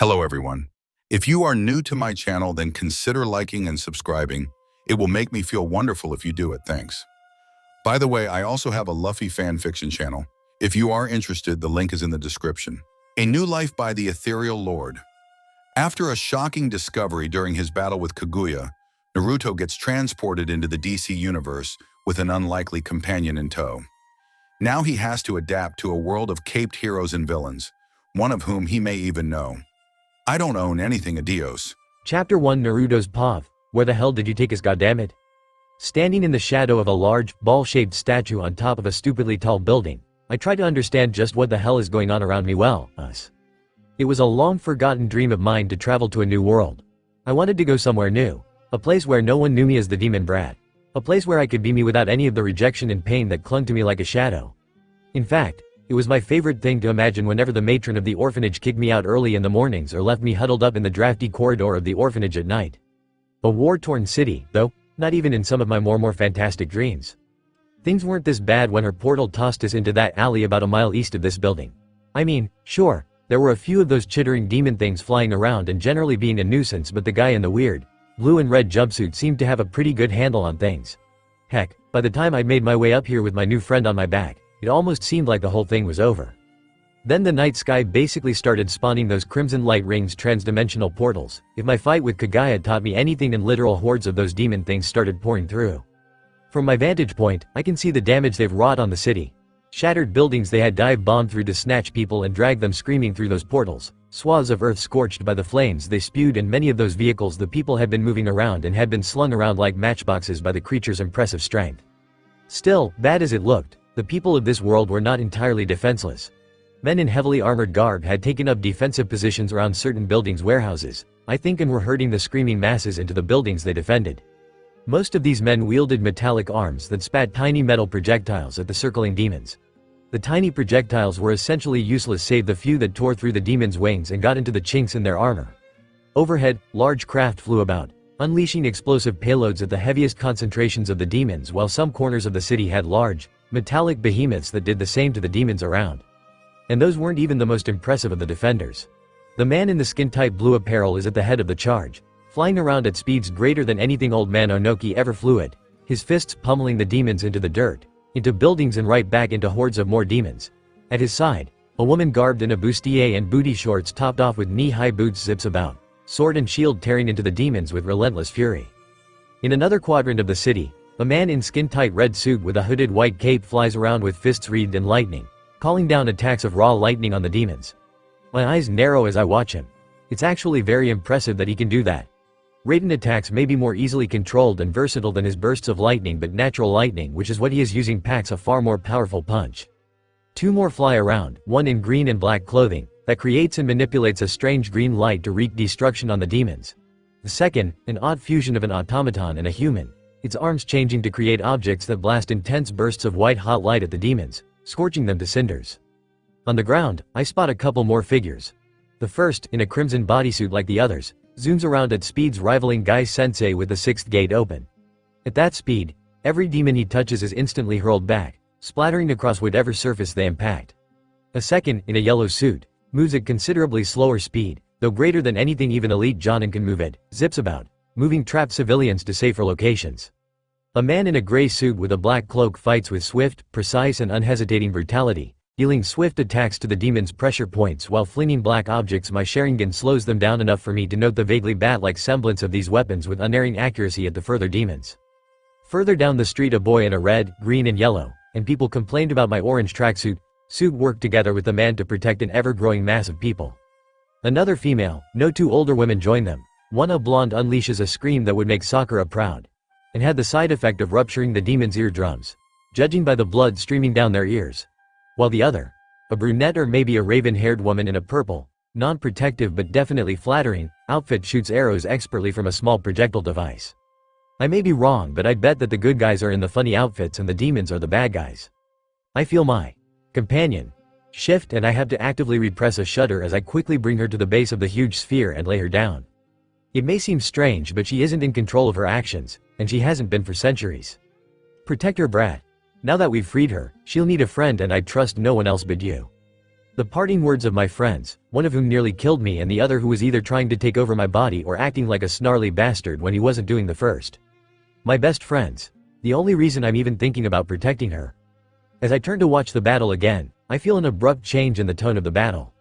Hello everyone. If you are new to my channel, then consider liking and subscribing. It will make me feel wonderful if you do it, thanks. By the way, I also have a Luffy fan fiction channel. If you are interested, the link is in the description. A New Life by the Ethereal Lord. After a shocking discovery during his battle with Kaguya, Naruto gets transported into the DC universe with an unlikely companion in tow. Now he has to adapt to a world of caped heroes and villains, one of whom he may even know. I don't own anything Adios. Chapter 1 Naruto's Path. Where the hell did you take us, goddammit? Standing in the shadow of a large, ball-shaped statue on top of a stupidly tall building, I try to understand just what the hell is going on around me. It was a long-forgotten dream of mine to travel to a new world. I wanted to go somewhere new, a place where no one knew me as the demon brat, a place where I could be me without any of the rejection and pain that clung to me like a shadow. In fact, it was my favorite thing to imagine whenever the matron of the orphanage kicked me out early in the mornings or left me huddled up in the drafty corridor of the orphanage at night. A war-torn city, though, not even in some of my more fantastic dreams. Things weren't this bad when her portal tossed us into that alley about a mile east of this building. I mean, sure, there were a few of those chittering demon things flying around and generally being a nuisance, but the guy in the weird, blue and red jumpsuit seemed to have a pretty good handle on things. Heck, by the time I'd made my way up here with my new friend on my back, it almost seemed like the whole thing was over. Then the night sky basically started spawning those crimson light rings, transdimensional portals. If my fight with Kaguya taught me anything, then literal hordes of those demon things started pouring through. From my vantage point, I can see the damage they've wrought on the city. Shattered buildings they had dive-bombed through to snatch people and drag them screaming through those portals. Swaths of earth scorched by the flames they spewed, and many of those vehicles the people had been moving around and had been slung around like matchboxes by the creature's impressive strength. Still, bad as it looked, the people of this world were not entirely defenseless. Men in heavily armored garb had taken up defensive positions around certain buildings' warehouses, I think, and were herding the screaming masses into the buildings they defended. Most of these men wielded metallic arms that spat tiny metal projectiles at the circling demons. The tiny projectiles were essentially useless save the few that tore through the demons' wings and got into the chinks in their armor. Overhead, large craft flew about, unleashing explosive payloads at the heaviest concentrations of the demons, while some corners of the city had large, metallic behemoths that did the same to the demons around. And those weren't even the most impressive of the defenders. The man in the skin-tight blue apparel is at the head of the charge, flying around at speeds greater than anything old man Onoki ever flew at, his fists pummeling the demons into the dirt, into buildings, and right back into hordes of more demons. At his side, a woman garbed in a bustier and booty shorts topped off with knee-high boots zips about, sword and shield tearing into the demons with relentless fury. In another quadrant of the city, a man in skin-tight red suit with a hooded white cape flies around with fists wreathed in lightning, calling down attacks of raw lightning on the demons. My eyes narrow as I watch him. It's actually very impressive that he can do that. Raiden attacks may be more easily controlled and versatile than his bursts of lightning, but natural lightning, which is what he is using, packs a far more powerful punch. Two more fly around, one in green and black clothing, that creates and manipulates a strange green light to wreak destruction on the demons. The second, an odd fusion of an automaton and a human, its arms changing to create objects that blast intense bursts of white-hot light at the demons, scorching them to cinders. On the ground, I spot a couple more figures. The first, in a crimson bodysuit like the others, zooms around at speeds rivaling Gai Sensei with the sixth gate open. At that speed, every demon he touches is instantly hurled back, splattering across whatever surface they impact. A second, in a yellow suit, moves at considerably slower speed, though greater than anything even Elite Jonin can move at, zips about, moving trapped civilians to safer locations. A man in a gray suit with a black cloak fights with swift, precise and unhesitating brutality, dealing swift attacks to the demons' pressure points while flinging black objects. My Sharingan slows them down enough for me to note the vaguely bat-like semblance of these weapons with unerring accuracy at the further demons. Further down the street, a boy in a red, green and yellow, and people complained about my orange tracksuit, worked together with the man to protect an ever-growing mass of people. Another female, no two older women join them. One, a blonde, unleashes a scream that would make Sakura proud, and had the side effect of rupturing the demons' eardrums, judging by the blood streaming down their ears. While the other, a brunette or maybe a raven-haired woman in a purple, non-protective but definitely flattering, outfit, shoots arrows expertly from a small projectile device. I may be wrong, but I'd bet that the good guys are in the funny outfits and the demons are the bad guys. I feel my companion shift, and I have to actively repress a shudder as I quickly bring her to the base of the huge sphere and lay her down. It may seem strange, but she isn't in control of her actions, and she hasn't been for centuries. Protect her, brat. Now that we've freed her, she'll need a friend, and I trust no one else but you. The parting words of my friends, one of whom nearly killed me and the other who was either trying to take over my body or acting like a snarly bastard when he wasn't doing the first. My best friends. The only reason I'm even thinking about protecting her. As I turn to watch the battle again, I feel an abrupt change in the tone of the battle.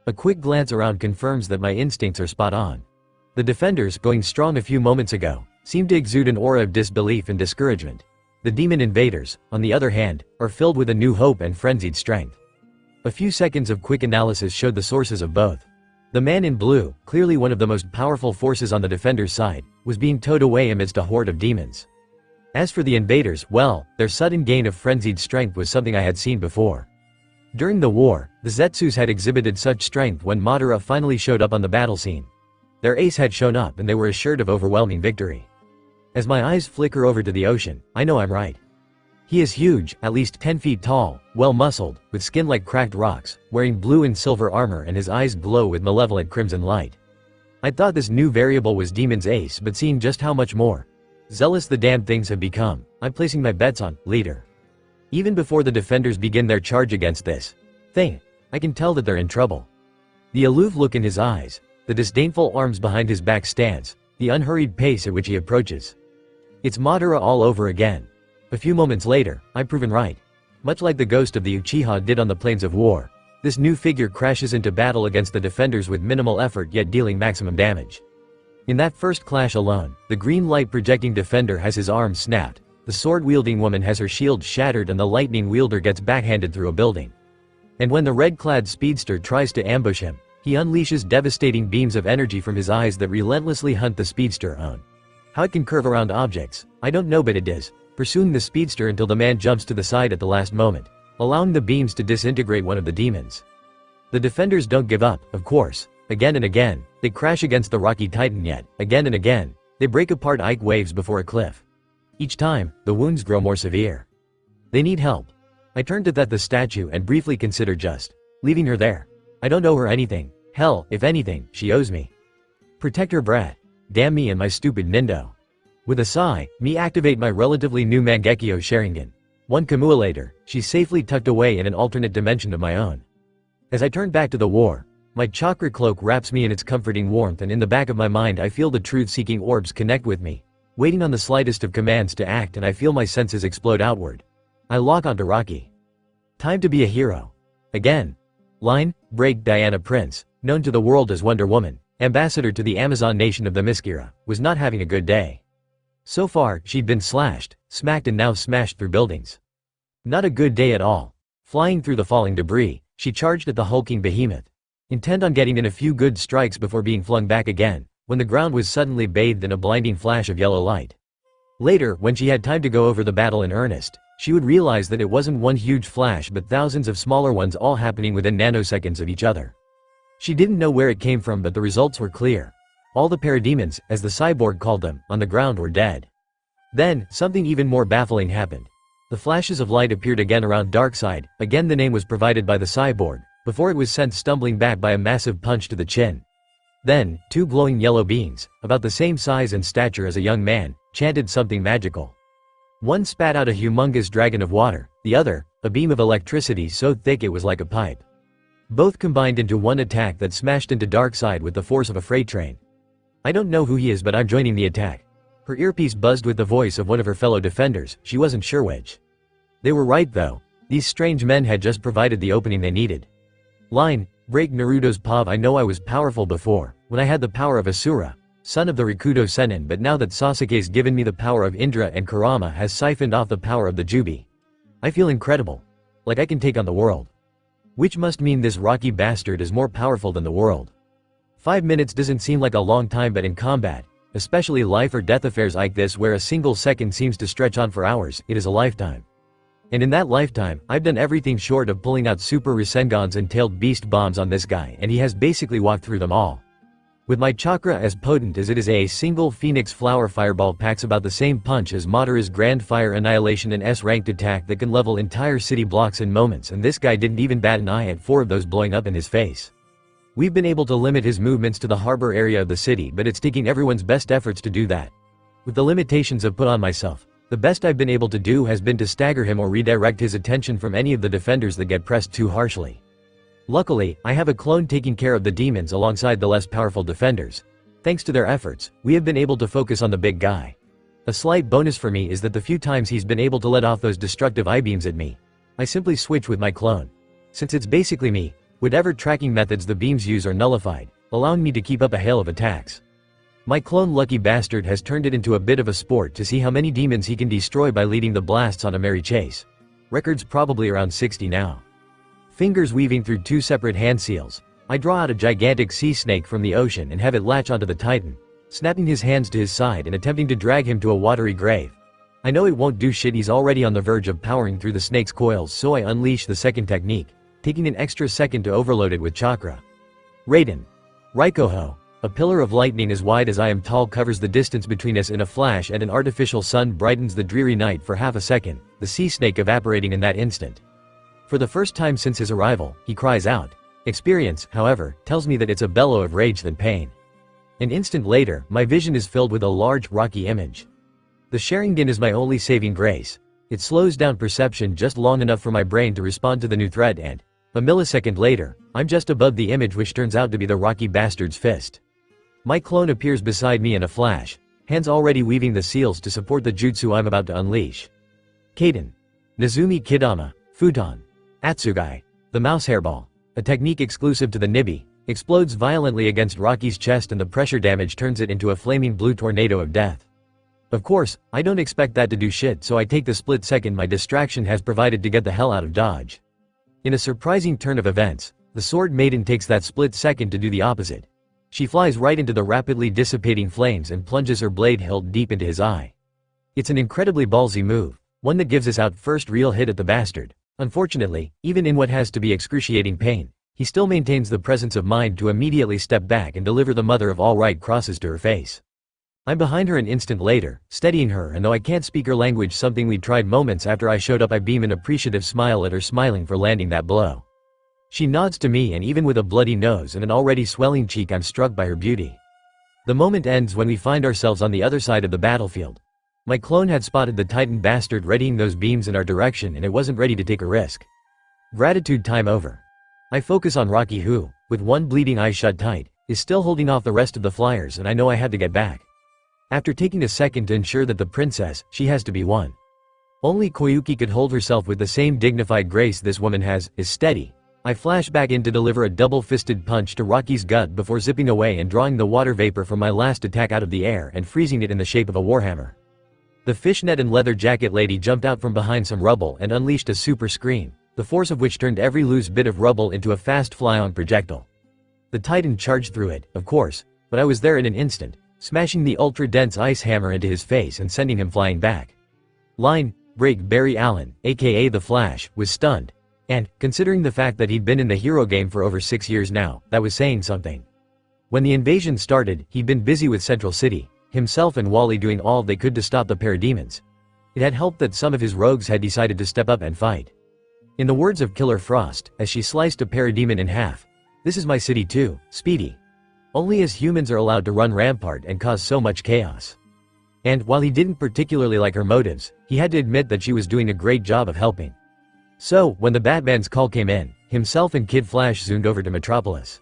A quick glance around confirms that my instincts are spot on. The defenders, going strong a few moments ago, seem to exude an aura of disbelief and discouragement. The demon invaders, on the other hand, are filled with a new hope and frenzied strength. A few seconds of quick analysis showed the sources of both. The man in blue, clearly one of the most powerful forces on the defenders' side, was being towed away amidst a horde of demons. As for the invaders, well, their sudden gain of frenzied strength was something I had seen before. During the war, the Zetsus had exhibited such strength when Madara finally showed up on the battle scene. Their ace had shown up and they were assured of overwhelming victory. As my eyes flicker over to the ocean, I know I'm right. He is huge, at least 10 feet tall, well-muscled, with skin like cracked rocks, wearing blue and silver armor and his eyes glow with malevolent crimson light. I thought this new variable was Demon's ace, but seeing just how much more zealous the damn things have become, I'm placing my bets on leader. Even before the defenders begin their charge against this thing, I can tell that they're in trouble. The aloof look in his eyes, the disdainful arms behind his back stance, the unhurried pace at which he approaches. It's Madara all over again. A few moments later, I'm proven right. Much like the ghost of the Uchiha did on the plains of war, this new figure crashes into battle against the defenders with minimal effort yet dealing maximum damage. In that first clash alone, the green light projecting defender has his arm snapped, the sword-wielding woman has her shield shattered and the lightning wielder gets backhanded through a building. And when the red-clad speedster tries to ambush him, he unleashes devastating beams of energy from his eyes that relentlessly hunt the speedster on. How it can curve around objects, I don't know, but it is, pursuing the speedster until the man jumps to the side at the last moment, allowing the beams to disintegrate one of the demons. The defenders don't give up, of course. Again and again, they crash against the rocky titan yet, again and again, they break apart Ike waves before a cliff. Each time, the wounds grow more severe. They need help. I turn to the statue and briefly consider just leaving her there. I don't owe her anything. Hell, if anything, she owes me. Protect her, brat. Damn me and my stupid Nindo. With a sigh, me activate my relatively new Mangekyo Sharingan. One Kamua later, she's safely tucked away in an alternate dimension of my own. As I turn back to the war, my chakra cloak wraps me in its comforting warmth and in the back of my mind I feel the truth-seeking orbs connect with me, waiting on the slightest of commands to act, and I feel my senses explode outward. I lock onto Rocky. Time to be a hero. Again. Line, break. Diana Prince, known to the world as Wonder Woman, ambassador to the Amazon nation of the Themyscira, was not having a good day. So far, she'd been slashed, smacked and now smashed through buildings. Not a good day at all. Flying through the falling debris, she charged at the hulking behemoth, intent on getting in a few good strikes before being flung back again, when the ground was suddenly bathed in a blinding flash of yellow light. Later, when she had time to go over the battle in earnest, she would realize that it wasn't one huge flash but thousands of smaller ones all happening within nanoseconds of each other. She didn't know where it came from, but the results were clear. All the parademons, as the cyborg called them, on the ground were dead. Then, something even more baffling happened. The flashes of light appeared again around Darkseid, again the name was provided by the cyborg, before it was sent stumbling back by a massive punch to the chin. Then, two glowing yellow beings, about the same size and stature as a young man, chanted something magical. One spat out a humongous dragon of water, the other, a beam of electricity so thick it was like a pipe. Both combined into one attack that smashed into Darkseid with the force of a freight train. I don't know who he is, but I'm joining the attack. Her earpiece buzzed with the voice of one of her fellow defenders, she wasn't sure which. They were right though. These strange men had just provided the opening they needed. Line, break. Naruto's POV. I know I was powerful before, when I had the power of Asura, son of the Rikudo Sennin, but now that Sasuke's given me the power of Indra and Kurama has siphoned off the power of the Jubi, I feel incredible. Like I can take on the world. Which must mean this Rocky bastard is more powerful than the world. 5 minutes doesn't seem like a long time, but in combat, especially life or death affairs like this where a single second seems to stretch on for hours, it is a lifetime. And in that lifetime, I've done everything short of pulling out Super Rasengans and tailed beast bombs on this guy, and he has basically walked through them all. With my chakra as potent as it is, a single Phoenix Flower Fireball packs about the same punch as Madara's Grand Fire Annihilation, an S-ranked attack that can level entire city blocks in moments, and this guy didn't even bat an eye at 4 of those blowing up in his face. We've been able to limit his movements to the harbor area of the city, but it's taking everyone's best efforts to do that. With the limitations I've put on myself, the best I've been able to do has been to stagger him or redirect his attention from any of the defenders that get pressed too harshly. Luckily, I have a clone taking care of the demons alongside the less powerful defenders. Thanks to their efforts, we have been able to focus on the big guy. A slight bonus for me is that the few times he's been able to let off those destructive eye-beams at me, I simply switch with my clone. Since it's basically me, whatever tracking methods the beams use are nullified, allowing me to keep up a hail of attacks. My clone lucky bastard has turned it into a bit of a sport to see how many demons he can destroy by leading the blasts on a merry chase. Record's probably around 60 now. Fingers weaving through 2 separate hand seals, I draw out a gigantic sea snake from the ocean and have it latch onto the titan, snapping his hands to his side and attempting to drag him to a watery grave. I know it won't do shit, he's already on the verge of powering through the snake's coils, so I unleash the second technique, taking an extra second to overload it with chakra. Raiden. Raikoho. A pillar of lightning as wide as I am tall covers the distance between us in a flash, and an artificial sun brightens the dreary night for half a second, the sea snake evaporating in that instant. For the first time since his arrival, he cries out. Experience, however, tells me that it's a bellow of rage than pain. An instant later, my vision is filled with a large, rocky image. The Sharingan is my only saving grace. It slows down perception just long enough for my brain to respond to the new threat, and a millisecond later, I'm just above the image, which turns out to be the rocky bastard's fist. My clone appears beside me in a flash, hands already weaving the seals to support the jutsu I'm about to unleash. Kaden. Nezumi Kidama. Futon. Atsugai. The mouse hairball. A technique exclusive to the Nibi, explodes violently against Rocky's chest and the pressure damage turns it into a flaming blue tornado of death. Of course, I don't expect that to do shit, so I take the split second my distraction has provided to get the hell out of dodge. In a surprising turn of events, the Sword Maiden takes that split second to do the opposite. She flies right into the rapidly dissipating flames and plunges her blade hilt deep into his eye. It's an incredibly ballsy move, one that gives us our first real hit at the bastard. Unfortunately, even in what has to be excruciating pain, he still maintains the presence of mind to immediately step back and deliver the mother of all right crosses to her face. I'm behind her an instant later, steadying her, and though I can't speak her language, something we tried moments after I showed up, I beam an appreciative smile at her, smiling for landing that blow. She nods to me, and even with a bloody nose and an already swelling cheek, I'm struck by her beauty. The moment ends when we find ourselves on the other side of the battlefield. My clone had spotted the titan bastard readying those beams in our direction, and it wasn't ready to take a risk. Gratitude time over. I focus on Rocky, who, with one bleeding eye shut tight, is still holding off the rest of the flyers, and I know I had to get back. After taking a second to ensure that the princess, she has to be one. Only Koyuki could hold herself with the same dignified grace this woman has, is steady. I flash back in to deliver a double-fisted punch to Rocky's gut before zipping away and drawing the water vapor from my last attack out of the air and freezing it in the shape of a warhammer. The fishnet and leather jacket lady jumped out from behind some rubble and unleashed a super scream, the force of which turned every loose bit of rubble into a fast fly-on projectile. The titan charged through it, of course, but I was there in an instant, smashing the ultra-dense ice hammer into his face and sending him flying back. Line break. Barry Allen, aka The Flash, was stunned. And, considering the fact that he'd been in the hero game for over 6 years now, that was saying something. When the invasion started, he'd been busy with Central City, himself and Wally doing all they could to stop the parademons. It had helped that some of his rogues had decided to step up and fight. In the words of Killer Frost, as she sliced a parademon in half, "This is my city too, Speedy. Only as humans are allowed to run rampart and cause so much chaos." And, while he didn't particularly like her motives, he had to admit that she was doing a great job of helping. So, when the Batman's call came in, himself and Kid Flash zoomed over to Metropolis.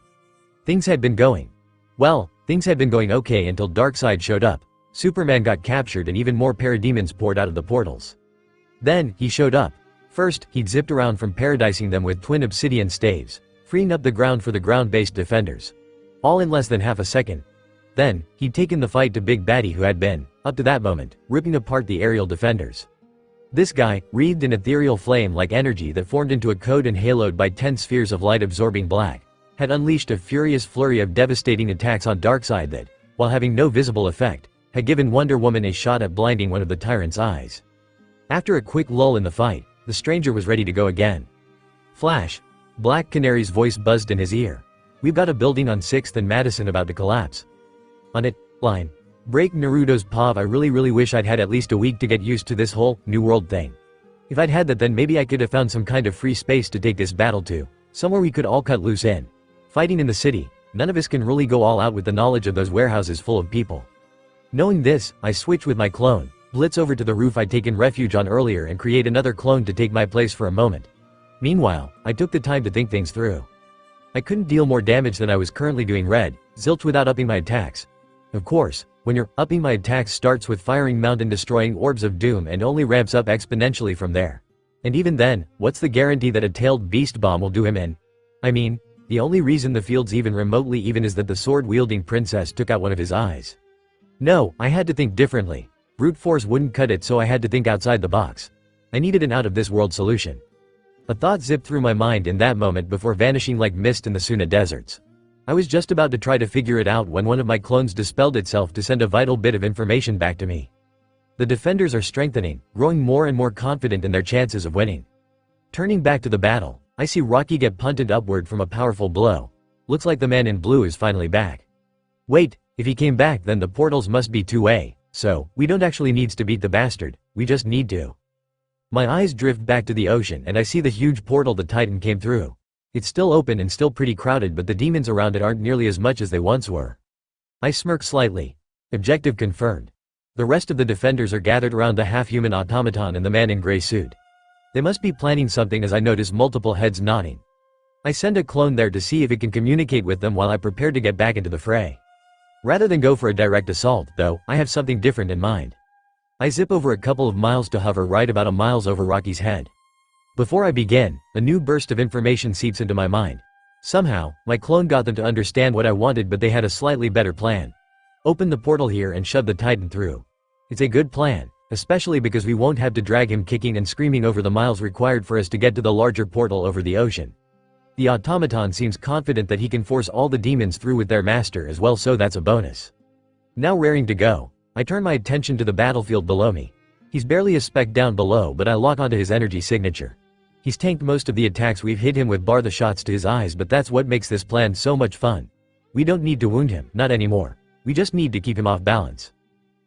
Things had been going okay until Darkseid showed up, Superman got captured, and even more parademons poured out of the portals. Then, he showed up. First, he'd zipped around from paradising them with twin obsidian staves, freeing up the ground for the ground-based defenders. All in less than half a second. Then, he'd taken the fight to Big Baddie, who had been, up to that moment, ripping apart the aerial defenders. This guy, wreathed in ethereal flame-like energy that formed into a code and haloed by 10 spheres of light-absorbing black, had unleashed a furious flurry of devastating attacks on Darkseid that, while having no visible effect, had given Wonder Woman a shot at blinding one of the tyrant's eyes. After a quick lull in the fight, the stranger was ready to go again. "Flash." Black Canary's voice buzzed in his ear. "We've got a building on 6th and Madison about to collapse. On it, line break. Naruto's POV. I really wish I'd had at least a week to get used to this whole New World thing. If I'd had that, then maybe I could have found some kind of free space to take this battle to, somewhere we could all cut loose in. Fighting in the city, none of us can really go all out with the knowledge of those warehouses full of people." Knowing this, I switch with my clone, blitz over to the roof I'd taken refuge on earlier, and create another clone to take my place for a moment. Meanwhile, I took the time to think things through. I couldn't deal more damage than I was currently doing. Zilch without upping my attacks. Of course, when you're upping my attacks starts with firing mountain destroying orbs of doom and only ramps up exponentially from there. And even then, what's the guarantee that a tailed beast bomb will do him in? I mean, the only reason the field's even remotely even is that the sword-wielding princess took out one of his eyes. No, I had to think differently. Brute force wouldn't cut it, so I had to think outside the box. I needed an out-of-this-world solution. A thought zipped through my mind in that moment before vanishing like mist in the Suna deserts. I was just about to try to figure it out when one of my clones dispelled itself to send a vital bit of information back to me. The defenders are strengthening, growing more and more confident in their chances of winning. Turning back to the battle, I see Rocky get punted upward from a powerful blow. Looks like the man in blue is finally back. Wait, if he came back then the portals must be two-way, so we don't actually need to beat the bastard, we just need to. My eyes drift back to the ocean and I see the huge portal the Titan came through. It's still open and still pretty crowded, but the demons around it aren't nearly as much as they once were. I smirk slightly. Objective confirmed. The rest of the defenders are gathered around the half-human automaton and the man in gray suit. They must be planning something as I notice multiple heads nodding. I send a clone there to see if it can communicate with them while I prepare to get back into the fray. Rather than go for a direct assault, though, I have something different in mind. I zip over a couple of miles to hover right about a miles over Rocky's head. Before I begin, a new burst of information seeps into my mind. Somehow, my clone got them to understand what I wanted, but they had a slightly better plan. Open the portal here and shove the Titan through. It's a good plan, especially because we won't have to drag him kicking and screaming over the miles required for us to get to the larger portal over the ocean. The automaton seems confident that he can force all the demons through with their master as well, so that's a bonus. Now raring to go, I turn my attention to the battlefield below me. He's barely a speck down below, but I lock onto his energy signature. He's tanked most of the attacks we've hit him with bar the shots to his eyes, but that's what makes this plan so much fun. We don't need to wound him, not anymore. We just need to keep him off balance.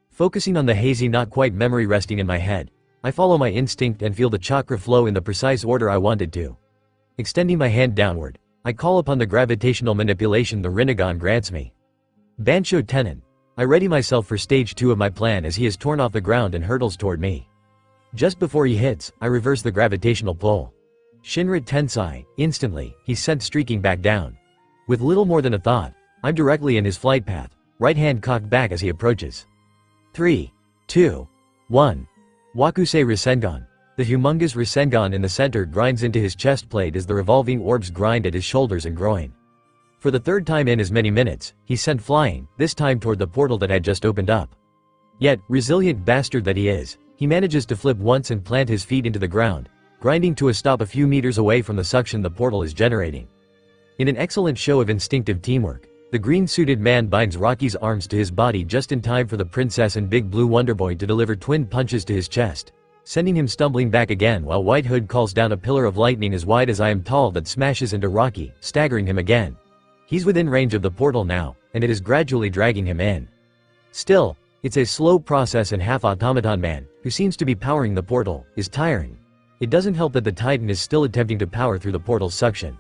Focusing on the hazy not quite memory resting in my head, I follow my instinct and feel the chakra flow in the precise order I wanted to. Extending my hand downward, I call upon the gravitational manipulation the rinnegan grants me. Bansho Tenon. I ready myself for stage 2 of my plan as he is torn off the ground and hurtles toward me. Just before he hits, I reverse the gravitational pull. Shinra Tensai, instantly, he's sent streaking back down. With little more than a thought, I'm directly in his flight path, right hand cocked back as he approaches. 3, 2, 1. Wakusei Rasengan. The humongous Rasengan in the center grinds into his chest plate as the revolving orbs grind at his shoulders and groin. For the third time in as many minutes, he's sent flying, this time toward the portal that had just opened up. Yet, resilient bastard that he is, he manages to flip once and plant his feet into the ground, grinding to a stop a few meters away from the suction the portal is generating. In an excellent show of instinctive teamwork, the green-suited man binds Rocky's arms to his body just in time for the princess and Big Blue Wonderboy to deliver twin punches to his chest, sending him stumbling back again while White Hood calls down a pillar of lightning as wide as I am tall that smashes into Rocky, staggering him again. He's within range of the portal now, and it is gradually dragging him in. Still, it's a slow process, and half-automaton man, who seems to be powering the portal, is tiring. It doesn't help that the Titan is still attempting to power through the portal's suction.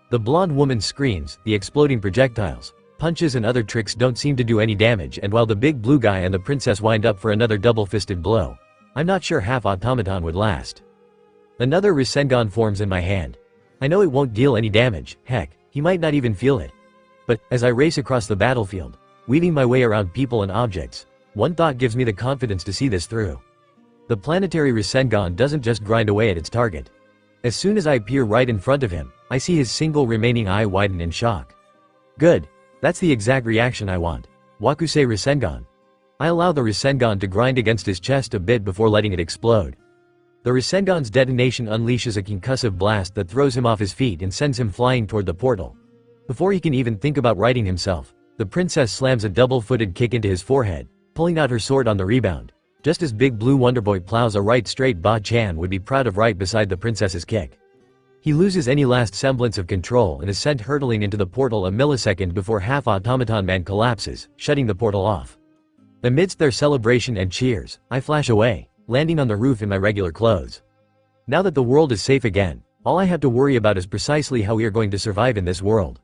The blonde woman screams, the exploding projectiles, punches and other tricks don't seem to do any damage, and while the big blue guy and the princess wind up for another double-fisted blow, I'm not sure half-automaton would last. Another Rasengan forms in my hand. I know it won't deal any damage, heck, he might not even feel it. But, as I race across the battlefield, weaving my way around people and objects, one thought gives me the confidence to see this through. The planetary Rasengan doesn't just grind away at its target. As soon as I appear right in front of him, I see his single remaining eye widen in shock. Good. That's the exact reaction I want. Wakusei Rasengan. I allow the Rasengan to grind against his chest a bit before letting it explode. The Rasengan's detonation unleashes a concussive blast that throws him off his feet and sends him flying toward the portal. Before he can even think about righting himself, the princess slams a double-footed kick into his forehead, pulling out her sword on the rebound, just as Big Blue Wonderboy plows a right straight. Ba-chan would be proud of right beside the princess's kick. He loses any last semblance of control and is sent hurtling into the portal a millisecond before half-automaton man collapses, shutting the portal off. Amidst their celebration and cheers, I flash away, landing on the roof in my regular clothes. Now that the world is safe again, all I have to worry about is precisely how we are going to survive in this world.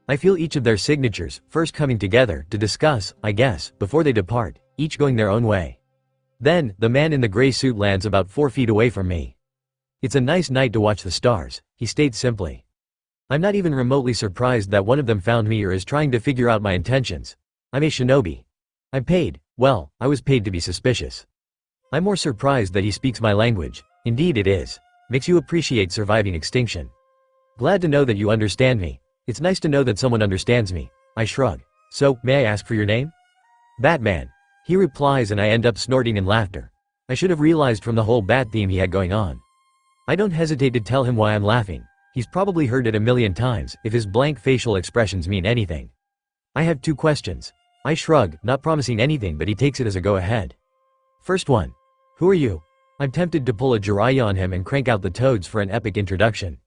I feel each of their signatures, first coming together to discuss, I guess, before they depart, each going their own way. Then, the man in the gray suit lands about 4 feet away from me. It's a nice night to watch the stars, he states simply. I'm not even remotely surprised that one of them found me or is trying to figure out my intentions. I'm a shinobi. I'm paid. Well, I was paid to be suspicious. I'm more surprised that he speaks my language. Indeed it is. Makes you appreciate surviving extinction. Glad to know that you understand me. It's nice to know that someone understands me. I shrug. So, may I ask for your name? Batman. He replies and I end up snorting in laughter. I should have realized from the whole bat theme he had going on. I don't hesitate to tell him why I'm laughing. He's probably heard it a million times, if his blank facial expressions mean anything. I have 2 questions. I shrug, not promising anything, but he takes it as a go-ahead. First one. Who are you? I'm tempted to pull a jiraiya on him and crank out the toads for an epic introduction.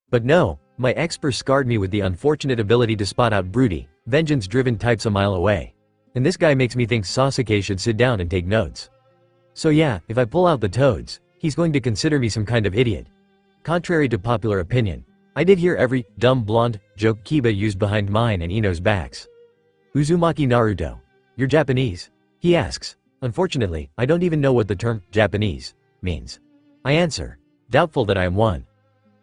But no, my expert scarred me with the unfortunate ability to spot out broody, vengeance-driven types a mile away. And this guy makes me think Sasuke should sit down and take notes. So yeah, if I pull out the toads, he's going to consider me some kind of idiot. Contrary to popular opinion, I did hear every dumb blonde joke Kiba used behind mine and Ino's backs. Uzumaki Naruto. You're Japanese? He asks. Unfortunately, I don't even know what the term Japanese means. I answer, doubtful that I am one.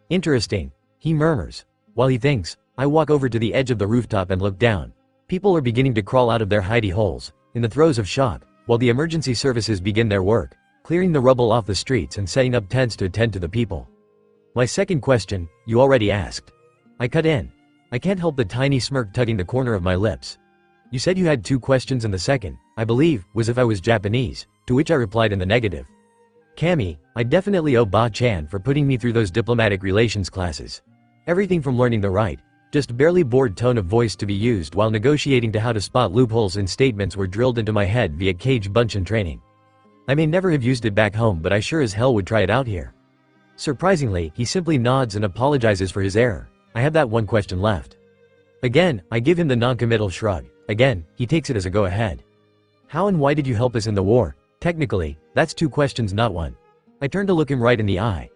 Interesting, he murmurs. While he thinks, I walk over to the edge of the rooftop and look down. People are beginning to crawl out of their hidey holes, in the throes of shock, while the emergency services begin their work, clearing the rubble off the streets and setting up tents to attend to the people. My second question, you already asked. I cut in. I can't help the tiny smirk tugging the corner of my lips. You said you had 2 questions and the second, I believe, was if I was Japanese, to which I replied in the negative. Kami, I definitely owe Ba-chan for putting me through those diplomatic relations classes. Everything from learning the right, just barely bored tone of voice to be used while negotiating to how to spot loopholes in statements were drilled into my head via cage bunchin training. I may never have used it back home, but I sure as hell would try it out here. Surprisingly, he simply nods and apologizes for his error. I have that one question left. Again, I give him the non-committal shrug. Again, he takes it as a go-ahead. How and why did you help us in the war? Technically, that's 2 questions, not 1. I turn to look him right in the eye.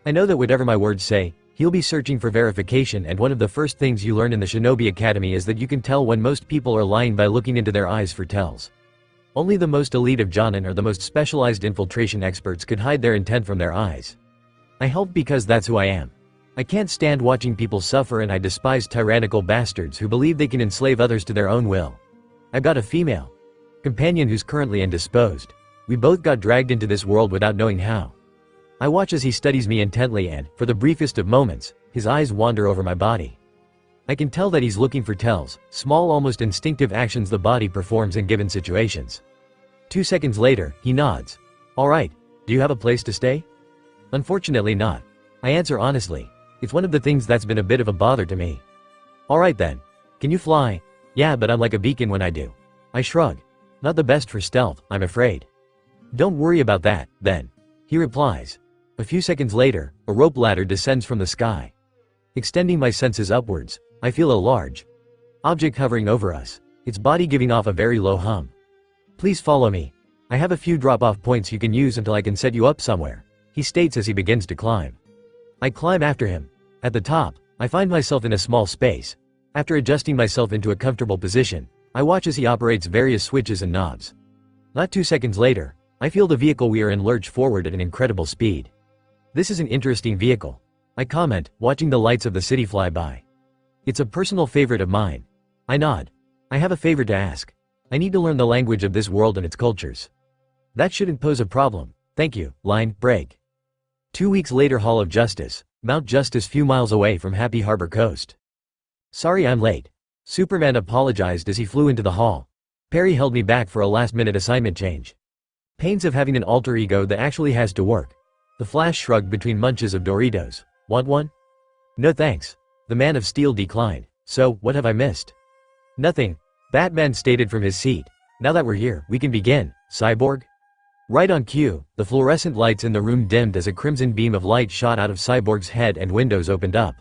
I know that whatever my words say, he'll be searching for verification, and one of the first things you learn in the Shinobi Academy is that you can tell when most people are lying by looking into their eyes for tells. Only the most elite of Jonin or the most specialized infiltration experts could hide their intent from their eyes. I help because that's who I am. I can't stand watching people suffer, and I despise tyrannical bastards who believe they can enslave others to their own will. I've got a female companion who's currently indisposed. We both got dragged into this world without knowing how. I watch as he studies me intently and, for the briefest of moments, his eyes wander over my body. I can tell that he's looking for tells, small almost instinctive actions the body performs in given situations. 2 seconds later, he nods. Alright, do you have a place to stay? Unfortunately not. I answer honestly. It's one of the things that's been a bit of a bother to me. Alright then. Can you fly? Yeah, but I'm like a beacon when I do. I shrug. Not the best for stealth, I'm afraid. Don't worry about that, then. He replies. A few seconds later, a rope ladder descends from the sky. Extending my senses upwards, I feel a large object hovering over us, its body giving off a very low hum. Please follow me. I have a few drop-off points you can use until I can set you up somewhere, he states as he begins to climb. I climb after him. At the top, I find myself in a small space. After adjusting myself into a comfortable position, I watch as he operates various switches and knobs. Not 2 seconds later, I feel the vehicle we are in lurch forward at an incredible speed. This is an interesting vehicle, I comment, watching the lights of the city fly by. It's a personal favorite of mine. I nod. I have a favor to ask. I need to learn the language of this world and its cultures. That shouldn't pose a problem. Thank you. Line break. 2 weeks later, Hall of Justice, Mount Justice, few miles away from Happy Harbor Coast. Sorry I'm late. Superman apologized as he flew into the hall. Perry held me back for a last-minute assignment change. Pains of having an alter ego that actually has to work. The Flash shrugged between munches of Doritos. Want one? No thanks. The Man of Steel declined. So, what have I missed? Nothing. Batman stated from his seat. Now that we're here, we can begin, Cyborg. Right on cue, the fluorescent lights in the room dimmed as a crimson beam of light shot out of Cyborg's head and windows opened up.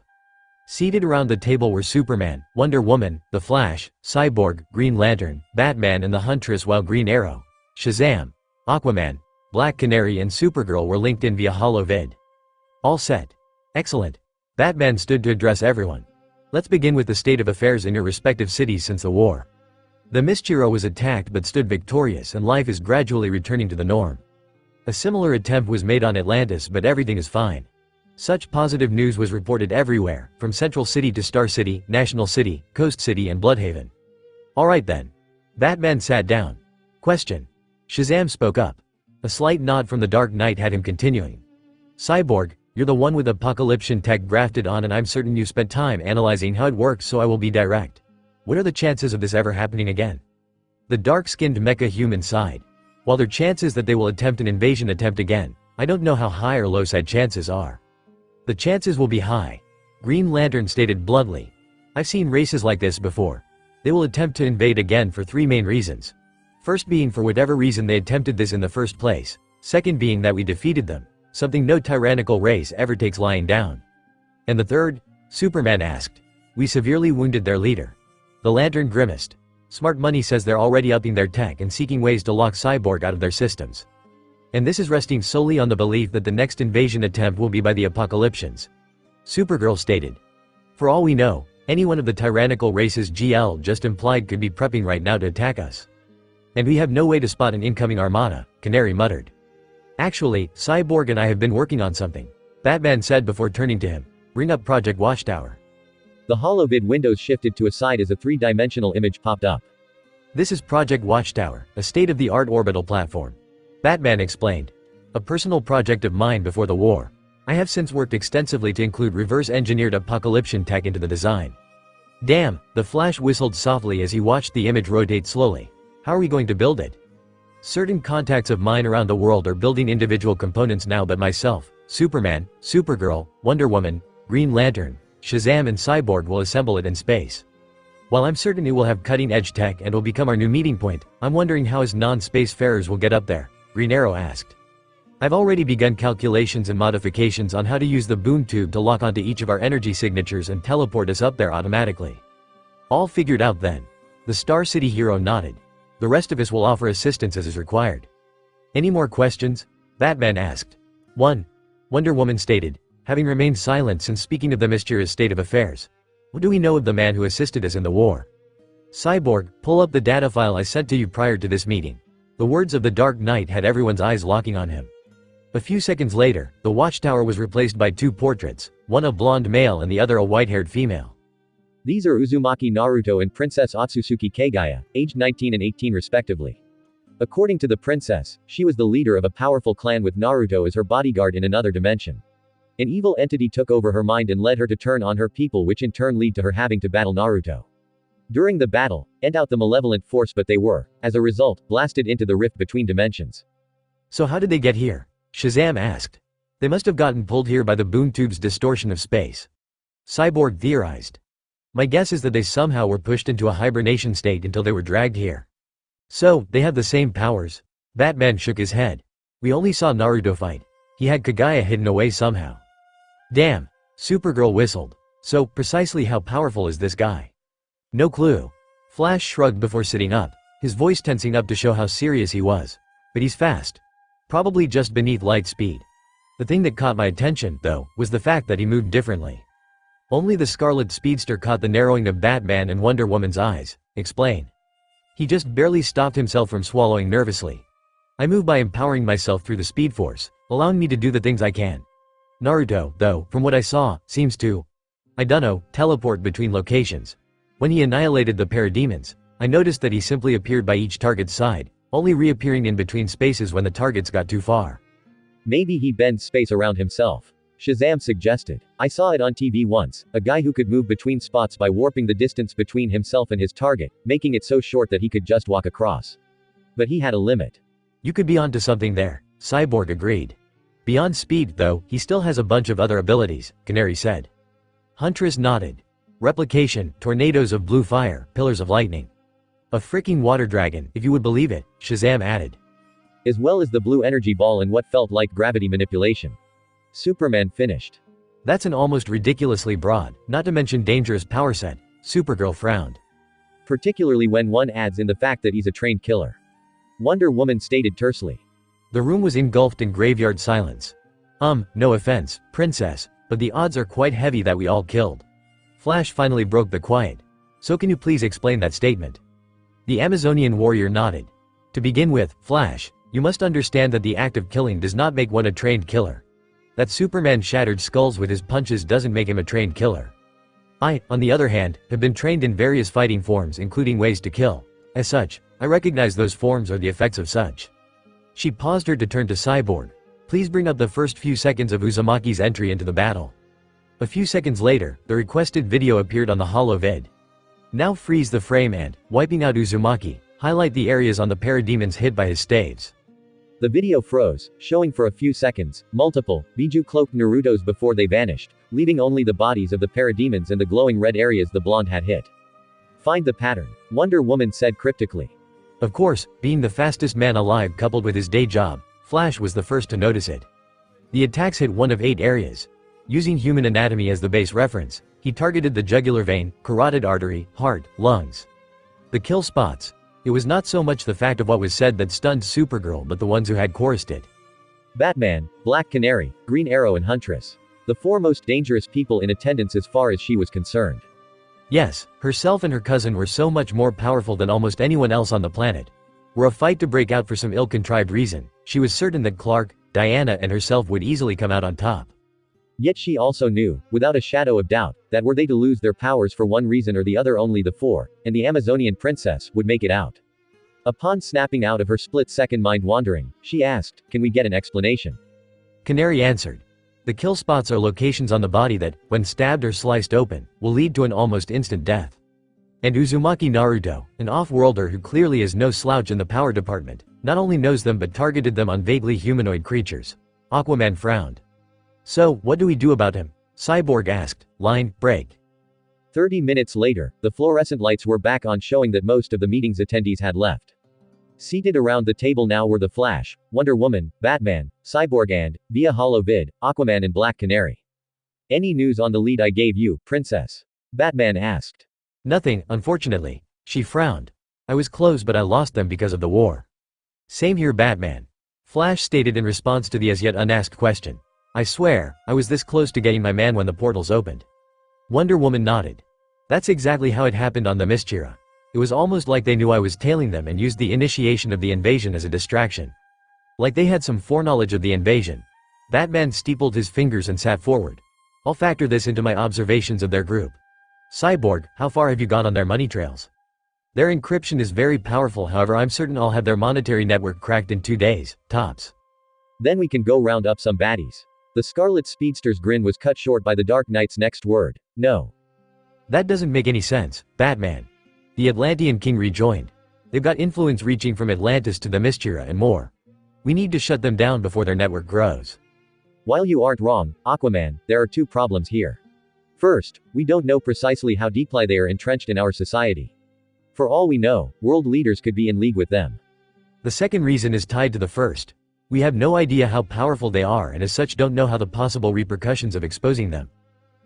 Seated around the table were Superman, Wonder Woman, The Flash, Cyborg, Green Lantern, Batman and the Huntress, while Green Arrow, Shazam, Aquaman, Black Canary and Supergirl were linked in via holovid. All set. Excellent. Batman stood to address everyone. Let's begin with the state of affairs in your respective cities since the war. The Mischiro was attacked but stood victorious, and life is gradually returning to the norm. A similar attempt was made on Atlantis, but everything is fine. Such positive news was reported everywhere, from Central City to Star City, National City, Coast City and Bloodhaven. Alright then. Batman sat down. Question. Shazam spoke up. A slight nod from the Dark Knight had him continuing. Cyborg, you're the one with apocalypse tech grafted on, and I'm certain you spent time analyzing how it works, so I will be direct. What are the chances of this ever happening again? The dark-skinned mecha human sighed. While there are chances that they will attempt an invasion attempt again, I don't know how high or low said chances are. The chances will be high. Green Lantern stated bluntly. I've seen races like this before. They will attempt to invade again for three main reasons. First being for whatever reason they attempted this in the first place. Second being that we defeated them, something no tyrannical race ever takes lying down. And the third? Superman asked. We severely wounded their leader. The Lantern grimaced. Smart Money says they're already upping their tech and seeking ways to lock Cyborg out of their systems. And this is resting solely on the belief that the next invasion attempt will be by the Apocalyptians. Supergirl stated. For all we know, any one of the tyrannical races GL just implied could be prepping right now to attack us. And we have no way to spot an incoming armada, Canary muttered. Actually, Cyborg and I have been working on something, Batman said before turning to him. Bring up Project Watchtower. The holovid windows shifted to a side as a three-dimensional image popped up. This is Project Watchtower, a state-of-the-art orbital platform. Batman explained. A personal project of mine before the war. I have since worked extensively to include reverse-engineered apocalypse tech into the design. Damn, the Flash whistled softly as he watched the image rotate slowly. How are we going to build it? Certain contacts of mine around the world are building individual components now, but myself, Superman, Supergirl, Wonder Woman, Green Lantern, Shazam and Cyborg will assemble it in space. While I'm certain it will have cutting-edge tech and will become our new meeting point, I'm wondering how us non-spacefarers will get up there, Green Arrow asked. I've already begun calculations and modifications on how to use the boom tube to lock onto each of our energy signatures and teleport us up there automatically. All figured out then. The Star City hero nodded. The rest of us will offer assistance as is required. Any more questions? Batman asked. 1. Wonder Woman stated, having remained silent since speaking of the mysterious state of affairs. What do we know of the man who assisted us in the war? Cyborg, pull up the data file I sent to you prior to this meeting. The words of the Dark Knight had everyone's eyes locking on him. A few seconds later, the watchtower was replaced by two portraits, one a blonde male and the other a white-haired female. These are Uzumaki Naruto and Princess Otsutsuki Kaguya, aged 19 and 18 respectively. According to the princess, she was the leader of a powerful clan with Naruto as her bodyguard in another dimension. An evil entity took over her mind and led her to turn on her people, which in turn led to her having to battle Naruto. During the battle, end out the malevolent force, but they were, as a result, blasted into the rift between dimensions. So how did they get here? Shazam asked. They must have gotten pulled here by the boom tube's distortion of space. Cyborg theorized. My guess is that they somehow were pushed into a hibernation state until they were dragged here. So, they have the same powers? Batman shook his head. We only saw Naruto fight. He had Kaguya hidden away somehow. Damn. Supergirl whistled. So, precisely how powerful is this guy? No clue. Flash shrugged before sitting up, his voice tensing up to show how serious he was. But he's fast. Probably just beneath light speed. The thing that caught my attention, though, was the fact that he moved differently. Only the Scarlet Speedster caught the narrowing of Batman and Wonder Woman's eyes. Explain. He just barely stopped himself from swallowing nervously. I move by empowering myself through the Speed Force, allowing me to do the things I can. Naruto, though, from what I saw, seems to, I dunno, teleport between locations. When he annihilated the parademons, I noticed that he simply appeared by each target's side, only reappearing in between spaces when the targets got too far. Maybe he bends space around himself. Shazam suggested. I saw it on TV once, a guy who could move between spots by warping the distance between himself and his target, making it so short that he could just walk across. But he had a limit. You could be onto something there, Cyborg agreed. Beyond speed, though, he still has a bunch of other abilities, Canary said. Huntress nodded. Replication, tornadoes of blue fire, pillars of lightning. A freaking water dragon, if you would believe it, Shazam added. As well as the blue energy ball and what felt like gravity manipulation. Superman finished. That's an almost ridiculously broad, not to mention dangerous power set, Supergirl frowned. Particularly when one adds in the fact that he's a trained killer. Wonder Woman stated tersely. The room was engulfed in graveyard silence. No offense, princess, but the odds are quite heavy that we all killed. Flash finally broke the quiet. So can you please explain that statement? The Amazonian warrior nodded. To begin with, Flash, you must understand that the act of killing does not make one a trained killer. That Superman shattered skulls with his punches doesn't make him a trained killer. I, on the other hand, have been trained in various fighting forms including ways to kill. As such, I recognize those forms are the effects of such. She paused her to turn to Cyborg. Please bring up the first few seconds of Uzumaki's entry into the battle. A few seconds later, the requested video appeared on the holo vid. Now freeze the frame and, wiping out Uzumaki, highlight the areas on the parademons hit by his staves. The video froze, showing for a few seconds, multiple, Biju-cloaked Narutos before they vanished, leaving only the bodies of the parademons and the glowing red areas the blonde had hit. Find the pattern, Wonder Woman said cryptically. Of course, being the fastest man alive coupled with his day job, Flash was the first to notice it. The attacks hit one of 8 areas. Using human anatomy as the base reference, he targeted the jugular vein, carotid artery, heart, lungs. The kill spots. It was not so much the fact of what was said that stunned Supergirl but the ones who had chorused it. Batman, Black Canary, Green Arrow and Huntress. The 4 most dangerous people in attendance as far as she was concerned. Yes, herself and her cousin were so much more powerful than almost anyone else on the planet. Were a fight to break out for some ill-contrived reason, she was certain that Clark, Diana and herself would easily come out on top. Yet she also knew, without a shadow of doubt, that were they to lose their powers for one reason or the other only the 4, and the Amazonian princess, would make it out. Upon snapping out of her split-second mind-wandering, she asked, "Can we get an explanation?" Canary answered. The kill spots are locations on the body that, when stabbed or sliced open, will lead to an almost instant death. And Uzumaki Naruto, an off-worlder who clearly is no slouch in the power department, not only knows them but targeted them on vaguely humanoid creatures. Aquaman frowned. So, what do we do about him? Cyborg asked. Line break. 30 minutes later, the fluorescent lights were back on showing that most of the meeting's attendees had left. Seated around the table now were the Flash, Wonder Woman, Batman, Cyborg and, via holovid, Aquaman and Black Canary. Any news on the lead I gave you, Princess? Batman asked. Nothing, unfortunately. She frowned. I was close but I lost them because of the war. Same here, Batman. Flash stated in response to the as yet unasked question. I swear, I was this close to getting my man when the portals opened. Wonder Woman nodded. That's exactly how it happened on the Mistira. It was almost like they knew I was tailing them and used the initiation of the invasion as a distraction. Like they had some foreknowledge of the invasion. Batman steepled his fingers and sat forward. I'll factor this into my observations of their group. Cyborg, how far have you gone on their money trails? Their encryption is very powerful, however I'm certain I'll have their monetary network cracked in 2 days, tops. Then we can go round up some baddies. The Scarlet Speedster's grin was cut short by the Dark Knight's next word. No. That doesn't make any sense, Batman. The Atlantean King rejoined. They've got influence reaching from Atlantis to the Mistira and more. We need to shut them down before their network grows. While you aren't wrong, Aquaman, there are 2 problems here. First, we don't know precisely how deeply they are entrenched in our society. For all we know, world leaders could be in league with them. The second reason is tied to the first. We have no idea how powerful they are and as such don't know how the possible repercussions of exposing them.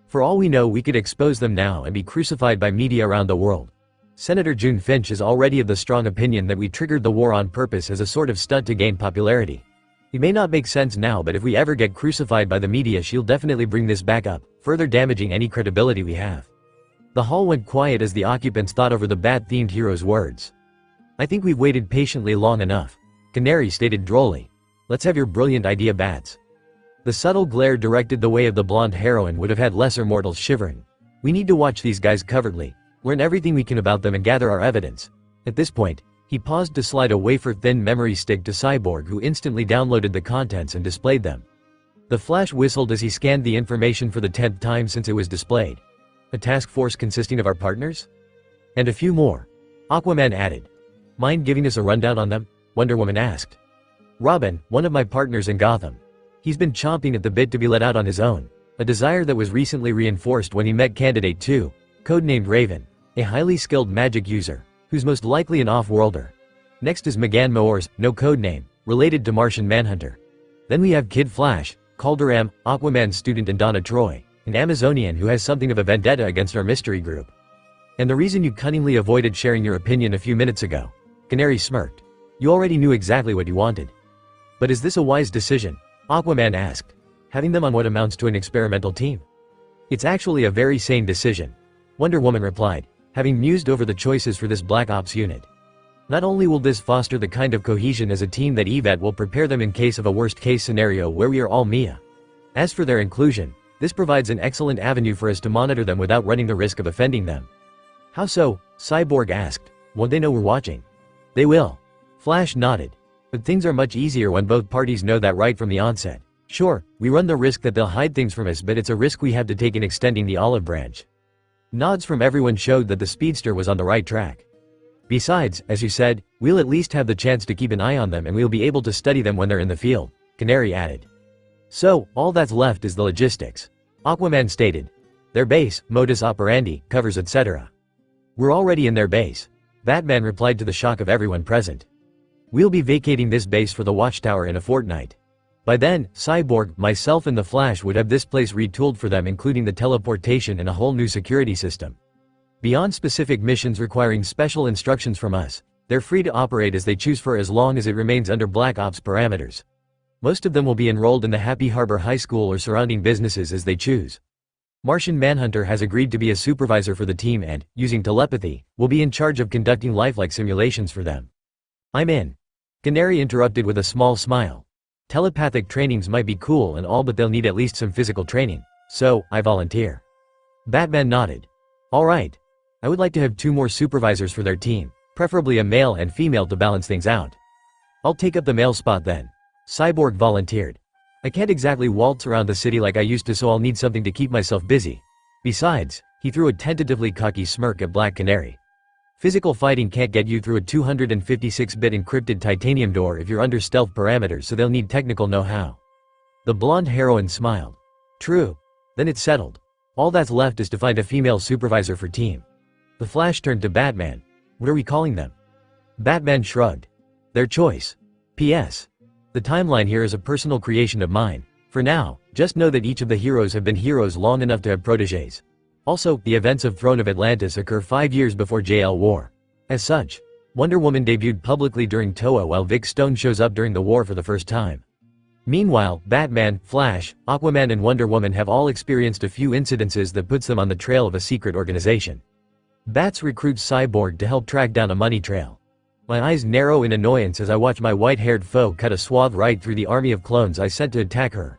For all we know we could expose them now and be crucified by media around the world. Senator June Finch is already of the strong opinion that we triggered the war on purpose as a sort of stunt to gain popularity. It may not make sense now but if we ever get crucified by the media she'll definitely bring this back up, further damaging any credibility we have. The hall went quiet as the occupants thought over the bat-themed hero's words. I think we've waited patiently long enough. Canary stated drolly. Let's have your brilliant idea, Bats. The subtle glare directed the way of the blonde heroine would have had lesser mortals shivering. We need to watch these guys covertly, learn everything we can about them and gather our evidence. At this point, he paused to slide a wafer-thin memory stick to Cyborg who instantly downloaded the contents and displayed them. The Flash whistled as he scanned the information for the 10th time since it was displayed. A task force consisting of our partners? And a few more. Aquaman added. Mind giving us a rundown on them? Wonder Woman asked. Robin, one of my partners in Gotham. He's been chomping at the bit to be let out on his own, a desire that was recently reinforced when he met Candidate 2, codenamed Raven, a highly skilled magic user, who's most likely an off-worlder. Next is Megan Moores, no codename, related to Martian Manhunter. Then we have Kid Flash, Calderam, Aquaman's student and Donna Troy, an Amazonian who has something of a vendetta against our mystery group. And the reason you cunningly avoided sharing your opinion a few minutes ago. Canary smirked. You already knew exactly what you wanted. But is this a wise decision? Aquaman asked. Having them on what amounts to an experimental team? It's actually a very sane decision. Wonder Woman replied, having mused over the choices for this Black Ops unit. Not only will this foster the kind of cohesion as a team that Yvette will prepare them in case of a worst-case scenario where we are all Mia. As for their inclusion, this provides an excellent avenue for us to monitor them without running the risk of offending them. How so? Cyborg asked. Won't they know we're watching? They will. Flash nodded. But things are much easier when both parties know that right from the onset. Sure, we run the risk that they'll hide things from us, but it's a risk we have to take in extending the olive branch. Nods from everyone showed that the speedster was on the right track. Besides, as you said, we'll at least have the chance to keep an eye on them and we'll be able to study them when they're in the field, Canary added. So, all that's left is the logistics. Aquaman stated. Their base, modus operandi, covers etc. We're already in their base. Batman replied to the shock of everyone present. We'll be vacating this base for the Watchtower in a fortnight. By then, Cyborg, myself and the Flash would have this place retooled for them, including the teleportation and a whole new security system. Beyond specific missions requiring special instructions from us, they're free to operate as they choose for as long as it remains under Black Ops parameters. Most of them will be enrolled in the Happy Harbor High School or surrounding businesses as they choose. Martian Manhunter has agreed to be a supervisor for the team and, using telepathy, will be in charge of conducting lifelike simulations for them. I'm in. Canary interrupted with a small smile. Telepathic trainings might be cool and all, but they'll need at least some physical training, so I volunteer. Batman nodded. Alright. I would like to have 2 more supervisors for their team, preferably a male and female to balance things out. I'll take up the male spot then. Cyborg volunteered. I can't exactly waltz around the city like I used to, so I'll need something to keep myself busy. Besides, he threw a tentatively cocky smirk at Black Canary. Physical fighting can't get you through a 256-bit encrypted titanium door if you're under stealth parameters, so they'll need technical know-how. The blonde heroine smiled. True. Then it's settled. All that's left is to find a female supervisor for team. The Flash turned to Batman. What are we calling them? Batman shrugged. Their choice. P.S. The timeline here is a personal creation of mine. For now, just know that each of the heroes have been heroes long enough to have protégés. Also, the events of Throne of Atlantis occur 5 years before JL War. As such, Wonder Woman debuted publicly during TOA while Vic Stone shows up during the war for the first time. Meanwhile, Batman, Flash, Aquaman and Wonder Woman have all experienced a few incidences that puts them on the trail of a secret organization. Bats recruits Cyborg to help track down a money trail. My eyes narrow in annoyance as I watch my white-haired foe cut a swath right through the army of clones I sent to attack her.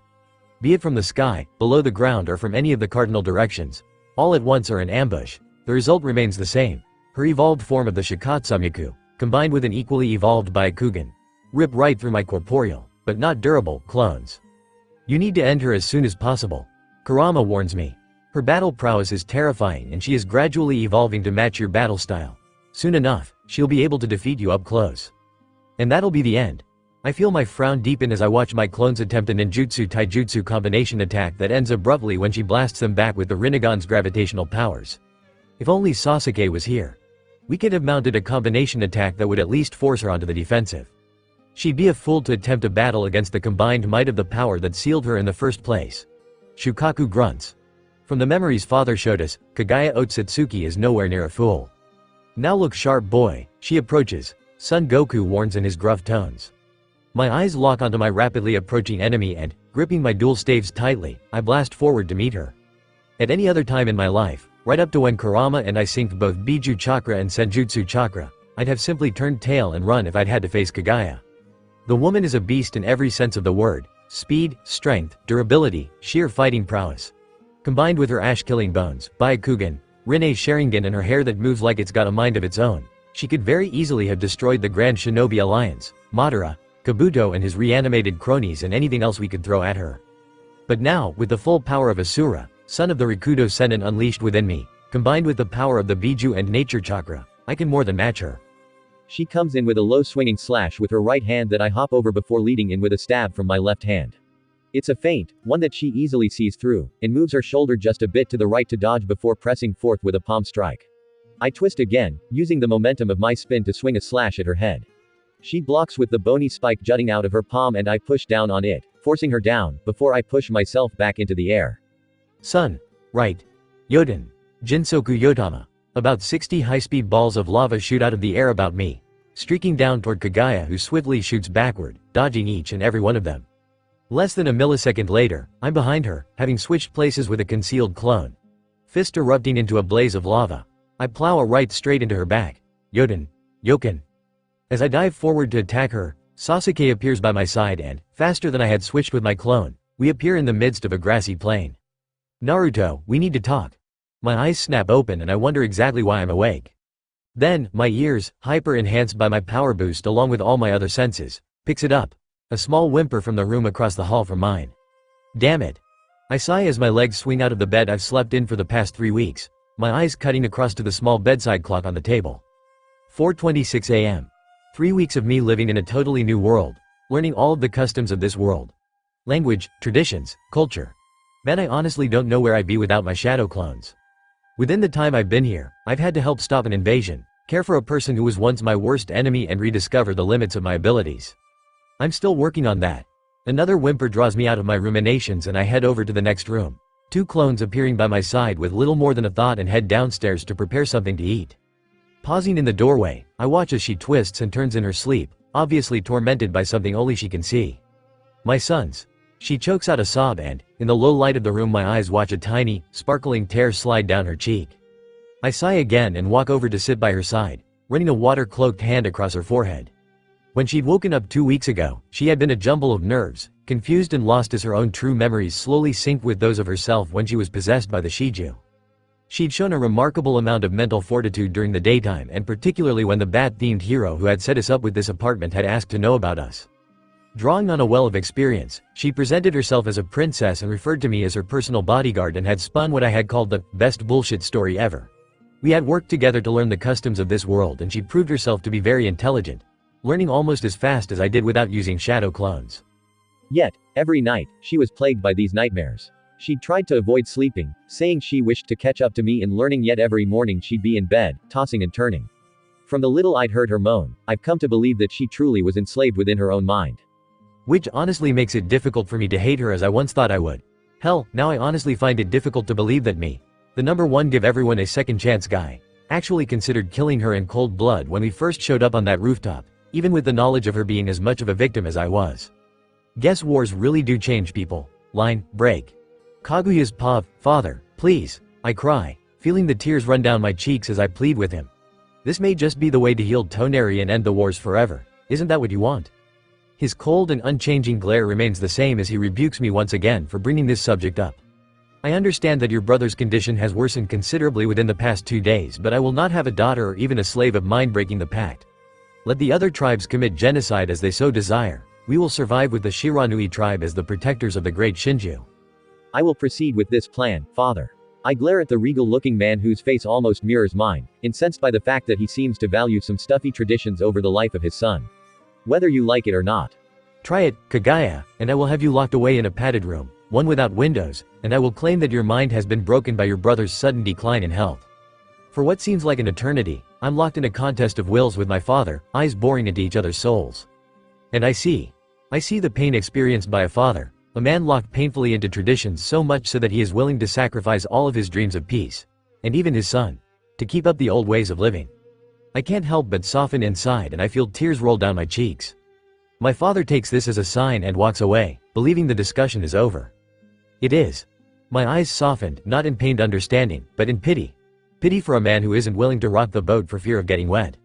Be it from the sky, below the ground or from any of the cardinal directions, all at once or in ambush, the result remains the same. Her evolved form of the Shikatsumiku, combined with an equally evolved Byakugan, rip right through my corporeal, but not durable, clones. You need to end her as soon as possible. Kurama warns me. Her battle prowess is terrifying and she is gradually evolving to match your battle style. Soon enough, she'll be able to defeat you up close. And that'll be the end. I feel my frown deepen as I watch my clones attempt a ninjutsu taijutsu combination attack that ends abruptly when she blasts them back with the rinnegan's gravitational powers. If only Sasuke was here. We could have mounted a combination attack that would at least force her onto the defensive. She'd be a fool to attempt a battle against the combined might of the power that sealed her in the first place. Shukaku grunts. From the memories father showed us, Kagaya Otsutsuki is nowhere near a fool. Now look sharp boy, she approaches, Son Goku warns in his gruff tones. My eyes lock onto my rapidly approaching enemy and, gripping my dual staves tightly, I blast forward to meet her. At any other time in my life, right up to when Kurama and I synced both Biju Chakra and Senjutsu Chakra, I'd have simply turned tail and run if I'd had to face Kagaya. The woman is a beast in every sense of the word. Speed, strength, durability, sheer fighting prowess. Combined with her ash-killing bones, Byakugan, Rinne Sharingan and her hair that moves like it's got a mind of its own, she could very easily have destroyed the Grand Shinobi Alliance, Madara, Kabuto and his reanimated cronies and anything else we could throw at her. But now, with the full power of Asura, son of the Rikudo Sennin unleashed within me, combined with the power of the Biju and Nature Chakra, I can more than match her. She comes in with a low swinging slash with her right hand that I hop over before leading in with a stab from my left hand. It's a feint, one that she easily sees through, and moves her shoulder just a bit to the right to dodge before pressing forth with a palm strike. I twist again, using the momentum of my spin to swing a slash at her head. She blocks with the bony spike jutting out of her palm and I push down on it, forcing her down, before I push myself back into the air. Son. Right. Yoden. Jinsoku Yotama. About 60 high-speed balls of lava shoot out of the air about me, streaking down toward Kagaya who swiftly shoots backward, dodging each and every one of them. Less than a millisecond later, I'm behind her, having switched places with a concealed clone. Fist erupting into a blaze of lava. I plow a right straight into her back. Yoden. Yoken. As I dive forward to attack her, Sasuke appears by my side and, faster than I had switched with my clone, We appear in the midst of a grassy plain. Naruto, we need to talk. My eyes snap open and I wonder exactly why I'm awake. Then, my ears, hyper-enhanced by my power boost along with all my other senses, picks it up. A small whimper from the room across the hall from mine. Damn it. I sigh as my legs swing out of the bed I've slept in for the past 3 weeks, my eyes cutting across to the small bedside clock on the table. 4:26 a.m. 3 weeks of me living in a totally new world, learning all of the customs of this world. Language, traditions, culture. Man, I honestly don't know where I'd be without my shadow clones. Within the time I've been here, I've had to help stop an invasion, care for a person who was once my worst enemy and rediscover the limits of my abilities. I'm still working on that. Another whimper draws me out of my ruminations and I head over to the next room. 2 clones appearing by my side with little more than a thought and head downstairs to prepare something to eat. Pausing in the doorway, I watch as she twists and turns in her sleep, obviously tormented by something only she can see. My sons. She chokes out a sob and, in the low light of the room, my eyes watch a tiny, sparkling tear slide down her cheek. I sigh again and walk over to sit by her side, running a water-cloaked hand across her forehead. When she'd woken up 2 weeks ago, she had been a jumble of nerves, confused and lost as her own true memories slowly synced with those of herself when she was possessed by the shiju. She'd shown a remarkable amount of mental fortitude during the daytime and particularly when the bat-themed hero who had set us up with this apartment had asked to know about us. Drawing on a well of experience, she presented herself as a princess and referred to me as her personal bodyguard and had spun what I had called the best bullshit story ever. We had worked together to learn the customs of this world and she proved herself to be very intelligent, learning almost as fast as I did without using shadow clones. Yet, every night, she was plagued by these nightmares. She'd tried to avoid sleeping, saying she wished to catch up to me in learning, yet every morning she'd be in bed, tossing and turning. From the little I'd heard her moan, I've come to believe that she truly was enslaved within her own mind. Which honestly makes it difficult for me to hate her as I once thought I would. Hell, now I honestly find it difficult to believe that me, the #1 give everyone a second chance guy, actually considered killing her in cold blood when we first showed up on that rooftop, even with the knowledge of her being as much of a victim as I was. Guess wars really do change people. Line break. Kaguya's father, please, I cry, feeling the tears run down my cheeks as I plead with him. This may just be the way to heal Toneri and end the wars forever. Isn't that what you want? His cold and unchanging glare remains the same as he rebukes me once again for bringing this subject up. I understand that your brother's condition has worsened considerably within the past 2 days, but I will not have a daughter or even a slave of mine breaking the pact. Let the other tribes commit genocide as they so desire. We will survive with the Shiranui tribe as the protectors of the great Shinju. I will proceed with this plan, father. I glare at the regal-looking man whose face almost mirrors mine, incensed by the fact that he seems to value some stuffy traditions over the life of his son. Whether you like it or not. Try it, Kaguya, and I will have you locked away in a padded room, one without windows, and I will claim that your mind has been broken by your brother's sudden decline in health. For what seems like an eternity, I'm locked in a contest of wills with my father, eyes boring into each other's souls. And I see the pain experienced by a father, a man locked painfully into traditions so much so that he is willing to sacrifice all of his dreams of peace, and even his son, to keep up the old ways of living. I can't help but soften inside and I feel tears roll down my cheeks. My father takes this as a sign and walks away, believing the discussion is over. It is. My eyes softened, not in pained understanding, but in pity. Pity for a man who isn't willing to rock the boat for fear of getting wet.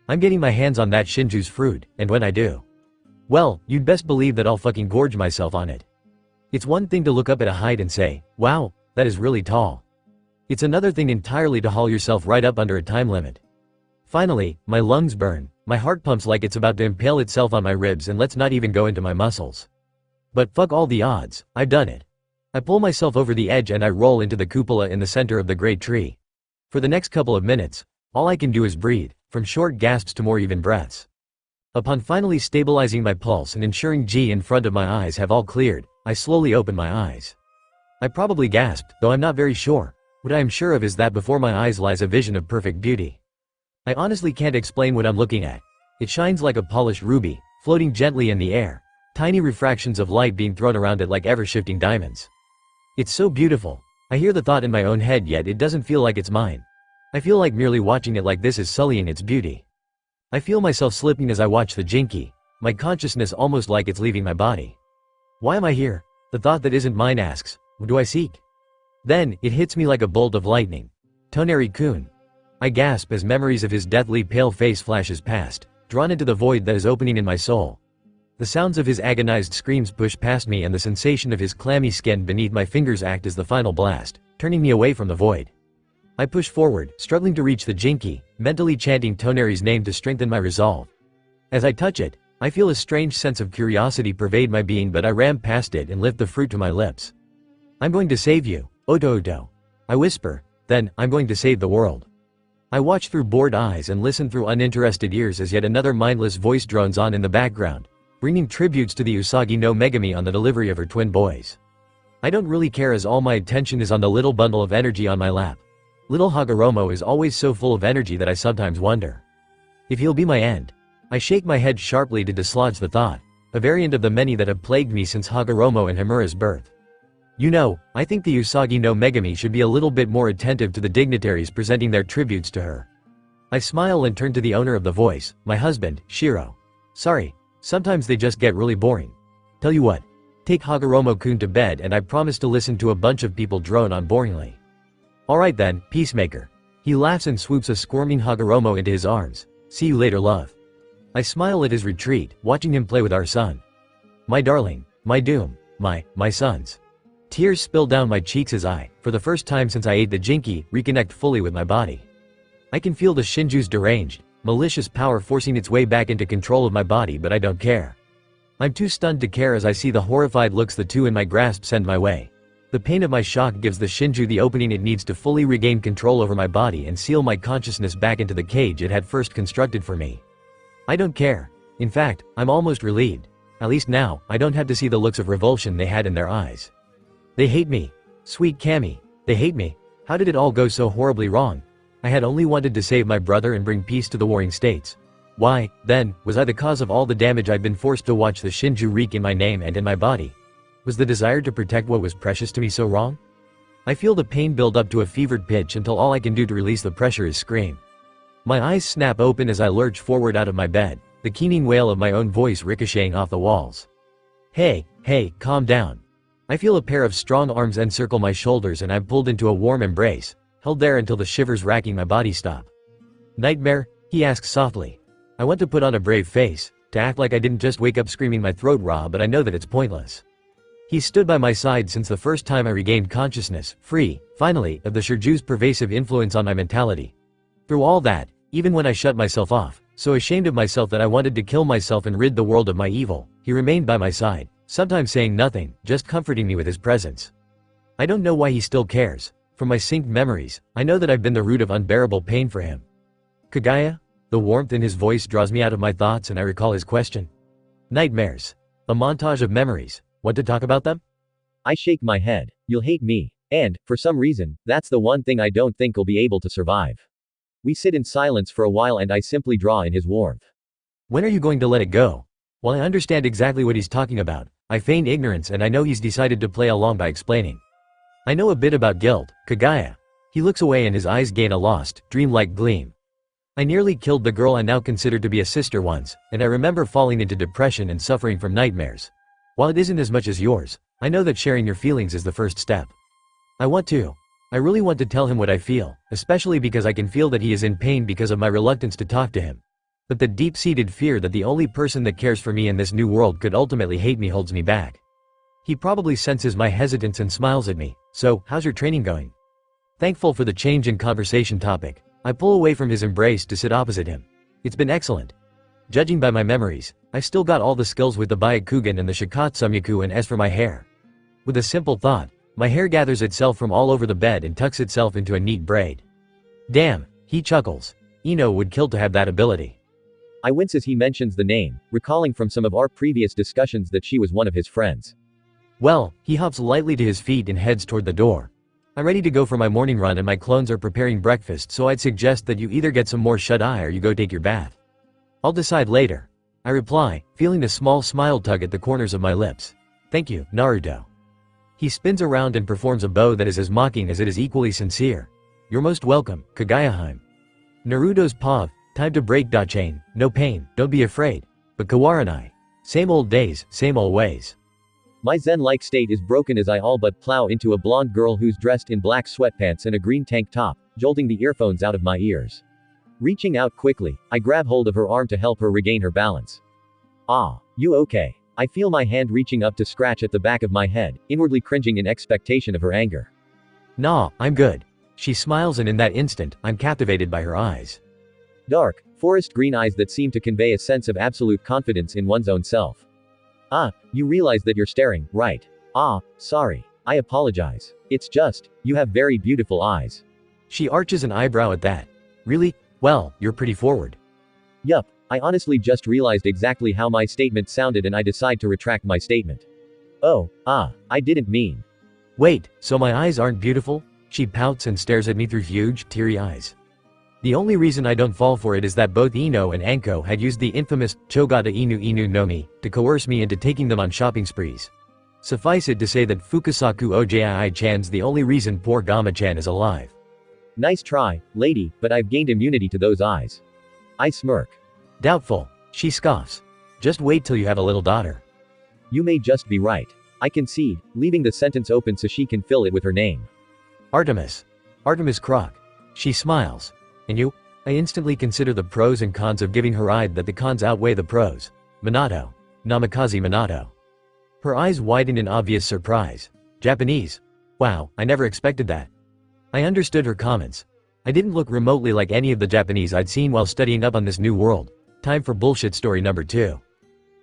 I'm getting my hands on that Shinju's fruit, and when I do, well, you'd best believe that I'll fucking gorge myself on it. It's one thing to look up at a height and say, wow, that is really tall. It's another thing entirely to haul yourself right up under a time limit. Finally, my lungs burn, my heart pumps like it's about to impale itself on my ribs, and let's not even go into my muscles. But fuck all the odds, I've done it. I pull myself over the edge and I roll into the cupola in the center of the great tree. For the next couple of minutes, all I can do is breathe, from short gasps to more even breaths. Upon finally stabilizing my pulse and ensuring G in front of my eyes have all cleared, I slowly open my eyes. I probably gasped, though I'm not very sure. What I am sure of is that before my eyes lies a vision of perfect beauty. I honestly can't explain what I'm looking at. It shines like a polished ruby, floating gently in the air, tiny refractions of light being thrown around it like ever-shifting diamonds. It's so beautiful. I hear the thought in my own head, yet it doesn't feel like it's mine. I feel like merely watching it like this is sullying its beauty. I feel myself slipping as I watch the jinki, my consciousness almost like it's leaving my body. Why am I here? The thought that isn't mine asks, what do I seek? Then, it hits me like a bolt of lightning. Toneri-kun. I gasp as memories of his deathly pale face flashes past, drawn into the void that is opening in my soul. The sounds of his agonized screams push past me and the sensation of his clammy skin beneath my fingers act as the final blast, turning me away from the void. I push forward, struggling to reach the jinki, mentally chanting Toneri's name to strengthen my resolve. As I touch it, I feel a strange sense of curiosity pervade my being, but I ram past it and lift the fruit to my lips. I'm going to save you, Oto. I whisper, then, I'm going to save the world. I watch through bored eyes and listen through uninterested ears as yet another mindless voice drones on in the background, bringing tributes to the Usagi no Megami on the delivery of her twin boys. I don't really care as all my attention is on the little bundle of energy on my lap. Little Hagoromo is always so full of energy that I sometimes wonder if he'll be my end. I shake my head sharply to dislodge the thought, a variant of the many that have plagued me since Hagoromo and Himura's birth. You know, I think the Usagi no Megami should be a little bit more attentive to the dignitaries presenting their tributes to her. I smile and turn to the owner of the voice, my husband, Shiro. Sorry, sometimes they just get really boring. Tell you what, take Hagoromo-kun to bed and I promise to listen to a bunch of people drone on boringly. Alright then, peacemaker. He laughs and swoops a squirming Hagoromo into his arms. See you later, love. I smile at his retreat, watching him play with our son. My darling, my doom, my sons. Tears spill down my cheeks as I, for the first time since I ate the jinki, reconnect fully with my body. I can feel the Shinju's deranged, malicious power forcing its way back into control of my body, but I don't care. I'm too stunned to care as I see the horrified looks the two in my grasp send my way. The pain of my shock gives the Shinju the opening it needs to fully regain control over my body and seal my consciousness back into the cage it had first constructed for me. I don't care. In fact, I'm almost relieved. At least now, I don't have to see the looks of revulsion they had in their eyes. They hate me. Sweet Cammy, they hate me. How did it all go so horribly wrong? I had only wanted to save my brother and bring peace to the warring states. Why, then, was I the cause of all the damage I'd been forced to watch the Shinju wreak in my name and in my body? Was the desire to protect what was precious to me so wrong? I feel the pain build up to a fevered pitch until all I can do to release the pressure is scream. My eyes snap open as I lurch forward out of my bed, the keening wail of my own voice ricocheting off the walls. Hey, calm down. I feel a pair of strong arms encircle my shoulders and I'm pulled into a warm embrace, held there until the shivers racking my body stop. Nightmare? He asks softly. I want to put on a brave face, to act like I didn't just wake up screaming my throat raw, but I know that it's pointless. He stood by my side since the first time I regained consciousness, free, finally, of the Shinju's pervasive influence on my mentality. Through all that, even when I shut myself off, so ashamed of myself that I wanted to kill myself and rid the world of my evil, he remained by my side, sometimes saying nothing, just comforting me with his presence. I don't know why he still cares. From my synced memories, I know that I've been the root of unbearable pain for him. Kagaya? The warmth in his voice draws me out of my thoughts and I recall his question. Nightmares. A montage of memories. Want to talk about them? I shake my head. You'll hate me. And, for some reason, that's the one thing I don't think I'll be able to survive. We sit in silence for a while and I simply draw in his warmth. When are you going to let it go? While I understand exactly what he's talking about, I feign ignorance and I know he's decided to play along by explaining. I know a bit about guilt, Kagaya. He looks away and his eyes gain a lost, dreamlike gleam. I nearly killed the girl I now consider to be a sister once, and I remember falling into depression and suffering from nightmares. While it isn't as much as yours, I know that sharing your feelings is the first step. I really want to tell him what I feel, especially because I can feel that he is in pain because of my reluctance to talk to him. But the deep-seated fear that the only person that cares for me in this new world could ultimately hate me holds me back. He probably senses my hesitance and smiles at me. So, how's your training going? Thankful for the change in conversation topic, I pull away from his embrace to sit opposite him. It's been excellent. Judging by my memories, I've still got all the skills with the Byakugan and the Shikatsumyaku, and as for my hair. With a simple thought, my hair gathers itself from all over the bed and tucks itself into a neat braid. Damn, he chuckles. Ino would kill to have that ability. I wince as he mentions the name, recalling from some of our previous discussions that she was one of his friends. Well, he hops lightly to his feet and heads toward the door. I'm ready to go for my morning run and my clones are preparing breakfast, so I'd suggest that you either get some more shut-eye or you go take your bath. I'll decide later. I reply, feeling a small smile tug at the corners of my lips. Thank you, Naruto. He spins around and performs a bow that is as mocking as it is equally sincere. You're most welcome, Kagayaheim. Naruto's pav, time to break da chain, no pain, don't be afraid. But Kawaranai. Same old days, same old ways. My zen-like state is broken as I all but plow into a blonde girl who's dressed in black sweatpants and a green tank top, jolting the earphones out of my ears. Reaching out quickly, I grab hold of her arm to help her regain her balance. Ah, You okay? I feel my hand reaching up to scratch at the back of my head, inwardly cringing in expectation of her anger. Nah, I'm good. She smiles and in that instant, I'm captivated by her eyes. Dark, forest green eyes that seem to convey a sense of absolute confidence in one's own self. Ah, you realize that you're staring, right? Ah, sorry. I apologize. It's just, you have very beautiful eyes. She arches an eyebrow at that. Really? Well, you're pretty forward. Yup, I honestly just realized exactly how my statement sounded and I decide to retract my statement. Oh, I didn't mean. Wait, so my eyes aren't beautiful? She pouts and stares at me through huge, teary eyes. The only reason I don't fall for it is that both Ino and Anko had used the infamous Chogata Inu no Mi to coerce me into taking them on shopping sprees. Suffice it to say that Fukasaku Ojii-chan's the only reason poor Gama-chan is alive. Nice try, lady, but I've gained immunity to those eyes. I smirk. Doubtful. She scoffs. Just wait till you have a little daughter. You may just be right. I concede, leaving the sentence open so she can fill it with her name. Artemis. Artemis Croc. She smiles. And you? I instantly consider the pros and cons of giving her that the cons outweigh the pros. Minato. Namikaze Minato. Her eyes widen in obvious surprise. Japanese. Wow, I never expected that. I understood her comments. I didn't look remotely like any of the Japanese I'd seen while studying up on this new world. Time for bullshit story number 2.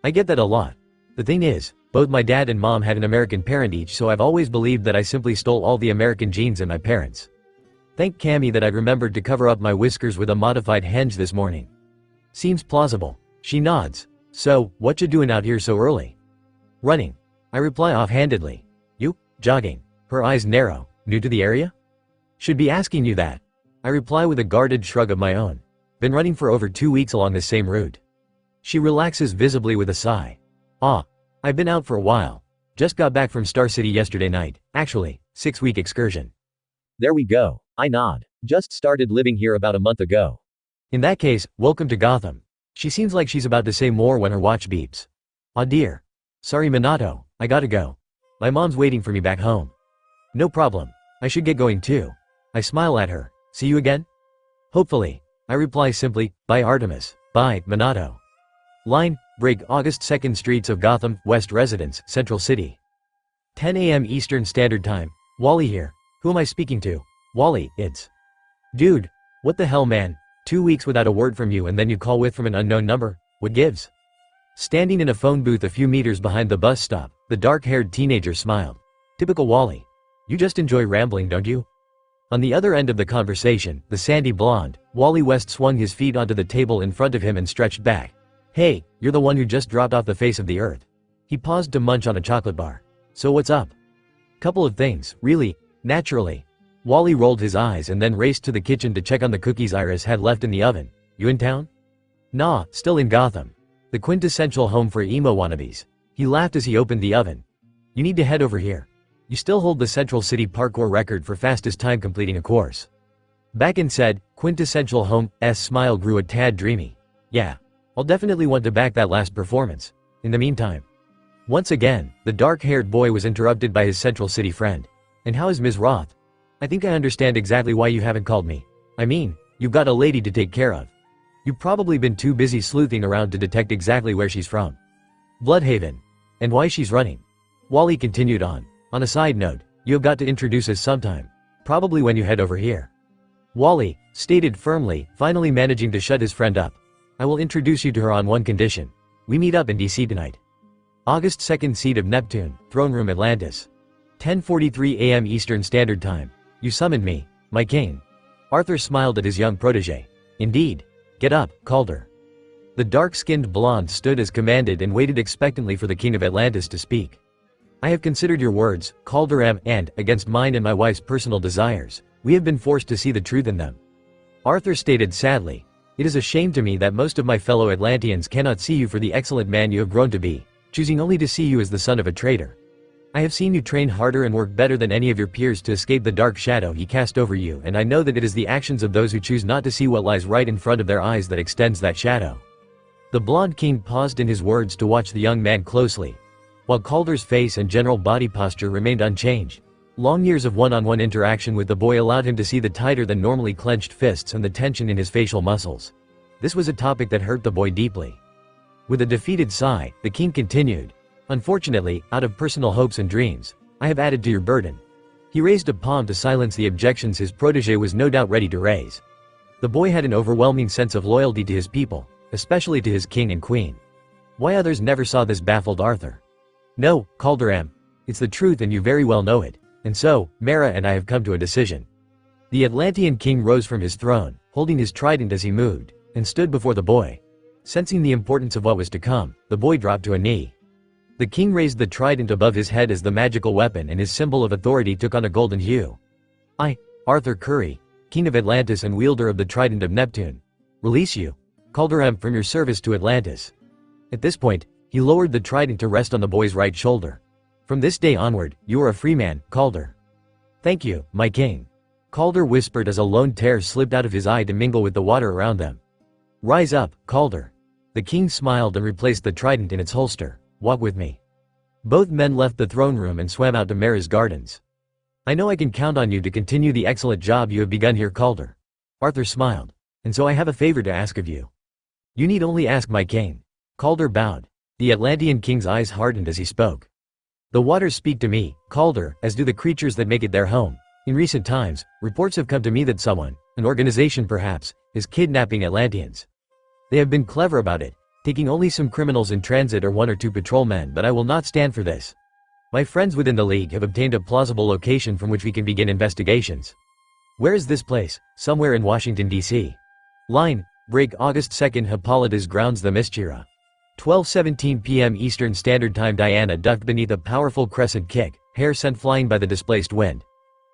I get that a lot. The thing is, both my dad and mom had an American parent each, so I've always believed that I simply stole all the American genes in my parents. Thank Cammy that I'd remembered to cover up my whiskers with a modified henge this morning. Seems plausible. She nods. So, what you doing out here so early? Running. I reply offhandedly. You? Jogging. Her eyes narrow. New to the area? Should be asking you that. I reply with a guarded shrug of my own. Been running for over 2 weeks along this same route. She relaxes visibly with a sigh. I've been out for a while. Just got back from Star City yesterday night. Actually, 6-week excursion. There we go. I nod. Just started living here about a month ago. In that case, welcome to Gotham. She seems like she's about to say more when her watch beeps. Aw dear. Sorry Minato, I gotta go. My mom's waiting for me back home. No problem. I should get going too. I smile at her. See you again? Hopefully. I reply simply, bye Artemis, bye, Minato. Line, break August 2nd Streets of Gotham, West Residence, Central City. 10 a.m. Eastern Standard Time. Wally here. Who am I speaking to? Wally, it's. Dude. What the hell man? 2 weeks without a word from you and then you call with from an unknown number? What gives? Standing in a phone booth a few meters behind the bus stop, the dark-haired teenager smiled. Typical Wally. You just enjoy rambling, don't you? On the other end of the conversation, the sandy blonde, Wally West swung his feet onto the table in front of him and stretched back. Hey, you're the one who just dropped off the face of the earth. He paused to munch on a chocolate bar. So what's up? Couple of things, really, naturally. Wally rolled his eyes and then raced to the kitchen to check on the cookies Iris had left in the oven. You in town? Nah, still in Gotham. The quintessential home for emo wannabes. He laughed as he opened the oven. You need to head over here. You still hold the Central City parkour record for fastest time completing a course. Back in said, quintessential home's smile grew a tad dreamy. Yeah. I'll definitely want to back that last performance. In the meantime. Once again, the dark-haired boy was interrupted by his Central City friend. And how is Ms. Roth? I think I understand exactly why you haven't called me. I mean, you've got a lady to take care of. You've probably been too busy sleuthing around to detect exactly where she's from. Bloodhaven. And why she's running. Wally continued on. On a side note, you have got to introduce us sometime. Probably when you head over here. Wally stated firmly, finally managing to shut his friend up. I will introduce you to her on one condition. We meet up in DC tonight. August 2nd Seat of Neptune, Throne Room Atlantis. 10:43 a.m. Eastern Standard Time. You summoned me, my king. Arthur smiled at his young protege. Indeed. Get up, Calder. The dark-skinned blonde stood as commanded and waited expectantly for the king of Atlantis to speak. I have considered your words, Calder and, against mine and my wife's personal desires, we have been forced to see the truth in them. Arthur stated sadly, it is a shame to me that most of my fellow Atlanteans cannot see you for the excellent man you have grown to be, choosing only to see you as the son of a traitor. I have seen you train harder and work better than any of your peers to escape the dark shadow he cast over you, and I know that it is the actions of those who choose not to see what lies right in front of their eyes that extends that shadow. The blonde king paused in his words to watch the young man closely. While Calder's face and general body posture remained unchanged, long years of one-on-one interaction with the boy allowed him to see the tighter than normally clenched fists and the tension in his facial muscles. This was a topic that hurt the boy deeply. With a defeated sigh, the king continued. Unfortunately, out of personal hopes and dreams, I have added to your burden. He raised a palm to silence the objections his protege was no doubt ready to raise. The boy had an overwhelming sense of loyalty to his people, especially to his king and queen. Why others never saw this baffled Arthur. No, Calderam. It's the truth and you very well know it. And so, Mara and I have come to a decision. The Atlantean king rose from his throne, holding his trident as he moved, and stood before the boy. Sensing the importance of what was to come, the boy dropped to a knee. The king raised the trident above his head as the magical weapon and his symbol of authority took on a golden hue. I, Arthur Curry, king of Atlantis and wielder of the trident of Neptune, release you, Calderam, from your service to Atlantis. At this point, he lowered the trident to rest on the boy's right shoulder. From this day onward, you are a free man, Calder. Thank you, my king. Calder whispered as a lone tear slipped out of his eye to mingle with the water around them. Rise up, Calder. The king smiled and replaced the trident in its holster. Walk with me. Both men left the throne room and swam out to Mara's gardens. I know I can count on you to continue the excellent job you have begun here, Calder. Arthur smiled. And so I have a favor to ask of you. You need only ask, my king. Calder bowed. The Atlantean king's eyes hardened as he spoke. The waters speak to me, Calder, as do the creatures that make it their home. In recent times, reports have come to me that someone, an organization perhaps, is kidnapping Atlanteans. They have been clever about it, taking only some criminals in transit or 1 or 2 patrolmen, but I will not stand for this. My friends within the League have obtained a plausible location from which we can begin investigations. Where is this place? Somewhere in Washington, D.C. Line, break August 2nd Hippolyta's grounds the Mischira. 12:17 p.m. Eastern Standard Time. Diana ducked beneath a powerful crescent kick, hair sent flying by the displaced wind.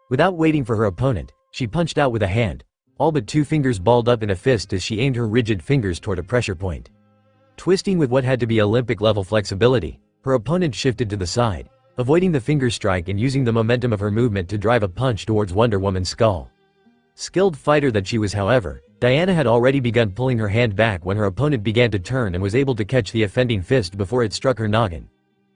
Without waiting for her opponent, she punched out with a hand, all but 2 fingers balled up in a fist as she aimed her rigid fingers toward a pressure point. Twisting with what had to be Olympic-level flexibility, her opponent shifted to the side, avoiding the finger strike and using the momentum of her movement to drive a punch towards Wonder Woman's skull. Skilled fighter that she was, however, Diana had already begun pulling her hand back when her opponent began to turn and was able to catch the offending fist before it struck her noggin.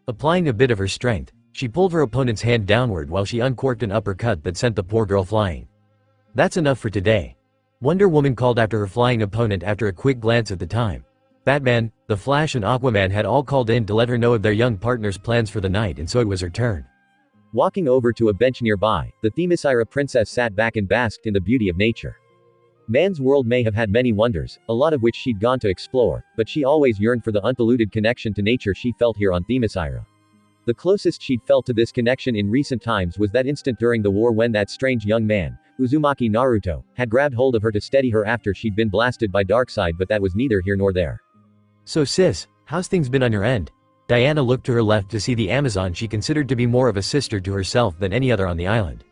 Applying a bit of her strength, she pulled her opponent's hand downward while she uncorked an uppercut that sent the poor girl flying. That's enough for today. Wonder Woman called after her flying opponent after a quick glance at the time. Batman, The Flash and Aquaman had all called in to let her know of their young partner's plans for the night, and so it was her turn. Walking over to a bench nearby, the Themyscira princess sat back and basked in the beauty of nature. Man's world may have had many wonders, a lot of which she'd gone to explore, but she always yearned for the unpolluted connection to nature she felt here on Themyscira. The closest she'd felt to this connection in recent times was that instant during the war when that strange young man, Uzumaki Naruto, had grabbed hold of her to steady her after she'd been blasted by Darkseid, but that was neither here nor there. So sis, how's things been on your end? Diana looked to her left to see the Amazon she considered to be more of a sister to herself than any other on the island.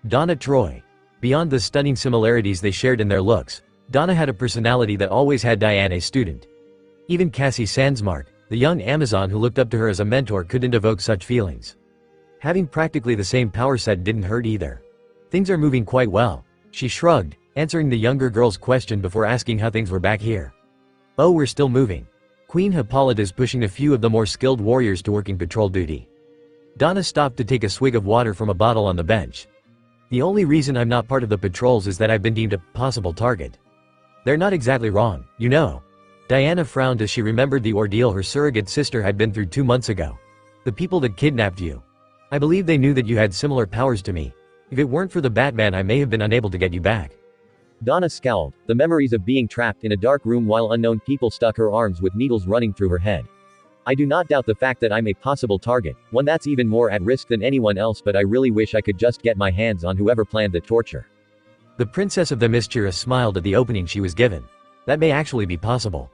Donna Troy. Beyond the stunning similarities they shared in their looks, Donna had a personality that always had Diana a student. Even Cassie Sandsmark, the young Amazon who looked up to her as a mentor, couldn't evoke such feelings. Having practically the same power set didn't hurt either. Things are moving quite well, she shrugged, answering the younger girl's question before asking how things were back here. Oh, we're still moving. Queen Hippolyta's pushing a few of the more skilled warriors to working patrol duty. Donna stopped to take a swig of water from a bottle on the bench. The only reason I'm not part of the patrols is that I've been deemed a possible target. They're not exactly wrong, you know. Diana frowned as she remembered the ordeal her surrogate sister had been through 2 months ago. The people that kidnapped you. I believe they knew that you had similar powers to me. If it weren't for the Batman, I may have been unable to get you back. Donna scowled, the memories of being trapped in a dark room while unknown people stuck her arms with needles running through her head. I do not doubt the fact that I'm a possible target, one that's even more at risk than anyone else, but I really wish I could just get my hands on whoever planned the torture. The Princess of the Mischira smiled at the opening she was given. That may actually be possible.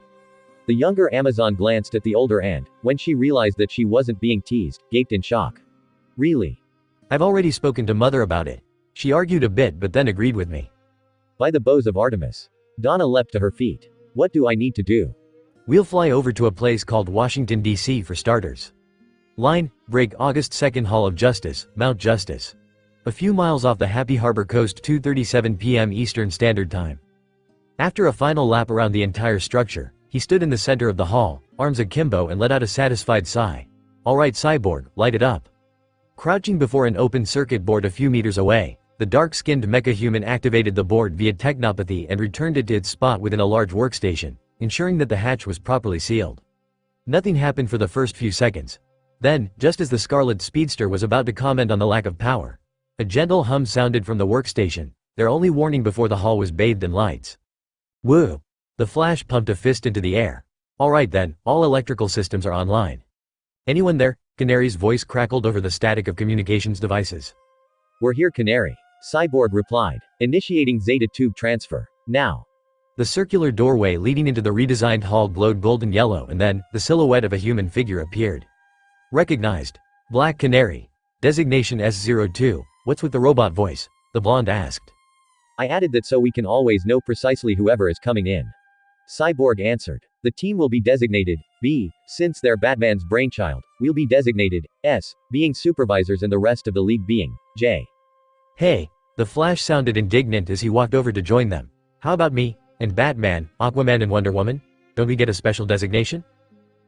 The younger Amazon glanced at the older and, when she realized that she wasn't being teased, gaped in shock. Really? I've already spoken to Mother about it. She argued a bit but then agreed with me. By the bows of Artemis. Donna leapt to her feet. What do I need to do? We'll fly over to a place called Washington, D.C. for starters. Line, break August 2nd Hall of Justice, Mount Justice. A few miles off the Happy Harbor coast, 2:37 p.m. Eastern Standard Time. After a final lap around the entire structure, he stood in the center of the hall, arms akimbo, and let out a satisfied sigh. All right, cyborg, light it up. Crouching before an open circuit board a few meters away, the dark-skinned mecha-human activated the board via technopathy and returned it to its spot within a large workstation, ensuring that the hatch was properly sealed. Nothing happened for the first few seconds. Then, just as the Scarlet Speedster was about to comment on the lack of power, a gentle hum sounded from the workstation, their only warning before the hall was bathed in lights. Woo! The Flash pumped a fist into the air. Alright then, all electrical systems are online. Anyone there? Canary's voice crackled over the static of communications devices. We're here, Canary. Cyborg replied. Initiating Zeta tube transfer. Now. The circular doorway leading into the redesigned hall glowed golden yellow, and then, the silhouette of a human figure appeared. Recognized. Black Canary. Designation S02. What's with the robot voice? The blonde asked. I added that so we can always know precisely whoever is coming in. Cyborg answered. The team will be designated B, since they're Batman's brainchild. We'll be designated S, being supervisors and the rest of the league being J. Hey, the Flash sounded indignant as he walked over to join them. How about me, and Batman, Aquaman and Wonder Woman? Don't we get a special designation?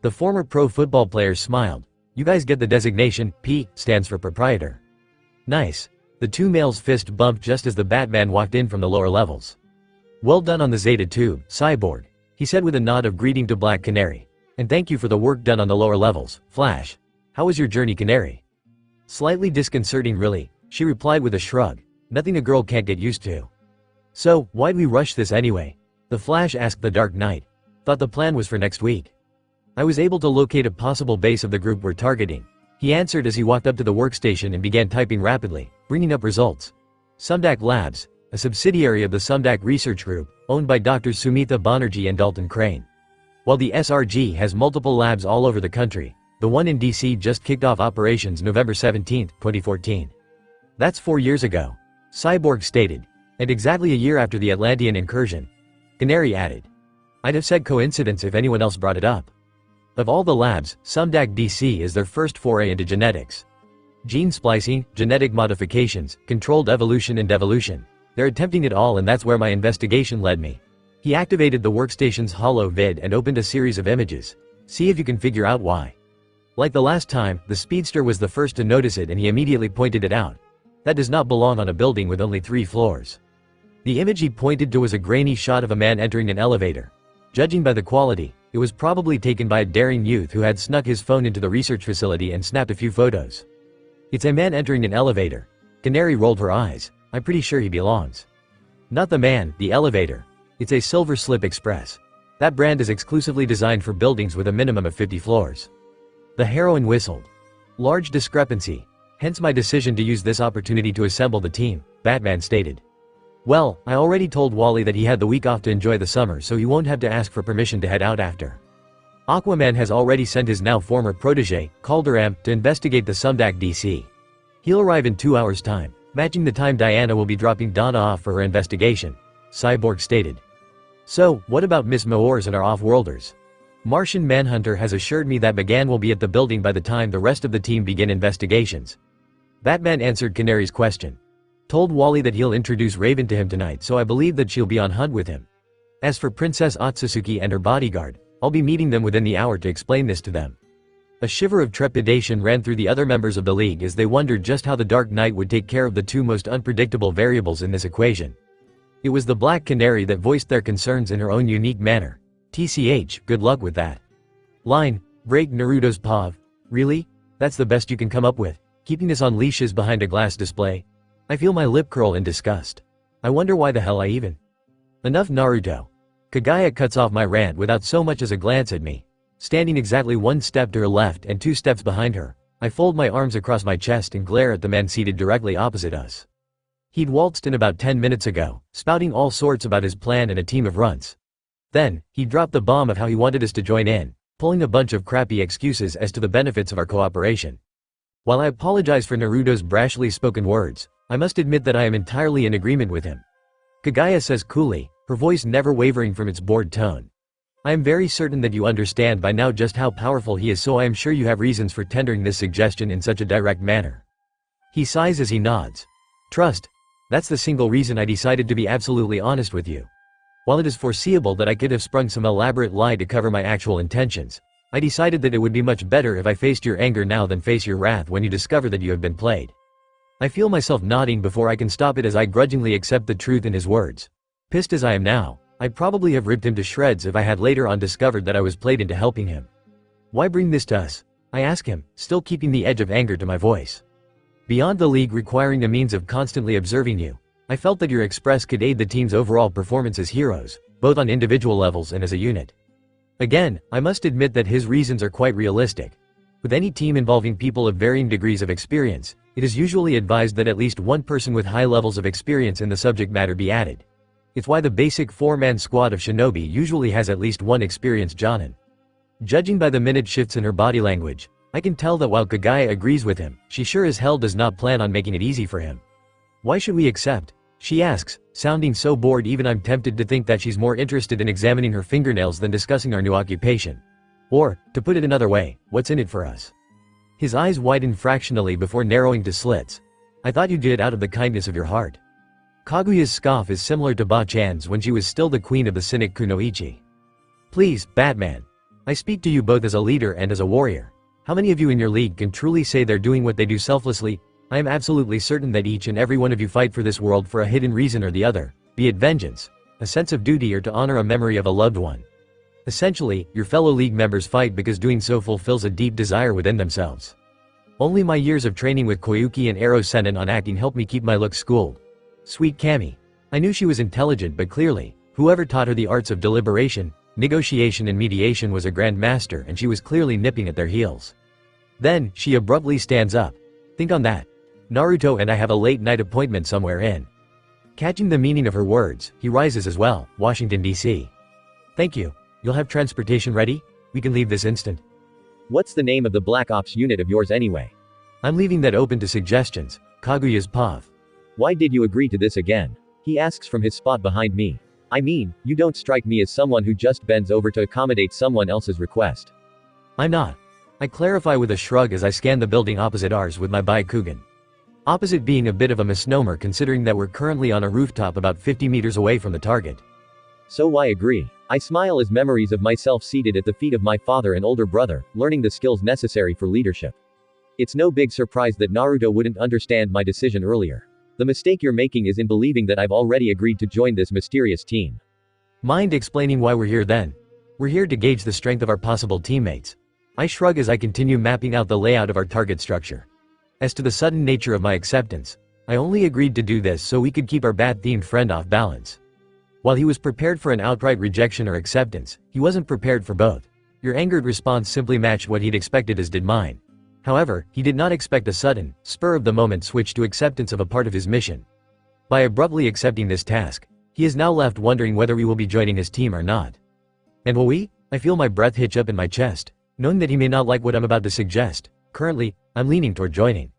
The former pro football player smiled. You guys get the designation, P stands for proprietor. Nice. The two males fist bumped just as the Batman walked in from the lower levels. Well done on the Zeta tube, Cyborg, he said with a nod of greeting to Black Canary. And thank you for the work done on the lower levels, Flash. How was your journey, Canary? Slightly disconcerting really, she replied with a shrug. Nothing a girl can't get used to. So, why'd we rush this anyway? The Flash asked the Dark Knight. Thought the plan was for next week. I was able to locate a possible base of the group we're targeting, he answered as he walked up to the workstation and began typing rapidly, bringing up results. Sumdak Labs, a subsidiary of the Sumdak Research Group, owned by Drs. Sumitha Banerjee and Dalton Crane. While the SRG has multiple labs all over the country, the one in DC just kicked off operations November 17, 2014. That's 4 years ago, Cyborg stated, and exactly a year after the Atlantean incursion. Canary added. I'd have said coincidence if anyone else brought it up. Of all the labs, Sumdak DC is their first foray into genetics. Gene splicing, genetic modifications, controlled evolution and devolution. They're attempting it all, and that's where my investigation led me. He activated the workstation's holo vid and opened a series of images. See if you can figure out why. Like the last time, the Speedster was the first to notice it and he immediately pointed it out. That does not belong on a building with only 3 floors. The image he pointed to was a grainy shot of a man entering an elevator. Judging by the quality, it was probably taken by a daring youth who had snuck his phone into the research facility and snapped a few photos. It's a man entering an elevator. Canary rolled her eyes. I'm pretty sure he belongs. Not the man, the elevator. It's a Silver Slip Express. That brand is exclusively designed for buildings with a minimum of 50 floors. The heroine whistled. Large discrepancy. Hence my decision to use this opportunity to assemble the team, Batman stated. Well, I already told Wally that he had the week off to enjoy the summer, so he won't have to ask for permission to head out after. Aquaman has already sent his now former protege, Calderam, to investigate the Sumdak DC. He'll arrive in 2 hours' time, matching the time Diana will be dropping Donna off for her investigation, Cyborg stated. So, what about Miss Moors and our off-worlders? Martian Manhunter has assured me that McGann will be at the building by the time the rest of the team begin investigations. Batman answered Canary's question. Told Wally that he'll introduce Raven to him tonight, so I believe that she'll be on hunt with him. As for Princess Otsutsuki and her bodyguard, I'll be meeting them within the hour to explain this to them. A shiver of trepidation ran through the other members of the League as they wondered just how the Dark Knight would take care of the 2 most unpredictable variables in this equation. It was the Black Canary that voiced their concerns in her own unique manner. TCH, good luck with that. Line, break Naruto's paw. Really? That's the best you can come up with, keeping us on leashes behind a glass display? I feel my lip curl in disgust. I wonder why the hell I even. Enough Naruto. Kagaya cuts off my rant without so much as a glance at me. Standing exactly 1 step to her left and 2 steps behind her, I fold my arms across my chest and glare at the man seated directly opposite us. He'd waltzed in about 10 minutes ago, spouting all sorts about his plan and a team of runts. Then, he dropped the bomb of how he wanted us to join in, pulling a bunch of crappy excuses as to the benefits of our cooperation. While I apologize for Naruto's brashly spoken words, I must admit that I am entirely in agreement with him. Kagaya says coolly, her voice never wavering from its bored tone. I am very certain that you understand by now just how powerful he is, so I am sure you have reasons for tendering this suggestion in such a direct manner. He sighs as he nods. Trust. That's the single reason I decided to be absolutely honest with you. While it is foreseeable that I could have sprung some elaborate lie to cover my actual intentions, I decided that it would be much better if I faced your anger now than face your wrath when you discover that you have been played. I feel myself nodding before I can stop it as I grudgingly accept the truth in his words. Pissed as I am now, I'd probably have ripped him to shreds if I had later on discovered that I was played into helping him. Why bring this to us? I ask him, still keeping the edge of anger to my voice. Beyond the league requiring the means of constantly observing you, I felt that your express could aid the team's overall performance as heroes, both on individual levels and as a unit. Again, I must admit that his reasons are quite realistic. With any team involving people of varying degrees of experience, it is usually advised that at least one person with high levels of experience in the subject matter be added. It's why the basic 4-man squad of shinobi usually has at least one experienced jonin. Judging by the minute shifts in her body language, I can tell that while Kagaya agrees with him, she sure as hell does not plan on making it easy for him. Why should we accept? She asks, sounding so bored even I'm tempted to think that she's more interested in examining her fingernails than discussing our new occupation. Or, to put it another way, what's in it for us? His eyes widen fractionally before narrowing to slits. I thought you did it out of the kindness of your heart. Kaguya's scoff is similar to Ba-chan's when she was still the queen of the cynic kunoichi. Please, Batman. I speak to you both as a leader and as a warrior. How many of you in your league can truly say they're doing what they do selflessly? I am absolutely certain that each and every one of you fight for this world for a hidden reason or the other, be it vengeance, a sense of duty, or to honor a memory of a loved one. Essentially, your fellow league members fight because doing so fulfills a deep desire within themselves. Only my years of training with Koyuki and Ero Senin on acting helped me keep my looks schooled. Sweet Kami. I knew she was intelligent, but clearly, whoever taught her the arts of deliberation, negotiation and mediation was a grand master, and she was clearly nipping at their heels. Then, she abruptly stands up. Think on that. Naruto and I have a late night appointment somewhere in. Catching the meaning of her words, he rises as well, Washington, D.C. Thank you. You'll have transportation ready? We can leave this instant. What's the name of the Black Ops unit of yours anyway? I'm leaving that open to suggestions. Kaguya's POV. Why did you agree to this again? He asks from his spot behind me. I mean, you don't strike me as someone who just bends over to accommodate someone else's request. I'm not. I clarify with a shrug as I scan the building opposite ours with my Byakugan. Opposite being a bit of a misnomer considering that we're currently on a rooftop about 50 meters away from the target. So why agree? I smile as memories of myself seated at the feet of my father and older brother, learning the skills necessary for leadership. It's no big surprise that Naruto wouldn't understand my decision earlier. The mistake you're making is in believing that I've already agreed to join this mysterious team. Mind explaining why we're here then? We're here to gauge the strength of our possible teammates. I shrug as I continue mapping out the layout of our target structure. As to the sudden nature of my acceptance, I only agreed to do this so we could keep our bat-themed friend off balance. While he was prepared for an outright rejection or acceptance, he wasn't prepared for both. Your angered response simply matched what he'd expected, as did mine. However, he did not expect a sudden, spur-of-the-moment switch to acceptance of a part of his mission. By abruptly accepting this task, he is now left wondering whether we will be joining his team or not. And will we? I feel my breath hitch up in my chest, knowing that he may not like what I'm about to suggest. Currently, I'm leaning toward joining.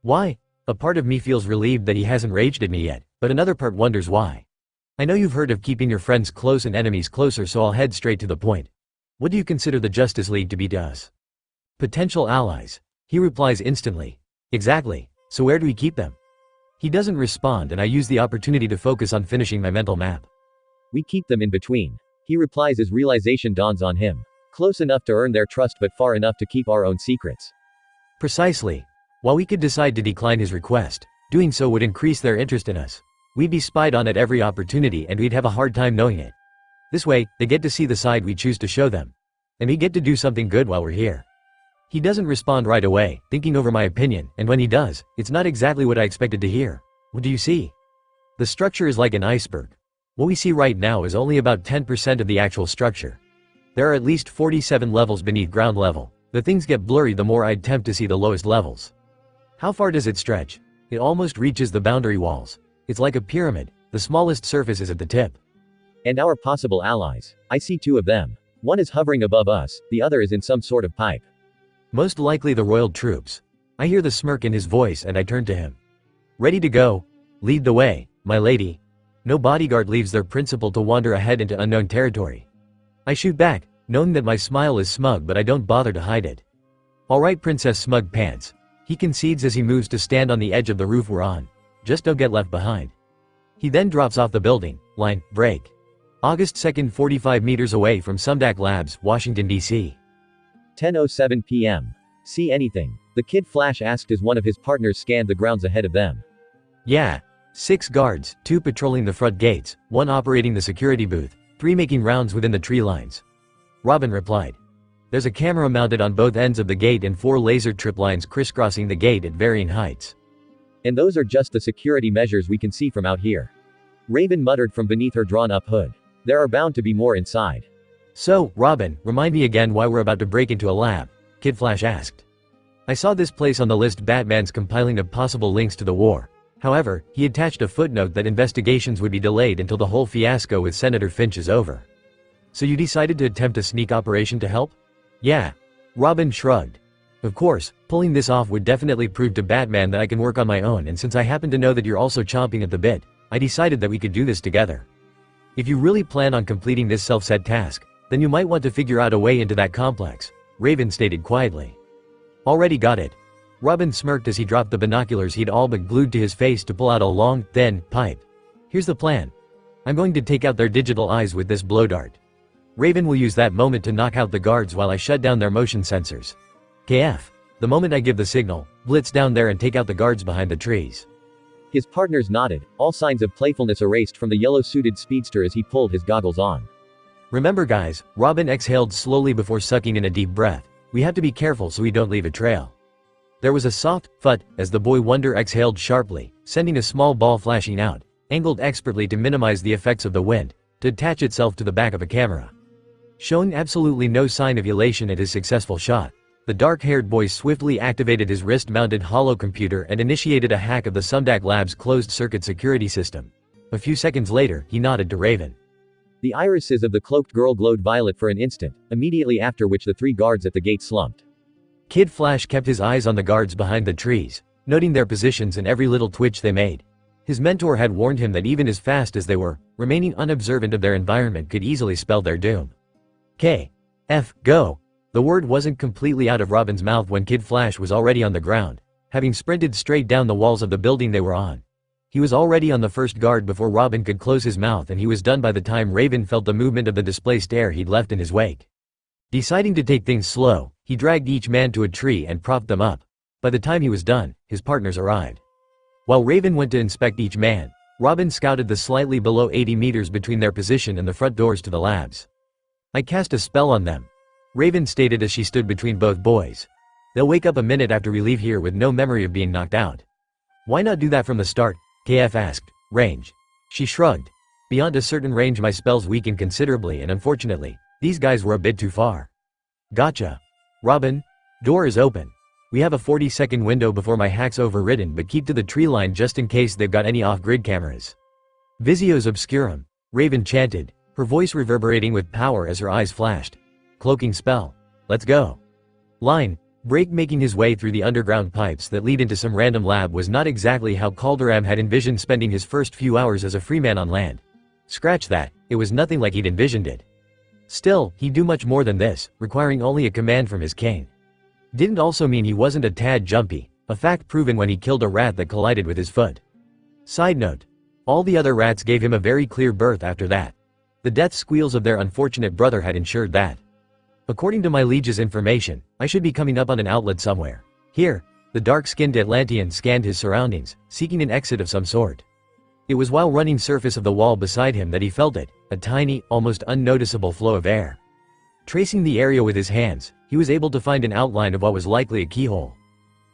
Why? A part of me feels relieved that he hasn't raged at me yet, but another part wonders why. I know you've heard of keeping your friends close and enemies closer, so I'll head straight to the point. What do you consider the Justice League to be to us? Potential allies. He replies instantly. Exactly. So where do we keep them? He doesn't respond, and I use the opportunity to focus on finishing my mental map. We keep them in between. He replies as realization dawns on him. Close enough to earn their trust, but far enough to keep our own secrets. Precisely. While we could decide to decline his request, doing so would increase their interest in us. We'd be spied on at every opportunity, and we'd have a hard time knowing it. This way, they get to see the side we choose to show them. And we get to do something good while we're here. He doesn't respond right away, thinking over my opinion, and when he does, it's not exactly what I expected to hear. What do you see? The structure is like an iceberg. What we see right now is only about 10% of the actual structure. There are at least 47 levels beneath ground level. The things get blurry the more I attempt to see the lowest levels. How far does it stretch? It almost reaches the boundary walls. It's like a pyramid. The smallest surface is at the tip. And our possible allies. I see two of them. One is hovering above us, the other is in some sort of pipe. Most likely the royal troops. I hear the smirk in his voice and I turn to him. Ready to go? Lead the way, my lady. No bodyguard leaves their principal to wander ahead into unknown territory. I shoot back, knowing that my smile is smug, but I don't bother to hide it. Alright, Princess Smug Pants. He concedes as he moves to stand on the edge of the roof we're on. Just don't get left behind. He then drops off the building. Line, break. August 2nd, 45 meters away from Sumdac Labs, Washington, D.C. 10:07 p.m. See anything? The Kid Flash asked as one of his partners scanned the grounds ahead of them. Yeah. 6 guards, 2 patrolling the front gates, 1 operating the security booth, 3 making rounds within the tree lines. Robin replied. There's a camera mounted on both ends of the gate and 4 laser trip lines crisscrossing the gate at varying heights. And those are just the security measures we can see from out here. Raven muttered from beneath her drawn-up hood. There are bound to be more inside. So, Robin, remind me again why we're about to break into a lab, Kid Flash asked. I saw this place on the list Batman's compiling of possible links to the war. However, he attached a footnote that investigations would be delayed until the whole fiasco with Senator Finch is over. So you decided to attempt a sneak operation to help? Yeah. Robin shrugged. Of course, pulling this off would definitely prove to Batman that I can work on my own, and since I happen to know that you're also chomping at the bit, I decided that we could do this together. If you really plan on completing this self-set task, then you might want to figure out a way into that complex, Raven stated quietly. Already got it. Robin smirked as he dropped the binoculars he'd all but glued to his face to pull out a long, thin pipe. Here's the plan. I'm going to take out their digital eyes with this blow dart. Raven will use that moment to knock out the guards while I shut down their motion sensors. KF. The moment I give the signal, blitz down there and take out the guards behind the trees. His partners nodded, all signs of playfulness erased from the yellow-suited speedster as he pulled his goggles on. Remember guys, Robin exhaled slowly before sucking in a deep breath. We have to be careful so we don't leave a trail. There was a soft thud as the boy wonder exhaled sharply, sending a small ball flashing out, angled expertly to minimize the effects of the wind, to attach itself to the back of a camera. Showing absolutely no sign of elation at his successful shot, the dark-haired boy swiftly activated his wrist-mounted holocomputer and initiated a hack of the Sumdac Lab's closed-circuit security system. A few seconds later, he nodded to Raven. The irises of the cloaked girl glowed violet for an instant, immediately after which the 3 guards at the gate slumped. Kid Flash kept his eyes on the guards behind the trees, noting their positions and every little twitch they made. His mentor had warned him that even as fast as they were, remaining unobservant of their environment could easily spell their doom. Go! The word wasn't completely out of Robin's mouth when Kid Flash was already on the ground, having sprinted straight down the walls of the building they were on. He was already on the first guard before Robin could close his mouth, and he was done by the time Raven felt the movement of the displaced air he'd left in his wake. Deciding to take things slow, he dragged each man to a tree and propped them up. By the time he was done, his partners arrived. While Raven went to inspect each man, Robin scouted the slightly below 80 meters between their position and the front doors to the labs. I cast a spell on them, Raven stated as she stood between both boys. They'll wake up a minute after we leave here with no memory of being knocked out. Why not do that from the start? KF asked. Range. She shrugged. Beyond a certain range my spells weakened considerably, and unfortunately, these guys were a bit too far. Gotcha. Robin, door is open. We have a 40-second window before my hack's overridden, but keep to the tree line just in case they've got any off-grid cameras. Visios obscurum, Raven chanted, her voice reverberating with power as her eyes flashed. Cloaking spell. Let's go. Line. Break making his way through the underground pipes that lead into some random lab was not exactly how Calderam had envisioned spending his first few hours as a free man on land. Scratch that, it was nothing like he'd envisioned it. Still, he'd do much more than this, requiring only a command from his cane. Didn't also mean he wasn't a tad jumpy, a fact proven when he killed a rat that collided with his foot. Side note. All the other rats gave him a very clear berth after that. The death squeals of their unfortunate brother had ensured that. According to my liege's information, I should be coming up on an outlet somewhere. Here, the dark-skinned Atlantean scanned his surroundings, seeking an exit of some sort. It was while running surface of the wall beside him that he felt it, a tiny, almost unnoticeable flow of air. Tracing the area with his hands, he was able to find an outline of what was likely a keyhole.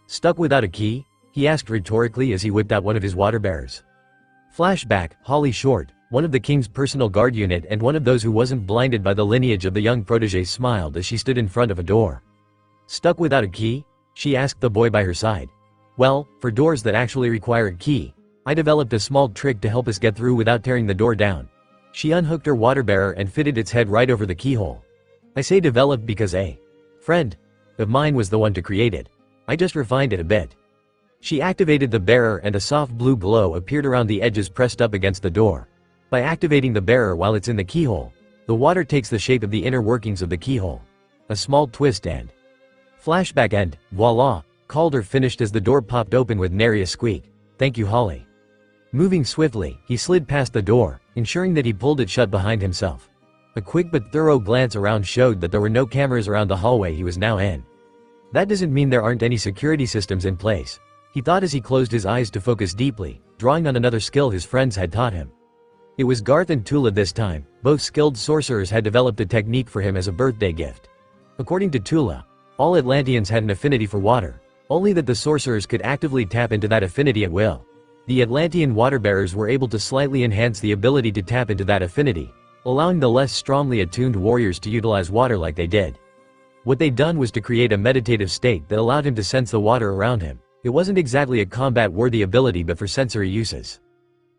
Stuck without a key? He asked rhetorically as he whipped out one of his water bearers. Flashback, Holly Short, one of the king's personal guard unit and one of those who wasn't blinded by the lineage of the young protege, smiled as she stood in front of a door. Stuck without a key? She asked the boy by her side. Well, for doors that actually require a key, I developed a small trick to help us get through without tearing the door down. She unhooked her water bearer and fitted its head right over the keyhole. I say developed because a friend of mine was the one to create it. I just refined it a bit. She activated the bearer and a soft blue glow appeared around the edges pressed up against the door. By activating the bearer while it's in the keyhole, the water takes the shape of the inner workings of the keyhole. A small twist and flashback and, voila, Calder finished as the door popped open with nary a squeak. Thank you, Holly. Moving swiftly, he slid past the door, ensuring that he pulled it shut behind himself. A quick but thorough glance around showed that there were no cameras around the hallway he was now in. That doesn't mean there aren't any security systems in place, he thought as he closed his eyes to focus deeply, drawing on another skill his friends had taught him. It was Garth and Tula this time. Both skilled sorcerers had developed a technique for him as a birthday gift. According to Tula, all Atlanteans had an affinity for water, only that the sorcerers could actively tap into that affinity at will. The Atlantean water-bearers were able to slightly enhance the ability to tap into that affinity, allowing the less strongly attuned warriors to utilize water like they did. What they'd done was to create a meditative state that allowed him to sense the water around him. It wasn't exactly a combat-worthy ability but for sensory uses.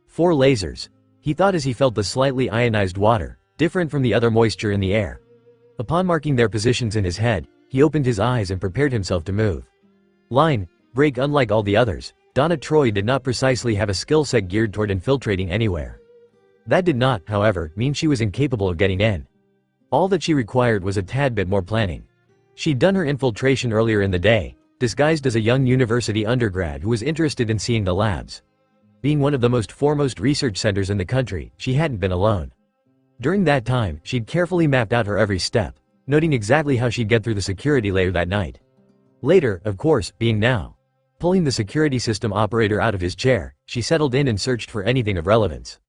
4 lasers. He thought as he felt the slightly ionized water, different from the other moisture in the air. Upon marking their positions in his head, he opened his eyes and prepared himself to move. Line break. Unlike all the others, Donna Troy did not precisely have a skill set geared toward infiltrating anywhere. That did not, however, mean she was incapable of getting in. All that she required was a tad bit more planning. She'd done her infiltration earlier in the day, disguised as a young university undergrad who was interested in seeing the labs. Being one of the most foremost research centers in the country, she hadn't been alone. During that time, she'd carefully mapped out her every step, noting exactly how she'd get through the security layer that night. Later, of course, being now. Pulling the security system operator out of his chair, she settled in and searched for anything of relevance.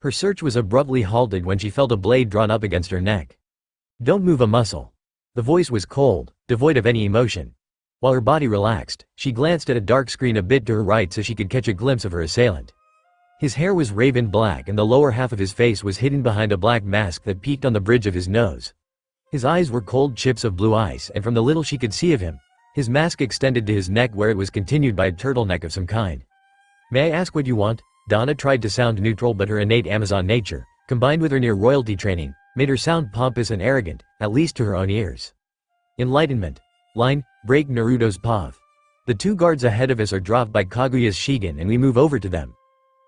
Her search was abruptly halted when she felt a blade drawn up against her neck. "Don't move a muscle." The voice was cold, devoid of any emotion. While her body relaxed, she glanced at a dark screen a bit to her right so she could catch a glimpse of her assailant. His hair was raven black and the lower half of his face was hidden behind a black mask that peaked on the bridge of his nose. His eyes were cold chips of blue ice, and from the little she could see of him, his mask extended to his neck where it was continued by a turtleneck of some kind. "May I ask what you want?" Donna tried to sound neutral, but her innate Amazon nature, combined with her near-royalty training, made her sound pompous and arrogant, at least to her own ears. "Enlightenment. Line break. Naruto's POV. The 2 guards ahead of us are dropped by Kaguya's Shigen and we move over to them.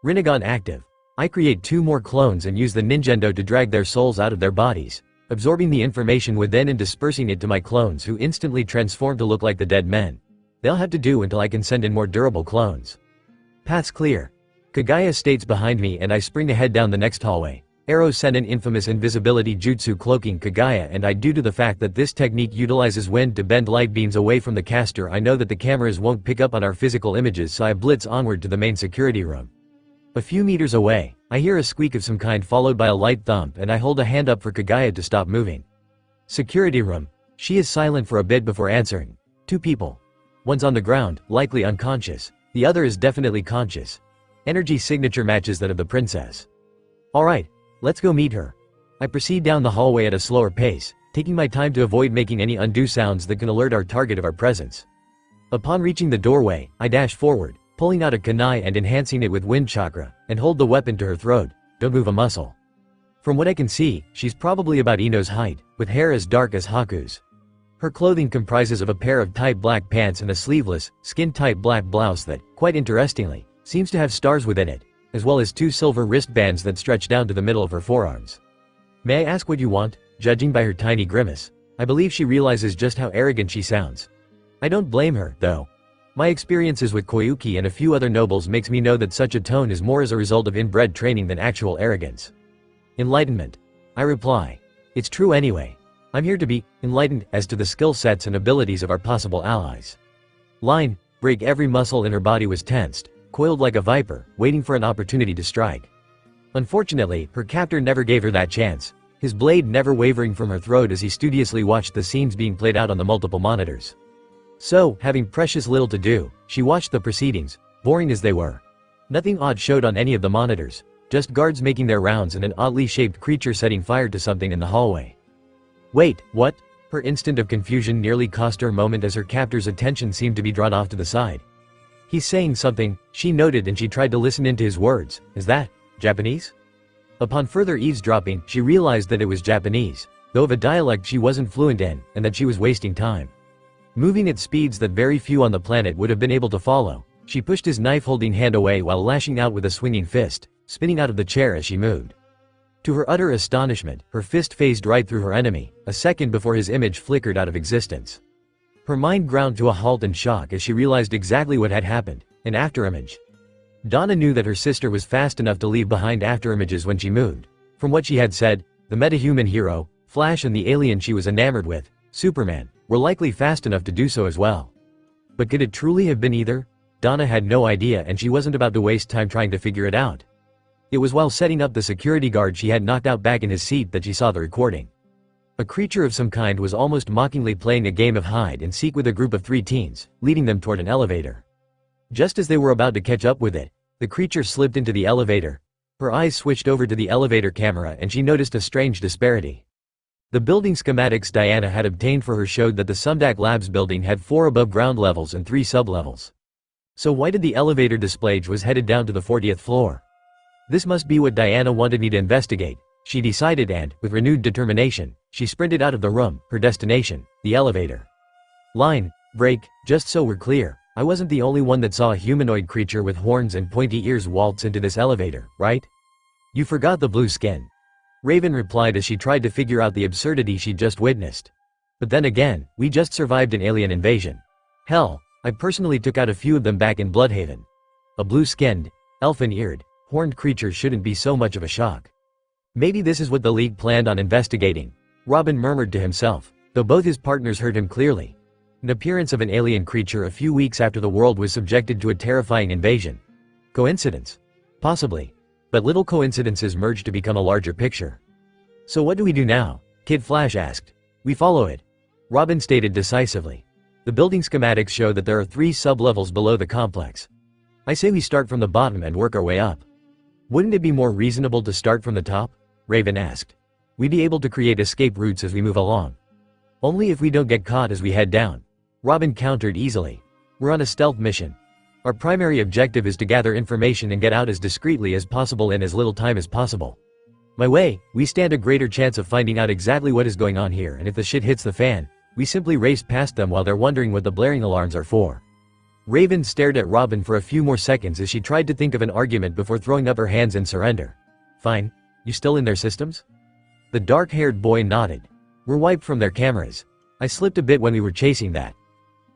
Rinnegan active. I create 2 more clones and use the ninjendo to drag their souls out of their bodies, absorbing the information within and dispersing it to my clones who instantly transform to look like the dead men. They'll have to do until I can send in more durable clones. Path's clear." Kaguya states behind me and I spring to head down the next hallway. Arrow sent an infamous invisibility jutsu cloaking Kaguya and I, due to the fact that this technique utilizes wind to bend light beams away from the caster, I know that the cameras won't pick up on our physical images, so I blitz onward to the main security room. A few meters away, I hear a squeak of some kind followed by a light thump and I hold a hand up for Kaguya to stop moving. Security room. She is silent for a bit before answering. 2 people. One's on the ground, likely unconscious. The other is definitely conscious. Energy signature matches that of the princess. "Alright, let's go meet her." I proceed down the hallway at a slower pace, taking my time to avoid making any undue sounds that can alert our target of our presence. Upon reaching the doorway, I dash forward, pulling out a kunai and enhancing it with wind chakra, and hold the weapon to her throat. "Don't move a muscle." From what I can see, she's probably about Ino's height, with hair as dark as Haku's. Her clothing comprises of a pair of tight black pants and a sleeveless, skin-tight black blouse that, quite interestingly, seems to have stars within it, as well as 2 silver wristbands that stretch down to the middle of her forearms. "May I ask what you want?" Judging by her tiny grimace, I believe she realizes just how arrogant she sounds. I don't blame her, though. My experiences with Koyuki and a few other nobles makes me know that such a tone is more as a result of inbred training than actual arrogance. "Enlightenment." I reply. "It's true anyway. I'm here to be enlightened as to the skill sets and abilities of our possible allies." Line break. Every muscle in her body was tensed, coiled like a viper, waiting for an opportunity to strike. Unfortunately, her captor never gave her that chance, his blade never wavering from her throat as he studiously watched the scenes being played out on the multiple monitors. So, having precious little to do, she watched the proceedings, boring as they were. Nothing odd showed on any of the monitors, just guards making their rounds and an oddly shaped creature setting fire to something in the hallway. "Wait, what?" Her instant of confusion nearly cost her a moment as her captor's attention seemed to be drawn off to the side. "He's saying something," she noted, and she tried to listen into his words. "Is that Japanese?" Upon further eavesdropping, she realized that it was Japanese, though of a dialect she wasn't fluent in, and that she was wasting time. Moving at speeds that very few on the planet would have been able to follow, she pushed his knife-holding hand away while lashing out with a swinging fist, spinning out of the chair as she moved. To her utter astonishment, her fist phased right through her enemy, a second before his image flickered out of existence. Her mind ground to a halt in shock as she realized exactly what had happened, an afterimage. Donna knew that her sister was fast enough to leave behind afterimages when she moved. From what she had said, the metahuman hero, Flash, and the alien she was enamored with, Superman, were likely fast enough to do so as well. But could it truly have been either? Donna had no idea, and she wasn't about to waste time trying to figure it out. It was while setting up the security guard she had knocked out back in his seat that she saw the recording. A creature of some kind was almost mockingly playing a game of hide and seek with a group of 3 teens, leading them toward an elevator. Just as they were about to catch up with it, the creature slipped into the elevator. Her eyes switched over to the elevator camera and she noticed a strange disparity. The building schematics Diana had obtained for her showed that the Sumdak Labs building had 4 above-ground levels and 3 sub-levels. So why did the elevator display was headed down to the 40th floor? This must be what Diana wanted me to investigate, she decided, and, with renewed determination, she sprinted out of the room, her destination, the elevator. Line break, just so we're clear, I wasn't the only one that saw a humanoid creature with horns and pointy ears waltz into this elevator, right? You forgot the blue skin. Raven replied as she tried to figure out the absurdity she'd just witnessed. But then again, we just survived an alien invasion. Hell, I personally took out a few of them back in Bloodhaven. A blue-skinned, elfin-eared, horned creature shouldn't be so much of a shock. Maybe this is what the League planned on investigating, Robin murmured to himself, though both his partners heard him clearly. An appearance of an alien creature a few weeks after the world was subjected to a terrifying invasion. Coincidence? Possibly. But little coincidences merge to become a larger picture. So what do we do now? Kid Flash asked. We follow it, Robin stated decisively. The building schematics show that there are 3 sub-levels below the complex. I say we start from the bottom and work our way up. Wouldn't it be more reasonable to start from the top? Raven asked. We'd be able to create escape routes as we move along. Only if we don't get caught as we head down, Robin countered easily. We're on a stealth mission. Our primary objective is to gather information and get out as discreetly as possible in as little time as possible. My way, we stand a greater chance of finding out exactly what is going on here, and if the shit hits the fan, we simply race past them while they're wondering what the blaring alarms are for. Raven stared at Robin for a few more seconds as she tried to think of an argument before throwing up her hands in surrender. Fine. You still in their systems? The dark-haired boy nodded. We're wiped from their cameras. I slipped a bit when we were chasing that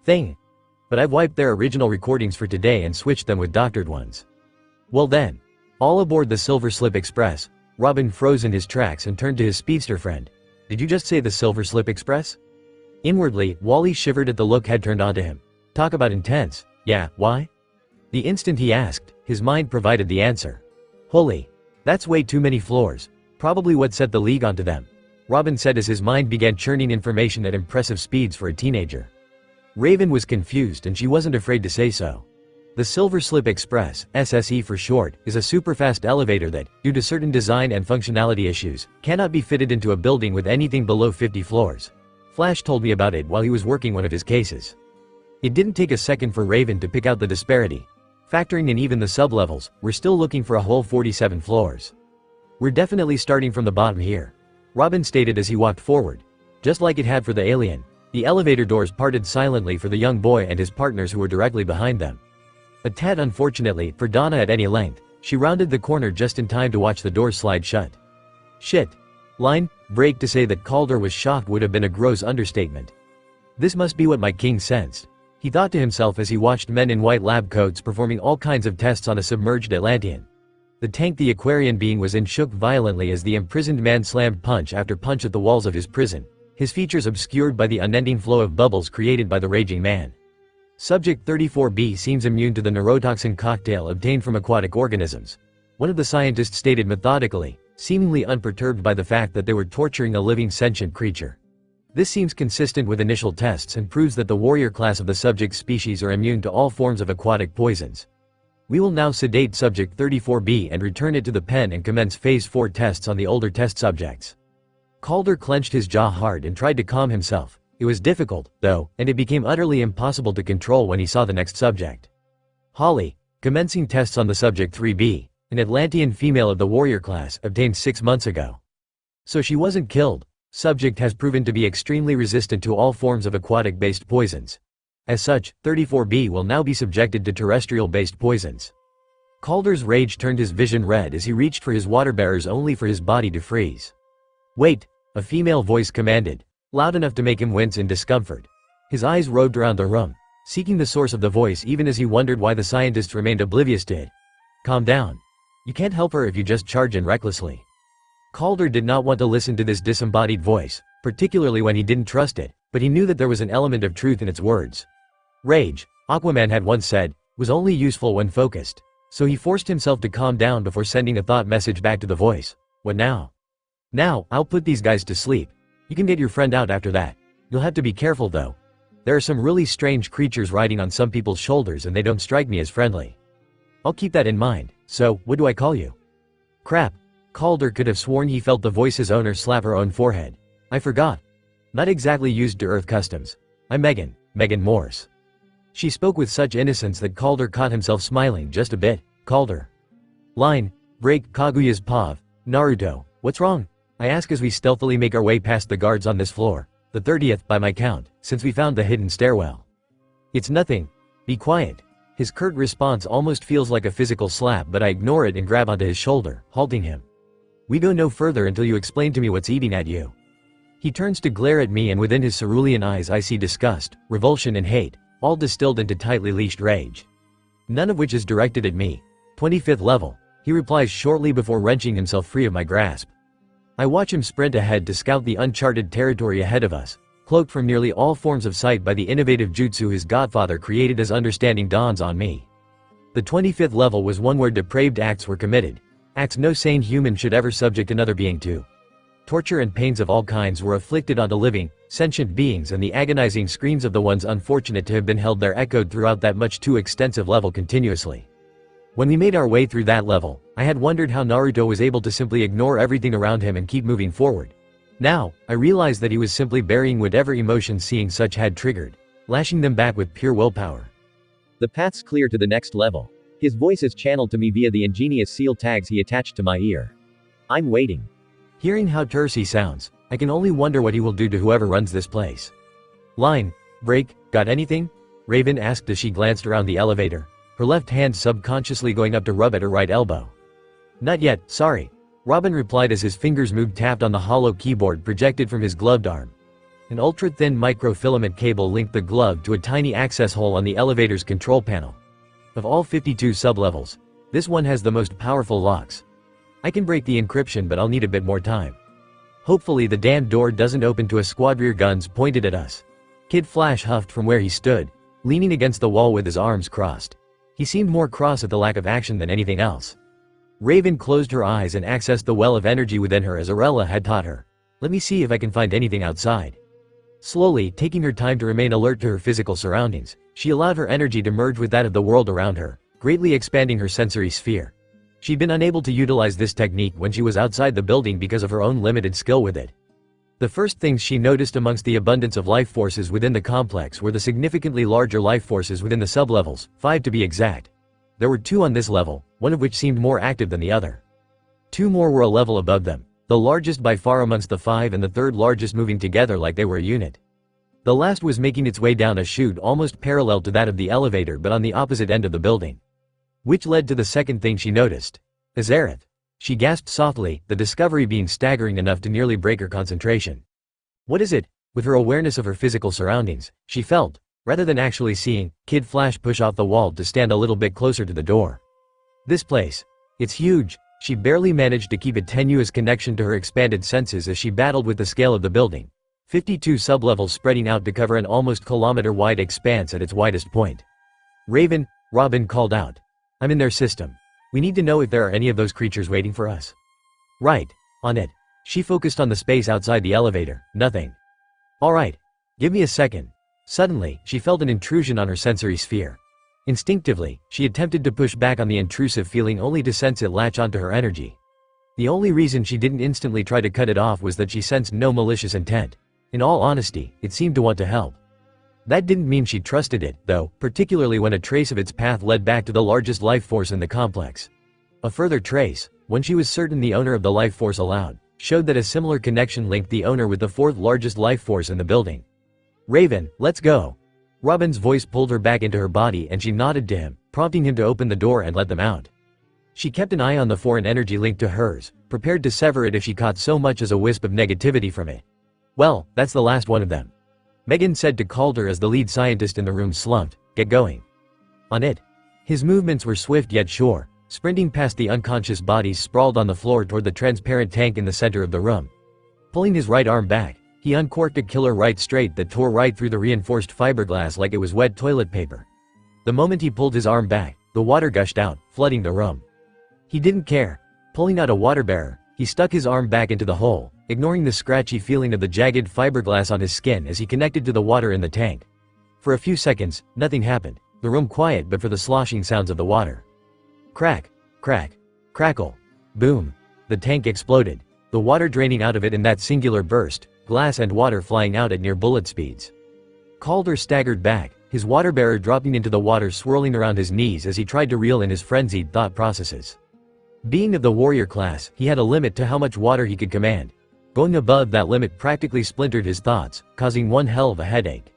thing. But I've wiped their original recordings for today and switched them with doctored ones. Well then. All aboard the Silver Slip Express. Robin froze in his tracks and turned to his speedster friend. Did you just say the Silver Slip Express? Inwardly, Wally shivered at the look had turned onto him. Talk about intense. Yeah, why? The instant he asked, his mind provided the answer. Holy. That's way too many floors. Probably what set the League onto them, Robin said as his mind began churning information at impressive speeds for a teenager. Raven was confused and she wasn't afraid to say so. The Silver Slip Express, SSE for short, is a superfast elevator that, due to certain design and functionality issues, cannot be fitted into a building with anything below 50 floors. Flash told me about it while he was working one of his cases. It didn't take a second for Raven to pick out the disparity. Factoring in even the sub-levels, we're still looking for a whole 47 floors. We're definitely starting from the bottom here, Robin stated as he walked forward. Just like it had for the alien, the elevator doors parted silently for the young boy and his partners who were directly behind them. A tad unfortunately for Donna at any length, she rounded the corner just in time to watch the doors slide shut. Shit. Line break to say that Calder was shocked would have been a gross understatement. This must be what my king sensed, he thought to himself as he watched men in white lab coats performing all kinds of tests on a submerged Atlantean. The tank the Aquarian being was in shook violently as the imprisoned man slammed punch after punch at the walls of his prison, his features obscured by the unending flow of bubbles created by the raging man. Subject 34B seems immune to the neurotoxin cocktail obtained from aquatic organisms, one of the scientists stated methodically, seemingly unperturbed by the fact that they were torturing a living sentient creature. This seems consistent with initial tests and proves that the warrior class of the subject species are immune to all forms of aquatic poisons. We will now sedate Subject 34B and return it to the pen and commence Phase 4 tests on the older test subjects. Calder clenched his jaw hard and tried to calm himself. It was difficult, though, and it became utterly impossible to control when he saw the next subject. Holly, commencing tests on the Subject 3B, an Atlantean female of the warrior class, obtained 6 months ago. So she wasn't killed. Subject has proven to be extremely resistant to all forms of aquatic-based poisons. As such, 34B will now be subjected to terrestrial-based poisons. Calder's rage turned his vision red as he reached for his water bearers only for his body to freeze. Wait, a female voice commanded, loud enough to make him wince in discomfort. His eyes roved around the room, seeking the source of the voice even as he wondered why the scientists remained oblivious to it. Calm down. You can't help her if you just charge in recklessly. Calder did not want to listen to this disembodied voice, particularly when he didn't trust it, but he knew that there was an element of truth in its words. Rage, Aquaman had once said, was only useful when focused, so he forced himself to calm down before sending a thought message back to the voice. What now? Now, I'll put these guys to sleep. You can get your friend out after that. You'll have to be careful though. There are some really strange creatures riding on some people's shoulders and they don't strike me as friendly. I'll keep that in mind. So, what do I call you? Crap. Calder could have sworn he felt the voice's owner slap her own forehead. I forgot. Not exactly used to Earth customs. I'm Megan Morse. She spoke with such innocence that Calder caught himself smiling just a bit. Calder. Line. Break Kaguya's pav. Naruto. What's wrong? I ask as we stealthily make our way past the guards on this floor. The 30th by my count, since we found the hidden stairwell. It's nothing. Be quiet. His curt response almost feels like a physical slap, but I ignore it and grab onto his shoulder, halting him. We go no further until you explain to me what's eating at you. He turns to glare at me and within his cerulean eyes I see disgust, revulsion and hate, all distilled into tightly leashed rage. None of which is directed at me. 25th level, he replies shortly before wrenching himself free of my grasp. I watch him sprint ahead to scout the uncharted territory ahead of us, cloaked from nearly all forms of sight by the innovative jutsu his godfather created as understanding dawns on me. The 25th level was one where depraved acts were committed, acts no sane human should ever subject another being to. Torture and pains of all kinds were afflicted onto living, sentient beings, and the agonizing screams of the ones unfortunate to have been held there echoed throughout that much too extensive level continuously. When we made our way through that level, I had wondered how Naruto was able to simply ignore everything around him and keep moving forward. Now, I realized that he was simply burying whatever emotions seeing such had triggered, lashing them back with pure willpower. The path's clear to the next level. His voice is channeled to me via the ingenious seal tags he attached to my ear. I'm waiting. Hearing how terse he sounds, I can only wonder what he will do to whoever runs this place. Line. Break. Got anything? Raven asked as she glanced around the elevator, her left hand subconsciously going up to rub at her right elbow. Not yet, sorry. Robin replied as his fingers moved tapped on the hollow keyboard projected from his gloved arm. An ultra-thin microfilament cable linked the glove to a tiny access hole on the elevator's control panel. Of all 52 sublevels, this one has the most powerful locks. I can break the encryption, but I'll need a bit more time. Hopefully the damned door doesn't open to a squad rear guns pointed at us. Kid Flash huffed from where he stood, leaning against the wall with his arms crossed. He seemed more cross at the lack of action than anything else. Raven closed her eyes and accessed the well of energy within her as Arella had taught her. Let me see if I can find anything outside. Slowly, taking her time to remain alert to her physical surroundings, she allowed her energy to merge with that of the world around her, greatly expanding her sensory sphere. She'd been unable to utilize this technique when she was outside the building because of her own limited skill with it. The first things she noticed amongst the abundance of life forces within the complex were the significantly larger life forces within the sublevels, 5 to be exact. There were 2 on this level, one of which seemed more active than the other. 2 more were a level above them, the largest by far amongst the 5 and the third largest moving together like they were a unit. The last was making its way down a chute almost parallel to that of the elevator but on the opposite end of the building. Which led to the second thing she noticed. Azareth. She gasped softly, the discovery being staggering enough to nearly break her concentration. What is it? With her awareness of her physical surroundings, she felt, rather than actually seeing, Kid Flash push off the wall to stand a little bit closer to the door. This place. It's huge. She barely managed to keep a tenuous connection to her expanded senses as she battled with the scale of the building. 52 sublevels spreading out to cover an almost kilometer-wide expanse at its widest point. Raven, Robin called out. I'm in their system. We need to know if there are any of those creatures waiting for us. Right. On it. She focused on the space outside the elevator. Nothing. Alright. Give me a second. Suddenly, she felt an intrusion on her sensory sphere. Instinctively, she attempted to push back on the intrusive feeling only to sense it latch onto her energy. The only reason she didn't instantly try to cut it off was that she sensed no malicious intent. In all honesty, it seemed to want to help. That didn't mean she trusted it, though, particularly when a trace of its path led back to the largest life force in the complex. A further trace, when she was certain the owner of the life force allowed, showed that a similar connection linked the owner with the 4th largest life force in the building. Raven, let's go. Robin's voice pulled her back into her body and she nodded to him, prompting him to open the door and let them out. She kept an eye on the foreign energy linked to hers, prepared to sever it if she caught so much as a wisp of negativity from it. Well, that's the last one of them. Megan said to Calder as the lead scientist in the room slumped, get going. On it. His movements were swift yet sure, sprinting past the unconscious bodies sprawled on the floor toward the transparent tank in the center of the room. Pulling his right arm back, he uncorked a killer right straight that tore right through the reinforced fiberglass like it was wet toilet paper. The moment he pulled his arm back, the water gushed out, flooding the room. He didn't care. Pulling out a water bearer, He stuck his arm back into the hole, ignoring the scratchy feeling of the jagged fiberglass on his skin as he connected to the water in the tank. For a few seconds, nothing happened, the room quiet but for the sloshing sounds of the water. Crack, crack, crackle, boom. The tank exploded, the water draining out of it in that singular burst, glass and water flying out at near bullet speeds. Calder staggered back, his water bearer dropping into the water swirling around his knees as he tried to reel in his frenzied thought processes. Being of the warrior class, he had a limit to how much water he could command. Going above that limit practically splintered his thoughts, causing one hell of a headache.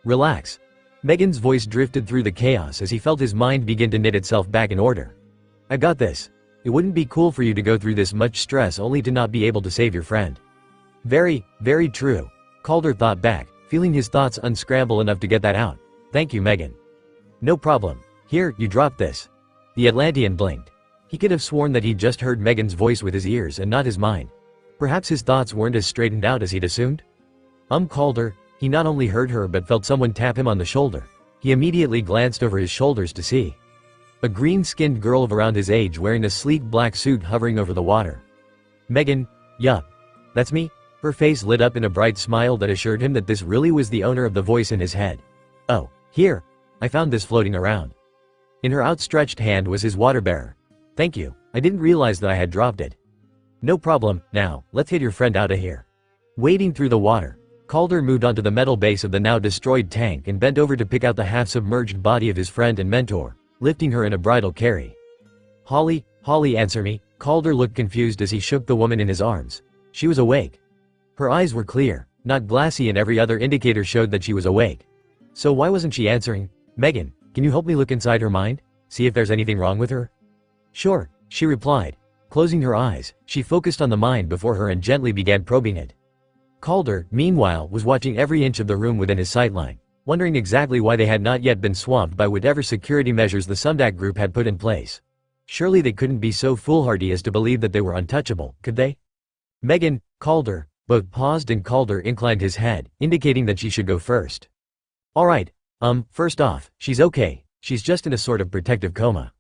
Relax. Megan's voice drifted through the chaos as he felt his mind begin to knit itself back in order. I got this. It wouldn't be cool for you to go through this much stress only to not be able to save your friend. Very, very true. Calder thought back, feeling his thoughts unscramble enough to get that out. Thank you, Megan. No problem. Here, you drop this. The Atlantean blinked. He could have sworn that he'd just heard Megan's voice with his ears and not his mind. Perhaps his thoughts weren't as straightened out as he'd assumed? Calder. He not only heard her but felt someone tap him on the shoulder. He immediately glanced over his shoulders to see a green-skinned girl of around his age wearing a sleek black suit hovering over the water. Megan, yup. That's me? Her face lit up in a bright smile that assured him that this really was the owner of the voice in his head. Oh, here. I found this floating around. In her outstretched hand was his water bearer. Thank you, I didn't realize that I had dropped it. No problem, now, let's get your friend out of here. Wading through the water, Calder moved onto the metal base of the now destroyed tank and bent over to pick out the half-submerged body of his friend and mentor, lifting her in a bridal carry. Holly, answer me. Calder looked confused as he shook the woman in his arms. She was awake. Her eyes were clear, not glassy, and every other indicator showed that she was awake. So why wasn't she answering? Megan, can you help me look inside her mind? See if there's anything wrong with her? Sure, she replied. Closing her eyes, she focused on the mind before her and gently began probing it. Calder, meanwhile, was watching every inch of the room within his sightline, wondering exactly why they had not yet been swamped by whatever security measures the Sundak group had put in place. Surely they couldn't be so foolhardy as to believe that they were untouchable, could they? Megan, Calder, both paused, and Calder inclined his head, indicating that she should go first. Alright, first off, she's okay, she's just in a sort of protective coma.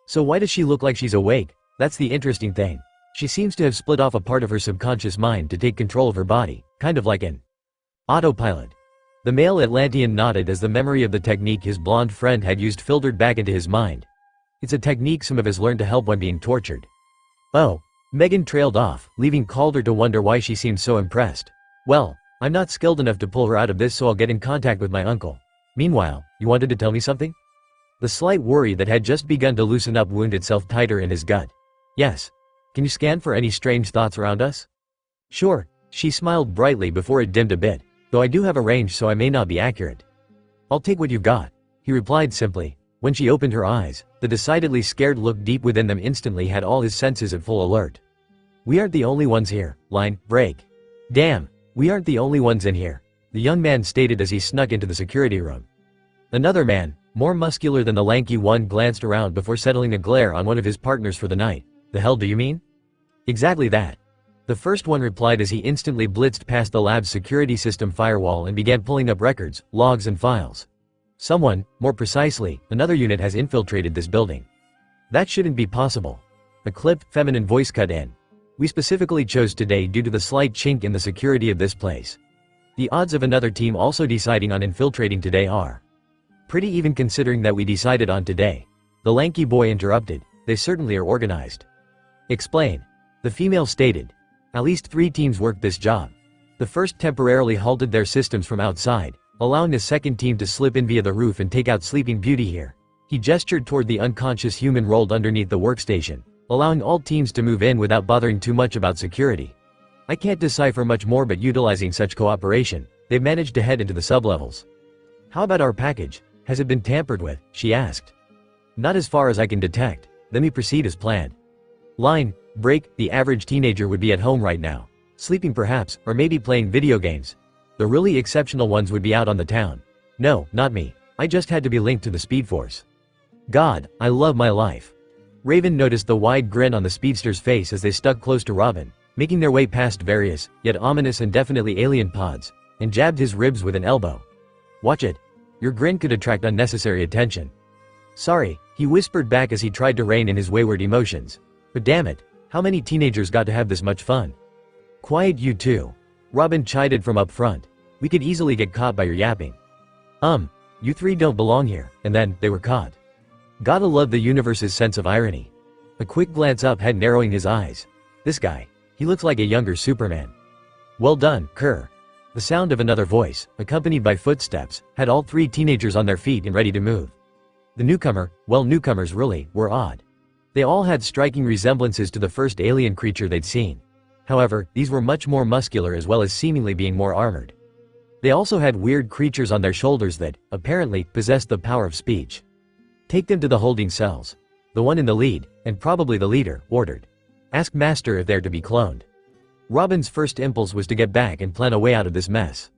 So why does she look like she's awake? That's the interesting thing. She seems to have split off a part of her subconscious mind to take control of her body, kind of like an autopilot. The male Atlantean nodded as the memory of the technique his blonde friend had used filtered back into his mind. It's a technique some of us learned to help when being tortured. Oh. Megan trailed off, leaving Calder to wonder why she seemed so impressed. Well, I'm not skilled enough to pull her out of this, so I'll get in contact with my uncle. Meanwhile, you wanted to tell me something? The slight worry that had just begun to loosen up wound itself tighter in his gut. Yes. Can you scan for any strange thoughts around us? Sure, she smiled brightly before it dimmed a bit, though I do have a range so I may not be accurate. I'll take what you've got, he replied simply. When she opened her eyes, the decidedly scared look deep within them instantly had all his senses at full alert. We aren't the only ones here, line, break. Damn, we aren't the only ones in here, the young man stated as he snuck into the security room. Another man, more muscular than the lanky one, glanced around before settling a glare on one of his partners for the night. The hell do you mean? Exactly that. The first one replied as he instantly blitzed past the lab's security system firewall and began pulling up records, logs, and files. Someone, more precisely, another unit has infiltrated this building. That shouldn't be possible. A clipped, feminine voice cut in. We specifically chose today due to the slight chink in the security of this place. The odds of another team also deciding on infiltrating today are pretty even, considering that we decided on today. The lanky boy interrupted. They certainly are organized. Explain. The female stated. At least 3 teams worked this job. The first temporarily halted their systems from outside, allowing a second team to slip in via the roof and take out Sleeping Beauty here. He gestured toward the unconscious human rolled underneath the workstation, allowing all teams to move in without bothering too much about security. I can't decipher much more, but utilizing such cooperation, they've managed to head into the sublevels. How about our package? Has it been tampered with? She asked. Not as far as I can detect. Let me proceed as planned. Line, break, the average teenager would be at home right now. Sleeping perhaps, or maybe playing video games. The really exceptional ones would be out on the town. No, not me. I just had to be linked to the Speed Force. God, I love my life. Raven noticed the wide grin on the speedster's face as they stuck close to Robin, making their way past various, yet ominous and definitely alien pods, and jabbed his ribs with an elbow. Watch it. Your grin could attract unnecessary attention. Sorry, he whispered back as he tried to rein in his wayward emotions. But damn it, How many teenagers got to have this much fun? Quiet you two. Robin chided from up front. We could easily get caught by your yapping. You three don't belong here, and then, they were caught. Gotta love the universe's sense of irony. A quick glance up had narrowing his eyes. This guy. He looks like a younger Superman. Well done, Kerr. The sound of another voice, accompanied by footsteps, had all three teenagers on their feet and ready to move. The newcomer, well, newcomers really, were odd. They all had striking resemblances to the first alien creature they'd seen. However, these were much more muscular as well as seemingly being more armored. They also had weird creatures on their shoulders that, apparently, possessed the power of speech. Take them to the holding cells. The one in the lead, and probably the leader, ordered. Ask Master if they're to be cloned. Robin's first impulse was to get back and plan a way out of this mess.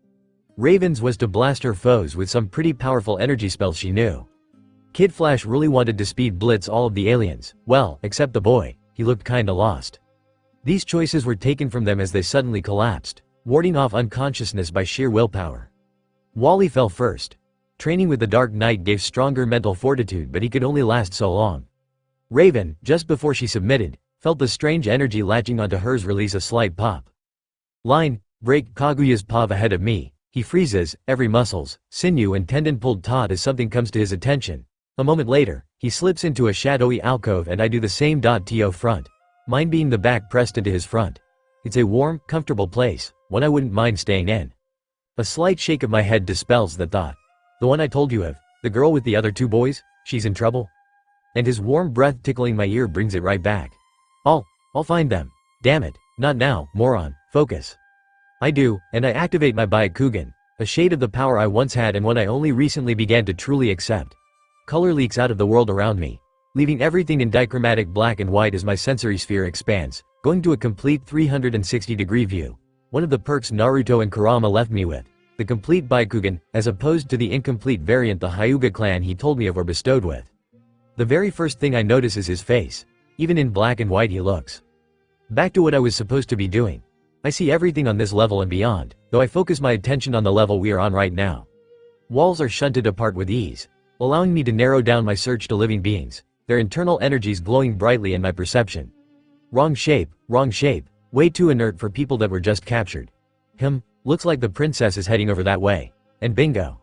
Raven's was to blast her foes with some pretty powerful energy spells she knew. Kid Flash really wanted to speed blitz all of the aliens, well, except the boy, he looked kinda lost. These choices were taken from them as they suddenly collapsed, warding off unconsciousness by sheer willpower. Wally fell first. Training with the Dark Knight gave stronger mental fortitude, but he could only last so long. Raven, just before she submitted, felt the strange energy latching onto hers release a slight pop. Line, break Kaguya's paw ahead of me. He freezes, every muscles, sinew and tendon pulled taut as something comes to his attention. A moment later, he slips into a shadowy alcove and I do the same. To front. Mine being the back pressed into his front. It's a warm, comfortable place, one I wouldn't mind staying in. A slight shake of my head dispels that thought. The one I told you of, the girl with the other two boys, she's in trouble? And his warm breath tickling my ear brings it right back. I'll find them. Damn it, not now, moron, focus. I do, and I activate my Byakugan, a shade of the power I once had and one I only recently began to truly accept. Color leaks out of the world around me, leaving everything in dichromatic black and white as my sensory sphere expands, going to a complete 360-degree view. One of the perks Naruto and Kurama left me with. The complete Byakugan, as opposed to the incomplete variant the Hyuga clan he told me of were bestowed with. The very first thing I notice is his face. Even in black and white he looks. Back to what I was supposed to be doing. I see everything on this level and beyond, though I focus my attention on the level we are on right now. Walls are shunted apart with ease, allowing me to narrow down my search to living beings, their internal energies glowing brightly in my perception. Wrong shape, way too inert for people that were just captured. Looks like the princess is heading over that way. And bingo.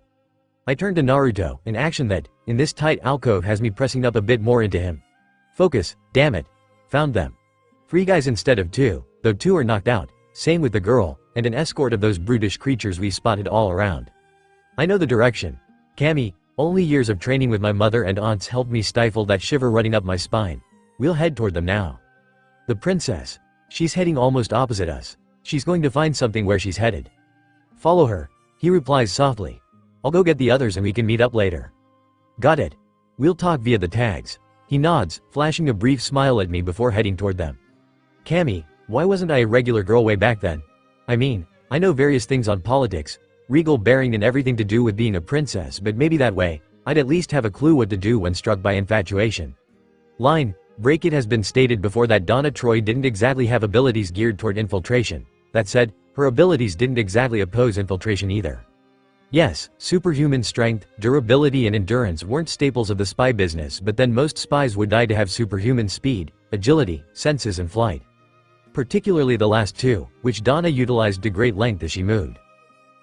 I turn to Naruto, an action that, in this tight alcove has me pressing up a bit more into him. Focus, damn it. Found them. 3 guys instead of 2, though 2 are knocked out, same with the girl, and an escort of those brutish creatures we spotted all around. I know the direction. Cammy, only years of training with my mother and aunts helped me stifle that shiver running up my spine. We'll head toward them now. The princess. She's heading almost opposite us. She's going to find something where she's headed. Follow her, he replies softly. I'll go get the others and we can meet up later. Got it. We'll talk via the tags. He nods, flashing a brief smile at me before heading toward them. Cammy, why wasn't I a regular girl way back then? I mean, I know various things on politics, regal bearing and everything to do with being a princess, but maybe that way, I'd at least have a clue what to do when struck by infatuation. Line, break. It has been stated before that Donna Troy didn't exactly have abilities geared toward infiltration. That said, her abilities didn't exactly oppose infiltration either. Yes, superhuman strength, durability and endurance weren't staples of the spy business, but then most spies would die to have superhuman speed, agility, senses and flight. Particularly the last two, which Donna utilized to great length as she moved.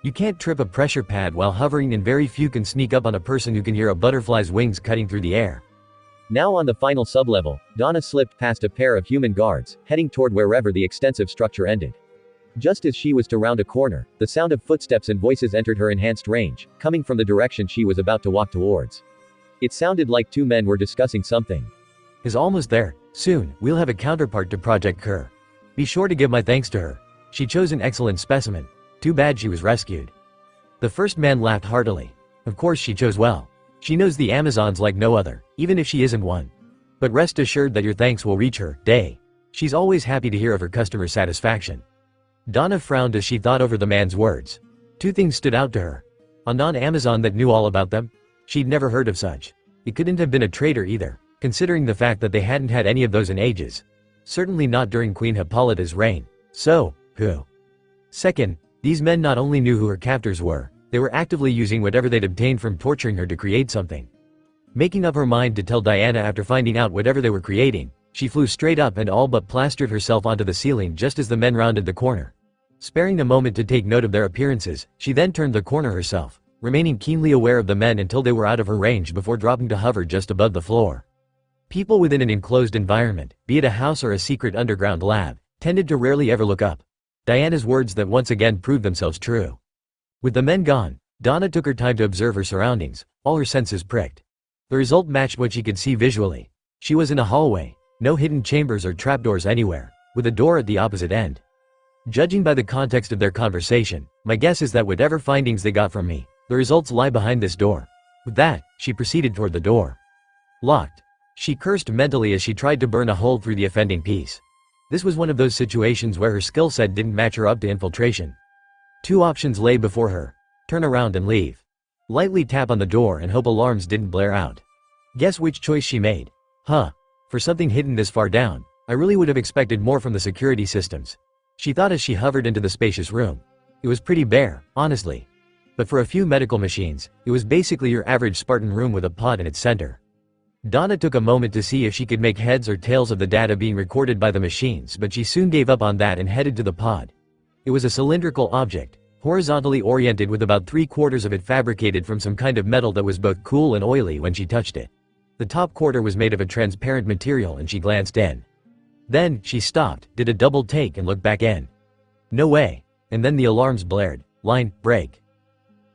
You can't trip a pressure pad while hovering, and very few can sneak up on a person who can hear a butterfly's wings cutting through the air. Now on the final sublevel, Donna slipped past a pair of human guards, heading toward wherever the extensive structure ended. Just as she was to round a corner, the sound of footsteps and voices entered her enhanced range, coming from the direction she was about to walk towards. It sounded like 2 men were discussing something. Is almost there. Soon, we'll have a counterpart to Project Kerr. Be sure to give my thanks to her. She chose an excellent specimen. Too bad she was rescued. The first man laughed heartily. Of course she chose well. She knows the Amazons like no other, even if she isn't one. But rest assured that your thanks will reach her, Day. She's always happy to hear of her customer satisfaction. Donna frowned as she thought over the man's words. 2 things stood out to her. A non-Amazon that knew all about them? She'd never heard of such. It couldn't have been a traitor either, considering the fact that they hadn't had any of those in ages. Certainly not during Queen Hippolyta's reign. So, who? Second, these men not only knew who her captors were, they were actively using whatever they'd obtained from torturing her to create something. Making up her mind to tell Diana after finding out whatever they were creating, She flew straight up and all but plastered herself onto the ceiling just as the men rounded the corner. Sparing a moment to take note of their appearances, she then turned the corner herself, remaining keenly aware of the men until they were out of her range before dropping to hover just above the floor. People within an enclosed environment, be it a house or a secret underground lab, tended to rarely ever look up. Diana's words that once again proved themselves true. With the men gone, Donna took her time to observe her surroundings, all her senses pricked. The result matched what she could see visually. She was in a hallway, no hidden chambers or trapdoors anywhere, with a door at the opposite end. Judging by the context of their conversation, my guess is that whatever findings they got from me, the results lie behind this door. With that, she proceeded toward the door. Locked. She cursed mentally as she tried to burn a hole through the offending piece. This was one of those situations where her skill set didn't match her up to infiltration. Two options lay before her. Turn around and leave. Lightly tap on the door and hope alarms didn't blare out. Guess which choice she made? Huh. For something hidden this far down, I really would have expected more from the security systems. She thought as she hovered into the spacious room. It was pretty bare, honestly. But for a few medical machines, it was basically your average Spartan room with a pod in its center. Donna took a moment to see if she could make heads or tails of the data being recorded by the machines, but she soon gave up on that and headed to the pod. It was a cylindrical object, horizontally oriented with about 3/4 of it fabricated from some kind of metal that was both cool and oily when she touched it. The top quarter was made of a transparent material and she glanced in. Then, she stopped, did a double take and looked back in. No way. And then the alarms blared. Line, break.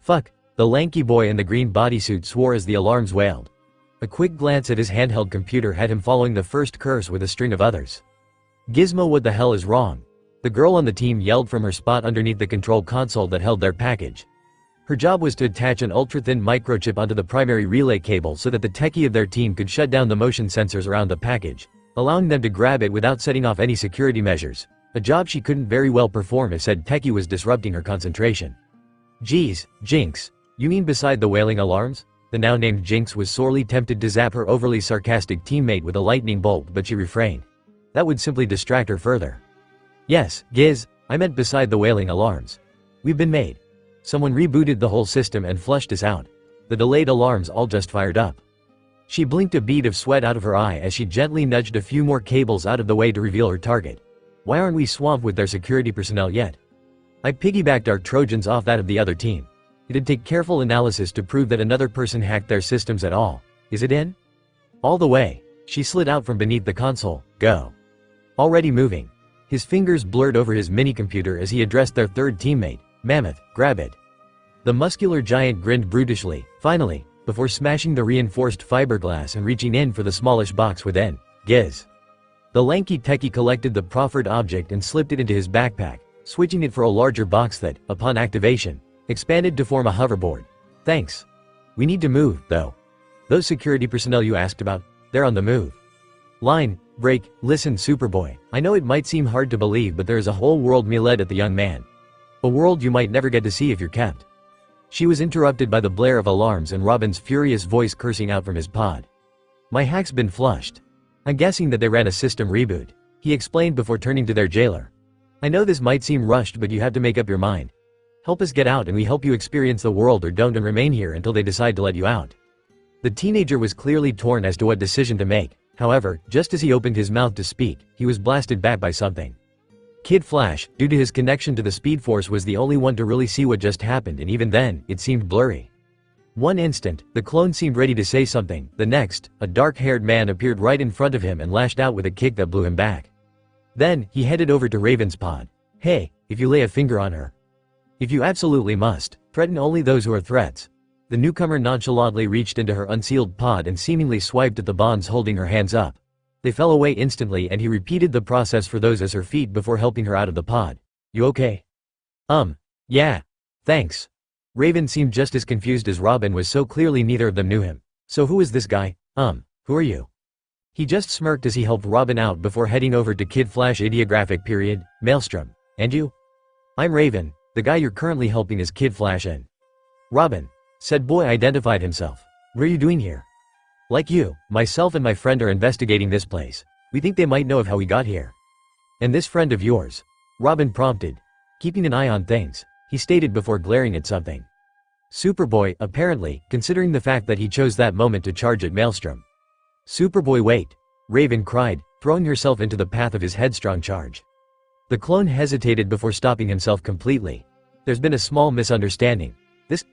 Fuck. The lanky boy in the green bodysuit swore as the alarms wailed. A quick glance at his handheld computer had him following the first curse with a string of others. Gizmo, what the hell is wrong? The girl on the team yelled from her spot underneath the control console that held their package. Her job was to attach an ultra-thin microchip onto the primary relay cable so that the techie of their team could shut down the motion sensors around the package, allowing them to grab it without setting off any security measures, a job she couldn't very well perform if said techie was disrupting her concentration. Geez, Jinx, you mean beside the wailing alarms? The now named Jinx was sorely tempted to zap her overly sarcastic teammate with a lightning bolt, but she refrained. That would simply distract her further. Yes, Giz, I meant beside the wailing alarms. We've been made. Someone rebooted the whole system and flushed us out. The delayed alarms all just fired up. She blinked a bead of sweat out of her eye as she gently nudged a few more cables out of the way to reveal her target. Why aren't we swamped with their security personnel yet? I piggybacked our Trojans off that of the other team. It'd take careful analysis to prove that another person hacked their systems at all. Is it in? All the way. She slid out from beneath the console. Go. Already moving. His fingers blurred over his mini-computer as he addressed their third teammate. Mammoth, grab it. The muscular giant grinned brutishly, finally, before smashing the reinforced fiberglass and reaching in for the smallish box within. Giz. The lanky techie collected the proffered object and slipped it into his backpack, switching it for a larger box that, upon activation, expanded to form a hoverboard. Thanks. We need to move, though. Those security personnel you asked about, they're on the move. Line, break, listen Superboy, I know it might seem hard to believe but there is a whole world misled at the young man. A world you might never get to see if you're kept. She was interrupted by the blare of alarms and Robin's furious voice cursing out from his pod. My hack's been flushed. I'm guessing that they ran a system reboot, he explained before turning to their jailer. I know this might seem rushed but you have to make up your mind. Help us get out and we help you experience the world or don't and remain here until they decide to let you out. The teenager was clearly torn as to what decision to make. However, just as he opened his mouth to speak, he was blasted back by something. Kid Flash, due to his connection to the Speed Force, was the only one to really see what just happened, and even then, it seemed blurry. One instant, the clone seemed ready to say something, the next, a dark-haired man appeared right in front of him and lashed out with a kick that blew him back. Then, he headed over to Raven's pod. Hey, if you lay a finger on her. If you absolutely must, threaten only those who are threats. The newcomer nonchalantly reached into her unsealed pod and seemingly swiped at the bonds holding her hands up. They fell away instantly and he repeated the process for those at her feet before helping her out of the pod. You okay? Yeah. Thanks. Raven seemed just as confused as Robin was, so clearly neither of them knew him. So who is this guy? Who are you? He just smirked as he helped Robin out before heading over to Kid Flash idiographic period, Maelstrom. And you? I'm Raven, the guy you're currently helping is Kid Flash and Robin. Said boy identified himself. What are you doing here? Like you, myself and my friend are investigating this place. We think they might know of how we got here. And this friend of yours? Robin prompted. Keeping an eye on things, he stated before glaring at something. Superboy, apparently, considering the fact that he chose that moment to charge at Maelstrom. Superboy wait. Raven cried, throwing herself into the path of his headstrong charge. The clone hesitated before stopping himself completely. There's been a small misunderstanding.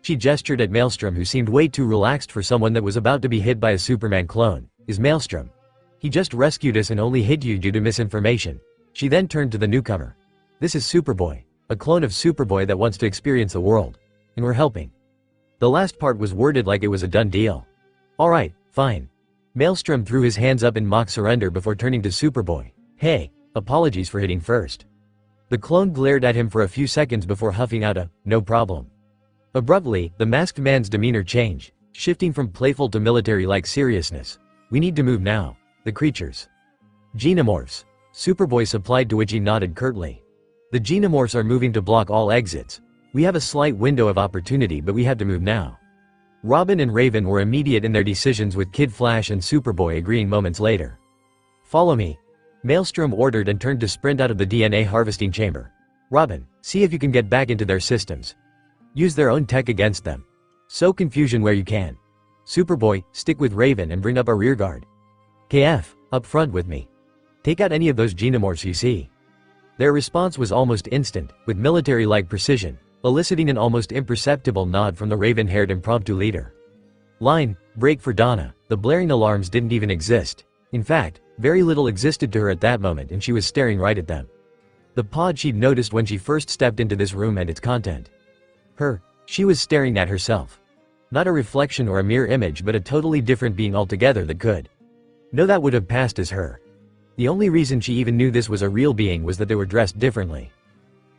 She gestured at Maelstrom, who seemed way too relaxed for someone that was about to be hit by a Superman clone. Is Maelstrom? He just rescued us and only hit you due to misinformation. She then turned to the newcomer. This is Superboy, a clone of Superboy that wants to experience the world. And we're helping. The last part was worded like it was a done deal. Alright, fine. Maelstrom threw his hands up in mock surrender before turning to Superboy. Hey, apologies for hitting first. The clone glared at him for a few seconds before huffing out a, no problem. Abruptly, the masked man's demeanor changed, shifting from playful to military-like seriousness. We need to move now. The creatures. Genomorphs. Superboy supplied, to which he nodded curtly. The Genomorphs are moving to block all exits. We have a slight window of opportunity, but we have to move now. Robin and Raven were immediate in their decisions, with Kid Flash and Superboy agreeing moments later. Follow me. Maelstrom ordered and turned to sprint out of the DNA harvesting chamber. Robin, see if you can get back into their systems. Use their own tech against them. Sow confusion where you can. Superboy, stick with Raven and bring up our rearguard. KF, up front with me. Take out any of those Genomorphs you see. Their response was almost instant, with military-like precision, eliciting an almost imperceptible nod from the raven-haired impromptu leader. Line, break for Donna. The blaring alarms didn't even exist. In fact, very little existed to her at that moment, and she was staring right at them. The pod she'd noticed when she first stepped into this room and its content. She was staring at herself. Not a reflection or a mere image, but a totally different being altogether that could. No, that would have passed as her. The only reason she even knew this was a real being was that they were dressed differently.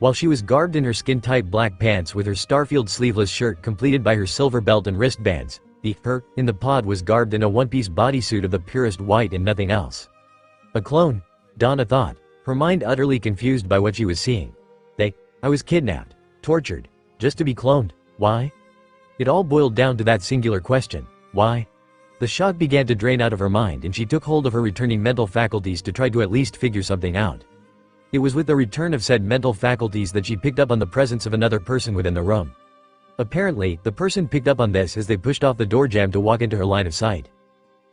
While she was garbed in her skin-tight black pants with her Starfield sleeveless shirt completed by her silver belt and wristbands, her in the pod was garbed in a one-piece bodysuit of the purest white and nothing else. A clone, Donna thought, her mind utterly confused by what she was seeing. I was kidnapped, tortured, just to be cloned. Why? It all boiled down to that singular question. Why? The shock began to drain out of her mind, and she took hold of her returning mental faculties to try to at least figure something out. It was with the return of said mental faculties that she picked up on the presence of another person within the room. Apparently, the person picked up on this as they pushed off the door jamb to walk into her line of sight.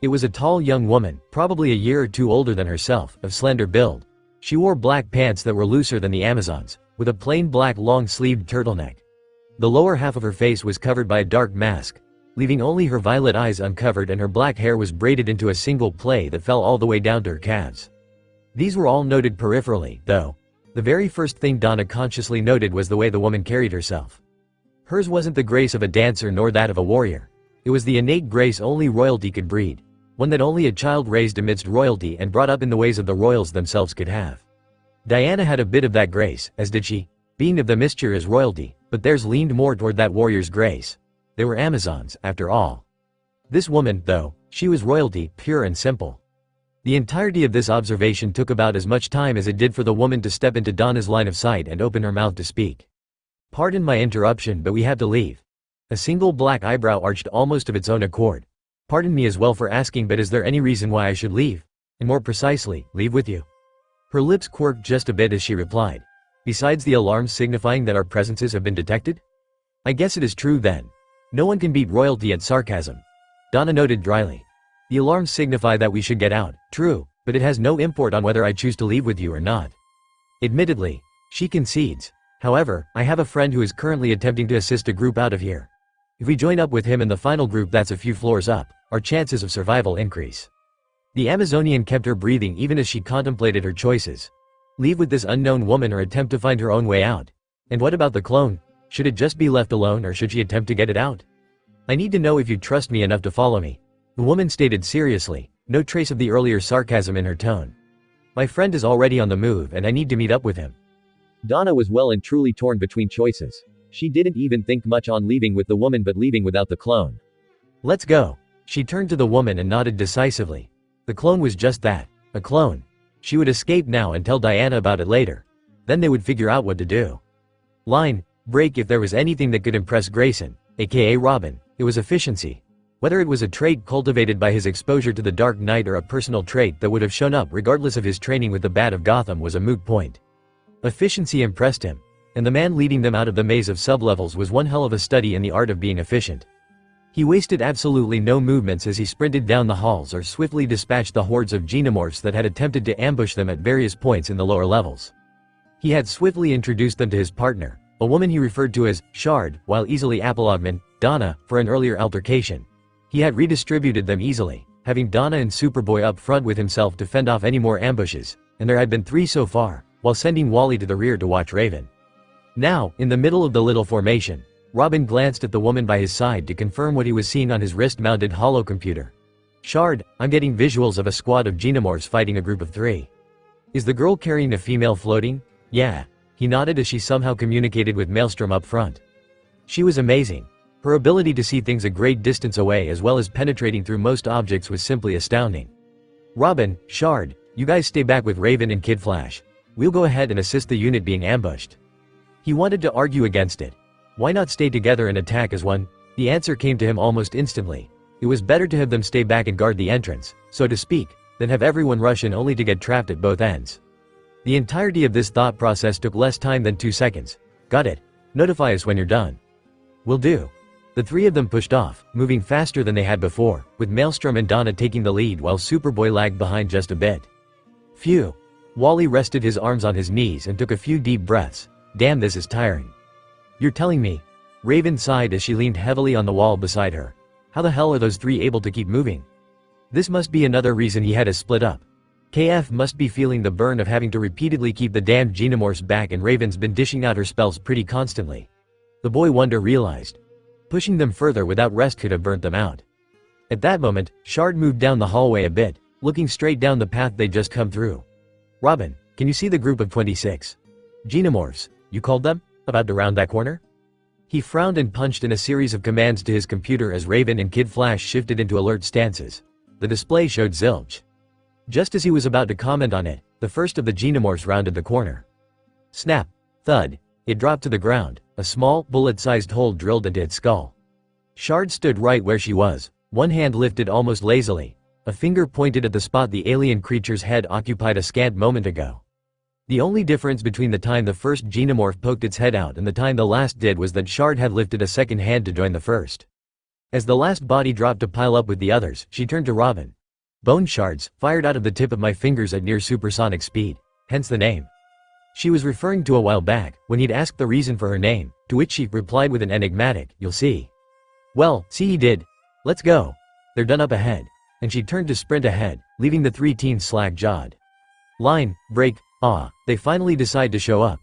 It was a tall young woman, probably a year or two older than herself, of slender build. She wore black pants that were looser than the Amazon's, with a plain black long-sleeved turtleneck. The lower half of her face was covered by a dark mask, leaving only her violet eyes uncovered, and her black hair was braided into a single plait that fell all the way down to her calves. These were all noted peripherally, though. The very first thing Donna consciously noted was the way the woman carried herself. Hers wasn't the grace of a dancer nor that of a warrior. It was the innate grace only royalty could breed, one that only a child raised amidst royalty and brought up in the ways of the royals themselves could have. Diana had a bit of that grace, as did she, being of the mixture as royalty, but theirs leaned more toward that warrior's grace. They were Amazons, after all. This woman, though, she was royalty, pure and simple. The entirety of this observation took about as much time as it did for the woman to step into Donna's line of sight and open her mouth to speak. Pardon my interruption, but we have to leave. A single black eyebrow arched almost of its own accord. Pardon me as well for asking, but is there any reason why I should leave? And more precisely, leave with you? Her lips quirked just a bit as she replied. Besides the alarms signifying that our presences have been detected? I guess it is true then. No one can beat royalty at sarcasm. Donna noted dryly. The alarms signify that we should get out, true, but it has no import on whether I choose to leave with you or not. Admittedly, she concedes. However, I have a friend who is currently attempting to assist a group out of here. If we join up with him and the final group that's a few floors up, our chances of survival increase. The Amazonian kept her breathing even as she contemplated her choices. Leave with this unknown woman or attempt to find her own way out? And what about the clone? Should it just be left alone, or should she attempt to get it out? I need to know if you trust me enough to follow me. The woman stated seriously, no trace of the earlier sarcasm in her tone. My friend is already on the move and I need to meet up with him. Donna was well and truly torn between choices. She didn't even think much on leaving with the woman, but leaving without the clone. Let's go. She turned to the woman and nodded decisively. The clone was just that, a clone. She would escape now and tell Diana about it later. Then they would figure out what to do. Line, break. If there was anything that could impress Grayson, aka Robin, it was efficiency. Whether it was a trait cultivated by his exposure to the Dark Knight or a personal trait that would have shown up regardless of his training with the Bat of Gotham was a moot point. Efficiency impressed him, and the man leading them out of the maze of sublevels was one hell of a study in the art of being efficient. He wasted absolutely no movements as he sprinted down the halls or swiftly dispatched the hordes of xenomorphs that had attempted to ambush them at various points in the lower levels. He had swiftly introduced them to his partner, a woman he referred to as Shard, while easily Apologman, Donna, for an earlier altercation. He had redistributed them easily, having Donna and Superboy up front with himself to fend off any more ambushes, and there had been 3 so far, while sending Wally to the rear to watch Raven. Now, in the middle of the little formation, Robin glanced at the woman by his side to confirm what he was seeing on his wrist-mounted holocomputer. Shard, I'm getting visuals of a squad of xenomorphs fighting a group of 3. Is the girl carrying a female floating? Yeah. He nodded as she somehow communicated with Maelstrom up front. She was amazing. Her ability to see things a great distance away as well as penetrating through most objects was simply astounding. Robin, Shard, you guys stay back with Raven and Kid Flash. We'll go ahead and assist the unit being ambushed. He wanted to argue against it. Why not stay together and attack as one? The answer came to him almost instantly. It was better to have them stay back and guard the entrance, so to speak, than have everyone rush in only to get trapped at both ends. The entirety of this thought process took less time than 2 seconds. Got it. Notify us when you're done. Will do. The 3 of them pushed off, moving faster than they had before, with Maelstrom and Donna taking the lead while Superboy lagged behind just a bit. Phew. Wally rested his arms on his knees and took a few deep breaths. Damn, this is tiring. You're telling me? Raven sighed as she leaned heavily on the wall beside her. How the hell are those 3 able to keep moving? This must be another reason he had to split up. KF must be feeling the burn of having to repeatedly keep the damned xenomorphs back, and Raven's been dishing out her spells pretty constantly. The boy wonder realized. Pushing them further without rest could have burnt them out. At that moment, Shard moved down the hallway a bit, looking straight down the path they'd just come through. Robin, can you see the group of 26? Xenomorphs, you called them? About to round that corner? He frowned and punched in a series of commands to his computer as Raven and Kid Flash shifted into alert stances. The display showed zilch. Just as he was about to comment on it, the first of the xenomorphs rounded the corner. Snap. Thud. It dropped to the ground, a small, bullet-sized hole drilled into its skull. Shard stood right where she was, one hand lifted almost lazily. A finger pointed at the spot the alien creature's head occupied a scant moment ago. The only difference between the time the first xenomorph poked its head out and the time the last did was that Shard had lifted a second hand to join the first. As the last body dropped to pile up with the others, she turned to Robin. Bone shards, fired out of the tip of my fingers at near supersonic speed. Hence the name. She was referring to a while back, when he'd asked the reason for her name, to which she replied with an enigmatic, "You'll see." Well, see he did. Let's go. They're done up ahead. And she turned to sprint ahead, leaving the 3 teens slack-jawed. Line, break, they finally decide to show up.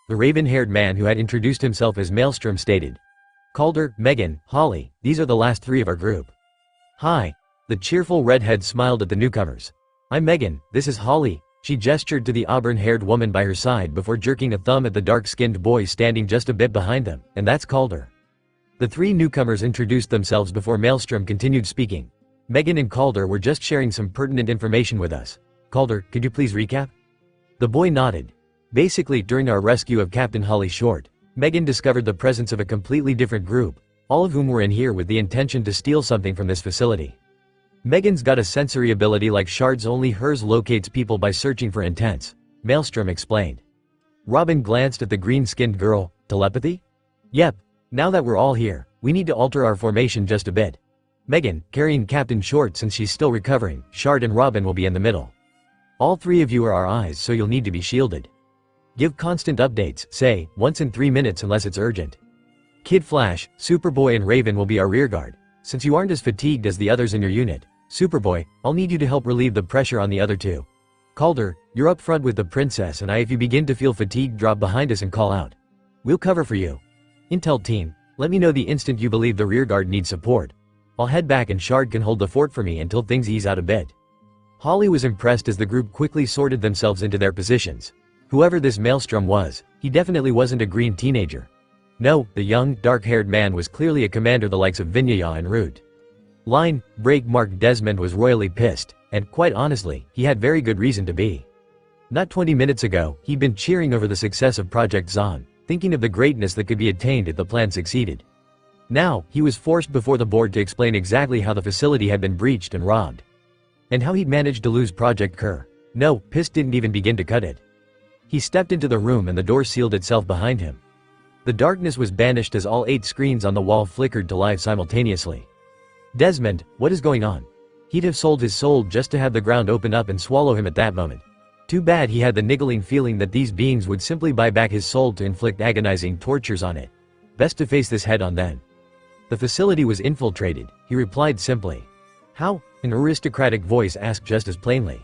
The raven-haired man who had introduced himself as Maelstrom stated. Calder, Megan, Holly, these are the last 3 of our group. Hi. The cheerful redhead smiled at the newcomers. I'm Megan, this is Holly. She gestured to the auburn-haired woman by her side before jerking a thumb at the dark-skinned boy standing just a bit behind them, and that's Calder. The 3 newcomers introduced themselves before Maelstrom continued speaking. Megan and Calder were just sharing some pertinent information with us. Calder, could you please recap? The boy nodded. Basically, during our rescue of Captain Holly Short, Megan discovered the presence of a completely different group, all of whom were in here with the intention to steal something from this facility. Megan's got a sensory ability like Shard's, only hers locates people by searching for intents, Maelstrom explained. Robin glanced at the green-skinned girl. Telepathy? Yep. Now that we're all here, we need to alter our formation just a bit. Megan, carrying Captain Short since she's still recovering, Shard and Robin will be in the middle. All 3 of you are our eyes, so you'll need to be shielded. Give constant updates, say, once in 3 minutes unless it's urgent. Kid Flash, Superboy and Raven will be our rearguard. Since you aren't as fatigued as the others in your unit, Superboy, I'll need you to help relieve the pressure on the other 2. Calder, you're up front with the princess and if you begin to feel fatigued, drop behind us and call out. We'll cover for you. Intel team, let me know the instant you believe the rearguard needs support. I'll head back and Shard can hold the fort for me until things ease out a bit. Holly was impressed as the group quickly sorted themselves into their positions. Whoever this Maelstrom was, he definitely wasn't a green teenager. No, the young, dark-haired man was clearly a commander the likes of Vinyaya and Root. Line, break. Mark Desmond was royally pissed, and, quite honestly, he had very good reason to be. Not 20 minutes ago, he'd been cheering over the success of Project Zahn, thinking of the greatness that could be attained if the plan succeeded. Now, he was forced before the board to explain exactly how the facility had been breached and robbed. And how he'd managed to lose Project Kerr. No, piss didn't even begin to cut it. He stepped into the room and the door sealed itself behind him. The darkness was banished as all 8 screens on the wall flickered to life simultaneously. Desmond, what is going on? He'd have sold his soul just to have the ground open up and swallow him at that moment. Too bad he had the niggling feeling that these beings would simply buy back his soul to inflict agonizing tortures on it. Best to face this head on then. The facility was infiltrated, he replied simply. How? An aristocratic voice asked just as plainly.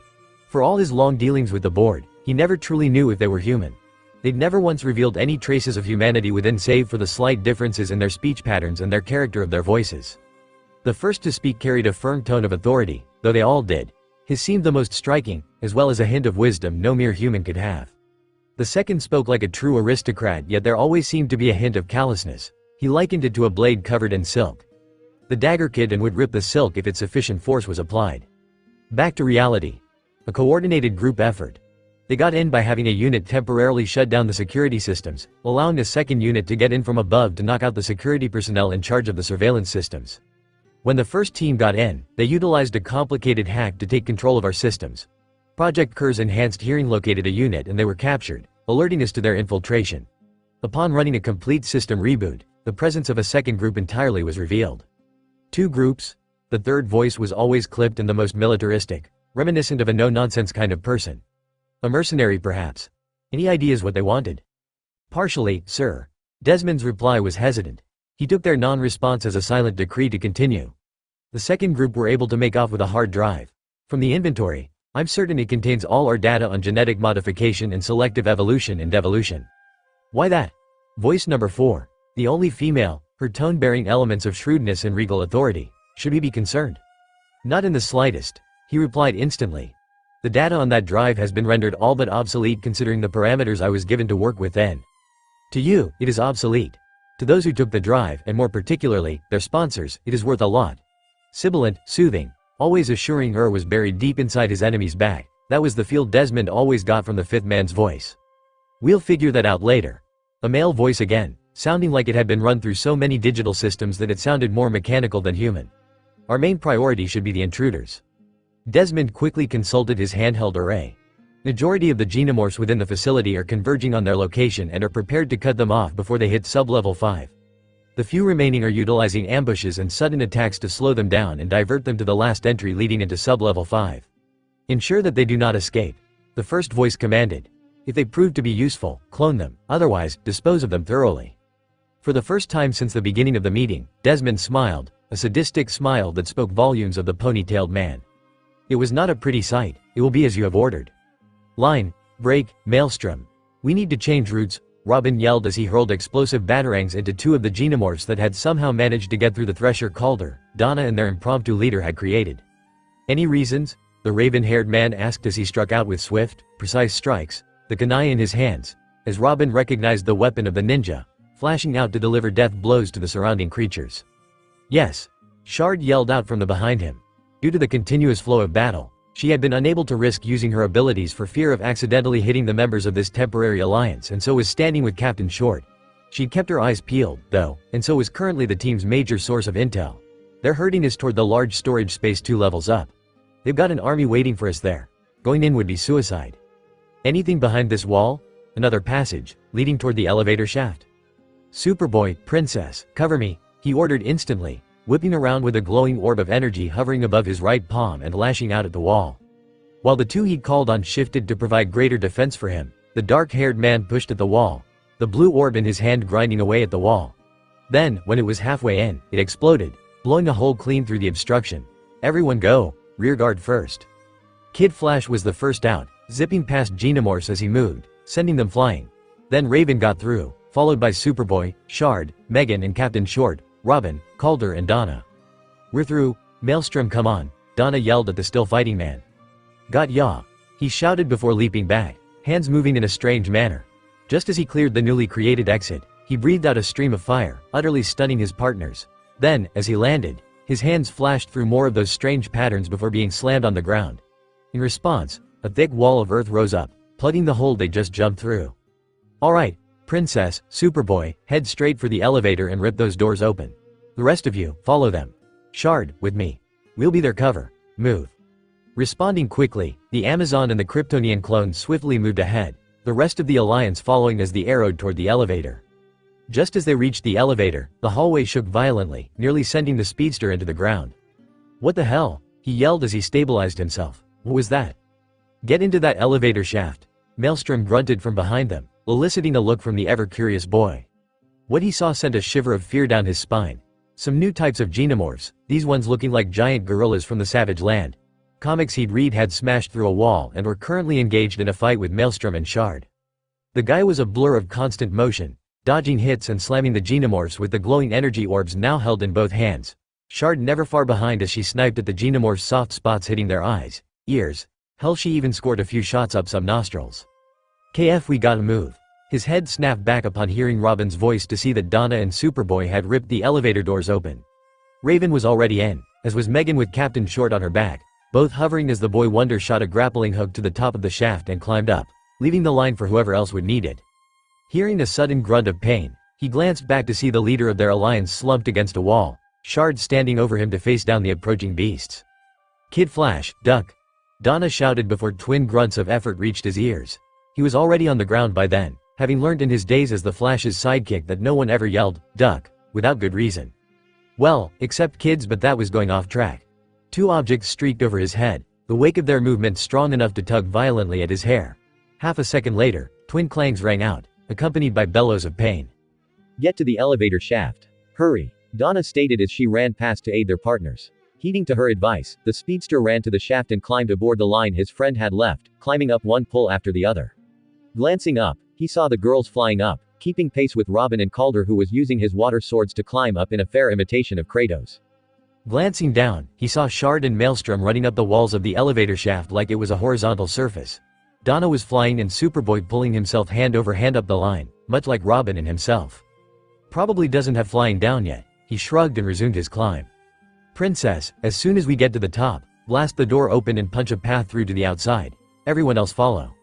For all his long dealings with the board, he never truly knew if they were human. They'd never once revealed any traces of humanity within save for the slight differences in their speech patterns and their character of their voices. The first to speak carried a firm tone of authority, though they all did. His seemed the most striking, as well as a hint of wisdom no mere human could have. The second spoke like a true aristocrat, yet there always seemed to be a hint of callousness. He likened it to a blade covered in silk. The dagger kid and would rip the silk if its sufficient force was applied. Back to reality. A coordinated group effort. They got in by having a unit temporarily shut down the security systems, allowing a second unit to get in from above to knock out the security personnel in charge of the surveillance systems. When the first team got in, they utilized a complicated hack to take control of our systems. Project Kerr's enhanced hearing located a unit and they were captured, alerting us to their infiltration. Upon running a complete system reboot, the presence of a second group entirely was revealed. Two groups. The third voice was always clipped and the most militaristic, reminiscent of a no-nonsense kind of person. A mercenary perhaps. Any ideas what they wanted? Partially, sir. Desmond's reply was hesitant. He took their non-response as a silent decree to continue. The second group were able to make off with a hard drive. From the inventory, I'm certain it contains all our data on genetic modification and selective evolution and devolution. Why that? Voice number 4. The only female, her tone bearing elements of shrewdness and regal authority. Should we be concerned? Not in the slightest, he replied instantly. The data on that drive has been rendered all but obsolete considering the parameters I was given to work with then. To you, it is obsolete. To those who took the drive, and more particularly, their sponsors, it is worth a lot. Sibilant, soothing, always assuring was buried deep inside his enemy's back. That was the feel Desmond always got from the fifth man's voice. We'll figure that out later. A male voice again, sounding like it had been run through so many digital systems that it sounded more mechanical than human. Our main priority should be the intruders. Desmond quickly consulted his handheld array. Majority of the xenomorphs within the facility are converging on their location and are prepared to cut them off before they hit sub-level 5. The few remaining are utilizing ambushes and sudden attacks to slow them down and divert them to the last entry leading into sub-level 5. Ensure that they do not escape. The first voice commanded. If they prove to be useful, clone them, otherwise, dispose of them thoroughly. For the first time since the beginning of the meeting, Desmond smiled, a sadistic smile that spoke volumes of the ponytailed man. It was not a pretty sight. It will be as you have ordered. Line, break, maelstrom. We need to change routes, Robin yelled as he hurled explosive batarangs into two of the xenomorphs that had somehow managed to get through the thresher Calder, Donna and their impromptu leader had created. Any reasons? The raven-haired man asked as he struck out with swift, precise strikes, the kunai in his hands, as Robin recognized the weapon of the ninja, flashing out to deliver death blows to the surrounding creatures. Yes. Shard yelled out from the behind him. Due to the continuous flow of battle, she had been unable to risk using her abilities for fear of accidentally hitting the members of this temporary alliance and so was standing with Captain Short. She'd kept her eyes peeled, though, and so was currently the team's major source of intel. Their herding is toward the large storage space 2 levels up. They've got an army waiting for us there. Going in would be suicide. Anything behind this wall? Another passage, leading toward the elevator shaft. Superboy, princess, cover me, he ordered instantly, whipping around with a glowing orb of energy hovering above his right palm and lashing out at the wall. While the two he'd called on shifted to provide greater defense for him, the dark-haired man pushed at the wall, the blue orb in his hand grinding away at the wall. Then, when it was halfway in, it exploded, blowing a hole clean through the obstruction. Everyone go, rearguard first. Kid Flash was the first out, zipping past xenomorphs as he moved, sending them flying. Then Raven got through, followed by Superboy, Shard, Megan and Captain Short, Robin, Calder and Donna. We're through, Maelstrom come on, Donna yelled at the still fighting man. Got ya, he shouted before leaping back, hands moving in a strange manner. Just as he cleared the newly created exit, he breathed out a stream of fire, utterly stunning his partners. Then, as he landed, his hands flashed through more of those strange patterns before being slammed on the ground. In response, a thick wall of earth rose up, plugging the hole they just jumped through. Alright, Princess, Superboy, head straight for the elevator and rip those doors open. The rest of you, follow them. Shard, with me. We'll be their cover. Move. Responding quickly, the Amazon and the Kryptonian clone swiftly moved ahead, the rest of the Alliance following as they arrowed toward the elevator. Just as they reached the elevator, the hallway shook violently, nearly sending the speedster into the ground. What the hell? He yelled as he stabilized himself. What was that? Get into that elevator shaft. Maelstrom grunted from behind them, eliciting a look from the ever-curious boy. What he saw sent a shiver of fear down his spine. Some new types of xenomorphs, these ones looking like giant gorillas from the savage land. Comics he'd read had smashed through a wall and were currently engaged in a fight with Maelstrom and Shard. The guy was a blur of constant motion, dodging hits and slamming the xenomorphs with the glowing energy orbs now held in both hands. Shard never far behind as she sniped at the xenomorphs' soft spots hitting their eyes, ears. Hell, she even scored a few shots up some nostrils. KF, we gotta move. His head snapped back upon hearing Robin's voice to see that Donna and Superboy had ripped the elevator doors open. Raven was already in, as was Megan with Captain Short on her back, both hovering as the boy wonder shot a grappling hook to the top of the shaft and climbed up, leaving the line for whoever else would need it. Hearing a sudden grunt of pain, he glanced back to see the leader of their alliance slumped against a wall, Shard standing over him to face down the approaching beasts. Kid Flash, duck! Donna shouted before twin grunts of effort reached his ears. He was already on the ground by then, having learned in his days as the Flash's sidekick that no one ever yelled, duck, without good reason. Well, except kids, but that was going off track. Two objects streaked over his head, the wake of their movement strong enough to tug violently at his hair. Half a second later, twin clangs rang out, accompanied by bellows of pain. Get to the elevator shaft. Hurry, Donna stated as she ran past to aid their partners. Heeding to her advice, the speedster ran to the shaft and climbed aboard the line his friend had left, climbing up one pull after the other. Glancing up, he saw the girls flying up, keeping pace with Robin and Calder, who was using his water swords to climb up in a fair imitation of Kratos. Glancing down, he saw Shard and Maelstrom running up the walls of the elevator shaft like it was a horizontal surface. Donna was flying and Superboy pulling himself hand over hand up the line, much like Robin and himself. Probably doesn't have flying down yet, he shrugged and resumed his climb. Princess, as soon as we get to the top, blast the door open and punch a path through to the outside. Everyone else follow.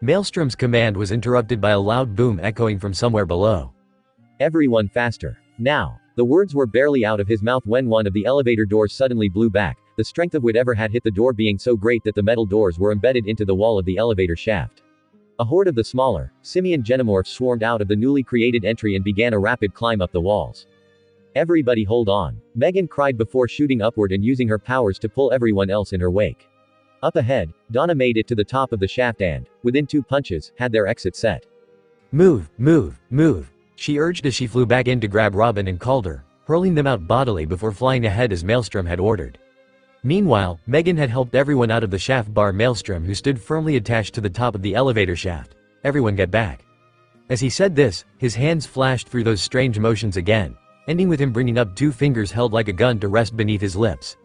Maelstrom's command was interrupted by a loud boom echoing from somewhere below. Everyone faster. Now. The words were barely out of his mouth when one of the elevator doors suddenly blew back, the strength of whatever had hit the door being so great that the metal doors were embedded into the wall of the elevator shaft. A horde of the smaller, simian xenomorphs swarmed out of the newly created entry and began a rapid climb up the walls. Everybody hold on, Megan cried before shooting upward and using her powers to pull everyone else in her wake. Up ahead, Donna made it to the top of the shaft and, within 2 punches, had their exit set. Move, move, move, she urged as she flew back in to grab Robin and Calder, hurling them out bodily before flying ahead as Maelstrom had ordered. Meanwhile, Megan had helped everyone out of the shaft bar Maelstrom, who stood firmly attached to the top of the elevator shaft. Everyone get back. As he said this, his hands flashed through those strange motions again, ending with him bringing up 2 fingers held like a gun to rest beneath his lips.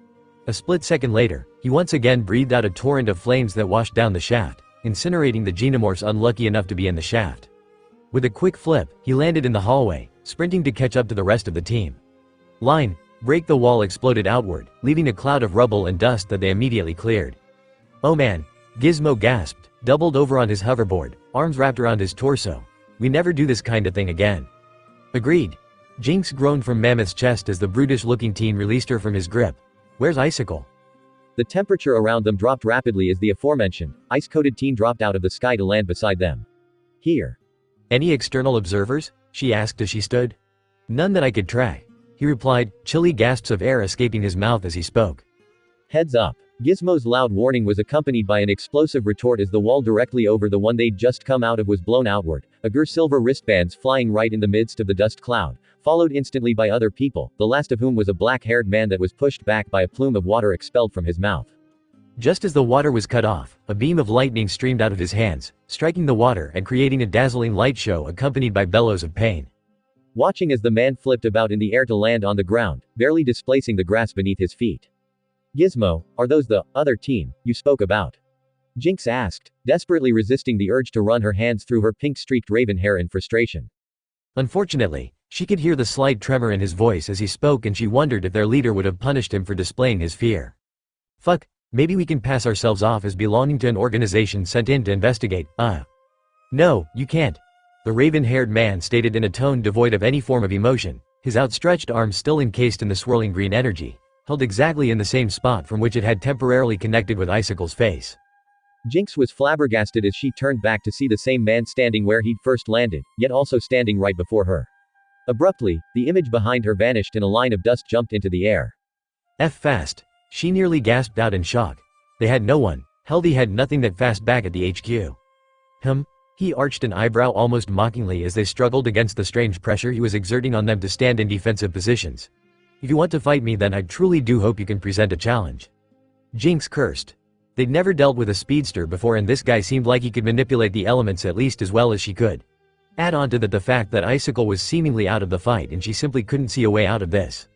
A split second later, he once again breathed out a torrent of flames that washed down the shaft, incinerating the xenomorphs unlucky enough to be in the shaft. With a quick flip, he landed in the hallway, sprinting to catch up to the rest of the team. Line, break the wall exploded outward, leaving a cloud of rubble and dust that they immediately cleared. Oh man, Gizmo gasped, doubled over on his hoverboard, arms wrapped around his torso. We never do this kind of thing again. Agreed. Jinx groaned from Mammoth's chest as the brutish-looking teen released her from his grip. Where's Icicle? The temperature around them dropped rapidly as the aforementioned, ice-coated teen dropped out of the sky to land beside them. Here. Any external observers? She asked as she stood. None that I could track, he replied, chilly gasps of air escaping his mouth as he spoke. Heads up. Gizmo's loud warning was accompanied by an explosive retort as the wall directly over the one they'd just come out of was blown outward, silver wristbands flying right in the midst of the dust cloud, followed instantly by other people, the last of whom was a black-haired man that was pushed back by a plume of water expelled from his mouth. Just as the water was cut off, a beam of lightning streamed out of his hands, striking the water and creating a dazzling light show accompanied by bellows of pain. Watching as the man flipped about in the air to land on the ground, barely displacing the grass beneath his feet. Gizmo, are those the other team you spoke about? Jinx asked, desperately resisting the urge to run her hands through her pink-streaked raven hair in frustration. Unfortunately, she could hear the slight tremor in his voice as he spoke, and she wondered if their leader would have punished him for displaying his fear. Fuck, maybe we can pass ourselves off as belonging to an organization sent in to investigate. No, you can't. The raven-haired man stated in a tone devoid of any form of emotion, his outstretched arm still encased in the swirling green energy, held exactly in the same spot from which it had temporarily connected with Icicle's face. Jinx was flabbergasted as she turned back to see the same man standing where he'd first landed, yet also standing right before her. Abruptly, the image behind her vanished and a line of dust jumped into the air. F fast. She nearly gasped out in shock. They had no one. Hell, they had nothing that fast back at the HQ. He arched an eyebrow almost mockingly as they struggled against the strange pressure he was exerting on them to stand in defensive positions. If you want to fight me, then I truly do hope you can present a challenge. Jinx cursed. They'd never dealt with a speedster before, and this guy seemed like he could manipulate the elements at least as well as she could. Add on to that the fact that Icicle was seemingly out of the fight and she simply couldn't see a way out of this.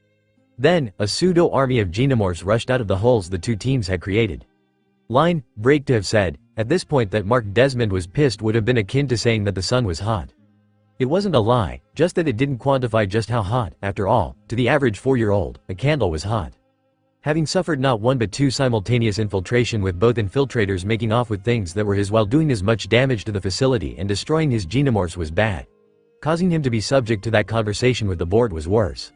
Then, a pseudo-army of Genomorphs rushed out of the holes the two teams had created. Line break to have said, at this point, that Mark Desmond was pissed would have been akin to saying that the sun was hot. It wasn't a lie, just that it didn't quantify just how hot. After all, to the average 4-year-old, a candle was hot. Having suffered not one but two simultaneous infiltration, with both infiltrators making off with things that were his while doing as much damage to the facility and destroying his Genomorphs, was bad. Causing him to be subject to that conversation with the board was worse.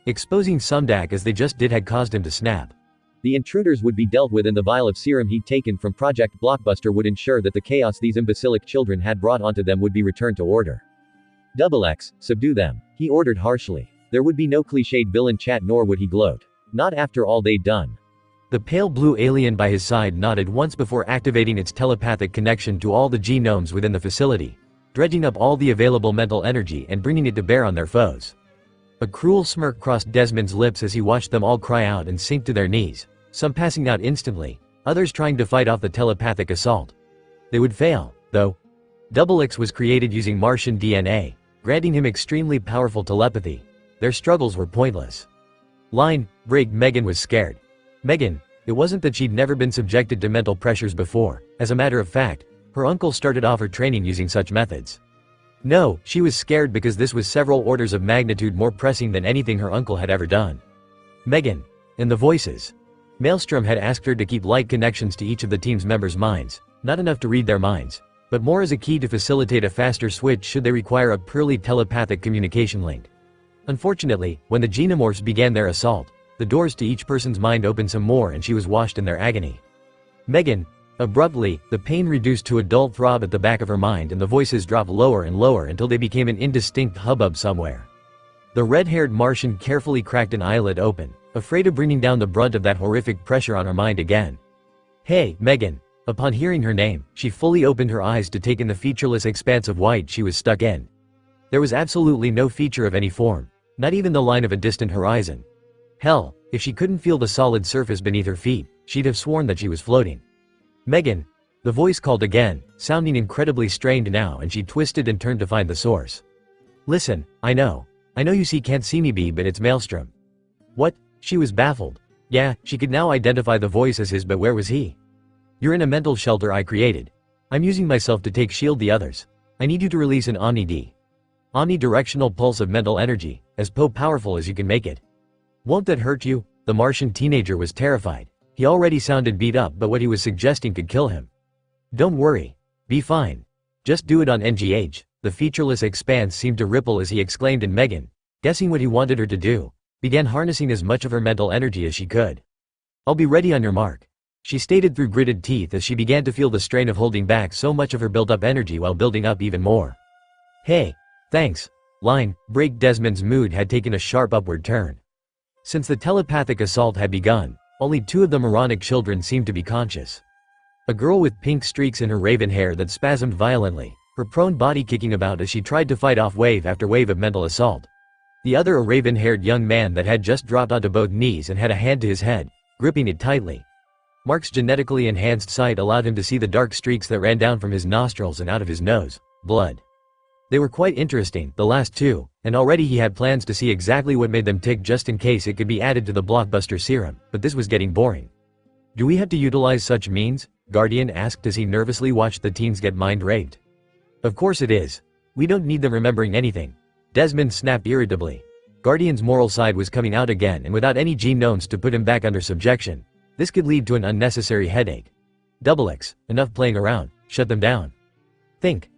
Exposing Sumdak as they just did had caused him to snap. The intruders would be dealt with, and the vial of serum he'd taken from Project Blockbuster would ensure that the chaos these imbecilic children had brought onto them would be returned to order. XX, subdue them, he ordered harshly. There would be no cliched villain chat, nor would he gloat. Not after all they'd done. The pale blue alien by his side nodded once before activating its telepathic connection to all the genomes within the facility, dredging up all the available mental energy and bringing it to bear on their foes. A cruel smirk crossed Desmond's lips as he watched them all cry out and sink to their knees, some passing out instantly, others trying to fight off the telepathic assault. They would fail, though. XX was created using Martian DNA, granting him extremely powerful telepathy. Their struggles were pointless. Line break. Megan was scared. Megan, it wasn't that she'd never been subjected to mental pressures before. As a matter of fact, her uncle started off her training using such methods. No, she was scared because this was several orders of magnitude more pressing than anything her uncle had ever done. Megan. And the voices. Maelstrom had asked her to keep light connections to each of the team's members' minds, not enough to read their minds, but more as a key to facilitate a faster switch should they require a purely telepathic communication link. Unfortunately, when the Genomorphs began their assault, the doors to each person's mind opened some more and she was washed in their agony. Megan. Abruptly, the pain reduced to a dull throb at the back of her mind and the voices dropped lower and lower until they became an indistinct hubbub somewhere. The red-haired Martian carefully cracked an eyelid open, afraid of bringing down the brunt of that horrific pressure on her mind again. Hey, Megan. Upon hearing her name, she fully opened her eyes to take in the featureless expanse of white she was stuck in. There was absolutely no feature of any form, not even the line of a distant horizon. Hell, if she couldn't feel the solid surface beneath her feet, she'd have sworn that she was floating. Megan. The voice called again, sounding incredibly strained now, and she twisted and turned to find the source. Listen, I know you can't see me, B, but it's Maelstrom. What? She was baffled. Yeah, she could now identify the voice as his, but where was he? You're in a mental shelter I created. I'm using myself to shield the others. I need you to release an omnidirectional pulse of mental energy, as powerful as you can make it. Won't that hurt you? The Martian teenager was terrified. He already sounded beat up, but what he was suggesting could kill him. Don't worry. Be fine. Just do it on NGH. The featureless expanse seemed to ripple as he exclaimed, and Megan, guessing what he wanted her to do, began harnessing as much of her mental energy as she could. I'll be ready on your mark, she stated through gritted teeth as she began to feel the strain of holding back so much of her built-up energy while building up even more. Hey, thanks. Line break. Desmond's mood had taken a sharp upward turn. Since the telepathic assault had begun, only two of the moronic children seemed to be conscious. A girl with pink streaks in her raven hair that spasmed violently, her prone body kicking about as she tried to fight off wave after wave of mental assault. The other a raven-haired young man that had just dropped onto both knees and had a hand to his head, gripping it tightly. Mark's genetically enhanced sight allowed him to see the dark streaks that ran down from his nostrils and out of his nose. Blood. They were quite interesting, the last two, and already he had plans to see exactly what made them tick just in case it could be added to the blockbuster serum, but this was getting boring. Do we have to utilize such means? Guardian asked as he nervously watched the teens get mind-raped. Of course it is. We don't need them remembering anything. Desmond snapped irritably. Guardian's moral side was coming out again, and without any genomes to put him back under subjection, this could lead to an unnecessary headache. XX, enough playing around, shut them down. Think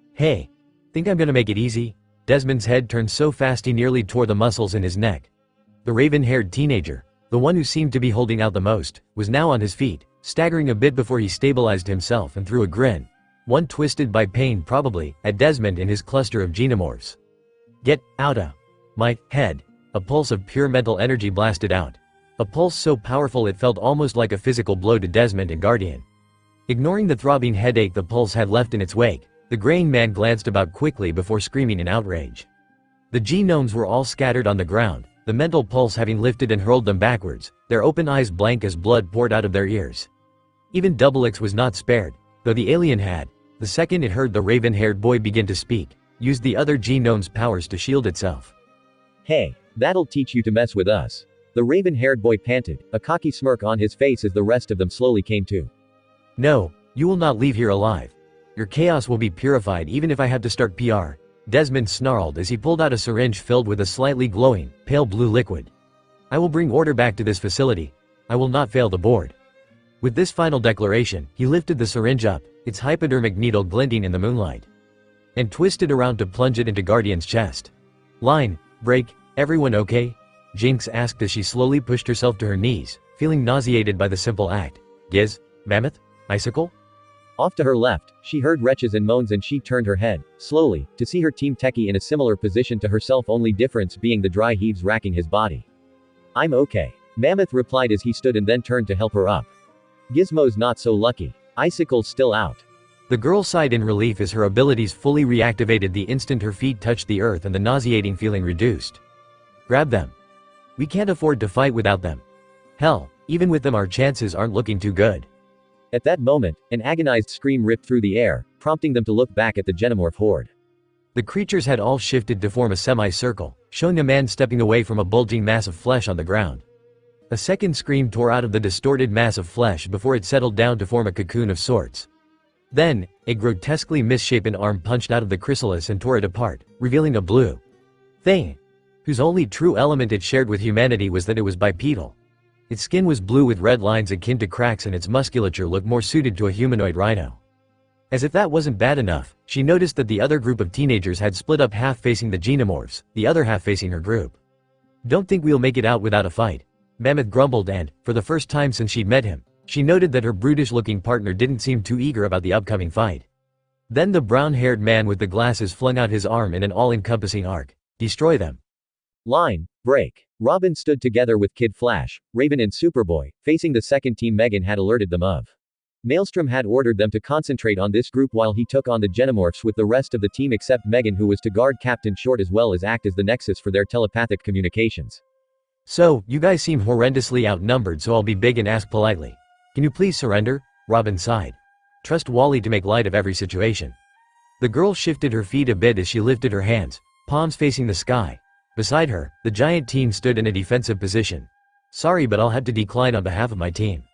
I'm gonna make it easy? Desmond's head turned so fast he nearly tore the muscles in his neck. The raven-haired teenager, the one who seemed to be holding out the most, was now on his feet, staggering a bit before he stabilized himself and threw a grin, one twisted by pain probably, at Desmond and his cluster of Genomorphs. Get out of my head. A pulse of pure mental energy blasted out. A pulse so powerful it felt almost like a physical blow to Desmond and Guardian. Ignoring the throbbing headache the pulse had left in its wake, the graying man glanced about quickly before screaming in outrage. The G-gnomes were all scattered on the ground, the mental pulse having lifted and hurled them backwards, their open eyes blank as blood poured out of their ears. Even Double X was not spared, though the alien had, the second it heard the raven-haired boy begin to speak, used the other G-gnome's powers to shield itself. Hey, that'll teach you to mess with us. The raven-haired boy panted, a cocky smirk on his face as the rest of them slowly came to. No, you will not leave here alive. Your chaos will be purified even if I have to start PR, Desmond snarled as he pulled out a syringe filled with a slightly glowing, pale blue liquid. I will bring order back to this facility. I will not fail the board. With this final declaration, he lifted the syringe up, its hypodermic needle glinting in the moonlight, and twisted around to plunge it into Guardian's chest. Line, break, everyone okay? Jinx asked as she slowly pushed herself to her knees, feeling nauseated by the simple act. Giz? Mammoth? Icicle? Off to her left, she heard retches and moans and she turned her head, slowly, to see her team techie in a similar position to herself, only difference being the dry heaves racking his body. I'm okay. Mammoth replied as he stood and then turned to help her up. Gizmo's not so lucky. Icicle's still out. The girl sighed in relief as her abilities fully reactivated the instant her feet touched the earth and the nauseating feeling reduced. Grab them. We can't afford to fight without them. Hell, even with them our chances aren't looking too good. At that moment, an agonized scream ripped through the air, prompting them to look back at the Genomorph horde. The creatures had all shifted to form a semicircle, showing a man stepping away from a bulging mass of flesh on the ground. A second scream tore out of the distorted mass of flesh before it settled down to form a cocoon of sorts. Then, a grotesquely misshapen arm punched out of the chrysalis and tore it apart, revealing a blue thing, whose only true element it shared with humanity was that it was bipedal. Its skin was blue with red lines akin to cracks and its musculature looked more suited to a humanoid rhino. As if that wasn't bad enough, she noticed that the other group of teenagers had split up, half facing the Genomorphs, the other half facing her group. Don't think we'll make it out without a fight, Mammoth grumbled and, for the first time since she'd met him, she noted that her brutish-looking partner didn't seem too eager about the upcoming fight. Then the brown-haired man with the glasses flung out his arm in an all-encompassing arc. Destroy them. Line, break. Robin stood together with Kid Flash, Raven and Superboy, facing the second team Megan had alerted them of. Maelstrom had ordered them to concentrate on this group while he took on the Genomorphs with the rest of the team except Megan, who was to guard Captain Short as well as act as the nexus for their telepathic communications. So, you guys seem horrendously outnumbered, so I'll be big and ask politely. Can you please surrender? Robin sighed. Trust Wally to make light of every situation. The girl shifted her feet a bit as she lifted her hands, palms facing the sky. Beside her, the giant teen stood in a defensive position. Sorry, but I'll have to decline on behalf of my team.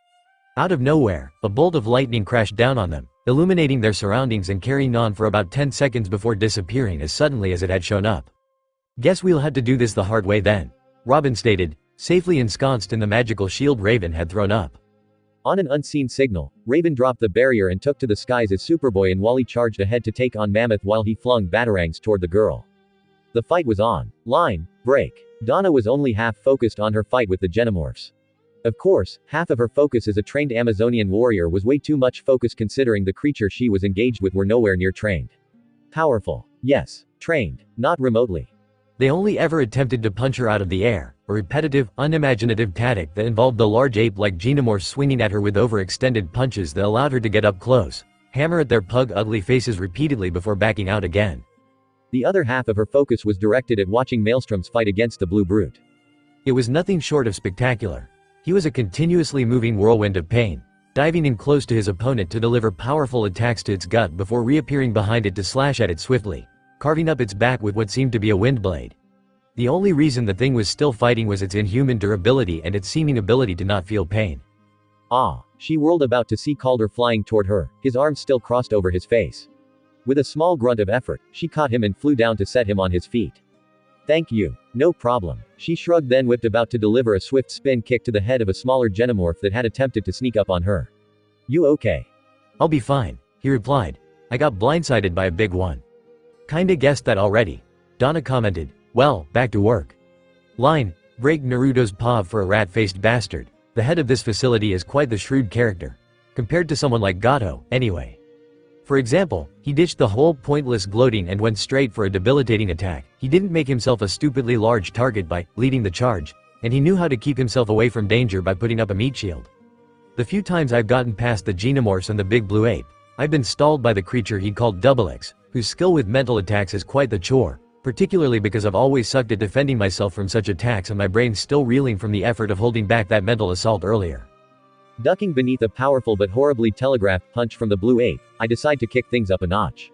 Out of nowhere, a bolt of lightning crashed down on them, illuminating their surroundings and carrying on for about 10 seconds before disappearing as suddenly as it had shown up. Guess we'll have to do this the hard way then, Robin stated, safely ensconced in the magical shield Raven had thrown up. On an unseen signal, Raven dropped the barrier and took to the skies as Superboy and Wally charged ahead to take on Mammoth while he flung batarangs toward the girl. The fight was on. Line, break. Donna was only half focused on her fight with the Genomorphs. Of course, half of her focus as a trained Amazonian warrior was way too much focus considering the creature she was engaged with were nowhere near trained. Powerful. Yes. Trained. Not remotely. They only ever attempted to punch her out of the air, a repetitive, unimaginative tactic that involved the large ape-like Genomorphs swinging at her with overextended punches that allowed her to get up close, hammer at their ugly faces repeatedly before backing out again. The other half of her focus was directed at watching Maelstrom's fight against the Blue Brute. It was nothing short of spectacular. He was a continuously moving whirlwind of pain, diving in close to his opponent to deliver powerful attacks to its gut before reappearing behind it to slash at it swiftly, carving up its back with what seemed to be a wind blade. The only reason the thing was still fighting was its inhuman durability and its seeming ability to not feel pain. Ah, she whirled about to see Calder flying toward her, his arms still crossed over his face. With a small grunt of effort, she caught him and flew down to set him on his feet. Thank you. No problem. She shrugged, then whipped about to deliver a swift spin kick to the head of a smaller Genomorph that had attempted to sneak up on her. You okay? I'll be fine, he replied. I got blindsided by a big one. Kinda guessed that already. Donna commented. Well, back to work. Line, break Naruto's paw for a rat-faced bastard. The head of this facility is quite the shrewd character. Compared to someone like Gato, anyway. For example, he ditched the whole pointless gloating and went straight for a debilitating attack. He didn't make himself a stupidly large target by leading the charge. and he knew how to keep himself away from danger by putting up a meat shield. The few times I've gotten past the Genomorphs and the big blue ape, I've been stalled by the creature he called Double X, whose skill with mental attacks is quite the chore, particularly because I've always sucked at defending myself from such attacks and my brain's still reeling from the effort of holding back that mental assault earlier. Ducking beneath a powerful but horribly telegraphed punch from the blue ape, I decide to kick things up a notch.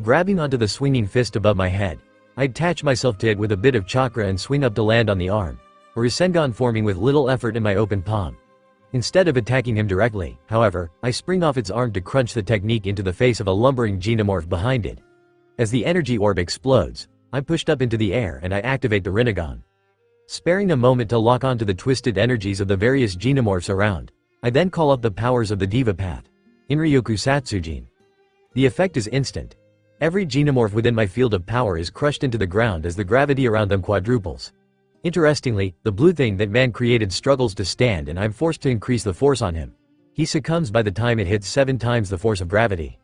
Grabbing onto the swinging fist above my head, I attach myself to it with a bit of chakra and swing up to land on the arm, a Rasengan forming with little effort in my open palm. Instead of attacking him directly, however, I spring off its arm to crunch the technique into the face of a lumbering Genomorph behind it. As the energy orb explodes, I'm pushed up into the air and I activate the rinnegan. Sparing a moment to lock onto the twisted energies of the various Genomorphs around, I then call up the powers of the Diva Path, Inryoku Satsujin. The effect is instant. Every Genomorph within my field of power is crushed into the ground as the gravity around them quadruples. Interestingly, the blue thing that man created struggles to stand and I'm forced to increase the force on him. He succumbs by the time it hits 7 times the force of gravity.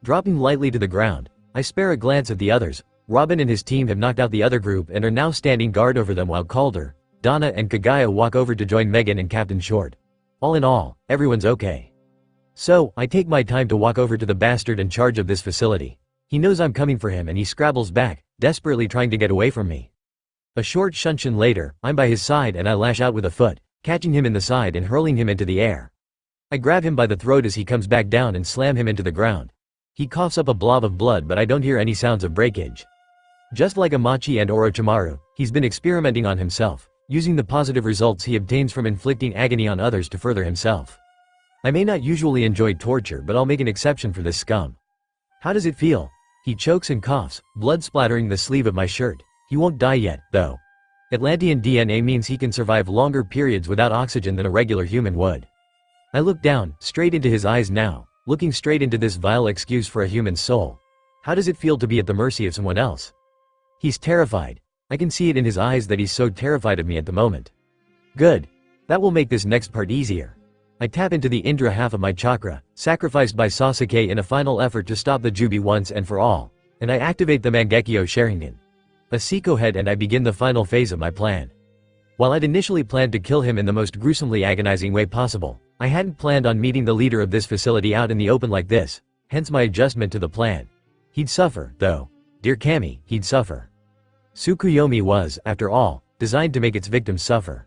Dropping lightly to the ground, I spare a glance at the others. Robin and his team have knocked out the other group and are now standing guard over them while Calder, Donna and Kaguya walk over to join Megan and Captain Short. All in all, everyone's okay. So, I take my time to walk over to the bastard in charge of this facility. He knows I'm coming for him and he scrabbles back, desperately trying to get away from me. A short shunshin later, I'm by his side and I lash out with a foot, catching him in the side and hurling him into the air. I grab him by the throat as he comes back down and slam him into the ground. He coughs up a blob of blood but I don't hear any sounds of breakage. Just like Amachi and Orochimaru, he's been experimenting on himself, using the positive results he obtains from inflicting agony on others to further himself. I may not usually enjoy torture but I'll make an exception for this scum. How does it feel? He chokes and coughs, blood splattering the sleeve of my shirt. He won't die yet, though. Atlantean DNA means he can survive longer periods without oxygen than a regular human would. I look down, straight into his eyes now, looking straight into this vile excuse for a human soul. How does it feel to be at the mercy of someone else? He's terrified. I can see it in his eyes that he's so terrified of me at the moment. Good. That will make this next part easier. I tap into the Indra half of my chakra, sacrificed by Sasuke in a final effort to stop the Jubi once and for all, and I activate the Mangekyo Sharingan. A Seiko head and I begin the final phase of my plan. While I'd initially planned to kill him in the most gruesomely agonizing way possible, I hadn't planned on meeting the leader of this facility out in the open like this, hence my adjustment to the plan. He'd suffer, though. Dear Kami, he'd suffer. Tsukuyomi was, after all, designed to make its victims suffer.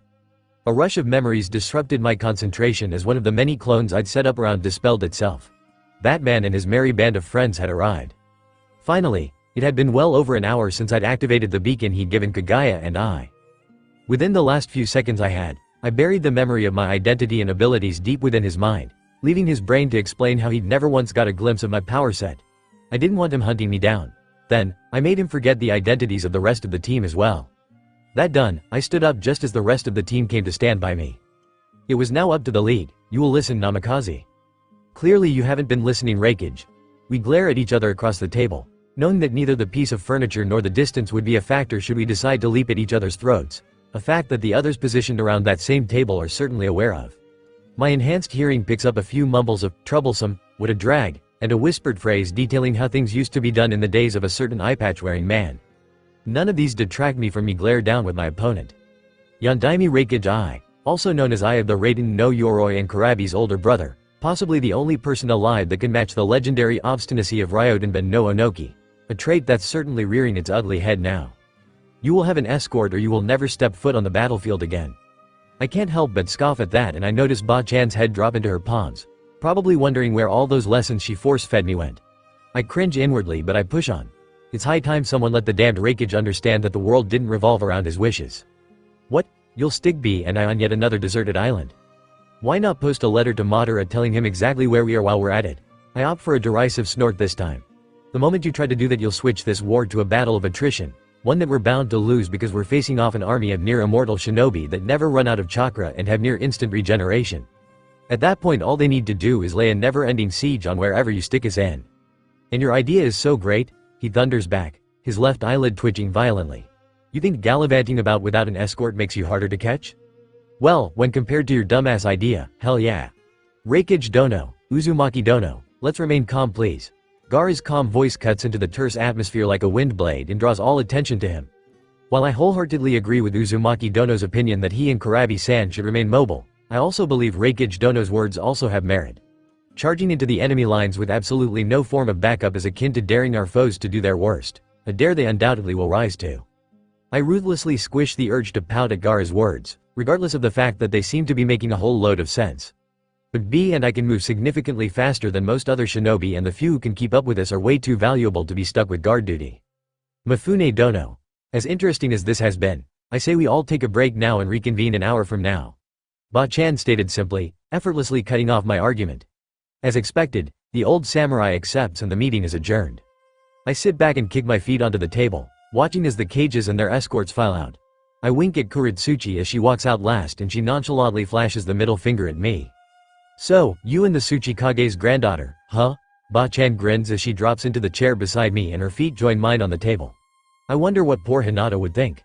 A rush of memories disrupted my concentration as one of the many clones I'd set up around dispelled itself. Batman and his merry band of friends had arrived. Finally, it had been well over an hour since I'd activated the beacon he'd given Kaguya and I. Within the last few seconds I buried the memory of my identity and abilities deep within his mind, leaving his brain to explain how he'd never once got a glimpse of my power set. I didn't want him hunting me down. Then, I made him forget the identities of the rest of the team as well. That done, I stood up just as the rest of the team came to stand by me. It was now up to the lead. You will listen, Namikaze. Clearly you haven't been listening, Raikage. We glare at each other across the table, knowing that neither the piece of furniture nor the distance would be a factor should we decide to leap at each other's throats, a fact that the others positioned around that same table are certainly aware of. My enhanced hearing picks up a few mumbles of troublesome, what a drag, and a whispered phrase detailing how things used to be done in the days of a certain eye-patch-wearing man. None of these detract me from me glare down with my opponent. Yondaime Raikage I, also known as Eye of the Raiden no Yoroi and Kurabi's older brother, possibly the only person alive that can match the legendary obstinacy of Ryodanben no Onoki, a trait that's certainly rearing its ugly head now. You will have an escort or you will never step foot on the battlefield again. I can't help but scoff at that and I notice Ba-chan's head drop into her palms, probably wondering where all those lessons she force-fed me went. I cringe inwardly but I push on. It's high time someone let the damned Raikage understand that the world didn't revolve around his wishes. What? You'll stick B and I on yet another deserted island? Why not post a letter to Madara telling him exactly where we are while we're at it? I opt for a derisive snort this time. The moment you try to do that you'll switch this war to a battle of attrition, one that we're bound to lose because we're facing off an army of near-immortal shinobi that never run out of chakra and have near-instant regeneration. At that point all they need to do is lay a never-ending siege on wherever you stick his end. And your idea is so great? He thunders back, his left eyelid twitching violently. You think gallivanting about without an escort makes you harder to catch? Well, when compared to your dumbass idea, hell yeah. Raikage dono, uzumaki dono, let's remain calm please. Gaara's calm voice cuts into the terse atmosphere like a wind blade and draws all attention to him. While I wholeheartedly agree with Uzumaki Dono's opinion that he and Kurabi-san should remain mobile, I also believe Reikage Dono's words also have merit. Charging into the enemy lines with absolutely no form of backup is akin to daring our foes to do their worst, a dare they undoubtedly will rise to. I ruthlessly squish the urge to pout at Gaara's words, regardless of the fact that they seem to be making a whole load of sense. But B and I can move significantly faster than most other shinobi, and the few who can keep up with us are way too valuable to be stuck with guard duty. Mifune Dono. As interesting as this has been, I say we all take a break now and reconvene an hour from now. Ba-chan stated simply, effortlessly cutting off my argument. As expected, the old samurai accepts and the meeting is adjourned. I sit back and kick my feet onto the table, watching as the cages and their escorts file out. I wink at Kuritsuchi as she walks out last and she nonchalantly flashes the middle finger at me. So, you and the Tsuchikage's granddaughter, huh? Ba-chan grins as she drops into the chair beside me and her feet join mine on the table. I wonder what poor Hinata would think.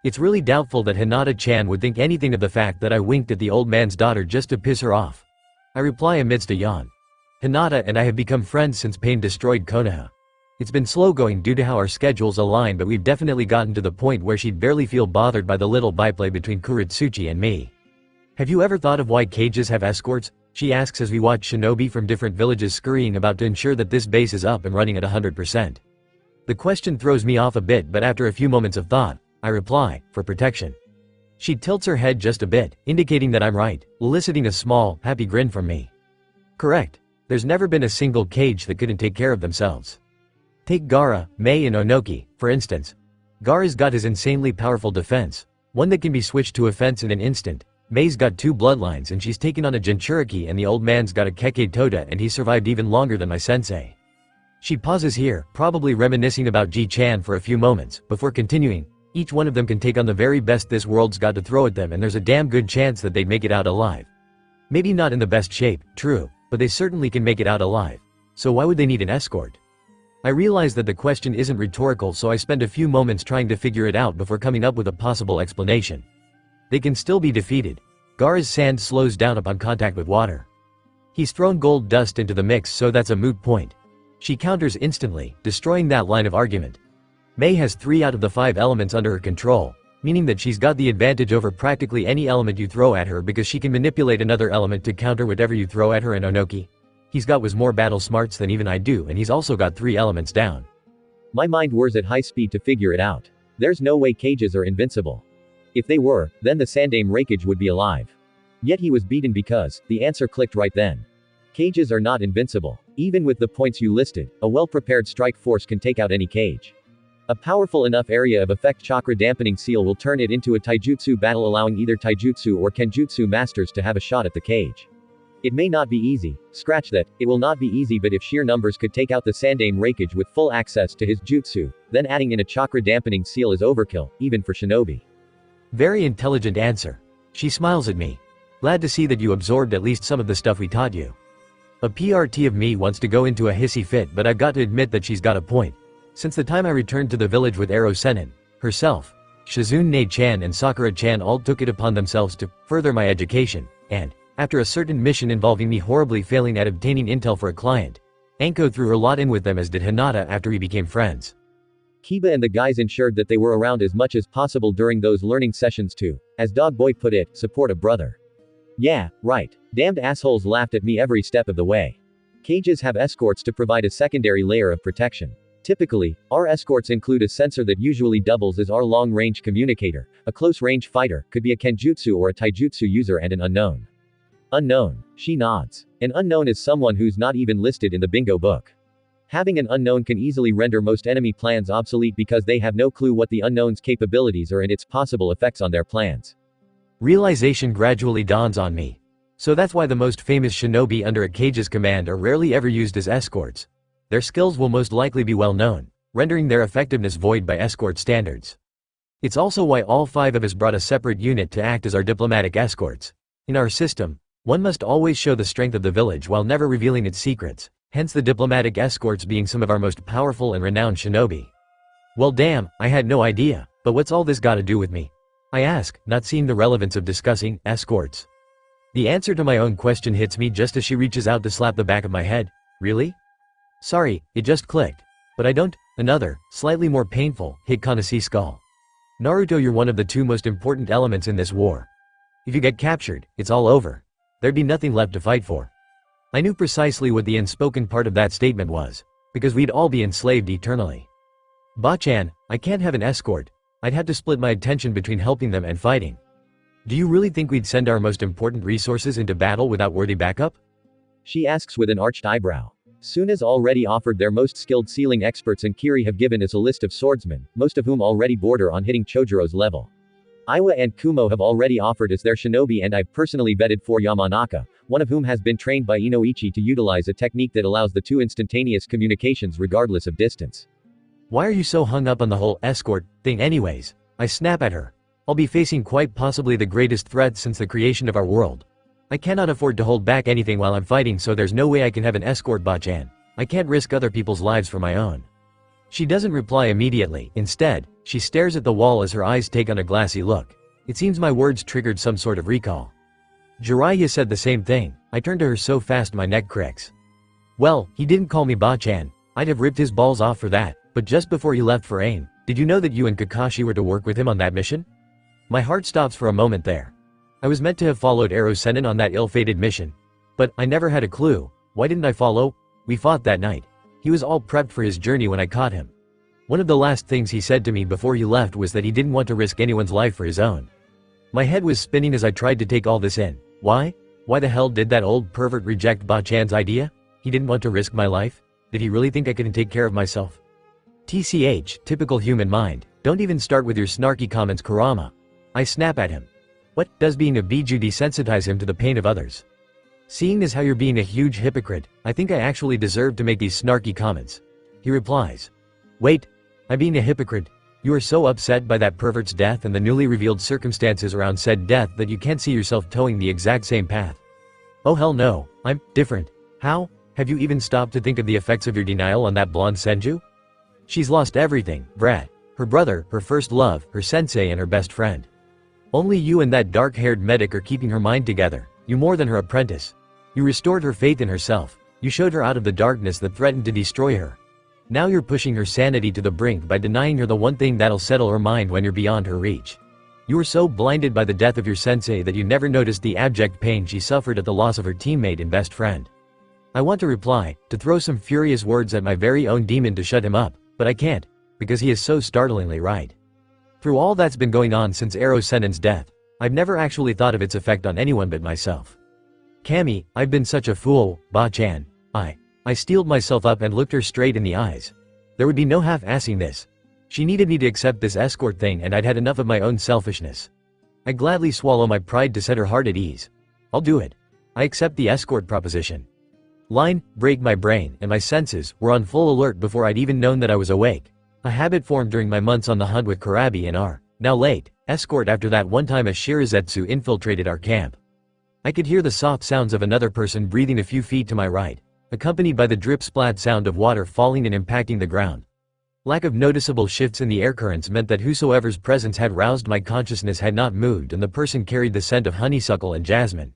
It's really doubtful that Hinata-chan would think anything of the fact that I winked at the old man's daughter just to piss her off. I reply amidst a yawn. Hinata and I have become friends since Pain destroyed Konoha. It's been slow going due to how our schedules align, but we've definitely gotten to the point where she'd barely feel bothered by the little byplay between Kuritsuchi and me. Have you ever thought of why cages have escorts? She asks as we watch shinobi from different villages scurrying about to ensure that this base is up and running at 100%. The question throws me off a bit, but after a few moments of thought, I reply, for protection. She tilts her head just a bit, indicating that I'm right, eliciting a small, happy grin from me. Correct. There's never been a single cage that couldn't take care of themselves. Take Gaara, Mei and Onoki, for instance. Gaara's got his insanely powerful defense, one that can be switched to offense in an instant. Mei's got 2 bloodlines and she's taken on a jinchuriki, and the old man's got a keke toda and he survived even longer than my sensei. She pauses here, probably reminiscing about Ji-chan for a few moments, before continuing. Each one of them can take on the very best this world's got to throw at them, and there's a damn good chance that they'd make it out alive. Maybe not in the best shape, true, but they certainly can make it out alive. So why would they need an escort? I realize that the question isn't rhetorical, so I spend a few moments trying to figure it out before coming up with a possible explanation. They can still be defeated. Gaara's sand slows down upon contact with water. He's thrown gold dust into the mix, so that's a moot point. She counters instantly, destroying that line of argument. Mei has 3 out of the 5 elements under her control, meaning that she's got the advantage over practically any element you throw at her because she can manipulate another element to counter whatever you throw at her. And Onoki? He's got more battle smarts than even I do, and he's also got 3 elements down. My mind whirs at high speed to figure it out. There's no way cages are invincible. If they were, then the Sandame Reikage would be alive. Yet he was beaten because, the answer clicked right then. Cages are not invincible. Even with the points you listed, a well-prepared strike force can take out any cage. A powerful enough area of effect chakra dampening seal will turn it into a taijutsu battle, allowing either taijutsu or kenjutsu masters to have a shot at the cage. It may not be easy, scratch that, it will not be easy, but if sheer numbers could take out the Sandame Reikage with full access to his jutsu, then adding in a chakra dampening seal is overkill, even for shinobi. Very intelligent answer. She smiles at me. Glad to see that you absorbed at least some of the stuff we taught you. A PRT of me wants to go into a hissy fit, but I've got to admit that she's got a point. Since the time I returned to the village with Ero Sennin, herself, Shizune-chan and Sakura-chan all took it upon themselves to further my education, and, after a certain mission involving me horribly failing at obtaining intel for a client, Anko threw her lot in with them, as did Hinata after we became friends. Kiba and the guys ensured that they were around as much as possible during those learning sessions to, as Dog Boy put it, support a brother. Yeah, right. Damned assholes laughed at me every step of the way. Cages have escorts to provide a secondary layer of protection. Typically, our escorts include a sensor that usually doubles as our long-range communicator, a close-range fighter, could be a kenjutsu or a taijutsu user, and an unknown. Unknown. She nods. An unknown is someone who's not even listed in the bingo book. Having an unknown can easily render most enemy plans obsolete because they have no clue what the unknown's capabilities are and its possible effects on their plans. Realization gradually dawns on me. So that's why the most famous shinobi under a cage's command are rarely ever used as escorts. Their skills will most likely be well known, rendering their effectiveness void by escort standards. It's also why all 5 of us brought a separate unit to act as our diplomatic escorts. In our system, one must always show the strength of the village while never revealing its secrets, hence the diplomatic escorts being some of our most powerful and renowned shinobi. Well damn, I had no idea, but what's all this got to do with me? I ask, not seeing the relevance of discussing escorts. The answer to my own question hits me just as she reaches out to slap the back of my head. Really? Sorry, it just clicked. But I don't. Another, slightly more painful, hit Kanashi's skull. Naruto, you're one of the two most important elements in this war. If you get captured, it's all over. There'd be nothing left to fight for. I knew precisely what the unspoken part of that statement was, because we'd all be enslaved eternally. Bachan, I can't have an escort. I'd have to split my attention between helping them and fighting. Do you really think we'd send our most important resources into battle without worthy backup? She asks with an arched eyebrow. Suna's already offered their most skilled sealing experts and Kiri have given us a list of swordsmen, most of whom already border on hitting Chojiro's level. Iwa and Kumo have already offered us their shinobi and I've personally vetted 4 Yamanaka, one of whom has been trained by Inoichi to utilize a technique that allows the two instantaneous communications regardless of distance. Why are you so hung up on the whole escort thing anyways? I snap at her. I'll be facing quite possibly the greatest threat since the creation of our world. I cannot afford to hold back anything while I'm fighting, so there's no way I can have an escort, Bachan. I can't risk other people's lives for my own. She doesn't reply immediately. Instead, she stares at the wall as her eyes take on a glassy look. It seems my words triggered some sort of recall. Jiraiya said the same thing. I turned to her so fast my neck cracks. Well, he didn't call me Bachan. I'd have ripped his balls off for that, but just before he left for AIM, did you know that you and Kakashi were to work with him on that mission? My heart stops for a moment there. I was meant to have followed Ero-sennin on that ill-fated mission. But I never had a clue. Why didn't I follow? We fought that night. He was all prepped for his journey when I caught him. One of the last things he said to me before he left was that he didn't want to risk anyone's life for his own. My head was spinning as I tried to take all this in. Why? Why the hell did that old pervert reject Bachan's idea? He didn't want to risk my life? Did he really think I couldn't take care of myself? TCH, typical human mind. Don't even start with your snarky comments, Kurama. I snap at him. What does being a biju desensitize him to the pain of others? Seeing as how you're being a huge hypocrite, I think I actually deserve to make these snarky comments. He replies. Wait, I'm being a hypocrite. You are so upset by that pervert's death and the newly revealed circumstances around said death that you can't see yourself towing the exact same path. Oh hell no, I'm different. How? Have you even stopped to think of the effects of your denial on that blonde senju? She's lost everything, brat. Her brother, her first love, her sensei and her best friend. Only you and that dark-haired medic are keeping her mind together. You more than her apprentice. You restored her faith in herself. You showed her out of the darkness that threatened to destroy her. Now you're pushing her sanity to the brink by denying her the one thing that'll settle her mind when you're beyond her reach. You were so blinded by the death of your sensei that you never noticed the abject pain she suffered at the loss of her teammate and best friend. I want to reply, to throw some furious words at my very own demon to shut him up, but I can't, because he is so startlingly right. Through all that's been going on since Ero-sennin's death, I've never actually thought of its effect on anyone but myself. Kami, I've been such a fool, Bachan. I steeled myself up and looked her straight in the eyes. There would be no half-assing this. She needed me to accept this escort thing and I'd had enough of my own selfishness. I gladly swallow my pride to set her heart at ease. I'll do it. I accept the escort proposition. Line, break my brain, and my senses were on full alert before I'd even known that I was awake. A habit formed during my months on the hunt with Kurabi and our, now late, escort after that one time a Shirazetsu infiltrated our camp. I could hear the soft sounds of another person breathing a few feet to my right, accompanied by the drip-splat sound of water falling and impacting the ground. Lack of noticeable shifts in the air currents meant that whosoever's presence had roused my consciousness had not moved and the person carried the scent of honeysuckle and jasmine.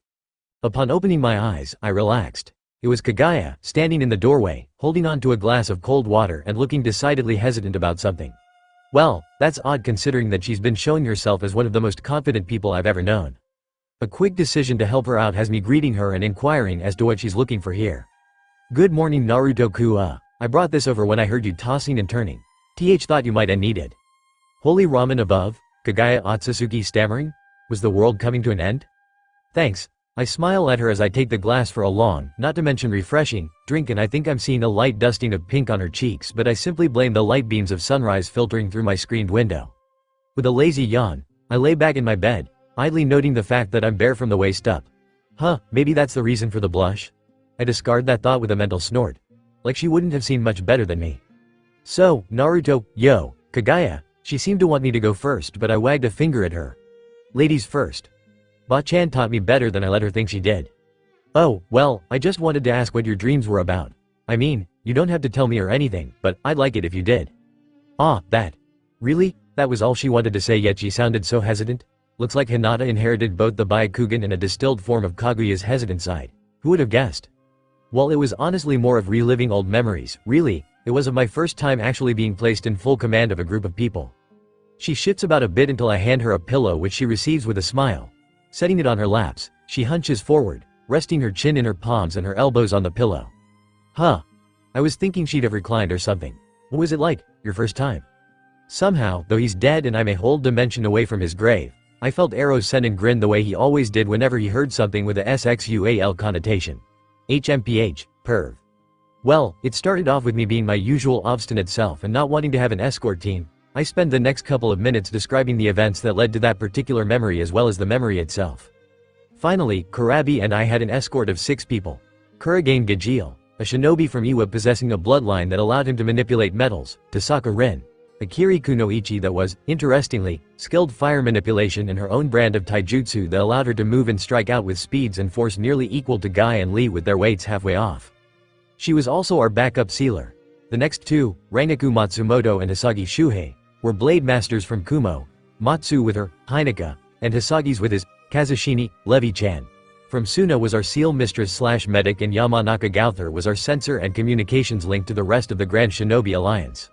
Upon opening my eyes, I relaxed. It was Kaguya, standing in the doorway, holding on to a glass of cold water and looking decidedly hesitant about something. Well, that's odd considering that she's been showing herself as one of the most confident people I've ever known. A quick decision to help her out has me greeting her and inquiring as to what she's looking for here. Good morning Naruto-ku. I brought this over when I heard you tossing and turning. Thought you might need it. Holy ramen above, Kaguya Otsutsuki stammering? Was the world coming to an end? Thanks. I smile at her as I take the glass for a long, not to mention refreshing, drink and I think I'm seeing a light dusting of pink on her cheeks but I simply blame the light beams of sunrise filtering through my screened window. With a lazy yawn, I lay back in my bed, idly noting the fact that I'm bare from the waist up. Maybe that's the reason for the blush? I discard that thought with a mental snort. Like she wouldn't have seen much better than me. So, Naruto, yo, Kaguya, she seemed to want me to go first but I wagged a finger at her. Ladies first. Bachan taught me better than I let her think she did. Oh, well, I just wanted to ask what your dreams were about. I mean, you don't have to tell me or anything, but I'd like it if you did. That. Really? That was all she wanted to say yet she sounded so hesitant? Looks like Hinata inherited both the Byakugan and a distilled form of Kaguya's hesitant side. Who would have guessed? Well, it was honestly more of reliving old memories, really. It was of my first time actually being placed in full command of a group of people. She shifts about a bit until I hand her a pillow which she receives with a smile. Setting it on her laps, she hunches forward, resting her chin in her palms and her elbows on the pillow. Huh. I was thinking she'd have reclined or something. What was it like, your first time? Somehow, though he's dead and I'm a whole dimension away from his grave, I felt Arrow's Senin grin the way he always did whenever he heard something with a sexual connotation. HMPH, perv. Well, it started off with me being my usual obstinate self and not wanting to have an escort team. I spend the next couple of minutes describing the events that led to that particular memory as well as the memory itself. Finally, Kurabi and I had an escort of 6 people. Kuragane Gajeel, a shinobi from Iwa possessing a bloodline that allowed him to manipulate metals, Tasaka Rin, a Kiriku no Ichi that was, interestingly, skilled fire manipulation and her own brand of taijutsu that allowed her to move and strike out with speeds and force nearly equal to Guy and Lee with their weights halfway off. She was also our backup sealer. The next 2, Rangaku Matsumoto and Hisagi Shuhei, were blade masters from Kumo, Matsu with her, Hinata, and Hisagi's with his, Kazushini, Levi-chan. From Suna was our seal mistress / medic and Yamanaka Gowther was our sensor and communications link to the rest of the Grand Shinobi Alliance.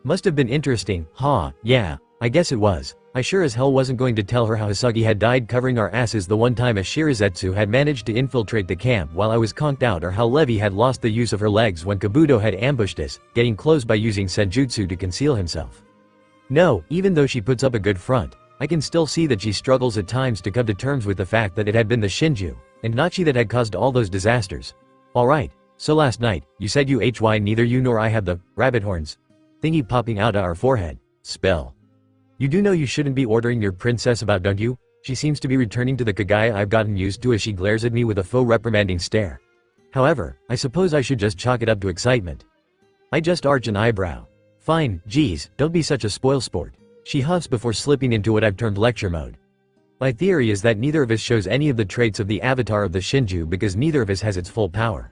Must have been interesting, huh? Yeah, I guess it was. I sure as hell wasn't going to tell her how Hisagi had died covering our asses the one time a Shirazetsu had managed to infiltrate the camp while I was conked out, or how Levi had lost the use of her legs when Kabuto had ambushed us, getting close by using senjutsu to conceal himself. No, even though she puts up a good front, I can still see that she struggles at times to come to terms with the fact that it had been the Shinju, and not she that had caused all those disasters. Alright, so last night, you said neither you nor I have the rabbit horns thingy popping out of our forehead. Spell. You do know you shouldn't be ordering your princess about, don't you? She seems to be returning to the Kagaya I've gotten used to as she glares at me with a faux reprimanding stare. However, I suppose I should just chalk it up to excitement. I just arch an eyebrow. Fine, geez, don't be such a spoilsport. She huffs before slipping into what I've termed lecture mode. My theory is that neither of us shows any of the traits of the avatar of the Shinju because neither of us has its full power.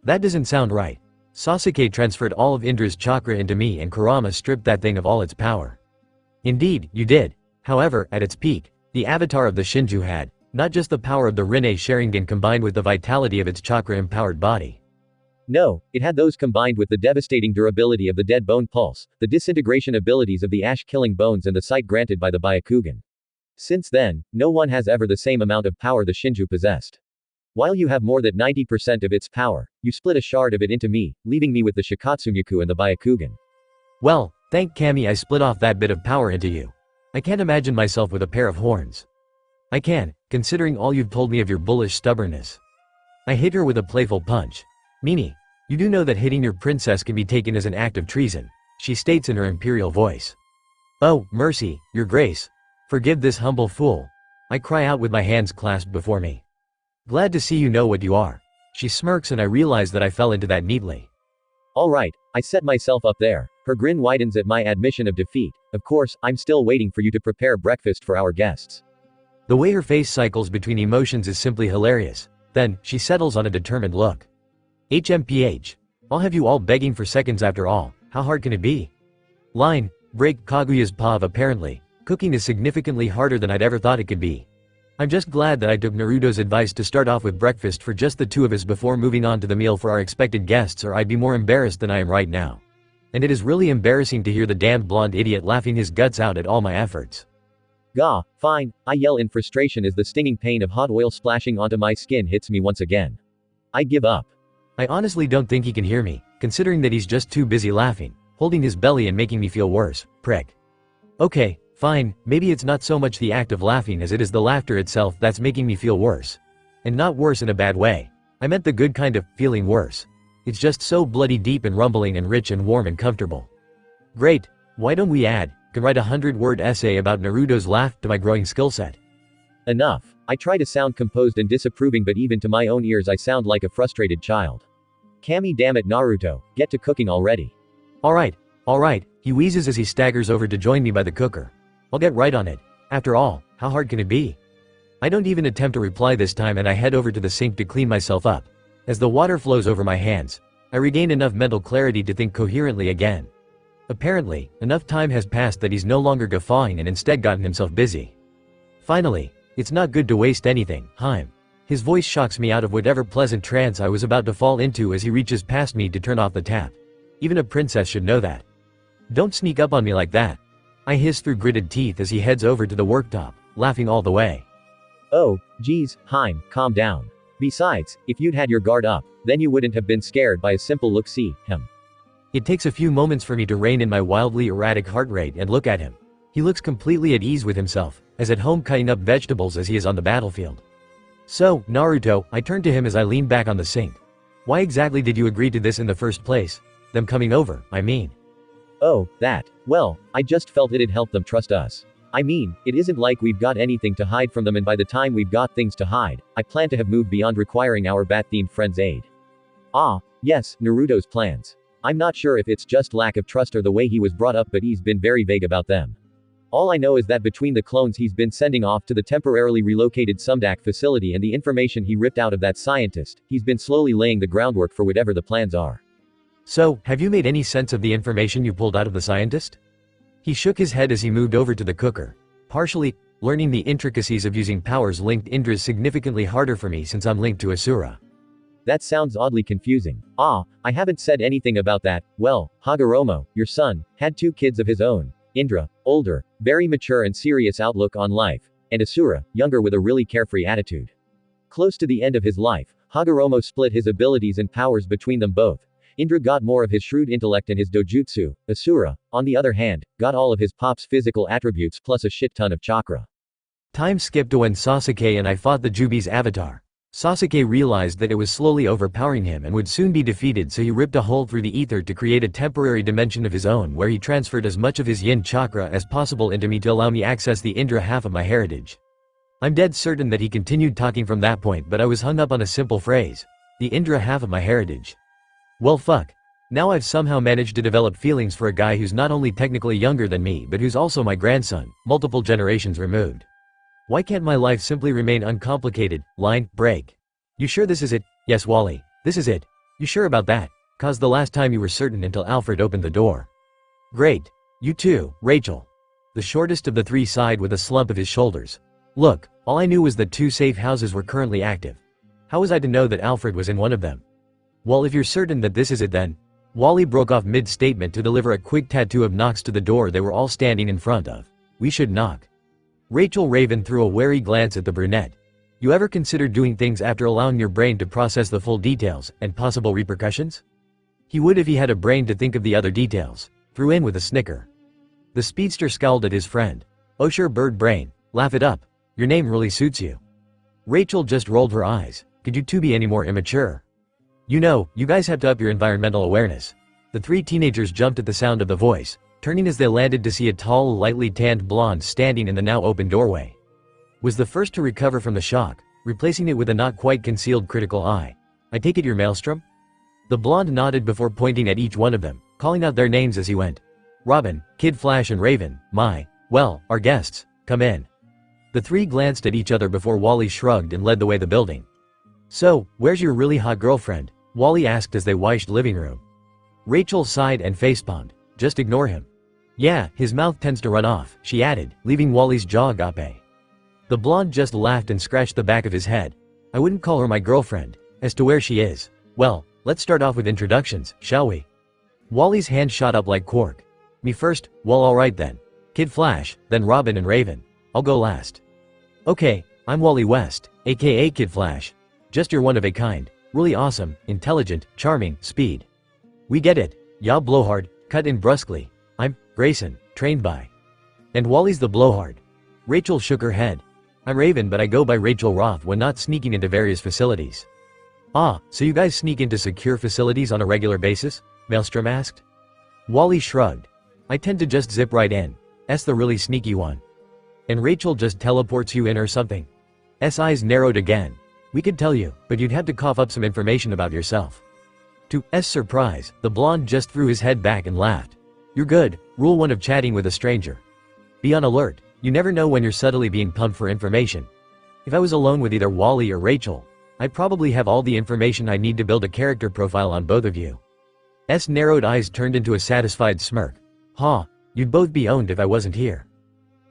That doesn't sound right. Sasuke transferred all of Indra's chakra into me and Kurama stripped that thing of all its power. Indeed, you did. However, at its peak, the avatar of the Shinju had, not just the power of the Rinne Sharingan combined with the vitality of its chakra-empowered body. No, it had those combined with the devastating durability of the Dead Bone Pulse, the disintegration abilities of the Ash-killing bones and the sight granted by the Byakugan. Since then, no one has ever the same amount of power the Shinju possessed. While you have more than 90% of its power, you split a shard of it into me, leaving me with the Shikatsumiku and the Byakugan. Well, thank Kami I split off that bit of power into you. I can't imagine myself with a pair of horns. I can, considering all you've told me of your bullish stubbornness. I hit her with a playful punch. Meanie, you do know that hitting your princess can be taken as an act of treason, she states in her imperial voice. Oh, mercy, your grace. Forgive this humble fool. I cry out with my hands clasped before me. Glad to see you know what you are. She smirks and I realize that I fell into that neatly. Alright, I set myself up there. Her grin widens at my admission of defeat. Of course, I'm still waiting for you to prepare breakfast for our guests. The way her face cycles between emotions is simply hilarious. Then, she settles on a determined look. HMPH. I'll have you all begging for seconds after all. How hard can it be? Line, break Kaguya's pav apparently. Cooking is significantly harder than I'd ever thought it could be. I'm just glad that I took Naruto's advice to start off with breakfast for just the two of us before moving on to the meal for our expected guests, or I'd be more embarrassed than I am right now. And it is really embarrassing to hear the damned blonde idiot laughing his guts out at all my efforts. Gah, fine, I yell in frustration as the stinging pain of hot oil splashing onto my skin hits me once again. I give up. I honestly don't think he can hear me, considering that he's just too busy laughing, holding his belly and making me feel worse, prick. Okay, fine, maybe it's not so much the act of laughing as it is the laughter itself that's making me feel worse. And not worse in a bad way. I meant the good kind of, feeling worse. It's just so bloody deep and rumbling and rich and warm and comfortable. Great, why don't we can write a 100-word essay about Naruto's laugh to my growing skill set. Enough. I try to sound composed and disapproving, but even to my own ears I sound like a frustrated child. Kami, damn it, Naruto, get to cooking already. Alright, he wheezes as he staggers over to join me by the cooker. I'll get right on it. After all, how hard can it be? I don't even attempt to reply this time and I head over to the sink to clean myself up. As the water flows over my hands, I regain enough mental clarity to think coherently again. Apparently, enough time has passed that he's no longer guffawing and instead gotten himself busy. Finally, it's not good to waste anything, Heim. His voice shocks me out of whatever pleasant trance I was about to fall into as he reaches past me to turn off the tap. Even a princess should know that. Don't sneak up on me like that. I hiss through gritted teeth as he heads over to the worktop, laughing all the way. Oh, geez, Heim, calm down. Besides, if you'd had your guard up, then you wouldn't have been scared by a simple look-see, him. It takes a few moments for me to rein in my wildly erratic heart rate and look at him. He looks completely at ease with himself, as at home cutting up vegetables as he is on the battlefield. So, Naruto, I turn to him as I lean back on the sink. Why exactly did you agree to this in the first place? Them coming over, I mean. Oh, that. Well, I just felt it'd help them trust us. I mean, it isn't like we've got anything to hide from them, and by the time we've got things to hide, I plan to have moved beyond requiring our bat-themed friend's aid. Ah, yes, Naruto's plans. I'm not sure if it's just lack of trust or the way he was brought up, but he's been very vague about them. All I know is that between the clones he's been sending off to the temporarily relocated Sumdak facility and the information he ripped out of that scientist, he's been slowly laying the groundwork for whatever the plans are. So, have you made any sense of the information you pulled out of the scientist? He shook his head as he moved over to the cooker. Partially, learning the intricacies of using powers linked Indra is significantly harder for me since I'm linked to Asura. That sounds oddly confusing. Ah, I haven't said anything about that. Well, Hagoromo, your son, had 2 kids of his own. Indra, older, very mature and serious outlook on life, and Asura, younger with a really carefree attitude. Close to the end of his life, Hagoromo split his abilities and powers between them both. Indra got more of his shrewd intellect and his dojutsu. Asura, on the other hand, got all of his pop's physical attributes plus a shit ton of chakra. Time skipped to when Sasuke and I fought the Jubi's avatar. Sasuke realized that it was slowly overpowering him and would soon be defeated, so he ripped a hole through the ether to create a temporary dimension of his own where he transferred as much of his yin chakra as possible into me to allow me access the Indra half of my heritage. I'm dead certain that he continued talking from that point, but I was hung up on a simple phrase. The Indra half of my heritage. Well fuck. Now I've somehow managed to develop feelings for a guy who's not only technically younger than me but who's also my grandson, multiple generations removed. Why can't my life simply remain uncomplicated? Line break. You sure this is it? Yes, Wally. This is it. You sure about that? 'Cause the last time you were certain until Alfred opened the door. Great. You too, Rachel. The shortest of the 3 sighed with a slump of his shoulders. Look, all I knew was that 2 safe houses were currently active. How was I to know that Alfred was in one of them? Well, if you're certain that this is it then. Wally broke off mid-statement to deliver a quick tattoo of knocks to the door they were all standing in front of. We should knock. Rachel Raven threw a wary glance at the brunette. You ever consider doing things after allowing your brain to process the full details, and possible repercussions? He would if he had a brain to think of the other details. Threw in with a snicker. The speedster scowled at his friend. Oh sure, bird brain, laugh it up. Your name really suits you. Rachel just rolled her eyes. Could you 2 be any more immature? You know, you guys have to up your environmental awareness. The 3 teenagers jumped at the sound of the voice, turning as they landed to see a tall, lightly tanned blonde standing in the now open doorway. Was the first to recover from the shock, replacing it with a not quite concealed critical eye. I take it you're Maelstrom? The blonde nodded before pointing at each one of them, calling out their names as he went. Robin, Kid Flash and Raven, well, our guests, come in. The 3 glanced at each other before Wally shrugged and led the way the building. So, where's your really hot girlfriend? Wally asked as they wished living room. Rachel sighed and facepalmed. Just ignore him. Yeah, his mouth tends to run off, she added, leaving Wally's jaw agape. The blonde just laughed and scratched the back of his head. I wouldn't call her my girlfriend. As to where she is, well, let's start off with introductions, shall we? Wally's hand shot up like cork. Me first? Well, alright then. Kid Flash, then Robin and Raven. I'll go last. Okay, I'm Wally West, aka Kid Flash. Just you're one of a kind. Really awesome, intelligent, charming, speed. We get it. Ya blowhard, cut in brusquely. I'm Grayson, trained by. And Wally's the blowhard. Rachel shook her head. I'm Raven, but I go by Rachel Roth when not sneaking into various facilities. Ah, so you guys sneak into secure facilities on a regular basis? Maelstrom asked. Wally shrugged. I tend to just zip right in. S the really sneaky one. And Rachel just teleports you in or something? S eyes narrowed again. We could tell you, but you'd have to cough up some information about yourself. To S surprise, the blonde just threw his head back and laughed. You're good. Rule 1 of chatting with a stranger. Be on alert. You never know when you're subtly being pumped for information. If I was alone with either Wally or Rachel, I'd probably have all the information I need to build a character profile on both of you. S narrowed eyes turned into a satisfied smirk. Ha, you'd both be owned if I wasn't here.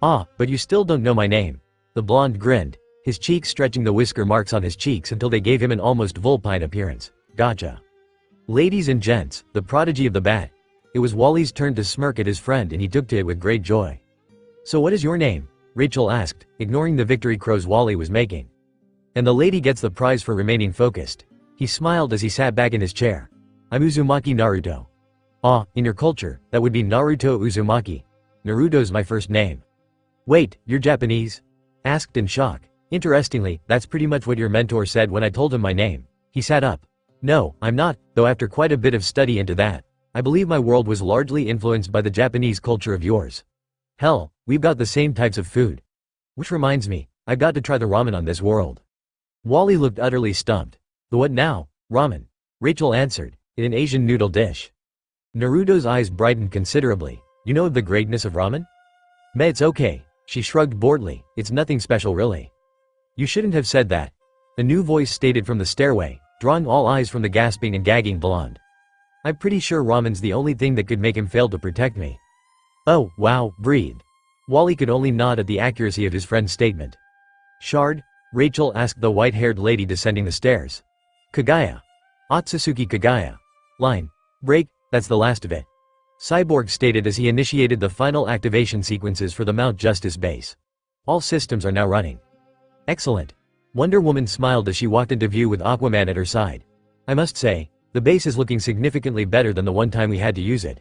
Ah, but you still don't know my name. The blonde grinned, his cheeks stretching the whisker marks on his cheeks until they gave him an almost vulpine appearance. Gotcha. Ladies and gents, the prodigy of the bat. It was Wally's turn to smirk at his friend and he took to it with great joy. "So what is your name?" Rachel asked, ignoring the victory crows Wally was making. "And the lady gets the prize for remaining focused." He smiled as he sat back in his chair. "I'm Uzumaki Naruto." "Ah, in your culture, that would be Naruto Uzumaki. Naruto's my first name." "Wait, you're Japanese?" asked in shock. "Interestingly, that's pretty much what your mentor said when I told him my name." He sat up. "No, I'm not, though after quite a bit of study into that, I believe my world was largely influenced by the Japanese culture of yours. Hell, we've got the same types of food. Which reminds me, I've got to try the ramen on this world." Wally looked utterly stumped. "The what now?" "Ramen," Rachel answered, "in an Asian noodle dish." Naruto's eyes brightened considerably. "You know of the greatness of ramen?" "Meh, it's okay," she shrugged boredly, "it's nothing special really." "You shouldn't have said that," a new voice stated from the stairway, drawing all eyes from the gasping and gagging blonde. "I'm pretty sure ramen's the only thing that could make him fail to protect me." "Oh, wow," breathed. Wally could only nod at the accuracy of his friend's statement. "Shard?" Rachel asked the white-haired lady descending the stairs. "Kagaya. Otsutsuki Kagaya. Line. Break, that's the last of it," Cyborg stated as he initiated the final activation sequences for the Mount Justice base. "All systems are now running." "Excellent." Wonder Woman smiled as she walked into view with Aquaman at her side. "I must say, the base is looking significantly better than the one time we had to use it."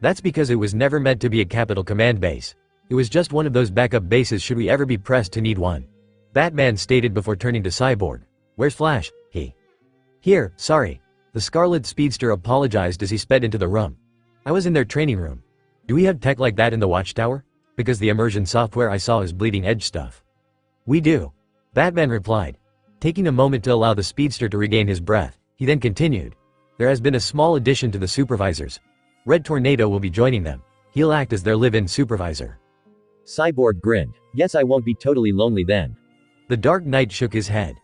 "That's because it was never meant to be a capital command base. It was just one of those backup bases should we ever be pressed to need one," Batman stated before turning to Cyborg. "Where's Flash?" he. "Here, sorry." The Scarlet Speedster apologized as he sped into the room. "I was in their training room. Do we have tech like that in the Watchtower? Because the immersion software I saw is bleeding edge stuff." "We do," Batman replied. Taking a moment to allow the Speedster to regain his breath, he then continued. "There has been a small addition to the supervisors. Red Tornado will be joining them. He'll act as their live-in supervisor." Cyborg grinned. "Guess I won't be totally lonely then." The Dark Knight shook his head.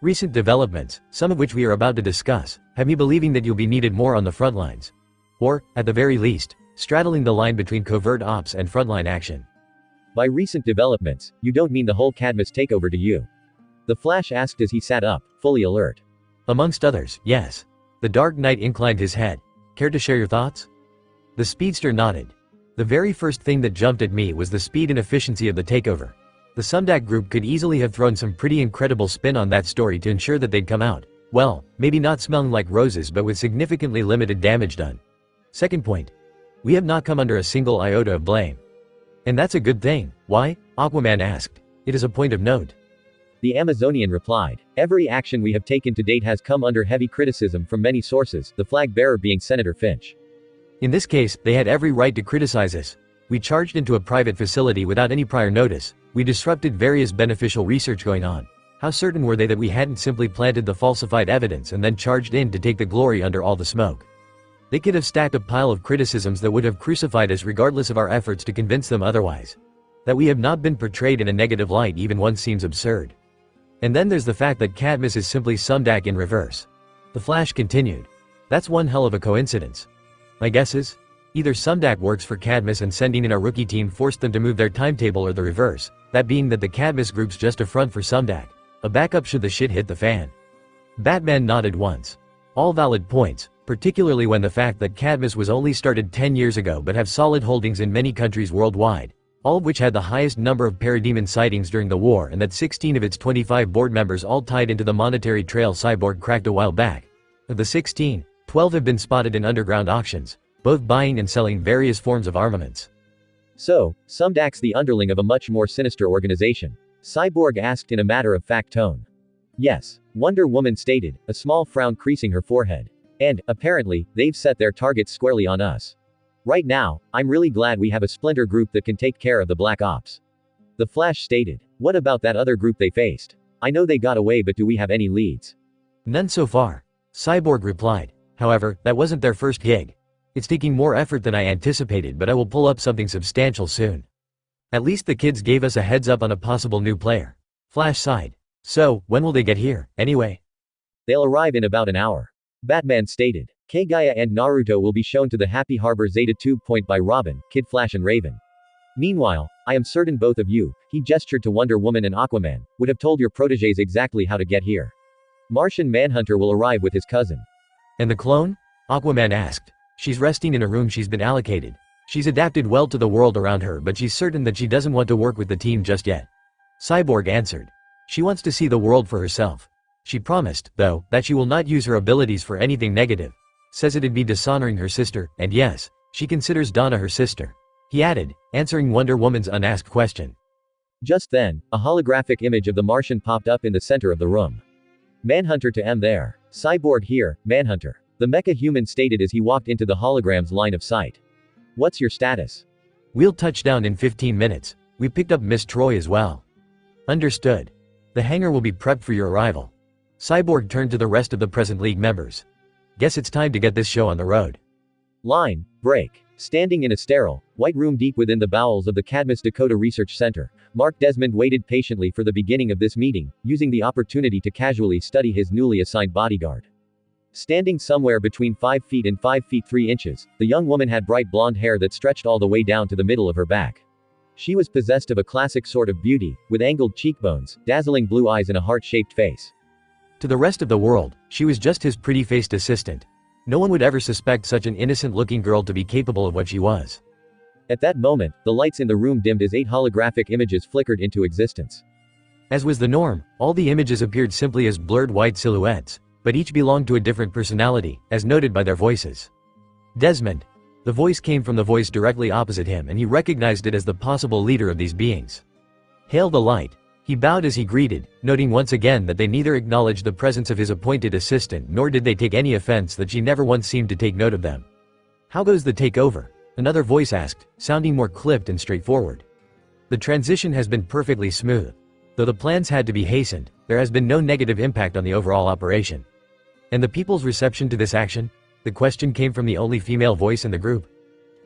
"Recent developments, some of which we are about to discuss, have me believing that you'll be needed more on the front lines. Or, at the very least, straddling the line between covert ops and frontline action." "By recent developments, you don't mean the whole Cadmus takeover, do you?" The Flash asked as he sat up, fully alert. "Amongst others, yes." The Dark Knight inclined his head. "Care to share your thoughts?" The Speedster nodded. "The very first thing that jumped at me was the speed and efficiency of the takeover. The Sumdak group could easily have thrown some pretty incredible spin on that story to ensure that they'd come out, well, maybe not smelling like roses but with significantly limited damage done. Second point. We have not come under a single iota of blame. And that's a good thing. Why?" Aquaman asked. "It is a point of note." The Amazonian replied. "Every action we have taken to date has come under heavy criticism from many sources, the flag bearer being Senator Finch. In this case, they had every right to criticize us. We charged into a private facility without any prior notice. We disrupted various beneficial research going on. How certain were they that we hadn't simply planted the falsified evidence and then charged in to take the glory under all the smoke? They could have stacked a pile of criticisms that would have crucified us regardless of our efforts to convince them otherwise. That we have not been portrayed in a negative light even once seems absurd. And then there's the fact that Cadmus is simply Sumdak in reverse." The Flash continued. "That's one hell of a coincidence. My guess is, either Sumdak works for Cadmus and sending in a rookie team forced them to move their timetable, or the reverse, that being that the Cadmus group's just a front for Sumdak. A backup should the shit hit the fan." Batman nodded once. "All valid points, particularly when the fact that Cadmus was only started 10 years ago but have solid holdings in many countries worldwide, all of which had the highest number of parademon sightings during the war, and that 16 of its 25 board members all tied into the monetary trail Cyborg cracked a while back. Of the 16, 12 have been spotted in underground auctions, both buying and selling various forms of armaments." "So, Sumdak's the underling of a much more sinister organization?" Cyborg asked in a matter-of-fact tone. "Yes," Wonder Woman stated, a small frown creasing her forehead. "And, apparently, they've set their targets squarely on us. Right now, I'm really glad we have a splinter group that can take care of the Black Ops." The Flash stated. "What about that other group they faced? I know they got away, but do we have any leads?" "None so far," Cyborg replied. "However, that wasn't their first gig. It's taking more effort than I anticipated, but I will pull up something substantial soon. At least the kids gave us a heads up on a possible new player." Flash sighed. "So, when will they get here, anyway?" "They'll arrive in about an hour," Batman stated. Kagaya and Naruto will be shown to the Happy Harbor Zeta 2 point by Robin, Kid Flash and Raven. Meanwhile, I am certain both of you," he gestured to Wonder Woman and Aquaman, "would have told your protégés exactly how to get here. Martian Manhunter will arrive with his cousin." "And the clone?" Aquaman asked. "She's resting in a room she's been allocated." She's adapted well to the world around her, but she's certain that she doesn't want to work with the team just yet. Cyborg answered. She wants to see the world for herself. She promised, though, that she will not use her abilities for anything negative. Says it'd be dishonoring her sister, and yes, she considers Donna her sister. He added, answering Wonder Woman's unasked question. Just then, a holographic image of the Martian popped up in the center of the room. Manhunter to M there. Cyborg here, Manhunter. The mecha human stated as he walked into the hologram's line of sight. What's your status? We'll touch down in 15 minutes. We picked up Miss Troy as well. Understood. The hangar will be prepped for your arrival. Cyborg turned to the rest of the present League members. Guess it's time to get this show on the road. Line, break. Standing in a sterile, white room deep within the bowels of the Cadmus Dakota Research Center, Mark Desmond waited patiently for the beginning of this meeting, using the opportunity to casually study his newly assigned bodyguard. Standing somewhere between 5 feet and 5 feet 3 inches, the young woman had bright blonde hair that stretched all the way down to the middle of her back. She was possessed of a classic sort of beauty, with angled cheekbones, dazzling blue eyes and a heart-shaped face. To the rest of the world, she was just his pretty-faced assistant. No one would ever suspect such an innocent-looking girl to be capable of what she was. At that moment, the lights in the room dimmed as 8 holographic images flickered into existence. As was the norm, all the images appeared simply as blurred white silhouettes, but each belonged to a different personality, as noted by their voices. Desmond. The voice came from the voice directly opposite him, and he recognized it as the possible leader of these beings. Hail the light. He bowed as he greeted, noting once again that they neither acknowledged the presence of his appointed assistant nor did they take any offense that she never once seemed to take note of them. How goes the takeover? Another voice asked, sounding more clipped and straightforward. The transition has been perfectly smooth. Though the plans had to be hastened, there has been no negative impact on the overall operation. And the people's reception to this action? The question came from the only female voice in the group.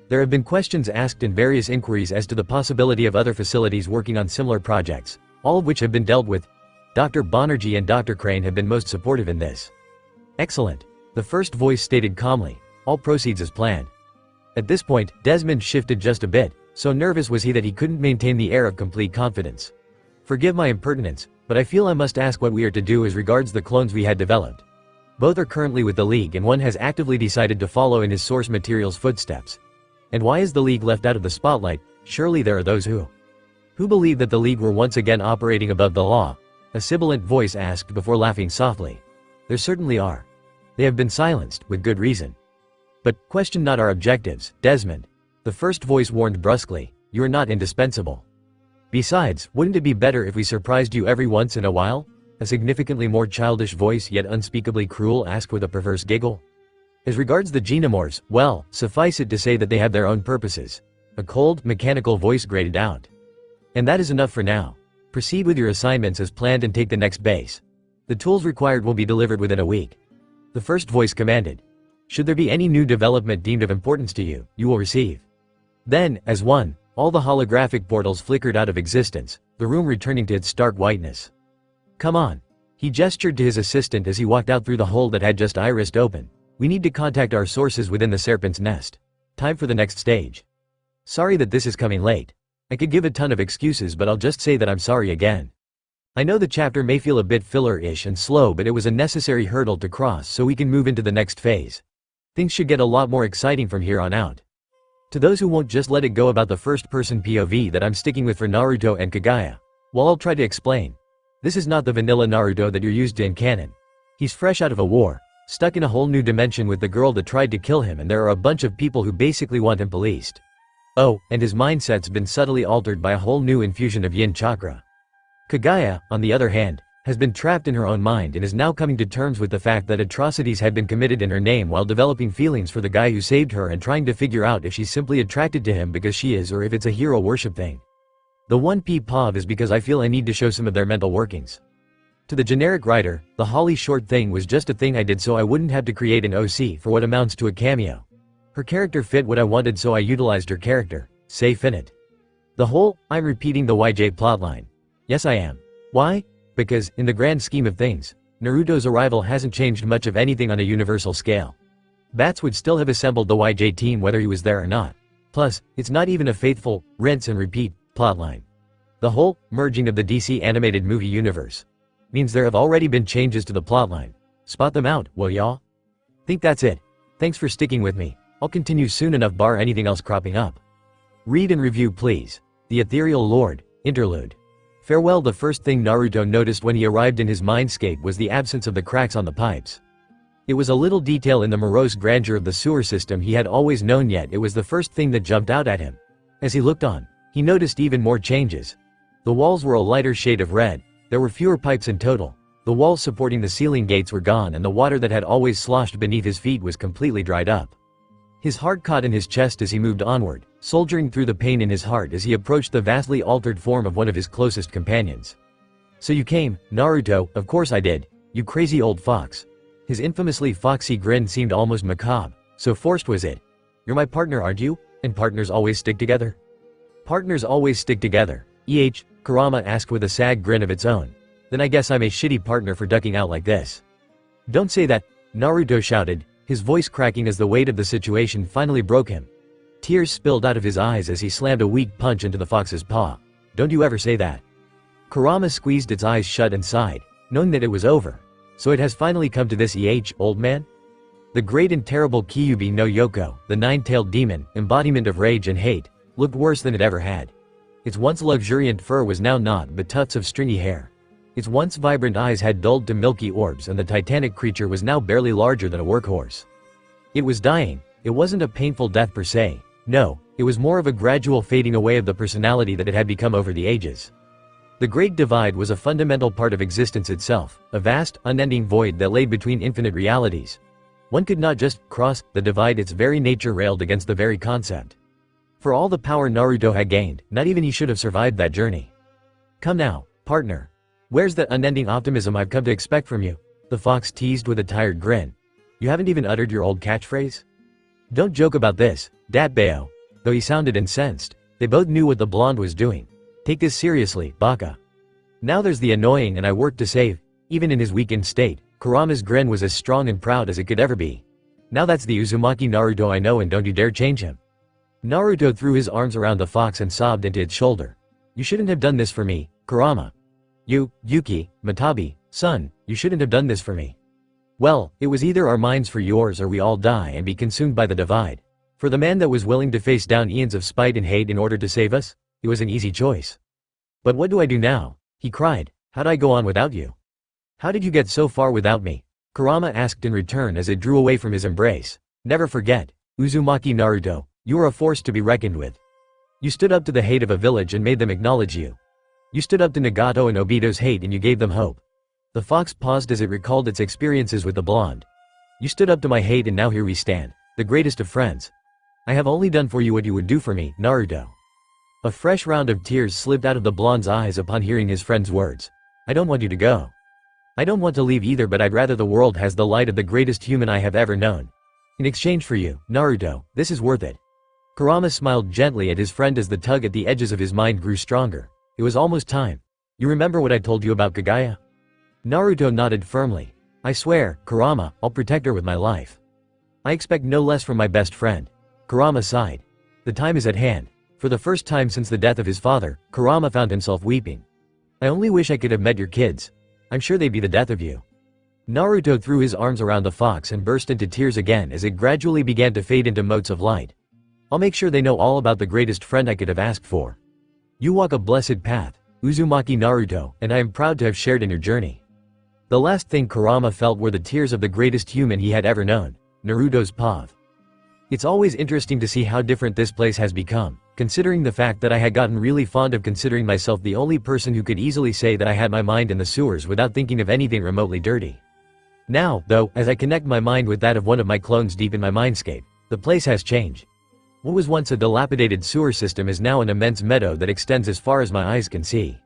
There have been questions asked and various inquiries as to the possibility of other facilities working on similar projects, all of which have been dealt with. Dr. Banerjee and Dr. Crane have been most supportive in this. Excellent. The first voice stated calmly, all proceeds as planned. At this point, Desmond shifted just a bit, so nervous was he that he couldn't maintain the air of complete confidence. Forgive my impertinence, but I feel I must ask what we are to do as regards the clones we had developed. Both are currently with the League and one has actively decided to follow in his source material's footsteps. And why is the League left out of the spotlight? Surely there are those who believe that the League were once again operating above the law. A sibilant voice asked before laughing softly. There certainly are. They have been silenced, with good reason. But, question not our objectives, Desmond. The first voice warned brusquely, you are not indispensable. Besides, wouldn't it be better if we surprised you every once in a while? A significantly more childish voice yet unspeakably cruel asked with a perverse giggle. As regards the Genomorphs, well, suffice it to say that they have their own purposes. A cold, mechanical voice grated out. And that is enough for now. Proceed with your assignments as planned and take the next base. The tools required will be delivered within a week. The first voice commanded. Should there be any new development deemed of importance to you, you will receive. Then, as one, all the holographic portals flickered out of existence, the room returning to its stark whiteness. Come on. He gestured to his assistant as he walked out through the hole that had just irised open. We need to contact our sources within the Serpent's Nest. Time for the next stage. Sorry that this is coming late. I could give a ton of excuses, but I'll just say that I'm sorry again. I know the chapter may feel a bit filler-ish and slow, but it was a necessary hurdle to cross so we can move into the next phase. Things should get a lot more exciting from here on out. To those who won't just let it go about the first-person POV that I'm sticking with for Naruto and Kaguya, well, I'll try to explain. This is not the vanilla Naruto that you're used to in canon. He's fresh out of a war, stuck in a whole new dimension with the girl that tried to kill him, and there are a bunch of people who basically want him policed. Oh, and his mindset's been subtly altered by a whole new infusion of yin chakra. Kaguya, on the other hand, has been trapped in her own mind and is now coming to terms with the fact that atrocities had been committed in her name while developing feelings for the guy who saved her and trying to figure out if she's simply attracted to him because she is or if it's a hero worship thing. The one POV is because I feel I need to show some of their mental workings. To the generic writer, the Holly short thing was just a thing I did so I wouldn't have to create an OC for what amounts to a cameo. Her character fit what I wanted, so I utilized her character, safe in it. The whole, I'm repeating the YJ plotline. Yes I am. Why? Because, in the grand scheme of things, Naruto's arrival hasn't changed much of anything on a universal scale. Bats would still have assembled the YJ team whether he was there or not. Plus, it's not even a faithful, rinse and repeat, plotline. The whole, merging of the DC animated movie universe, means there have already been changes to the plotline. Spot them out, will y'all? Think that's it. Thanks for sticking with me. I'll continue soon enough bar anything else cropping up. Read and review please. The Ethereal Lord, Interlude. Farewell. The first thing Naruto noticed when he arrived in his mindscape was the absence of the cracks on the pipes. It was a little detail in the morose grandeur of the sewer system he had always known, yet it was the first thing that jumped out at him. As he looked on, he noticed even more changes. The walls were a lighter shade of red, there were fewer pipes in total, the walls supporting the ceiling gates were gone, and the water that had always sloshed beneath his feet was completely dried up. His heart caught in his chest as he moved onward, soldiering through the pain in his heart as he approached the vastly altered form of one of his closest companions. So you came, Naruto? Of course I did, you crazy old fox. His infamously foxy grin seemed almost macabre, so forced was it. You're my partner, aren't you? And partners always stick together? Partners always stick together. Kurama asked with a sad grin of its own. Then I guess I'm a shitty partner for ducking out like this. Don't say that, Naruto shouted, his voice cracking as the weight of the situation finally broke him. Tears spilled out of his eyes as he slammed a weak punch into the fox's paw. Don't you ever say that. Kurama squeezed its eyes shut and sighed, knowing that it was over. So it has finally come to this, old man? The great and terrible Kyuubi no Yoko, the nine-tailed demon, embodiment of rage and hate, looked worse than it ever had. Its once luxuriant fur was now naught but tufts of stringy hair. Its once vibrant eyes had dulled to milky orbs, and the titanic creature was now barely larger than a workhorse. It was dying. It wasn't a painful death per se. No, it was more of a gradual fading away of the personality that it had become over the ages. The Great Divide was a fundamental part of existence itself, a vast, unending void that lay between infinite realities. One could not just cross the divide, its very nature railed against the very concept. For all the power Naruto had gained, not even he should have survived that journey. Come now, partner. Where's that unending optimism I've come to expect from you? The fox teased with a tired grin. You haven't even uttered your old catchphrase? Don't joke about this, Datbeo. Though he sounded incensed, they both knew what the blonde was doing. Take this seriously, baka. Now there's the annoying and I work to save. Even in his weakened state, Kurama's grin was as strong and proud as it could ever be. Now that's the Uzumaki Naruto I know, and don't you dare change him. Naruto threw his arms around the fox and sobbed into its shoulder. You shouldn't have done this for me, Kurama. Yuki, Matabi, son, you shouldn't have done this for me. Well, it was either our minds for yours or we all die and be consumed by the divide. For the man that was willing to face down eons of spite and hate in order to save us, it was an easy choice. But what do I do now? He cried. How'd I go on without you? How did you get so far without me? Kurama asked in return as it drew away from his embrace. Never forget, Uzumaki Naruto, you are a force to be reckoned with. You stood up to the hate of a village and made them acknowledge you. You stood up to Nagato and Obito's hate and you gave them hope. The fox paused as it recalled its experiences with the blonde. You stood up to my hate and now here we stand, the greatest of friends. I have only done for you what you would do for me, Naruto. A fresh round of tears slipped out of the blonde's eyes upon hearing his friend's words. I don't want you to go. I don't want to leave either, but I'd rather the world has the light of the greatest human I have ever known. In exchange for you, Naruto, this is worth it. Kurama smiled gently at his friend as the tug at the edges of his mind grew stronger. It was almost time. You remember what I told you about Kaguya? Naruto nodded firmly. I swear, Kurama, I'll protect her with my life. I expect no less from my best friend. Kurama sighed. The time is at hand. For the first time since the death of his father, Kurama found himself weeping. I only wish I could have met your kids. I'm sure they'd be the death of you. Naruto threw his arms around the fox and burst into tears again as it gradually began to fade into motes of light. I'll make sure they know all about the greatest friend I could have asked for. You walk a blessed path, Uzumaki Naruto, and I am proud to have shared in your journey. The last thing Kurama felt were the tears of the greatest human he had ever known, Naruto's path. It's always interesting to see how different this place has become, considering the fact that I had gotten really fond of considering myself the only person who could easily say that I had my mind in the sewers without thinking of anything remotely dirty. Now, though, as I connect my mind with that of one of my clones deep in my mindscape, the place has changed. What was once a dilapidated sewer system is now an immense meadow that extends as far as my eyes can see.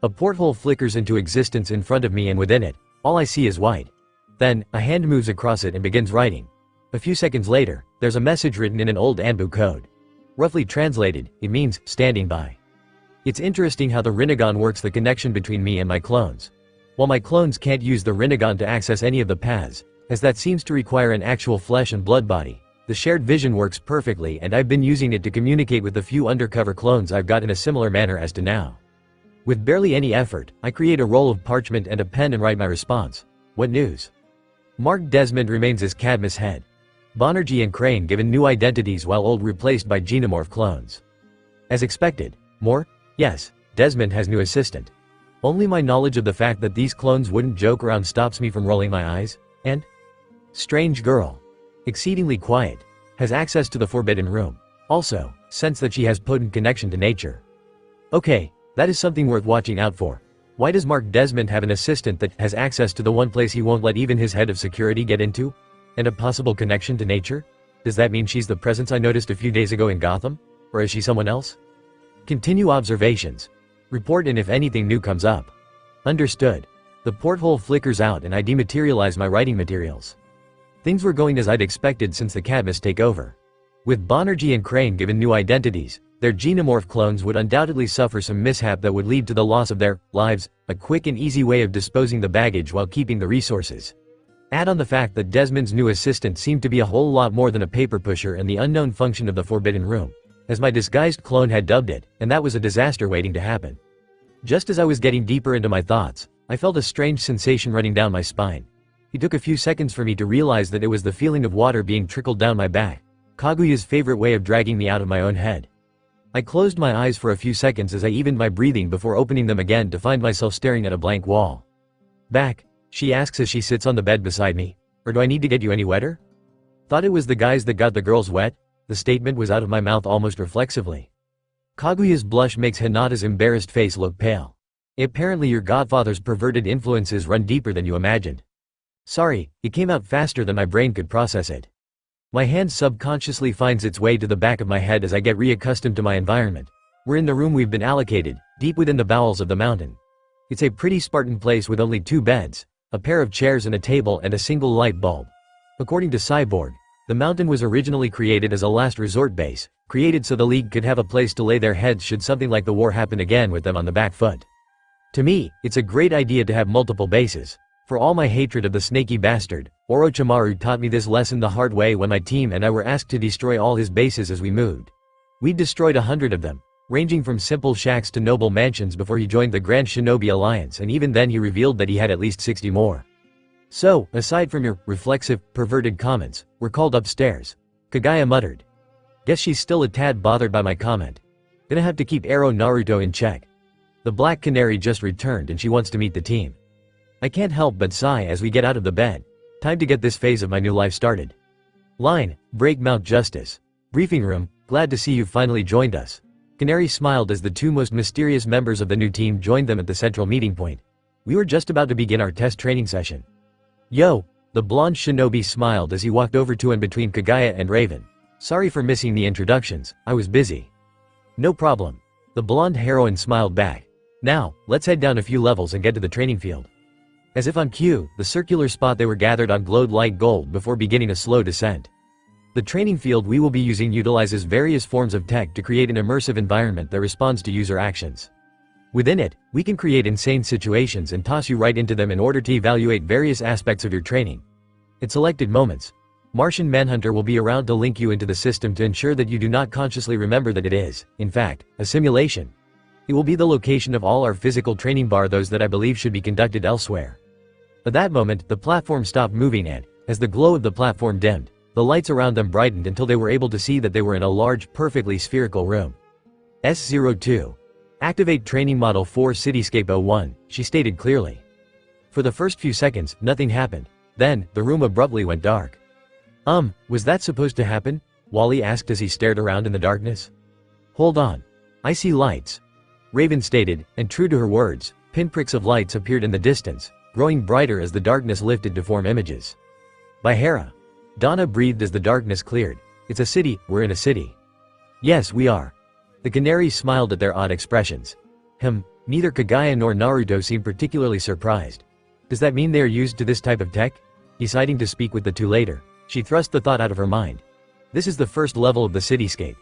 A porthole flickers into existence in front of me, and within it, all I see is white. Then, a hand moves across it and begins writing. A few seconds later, there's a message written in an old anbu code. Roughly translated, it means, standing by. It's interesting how the rinnegan works the connection between me and my clones. While my clones can't use the rinnegan to access any of the paths, as that seems to require an actual flesh and blood body, the shared vision works perfectly, and I've been using it to communicate with the few undercover clones I've got in a similar manner as to now. With barely any effort, I create a roll of parchment and a pen and write my response. What news? Mark Desmond remains as Cadmus head. Banerjee and Crane given new identities while old replaced by xenomorph clones. As expected. More? Yes, Desmond has new assistant. Only my knowledge of the fact that these clones wouldn't joke around stops me from rolling my eyes. And? Strange girl. Exceedingly quiet. Has access to the forbidden room. Also, sense that she has potent connection to nature. Okay, that is something worth watching out for. Why does Mark Desmond have an assistant that has access to the one place he won't let even his head of security get into? And a possible connection to nature? Does that mean she's the presence I noticed a few days ago in Gotham? Or is she someone else? Continue observations. Report in if anything new comes up. Understood. The porthole flickers out and I dematerialize my writing materials. Things were going as I'd expected since the Cadmus takeover. With Banerjee and Crane given new identities, their xenomorph clones would undoubtedly suffer some mishap that would lead to the loss of their lives, a quick and easy way of disposing the baggage while keeping the resources. Add on the fact that Desmond's new assistant seemed to be a whole lot more than a paper pusher and the unknown function of the Forbidden Room, as my disguised clone had dubbed it, and that was a disaster waiting to happen. Just as I was getting deeper into my thoughts, I felt a strange sensation running down my spine. It took a few seconds for me to realize that it was the feeling of water being trickled down my back, Kaguya's favorite way of dragging me out of my own head. I closed my eyes for a few seconds as I evened my breathing before opening them again to find myself staring at a blank wall. Back? She asks as she sits on the bed beside me. Or do I need to get you any wetter? Thought it was the guys that got the girls wet? The statement was out of my mouth almost reflexively. Kaguya's blush makes Hinata's embarrassed face look pale. Apparently your godfather's perverted influences run deeper than you imagined. Sorry, it came out faster than my brain could process it. My hand subconsciously finds its way to the back of my head as I get reaccustomed to my environment. We're in the room we've been allocated, deep within the bowels of the mountain. It's a pretty Spartan place with only 2 beds, a pair of chairs and a table and a single light bulb. According to Cyborg, the mountain was originally created as a last resort base, created so the League could have a place to lay their heads should something like the war happen again with them on the back foot. To me, it's a great idea to have multiple bases. For all my hatred of the snaky bastard, Orochimaru taught me this lesson the hard way when my team and I were asked to destroy all his bases as we moved. We'd destroyed 100 of them, ranging from simple shacks to noble mansions before he joined the Grand Shinobi Alliance, and even then he revealed that he had at least 60 more. So, aside from your reflexive, perverted comments, we're called upstairs. Kaguya muttered. Guess she's still a tad bothered by my comment. Gonna have to keep Arrow Naruto in check. The Black Canary just returned and she wants to meet the team. I can't help but sigh as we get out of the bed. Time to get this phase of my new life started. Line, break Mount Justice. Briefing room, glad to see you've finally joined us. Canary smiled as the 2 most mysterious members of the new team joined them at the central meeting point. We were just about to begin our test training session. Yo, the blonde shinobi smiled as he walked over to and between Kaguya and Raven. Sorry for missing the introductions, I was busy. No problem. The blonde heroine smiled back. Now, let's head down a few levels and get to the training field. As if on cue, the circular spot they were gathered on glowed light gold before beginning a slow descent. The training field we will be using utilizes various forms of tech to create an immersive environment that responds to user actions. Within it, we can create insane situations and toss you right into them in order to evaluate various aspects of your training. At selected moments, Martian Manhunter will be around to link you into the system to ensure that you do not consciously remember that it is, in fact, a simulation. It will be the location of all our physical training bar, those that I believe should be conducted elsewhere. At that moment, the platform stopped moving and, as the glow of the platform dimmed, the lights around them brightened until they were able to see that they were in a large, perfectly spherical room. S02. Activate Training Model 4 Cityscape 01, she stated clearly. For the first few seconds, nothing happened. Then, the room abruptly went dark. Was that supposed to happen? Wally asked as he stared around in the darkness. Hold on. I see lights. Raven stated, and true to her words, pinpricks of lights appeared in the distance, growing brighter as the darkness lifted to form images. By Hera. Donna breathed as the darkness cleared. It's a city, we're in a city. Yes, we are. The Canaries smiled at their odd expressions. Neither Kaguya nor Naruto seemed particularly surprised. Does that mean they are used to this type of tech? Deciding to speak with the 2 later, she thrust the thought out of her mind. This is the first level of the cityscape.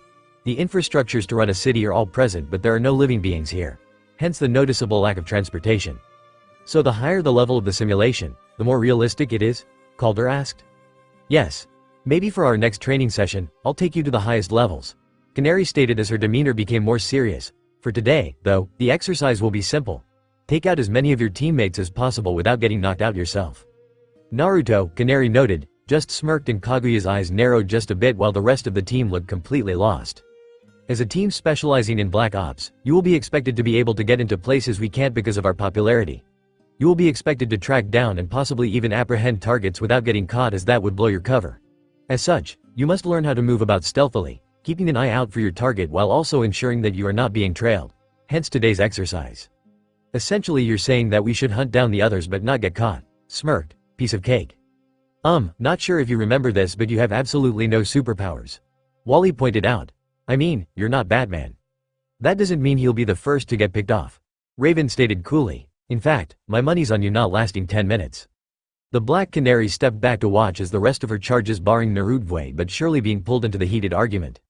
The infrastructures to run a city are all present, but there are no living beings here. Hence the noticeable lack of transportation. So the higher the level of the simulation, the more realistic it is? Calder asked. Yes. Maybe for our next training session, I'll take you to the highest levels. Canary stated as her demeanor became more serious. For today, though, the exercise will be simple. Take out as many of your teammates as possible without getting knocked out yourself. Naruto, Canary noted, just smirked and Kaguya's eyes narrowed just a bit while the rest of the team looked completely lost. As a team specializing in black ops, you will be expected to be able to get into places we can't because of our popularity. You will be expected to track down and possibly even apprehend targets without getting caught, as that would blow your cover. As such, you must learn how to move about stealthily, keeping an eye out for your target while also ensuring that you are not being trailed. Hence today's exercise. Essentially you're saying that we should hunt down the others but not get caught. Smirked. Piece of cake. Not sure if you remember this, but you have absolutely no superpowers. Wally pointed out. I mean, you're not Batman. That doesn't mean he'll be the first to get picked off. Raven stated coolly. In fact, my money's on you not lasting 10 minutes. The Black Canary stepped back to watch as the rest of her charges barring Naruto but surely being pulled into the heated argument.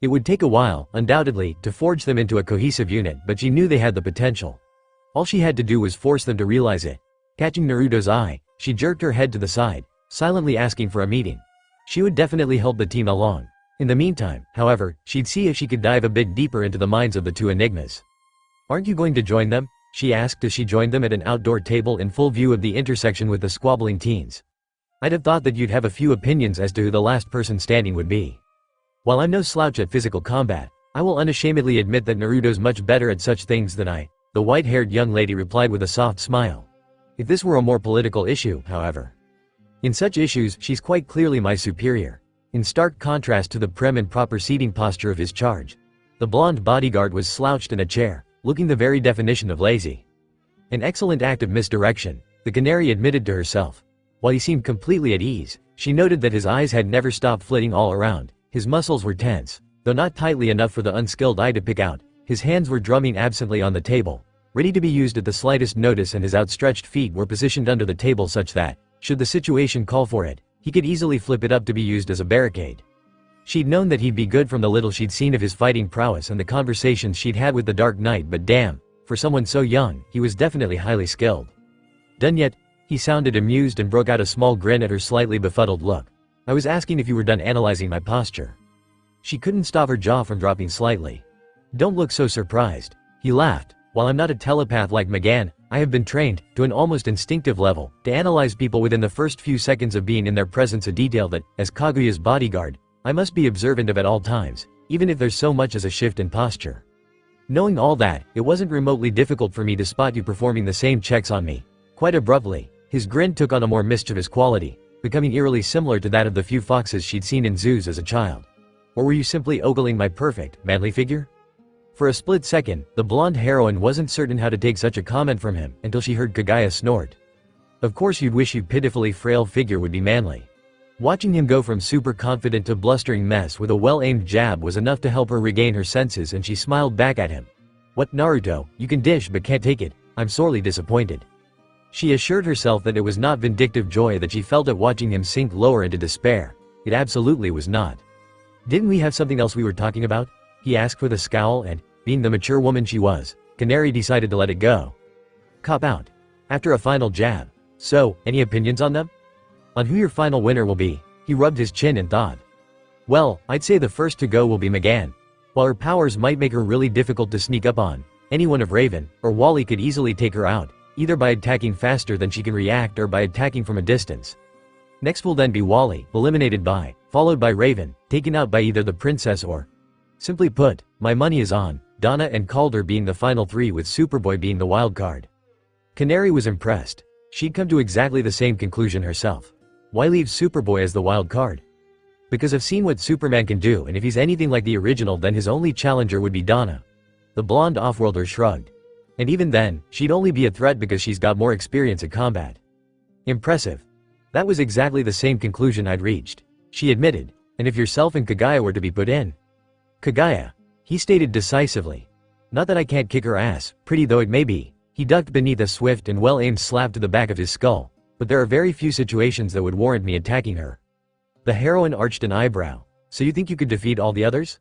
It would take a while, undoubtedly, to forge them into a cohesive unit, but she knew they had the potential. All she had to do was force them to realize it. Catching Naruto's eye, she jerked her head to the side, silently asking for a meeting. She would definitely help the team along. In the meantime, however, she'd see if she could dive a bit deeper into the minds of the two enigmas. Aren't you going to join them? She asked as she joined them at an outdoor table in full view of the intersection with the squabbling teens. I'd have thought that you'd have a few opinions as to who the last person standing would be. While I'm no slouch at physical combat, I will unashamedly admit that Naruto's much better at such things than I, the white-haired young lady replied with a soft smile. If this were a more political issue, however. In such issues, she's quite clearly my superior. In stark contrast to the prim and proper seating posture of his charge, the blonde bodyguard was slouched in a chair, looking the very definition of lazy. An excellent act of misdirection, the canary admitted to herself. While he seemed completely at ease, she noted that his eyes had never stopped flitting all around, his muscles were tense, though not tightly enough for the unskilled eye to pick out, his hands were drumming absently on the table, ready to be used at the slightest notice, and his outstretched feet were positioned under the table such that, should the situation call for it, he could easily flip it up to be used as a barricade. She'd known that he'd be good from the little she'd seen of his fighting prowess and the conversations she'd had with the Dark Knight, but damn, for someone so young, he was definitely highly skilled. Done yet? He sounded amused and broke out a small grin at her slightly befuddled look. I was asking if you were done analyzing my posture. She couldn't stop her jaw from dropping slightly. Don't look so surprised. He laughed. While I'm not a telepath like McGann, I have been trained, to an almost instinctive level, to analyze people within the first few seconds of being in their presence, a detail that, as Kaguya's bodyguard, I must be observant of at all times, even if there's so much as a shift in posture. Knowing all that, it wasn't remotely difficult for me to spot you performing the same checks on me. Quite abruptly, his grin took on a more mischievous quality, becoming eerily similar to that of the few foxes she'd seen in zoos as a child. Or were you simply ogling my perfect, manly figure? For a split second, the blonde heroine wasn't certain how to take such a comment from him, until she heard Kaguya snort. Of course you'd wish your pitifully frail figure would be manly. Watching him go from super confident to blustering mess with a well-aimed jab was enough to help her regain her senses, and she smiled back at him. What, Naruto, you can dish but can't take it, I'm sorely disappointed. She assured herself that it was not vindictive joy that she felt at watching him sink lower into despair. It absolutely was not. Didn't we have something else we were talking about? He asked with a scowl, and, being the mature woman she was, Canary decided to let it go. Cop out. After a final jab. So, any opinions on them? On who your final winner will be? He rubbed his chin and thought. Well, I'd say the first to go will be McGann. While her powers might make her really difficult to sneak up on, anyone of Raven or Wally could easily take her out, either by attacking faster than she can react or by attacking from a distance. Next will then be Wally, eliminated by, followed by Raven, taken out by either the princess or... Simply put, my money is on Donna and Calder being the final three, with Superboy being the wild card. Canary was impressed. She'd come to exactly the same conclusion herself. Why leave Superboy as the wild card? Because I've seen what Superman can do, and if he's anything like the original then his only challenger would be Donna. The blonde offworlder shrugged. And even then, she'd only be a threat because she's got more experience at combat. Impressive. That was exactly the same conclusion I'd reached, she admitted. And if yourself and Kaguya were to be put in? Kaguya, he stated decisively. Not that I can't kick her ass, pretty though it may be. He ducked beneath a swift and well-aimed slap to the back of his skull, but there are very few situations that would warrant me attacking her. The heroine arched an eyebrow. So you think you could defeat all the others?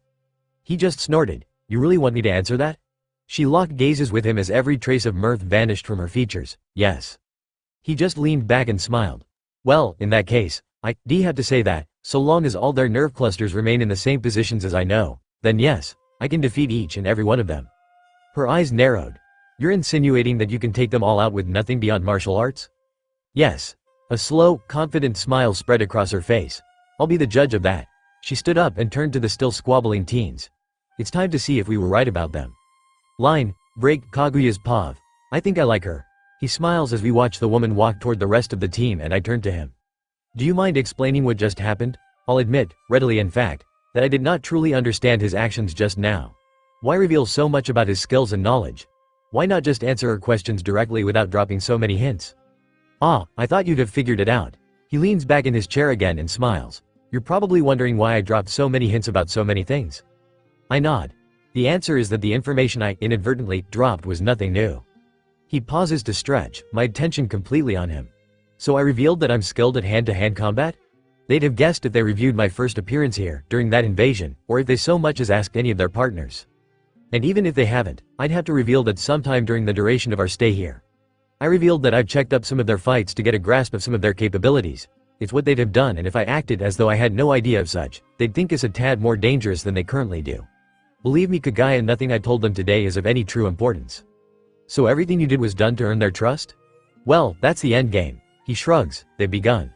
He just snorted. You really want me to answer that? She locked gazes with him as every trace of mirth vanished from her features. Yes. He just leaned back and smiled. Well, in that case, I'd have to say that, so long as all their nerve clusters remain in the same positions as I know, then yes, I can defeat each and every one of them. Her eyes narrowed. You're insinuating that you can take them all out with nothing beyond martial arts? Yes. A slow, confident smile spread across her face. I'll be the judge of that. She stood up and turned to the still squabbling teens. It's time to see if we were right about them. Line, break Kaguya's pav. I think I like her. He smiles as we watch the woman walk toward the rest of the team and I turn to him. Do you mind explaining what just happened? I'll admit, readily in fact, that I did not truly understand his actions just now. Why reveal so much about his skills and knowledge? Why not just answer her questions directly without dropping so many hints? Ah, I thought you'd have figured it out. He leans back in his chair again and smiles. You're probably wondering why I dropped so many hints about so many things. I nod. The answer is that the information I inadvertently dropped was nothing new. He pauses to stretch, my attention completely on him. So I revealed that I'm skilled at hand-to-hand combat? They'd have guessed if they reviewed my first appearance here, during that invasion, or if they so much as asked any of their partners. And even if they haven't, I'd have to reveal that sometime during the duration of our stay here. I revealed that I've checked up some of their fights to get a grasp of some of their capabilities. It's what they'd have done, and if I acted as though I had no idea of such, they'd think us a tad more dangerous than they currently do. Believe me Kagaya, nothing I told them today is of any true importance. So everything you did was done to earn their trust? Well, that's the end game. He shrugs. They've begun.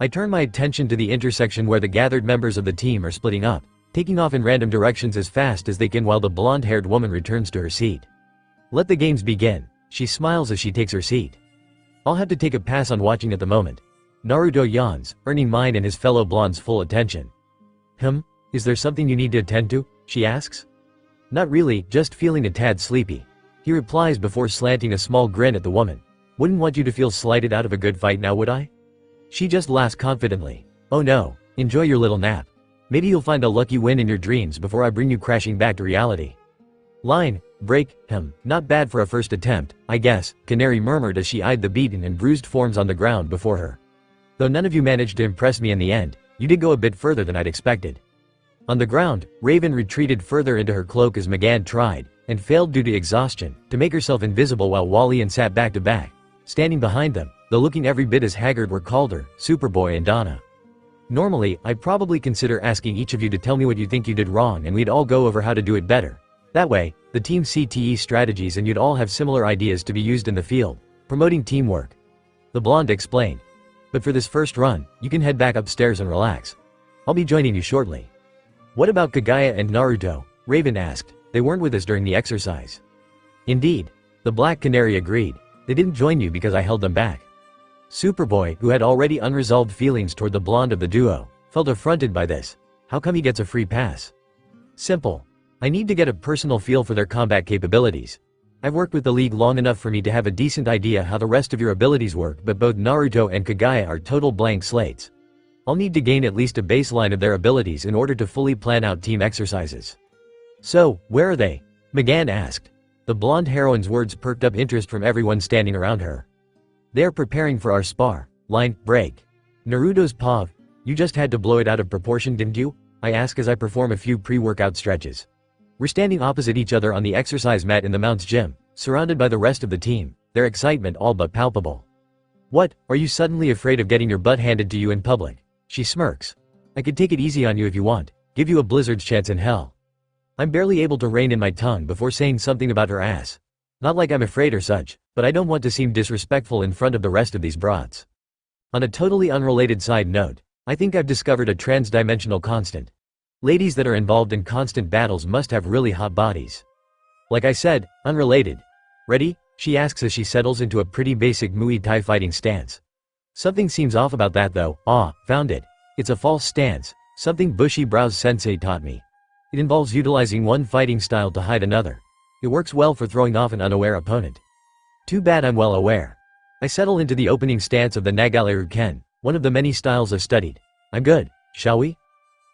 I turn my attention to the intersection where the gathered members of the team are splitting up, taking off in random directions as fast as they can while the blonde-haired woman returns to her seat. Let the games begin. She smiles as she takes her seat. I'll have to take a pass on watching at the moment. Naruto yawns, earning mine and his fellow blonde's full attention. Is there something you need to attend to? She asks. Not really, just feeling a tad sleepy. He replies before slanting a small grin at the woman. Wouldn't want you to feel slighted out of a good fight now, would I? She just laughs confidently. Oh no, enjoy your little nap. Maybe you'll find a lucky win in your dreams before I bring you crashing back to reality. Line, break, not bad for a first attempt, I guess, Canary murmured as she eyed the beaten and bruised forms on the ground before her. Though none of you managed to impress me in the end, you did go a bit further than I'd expected. On the ground, Raven retreated further into her cloak as Magan tried, and failed due to exhaustion, to make herself invisible while Wally and sat back to back, standing behind them, though looking every bit as haggard were Calder, Superboy and Donna. Normally, I'd probably consider asking each of you to tell me what you think you did wrong and we'd all go over how to do it better. That way, the team CTE strategies and you'd all have similar ideas to be used in the field, promoting teamwork. The blonde explained. But for this first run, you can head back upstairs and relax. I'll be joining you shortly. What about Kagaya and Naruto? Raven asked. They weren't with us during the exercise. Indeed. The Black Canary agreed. They didn't join you because I held them back. Superboy, who had already unresolved feelings toward the blonde of the duo, felt affronted by this. How come he gets a free pass? Simple. I need to get a personal feel for their combat capabilities. I've worked with the league long enough for me to have a decent idea how the rest of your abilities work, but both Naruto and Kagaya are total blank slates. I'll need to gain at least a baseline of their abilities in order to fully plan out team exercises. So, where are they? Magan asked. The blonde heroine's words perked up interest from everyone standing around her. They are preparing for our spar. Line, break. Naruto's pav. You just had to blow it out of proportion, didn't you? I ask as I perform a few pre-workout stretches. We're standing opposite each other on the exercise mat in the Mount's gym, surrounded by the rest of the team, their excitement all but palpable. What, are you suddenly afraid of getting your butt handed to you in public? She smirks. I could take it easy on you if you want, give you a blizzard's chance in hell. I'm barely able to rein in my tongue before saying something about her ass. Not like I'm afraid or such, but I don't want to seem disrespectful in front of the rest of these broads. On a totally unrelated side note, I think I've discovered a trans-dimensional constant. Ladies that are involved in constant battles must have really hot bodies. Like I said, unrelated. Ready? She asks as she settles into a pretty basic Muay Thai fighting stance. Something seems off about that though. Found it. It's a false stance, something Bushy Brows Sensei taught me. It involves utilizing one fighting style to hide another. It works well for throwing off an unaware opponent. Too bad I'm well aware. I settle into the opening stance of the Nagaleru Ken, one of the many styles I've studied. I'm good, shall we?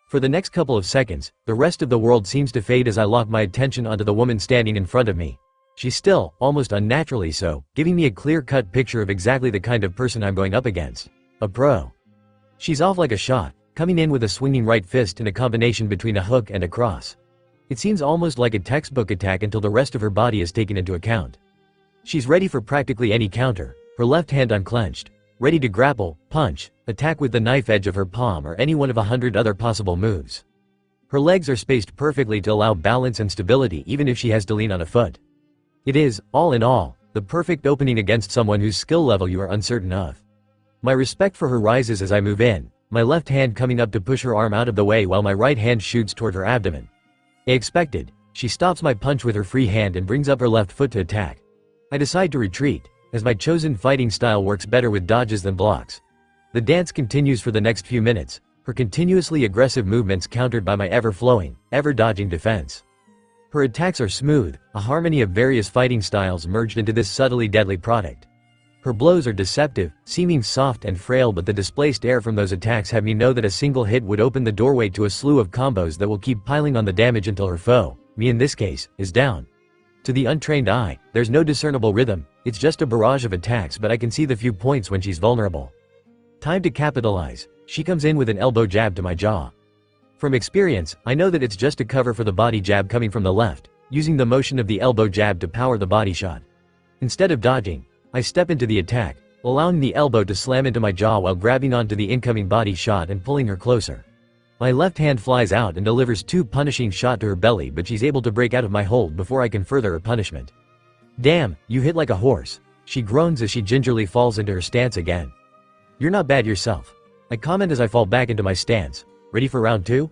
For the next couple of seconds, the rest of the world seems to fade as I lock my attention onto the woman standing in front of me. She's still, almost unnaturally so, giving me a clear-cut picture of exactly the kind of person I'm going up against. A pro. She's off like a shot, coming in with a swinging right fist and a combination between a hook and a cross. It seems almost like a textbook attack until the rest of her body is taken into account. She's ready for practically any counter, her left hand unclenched, ready to grapple, punch, attack with the knife edge of her palm or any one of 100 other possible moves. Her legs are spaced perfectly to allow balance and stability even if she has to lean on a foot. It is, all in all, the perfect opening against someone whose skill level you are uncertain of. My respect for her rises as I move in, my left hand coming up to push her arm out of the way while my right hand shoots toward her abdomen. As expected, she stops my punch with her free hand and brings up her left foot to attack. I decide to retreat, as my chosen fighting style works better with dodges than blocks. The dance continues for the next few minutes, her continuously aggressive movements countered by my ever-flowing, ever-dodging defense. Her attacks are smooth, a harmony of various fighting styles merged into this subtly deadly product. Her blows are deceptive, seeming soft and frail, but the displaced air from those attacks have me know that a single hit would open the doorway to a slew of combos that will keep piling on the damage until her foe, me in this case, is down. To the untrained eye, there's no discernible rhythm, it's just a barrage of attacks, but I can see the few points when she's vulnerable. Time to capitalize. She comes in with an elbow jab to my jaw. From experience, I know that it's just a cover for the body jab coming from the left, using the motion of the elbow jab to power the body shot. Instead of dodging, I step into the attack, allowing the elbow to slam into my jaw while grabbing onto the incoming body shot and pulling her closer. My left hand flies out and delivers two punishing shots to her belly, but she's able to break out of my hold before I can further her punishment. "Damn, you hit like a horse," she groans as she gingerly falls into her stance again. "You're not bad yourself," I comment as I fall back into my stance. "Ready for round 2?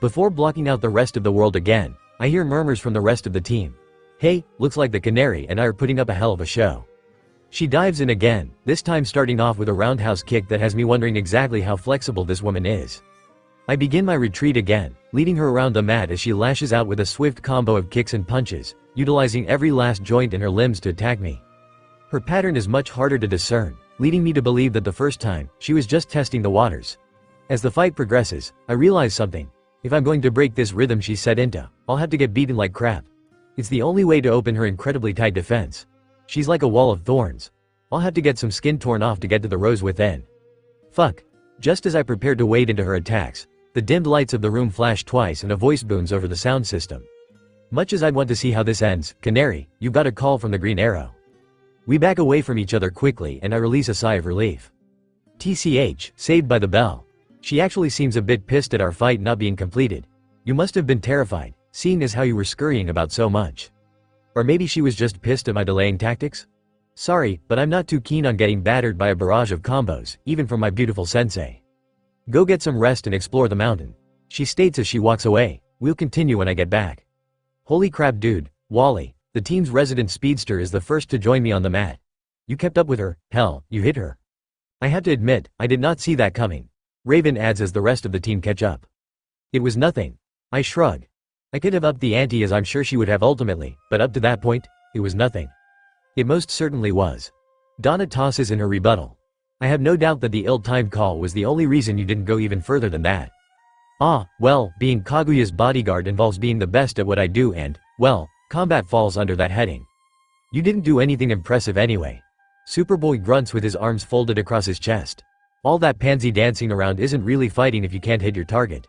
Before blocking out the rest of the world again, I hear murmurs from the rest of the team. "Hey, looks like the Canary and I are putting up a hell of a show." She dives in again, this time starting off with a roundhouse kick that has me wondering exactly how flexible this woman is. I begin my retreat again, leading her around the mat as she lashes out with a swift combo of kicks and punches, utilizing every last joint in her limbs to attack me. Her pattern is much harder to discern, leading me to believe that the first time, she was just testing the waters. As the fight progresses, I realize something. If I'm going to break this rhythm she's set into, I'll have to get beaten like crap. It's the only way to open her incredibly tight defense. She's like a wall of thorns. I'll have to get some skin torn off to get to the rose within. Fuck. Just as I prepare to wade into her attacks, the dimmed lights of the room flash twice and a voice booms over the sound system. Much as I'd want to see how this ends, "Canary, you've got a call from the Green Arrow." We back away from each other quickly and I release a sigh of relief. TCH, saved by the bell. She actually seems a bit pissed at our fight not being completed. You must have been terrified, seeing as how you were scurrying about so much. Or maybe she was just pissed at my delaying tactics? Sorry, but I'm not too keen on getting battered by a barrage of combos, even from my beautiful sensei. Go get some rest and explore the mountain, she states as she walks away. We'll continue when I get back. Holy crap dude, Wally, the team's resident speedster, is the first to join me on the mat. You kept up with her, hell, you hit her. I have to admit, I did not see that coming. Raven adds as the rest of the team catch up. It was nothing. I shrug. I could have upped the ante as I'm sure she would have ultimately, but up to that point, it was nothing. It most certainly was. Donna tosses in her rebuttal. I have no doubt that the ill-timed call was the only reason you didn't go even further than that. Ah, well, being Kaguya's bodyguard involves being the best at what I do and, well, combat falls under that heading. You didn't do anything impressive anyway. Superboy grunts with his arms folded across his chest. All that pansy dancing around isn't really fighting if you can't hit your target.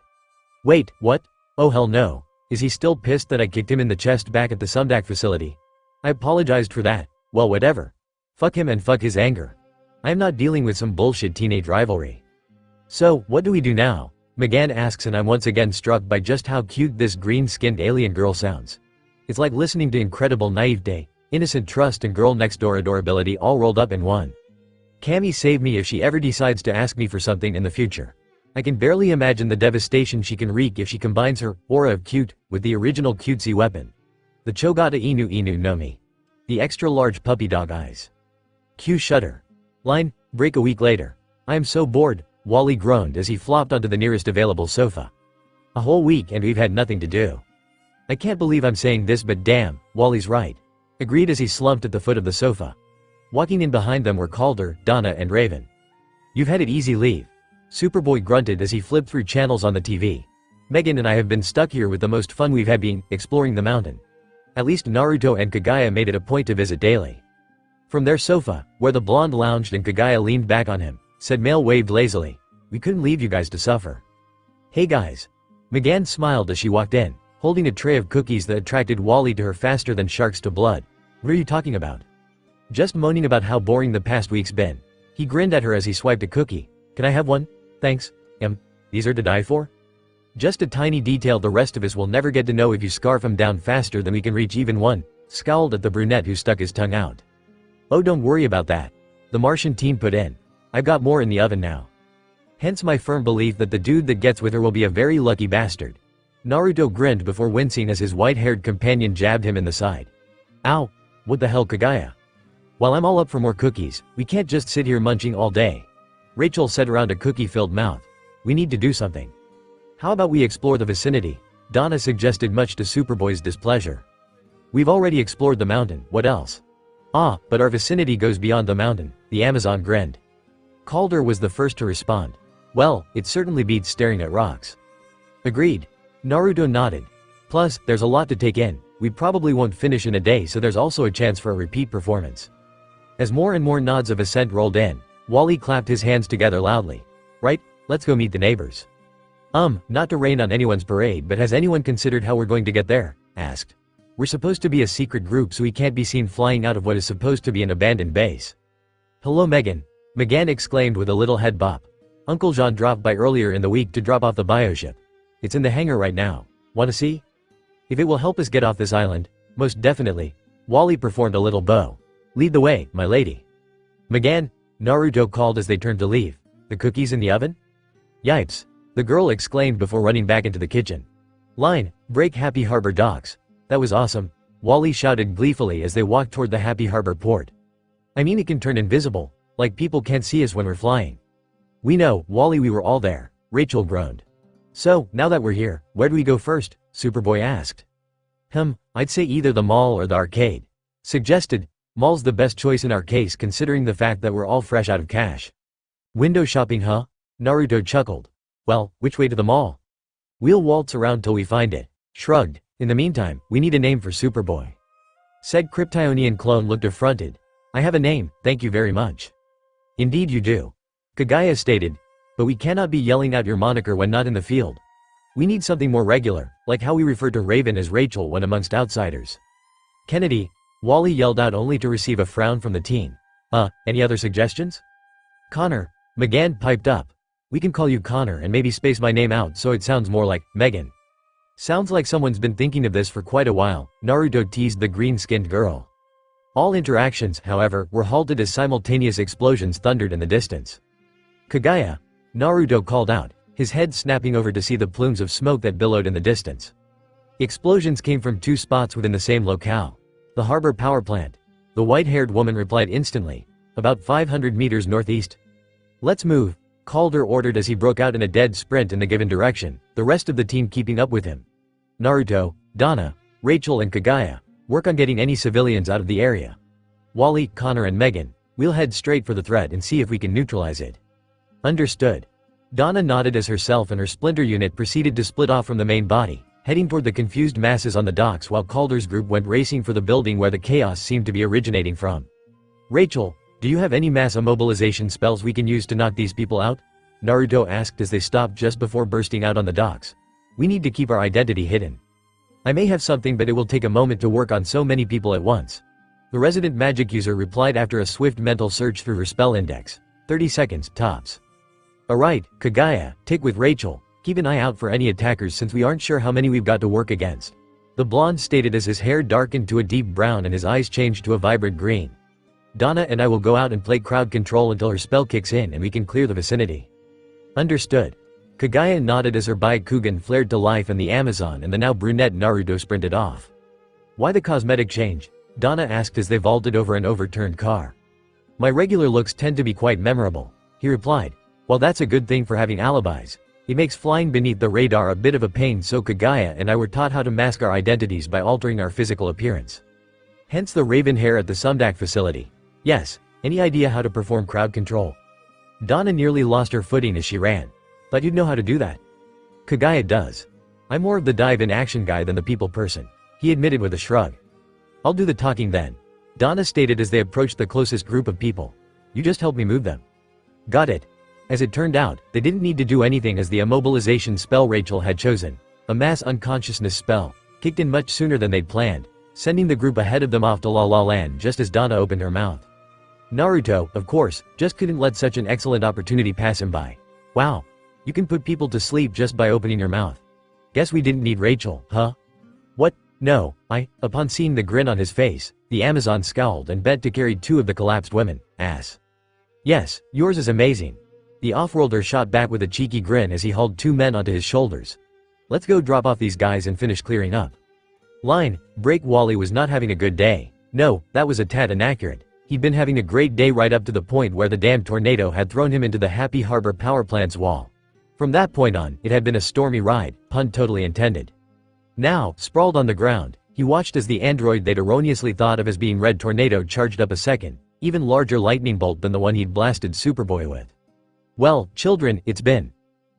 Wait, what? Oh hell no. Is he still pissed that I kicked him in the chest back at the Sumdak facility? I apologized for that. Well, whatever. Fuck him and fuck his anger. I am not dealing with some bullshit teenage rivalry. So, what do we do now? McGann asks, and I'm once again struck by just how cute this green-skinned alien girl sounds. It's like listening to incredible naivete, innocent trust and girl next door adorability all rolled up in one. Cammy save me if she ever decides to ask me for something in the future. I can barely imagine the devastation she can wreak if she combines her aura of cute with the original cutesy weapon. The Chogata Inu Inu no Mi. The extra-large puppy dog eyes. Q shudder. Line, break a week later. I am so bored, Wally groaned as he flopped onto the nearest available sofa. A whole week and we've had nothing to do. I can't believe I'm saying this, but damn, Wally's right. Agreed as he slumped at the foot of the sofa. Walking in behind them were Calder, Donna and Raven. You've had it easy, leave. Superboy grunted as he flipped through channels on the TV. Megan and I have been stuck here with the most fun we've had being exploring the mountain. At least Naruto and Kagaya made it a point to visit daily. From their sofa, where the blonde lounged and Kagaya leaned back on him, said Male waved lazily. We couldn't leave you guys to suffer. Hey guys. McGann smiled as she walked in, holding a tray of cookies that attracted Wally to her faster than sharks to blood. What are you talking about? Just moaning about how boring the past week's been. He grinned at her as he swiped a cookie. Can I have one? Thanks. These are to die for? Just a tiny detail the rest of us will never get to know if you scarf him down faster than we can reach even one, scowled at the brunette who stuck his tongue out. Oh, don't worry about that. The Martian team put in. I've got more in the oven now. Hence my firm belief that the dude that gets with her will be a very lucky bastard. Naruto grinned before wincing as his white-haired companion jabbed him in the side. Ow! What the hell, Kagaya? While I'm all up for more cookies, we can't just sit here munching all day. Rachel said around a cookie-filled mouth. We need to do something. How about we explore the vicinity? Donna suggested, much to Superboy's displeasure. We've already explored the mountain, what else? Ah, but our vicinity goes beyond the mountain, the Amazon grinned. Calder was the first to respond. Well, it certainly beats staring at rocks. Agreed. Naruto nodded. Plus, there's a lot to take in, we probably won't finish in a day, so there's also a chance for a repeat performance. As more and more nods of assent rolled in, Wally clapped his hands together loudly. Right, let's go meet the neighbors. Not to rain on anyone's parade, but has anyone considered how we're going to get there? Asked. We're supposed to be a secret group, so we can't be seen flying out of what is supposed to be an abandoned base. Hello, Megan. Megan exclaimed with a little head bop. Uncle Jean dropped by earlier in the week to drop off the bioship. It's in the hangar right now. Wanna see? If it will help us get off this island, most definitely. Wally performed a little bow. Lead the way, my lady. Megan, Naruto called as they turned to leave. The cookies in the oven? Yipes. The girl exclaimed before running back into the kitchen. Line, break Happy Harbor docks. That was awesome. Wally shouted gleefully as they walked toward the Happy Harbor port. I mean, it can turn invisible, like people can't see us when we're flying. We know, Wally, we were all there, Rachel groaned. So, now that we're here, where do we go first? Superboy asked. I'd say either the mall or the arcade. Suggested. Mall's the best choice in our case considering the fact that we're all fresh out of cash. Window shopping, huh? Naruto chuckled. Well, which way to the mall? We'll waltz around till we find it. Shrugged. In the meantime, we need a name for Superboy. Said Kryptonian clone looked affronted. I have a name, thank you very much. Indeed you do. Kagaya stated. But we cannot be yelling out your moniker when not in the field. We need something more regular, like how we refer to Raven as Rachel when amongst outsiders. Kennedy, Wally yelled out only to receive a frown from the teen. Any other suggestions? Connor, Megan piped up. We can call you Connor and maybe space my name out so it sounds more like Megan. Sounds like someone's been thinking of this for quite a while, Naruto teased the green-skinned girl. All interactions, however, were halted as simultaneous explosions thundered in the distance. Kagaya, Naruto called out, his head snapping over to see the plumes of smoke that billowed in the distance. Explosions came from two spots within the same locale. The harbor power plant. The white-haired woman replied instantly. About 500 meters northeast. Let's move, Calder ordered as he broke out in a dead sprint in the given direction, the rest of the team keeping up with him. Naruto, Donna, Rachel and Kagaya, work on getting any civilians out of the area. Wally, Connor and Megan, we'll head straight for the threat and see if we can neutralize it. Understood. Donna nodded as herself and her splinter unit proceeded to split off from the main body, heading toward the confused masses on the docks while Calder's group went racing for the building where the chaos seemed to be originating from. Rachel, do you have any mass immobilization spells we can use to knock these people out? Naruto asked as they stopped just before bursting out on the docks. We need to keep our identity hidden. I may have something, but it will take a moment to work on so many people at once. The resident magic user replied after a swift mental search through her spell index. 30 seconds, tops. Alright, Kagaya, take with Rachel, keep an eye out for any attackers since we aren't sure how many we've got to work against. The blonde stated as his hair darkened to a deep brown and his eyes changed to a vibrant green. Donna and I will go out and play crowd control until her spell kicks in and we can clear the vicinity. Understood. Kagaya nodded as her Byakugan flared to life and the Amazon and the now brunette Naruto sprinted off. Why the cosmetic change? Donna asked as they vaulted over an overturned car. My regular looks tend to be quite memorable, he replied. Well, that's a good thing for having alibis. It makes flying beneath the radar a bit of a pain, so Kagaya and I were taught how to mask our identities by altering our physical appearance. Hence the raven hair at the Sumdak facility. Yes, any idea how to perform crowd control? Donna nearly lost her footing as she ran. Thought you'd know how to do that. Kagaya does. I'm more of the dive-in action guy than the people person, he admitted with a shrug. I'll do the talking then, Donna stated as they approached the closest group of people. You just help me move them. Got it. As it turned out, they didn't need to do anything as the immobilization spell Rachel had chosen, a mass unconsciousness spell, kicked in much sooner than they'd planned, sending the group ahead of them off to La La Land just as Donna opened her mouth. Naruto, of course, just couldn't let such an excellent opportunity pass him by. Wow. You can put people to sleep just by opening your mouth. Guess we didn't need Rachel, huh? What? No, upon seeing the grin on his face, the Amazon scowled and bent to carry two of the collapsed women, ass. Yes, yours is amazing. The off-worlder shot back with a cheeky grin as he hauled 2 men onto his shoulders. Let's go drop off these guys and finish clearing up. Line, break. Wally was not having a good day. No, that was a tad inaccurate. He'd been having a great day right up to the point where the damned tornado had thrown him into the Happy Harbor power plant's wall. From that point on, it had been a stormy ride, pun totally intended. Now, sprawled on the ground, he watched as the android they'd erroneously thought of as being Red Tornado charged up a second, even larger lightning bolt than the one he'd blasted Superboy with. Well, children, it's been.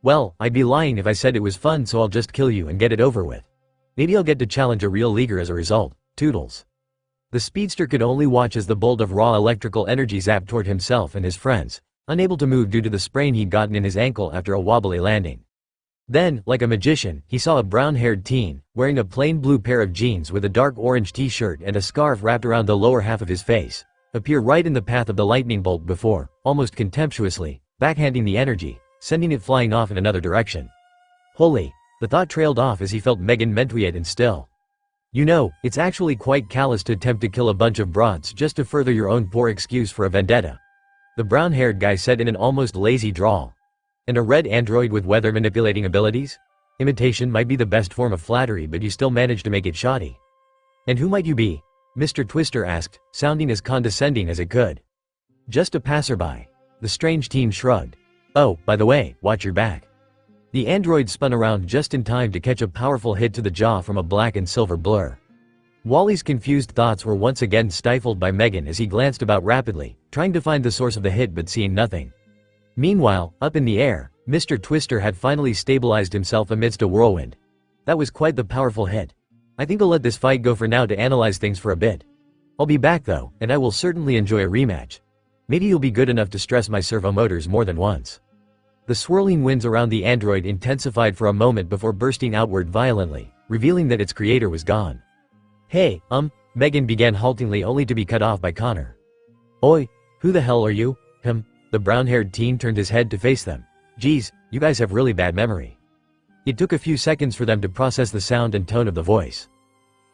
Well, I'd be lying if I said it was fun, so I'll just kill you and get it over with. Maybe I'll get to challenge a real leaguer as a result. Toodles. The speedster could only watch as the bolt of raw electrical energy zapped toward himself and his friends, unable to move due to the sprain he'd gotten in his ankle after a wobbly landing. Then, like a magician, he saw a brown-haired teen, wearing a plain blue pair of jeans with a dark orange t-shirt and a scarf wrapped around the lower half of his face, appear right in the path of the lightning bolt before, almost contemptuously, backhanding the energy, sending it flying off in another direction. Holy, the thought trailed off as he felt Megan Mentuiet and still. You know, it's actually quite callous to attempt to kill a bunch of broads just to further your own poor excuse for a vendetta. The brown-haired guy said in an almost lazy drawl. And a red android with weather manipulating abilities? Imitation might be the best form of flattery, but you still managed to make it shoddy. And who might you be? Mr. Twister asked, sounding as condescending as it could. Just a passerby. The strange teen shrugged. Oh, by the way, watch your back. The android spun around just in time to catch a powerful hit to the jaw from a black and silver blur. Wally's confused thoughts were once again stifled by Megan as he glanced about rapidly, trying to find the source of the hit but seeing nothing. Meanwhile, up in the air, Mr. Twister had finally stabilized himself amidst a whirlwind. That was quite the powerful hit. I think I'll let this fight go for now to analyze things for a bit. I'll be back though, and I will certainly enjoy a rematch. Maybe you'll be good enough to stress my servo motors more than once. The swirling winds around the android intensified for a moment before bursting outward violently, revealing that its creator was gone. Hey, Megan began haltingly only to be cut off by Connor. Oi, who the hell are you? The brown-haired teen turned his head to face them. Geez, you guys have really bad memory. It took a few seconds for them to process the sound and tone of the voice.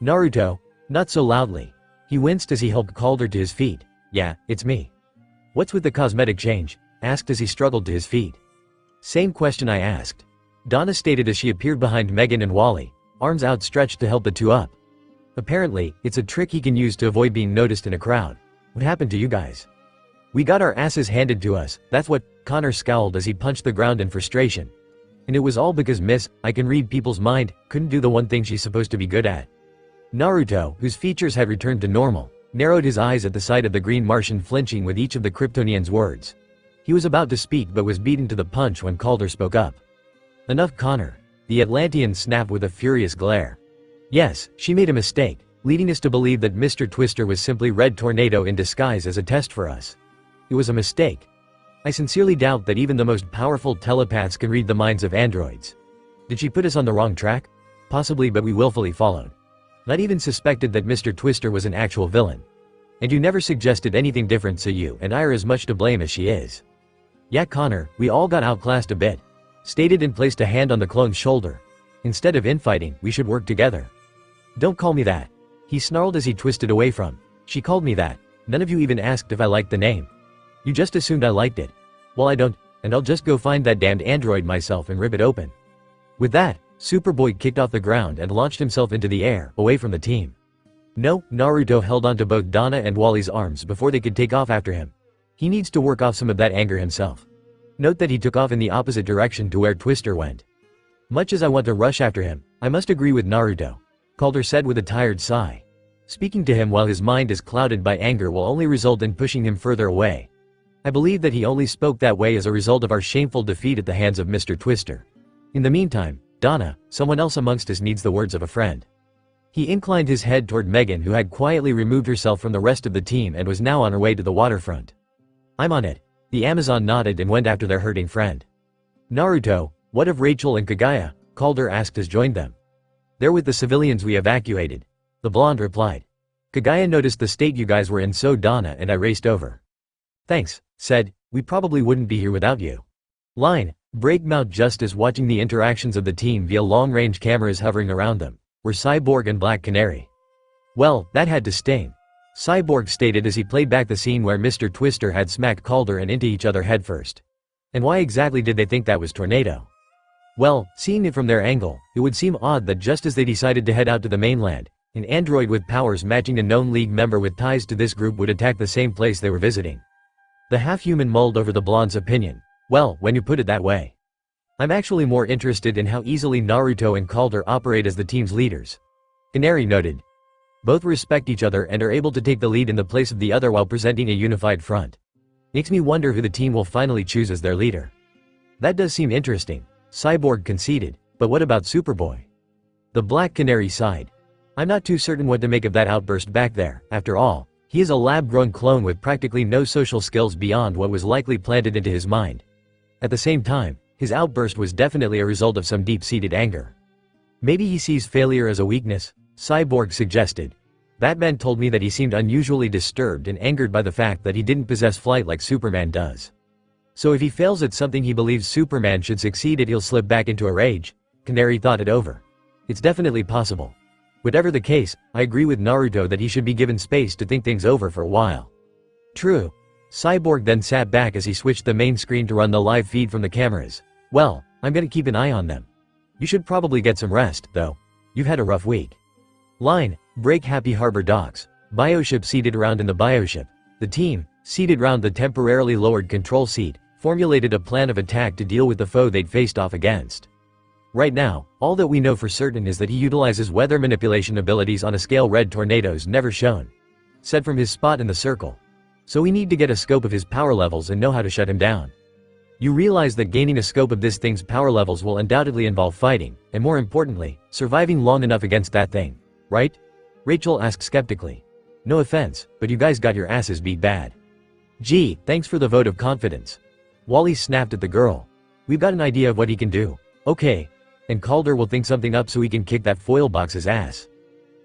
Naruto, not so loudly. He winced as he helped Calder to his feet. Yeah, it's me. What's with the cosmetic change? Asked as he struggled to his feet. Same question I asked. Donna stated as she appeared behind Megan and Wally, arms outstretched to help the two up. Apparently, it's a trick he can use to avoid being noticed in a crowd. What happened to you guys? We got our asses handed to us, that's what. Connor scowled as he punched the ground in frustration. And it was all because Miss, I can read people's mind, couldn't do the one thing she's supposed to be good at. Naruto, whose features had returned to normal, narrowed his eyes at the sight of the green Martian flinching with each of the Kryptonian's words. He was about to speak but was beaten to the punch when Calder spoke up. Enough, Connor. The Atlantean snapped with a furious glare. Yes, she made a mistake, leading us to believe that Mr. Twister was simply Red Tornado in disguise as a test for us. It was a mistake. I sincerely doubt that even the most powerful telepaths can read the minds of androids. Did she put us on the wrong track? Possibly, but we willfully followed. Not even suspected that Mr. Twister was an actual villain. And you never suggested anything different, so you and I are as much to blame as she is. Yeah, Connor, we all got outclassed a bit. Stated and placed a hand on the clone's shoulder. Instead of infighting, we should work together. Don't call me that. He snarled as he twisted away from. She called me that. None of you even asked if I liked the name. You just assumed I liked it. Well, I don't, and I'll just go find that damned android myself and rip it open. With that, Superboy kicked off the ground and launched himself into the air, away from the team. No, Naruto held onto both Donna and Wally's arms before they could take off after him. He needs to work off some of that anger himself. Note that he took off in the opposite direction to where Twister went. Much as I want to rush after him, I must agree with Naruto, Calder said with a tired sigh. Speaking to him while his mind is clouded by anger will only result in pushing him further away. I believe that he only spoke that way as a result of our shameful defeat at the hands of Mr. Twister. In the meantime, Donna, someone else amongst us, needs the words of a friend. He inclined his head toward Megan, who had quietly removed herself from the rest of the team and was now on her way to the waterfront. I'm on it. The Amazon nodded and went after their hurting friend. Naruto, what of Rachel and Kagaya? Calder asked as joined them. They're with the civilians we evacuated. The blonde replied. Kagaya noticed the state you guys were in, so Donna and I raced over. Thanks, said, we probably wouldn't be here without you. Line, break mouth just as watching the interactions of the team via long-range cameras hovering around them, were Cyborg and Black Canary. Well, that had to sting. Cyborg stated as he played back the scene where Mr. Twister had smacked Calder and into each other headfirst. And why exactly did they think that was Tornado? Well, seeing it from their angle, it would seem odd that just as they decided to head out to the mainland, an android with powers matching a known League member with ties to this group would attack the same place they were visiting. The half-human mulled over the blonde's opinion. Well, when you put it that way. I'm actually more interested in how easily Naruto and Calder operate as the team's leaders. Canary noted. Both respect each other and are able to take the lead in the place of the other while presenting a unified front. Makes me wonder who the team will finally choose as their leader. That does seem interesting, Cyborg conceded, but what about Superboy? The Black Canary sighed. I'm not too certain what to make of that outburst back there. After all, he is a lab-grown clone with practically no social skills beyond what was likely planted into his mind. At the same time, his outburst was definitely a result of some deep-seated anger. Maybe he sees failure as a weakness, Cyborg suggested. Batman told me that he seemed unusually disturbed and angered by the fact that he didn't possess flight like Superman does. So if he fails at something he believes Superman should succeed at, he'll slip back into a rage. Canary thought it over. It's definitely possible. Whatever the case, I agree with Naruto that he should be given space to think things over for a while. True. Cyborg then sat back as he switched the main screen to run the live feed from the cameras. Well, I'm gonna keep an eye on them. You should probably get some rest, though. You've had a rough week. Line, break Happy Harbor docks. Bioship seated around in the bioship. The team, seated round the temporarily lowered control seat, formulated a plan of attack to deal with the foe they'd faced off against. Right now, all that we know for certain is that he utilizes weather manipulation abilities on a scale Red Tornado's never shown. Said from his spot in the circle. So we need to get a scope of his power levels and know how to shut him down. You realize that gaining a scope of this thing's power levels will undoubtedly involve fighting, and more importantly, surviving long enough against that thing, right? Rachel asked skeptically. No offense, but you guys got your asses beat bad. Gee, thanks for the vote of confidence. Wally snapped at the girl. We've got an idea of what he can do. Okay. And Calder will think something up so he can kick that foil box's ass.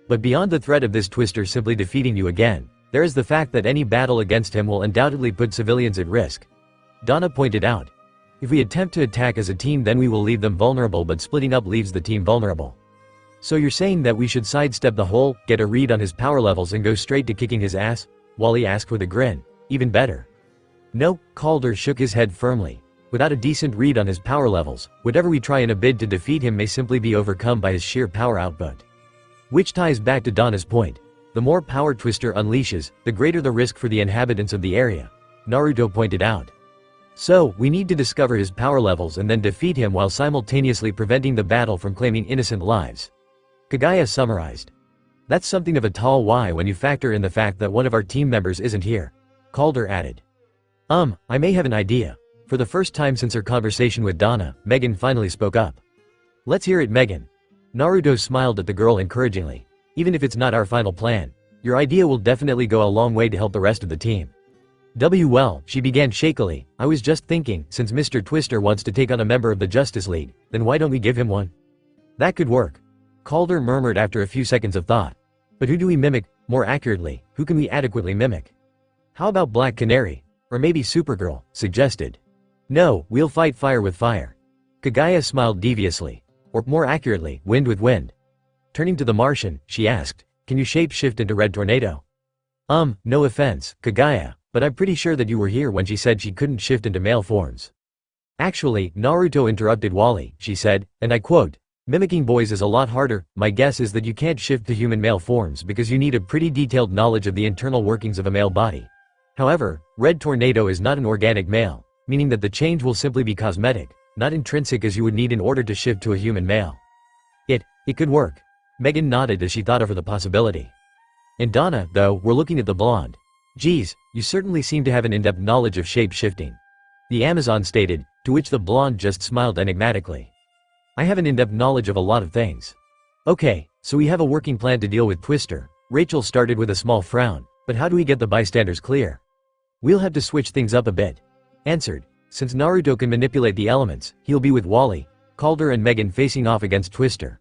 But beyond the threat of this Twister simply defeating you again, there is the fact that any battle against him will undoubtedly put civilians at risk. Donna pointed out. If we attempt to attack as a team, then we will leave them vulnerable, but splitting up leaves the team vulnerable. So you're saying that we should sidestep the whole, get a read on his power levels and go straight to kicking his ass? Wally asked with a grin. Even better. No, Calder shook his head firmly. Without a decent read on his power levels, whatever we try in a bid to defeat him may simply be overcome by his sheer power output. Which ties back to Donna's point. The more power Twister unleashes, the greater the risk for the inhabitants of the area. Naruto pointed out. So, we need to discover his power levels and then defeat him while simultaneously preventing the battle from claiming innocent lives. Kagaya summarized. That's something of a tall why when you factor in the fact that one of our team members isn't here. Calder added. I may have an idea. For the first time since her conversation with Donna, Megan finally spoke up. Let's hear it, Megan. Naruto smiled at the girl encouragingly. Even if it's not our final plan, your idea will definitely go a long way to help the rest of the team. Well, she began shakily, I was just thinking, since Mr. Twister wants to take on a member of the Justice League, then why don't we give him one? That could work. Calder murmured after a few seconds of thought. But who do we mimic? More accurately, who can we adequately mimic? How about Black Canary? Or maybe Supergirl, suggested. No, we'll fight fire with fire. Kagaya smiled deviously. Or more accurately, wind with wind. Turning to the Martian, she asked, can you shape-shift into Red Tornado? No offense, Kagaya, but I'm pretty sure that you were here when she said she couldn't shift into male forms. Actually, Naruto interrupted Wally, she said, and I quote, mimicking boys is a lot harder. My guess is that you can't shift to human male forms because you need a pretty detailed knowledge of the internal workings of a male body. However, Red Tornado is not an organic male, meaning that the change will simply be cosmetic, not intrinsic as you would need in order to shift to a human male. It could work. Megan nodded as she thought over the possibility. And Donna, though, were looking at the blonde. Geez, you certainly seem to have an in-depth knowledge of shape-shifting. The Amazon stated, to which the blonde just smiled enigmatically. I have an in-depth knowledge of a lot of things. Okay, so we have a working plan to deal with Twister. Rachel started with a small frown, but how do we get the bystanders clear? We'll have to switch things up a bit. Answered. Since Naruto can manipulate the elements, he'll be with Wally, Calder and Megan facing off against Twister.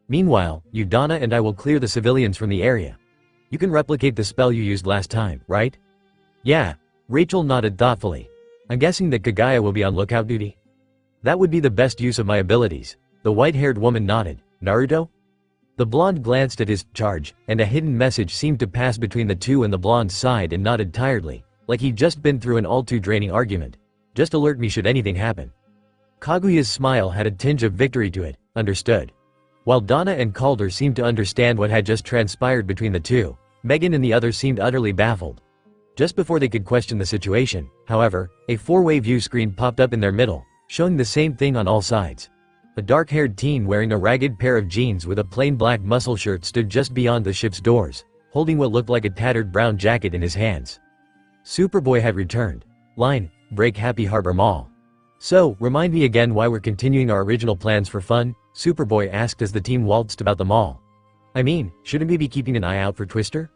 Meanwhile, you Donna and I will clear the civilians from the area. You can replicate the spell you used last time, right? Yeah. Rachel nodded thoughtfully. I'm guessing that Kagaya will be on lookout duty? That would be the best use of my abilities. The white-haired woman nodded. Naruto? The blonde glanced at his charge, and a hidden message seemed to pass between the two, and the blonde sighed and nodded tiredly, like he'd just been through an all-too-draining argument. Just alert me should anything happen. Kaguya's smile had a tinge of victory to it. Understood. While Donna and Calder seemed to understand what had just transpired between the two, Megan and the others seemed utterly baffled. Just before they could question the situation, however, a four-way view screen popped up in their middle, showing the same thing on all sides. A dark-haired teen wearing a ragged pair of jeans with a plain black muscle shirt stood just beyond the ship's doors, holding what looked like a tattered brown jacket in his hands. Superboy had returned. Line, break Happy Harbor Mall. So, remind me again why we're continuing our original plans for fun? Superboy asked as the team waltzed about the mall. I mean, shouldn't we be keeping an eye out for Twister?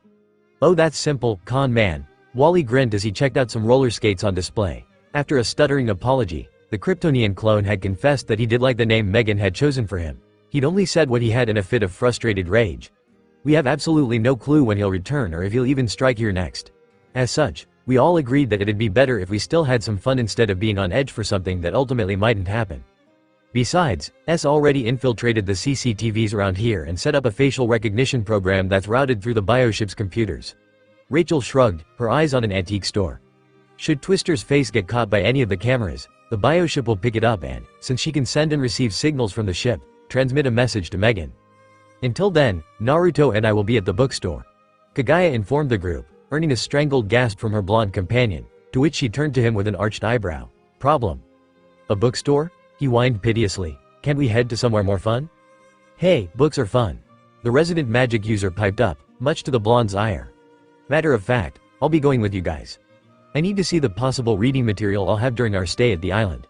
Oh, that's simple, con man. Wally grinned as he checked out some roller skates on display. After a stuttering apology, the Kryptonian clone had confessed that he did like the name Megan had chosen for him. He'd only said what he had in a fit of frustrated rage. We have absolutely no clue when he'll return or if he'll even strike here next. As such, we all agreed that it'd be better if we still had some fun instead of being on edge for something that ultimately mightn't happen. Besides, S already infiltrated the CCTVs around here and set up a facial recognition program that's routed through the bioship's computers. Rachel shrugged, her eyes on an antique store. Should Twister's face get caught by any of the cameras, the bioship will pick it up and, since she can send and receive signals from the ship, transmit a message to Megan. Until then, Naruto and I will be at the bookstore. Kagaya informed the group, earning a strangled gasp from her blonde companion, to which she turned to him with an arched eyebrow. Problem? A bookstore? He whined piteously. Can't we head to somewhere more fun? Hey, books are fun. The resident magic user piped up, much to the blonde's ire. Matter of fact, I'll be going with you guys. I need to see the possible reading material I'll have during our stay at the island.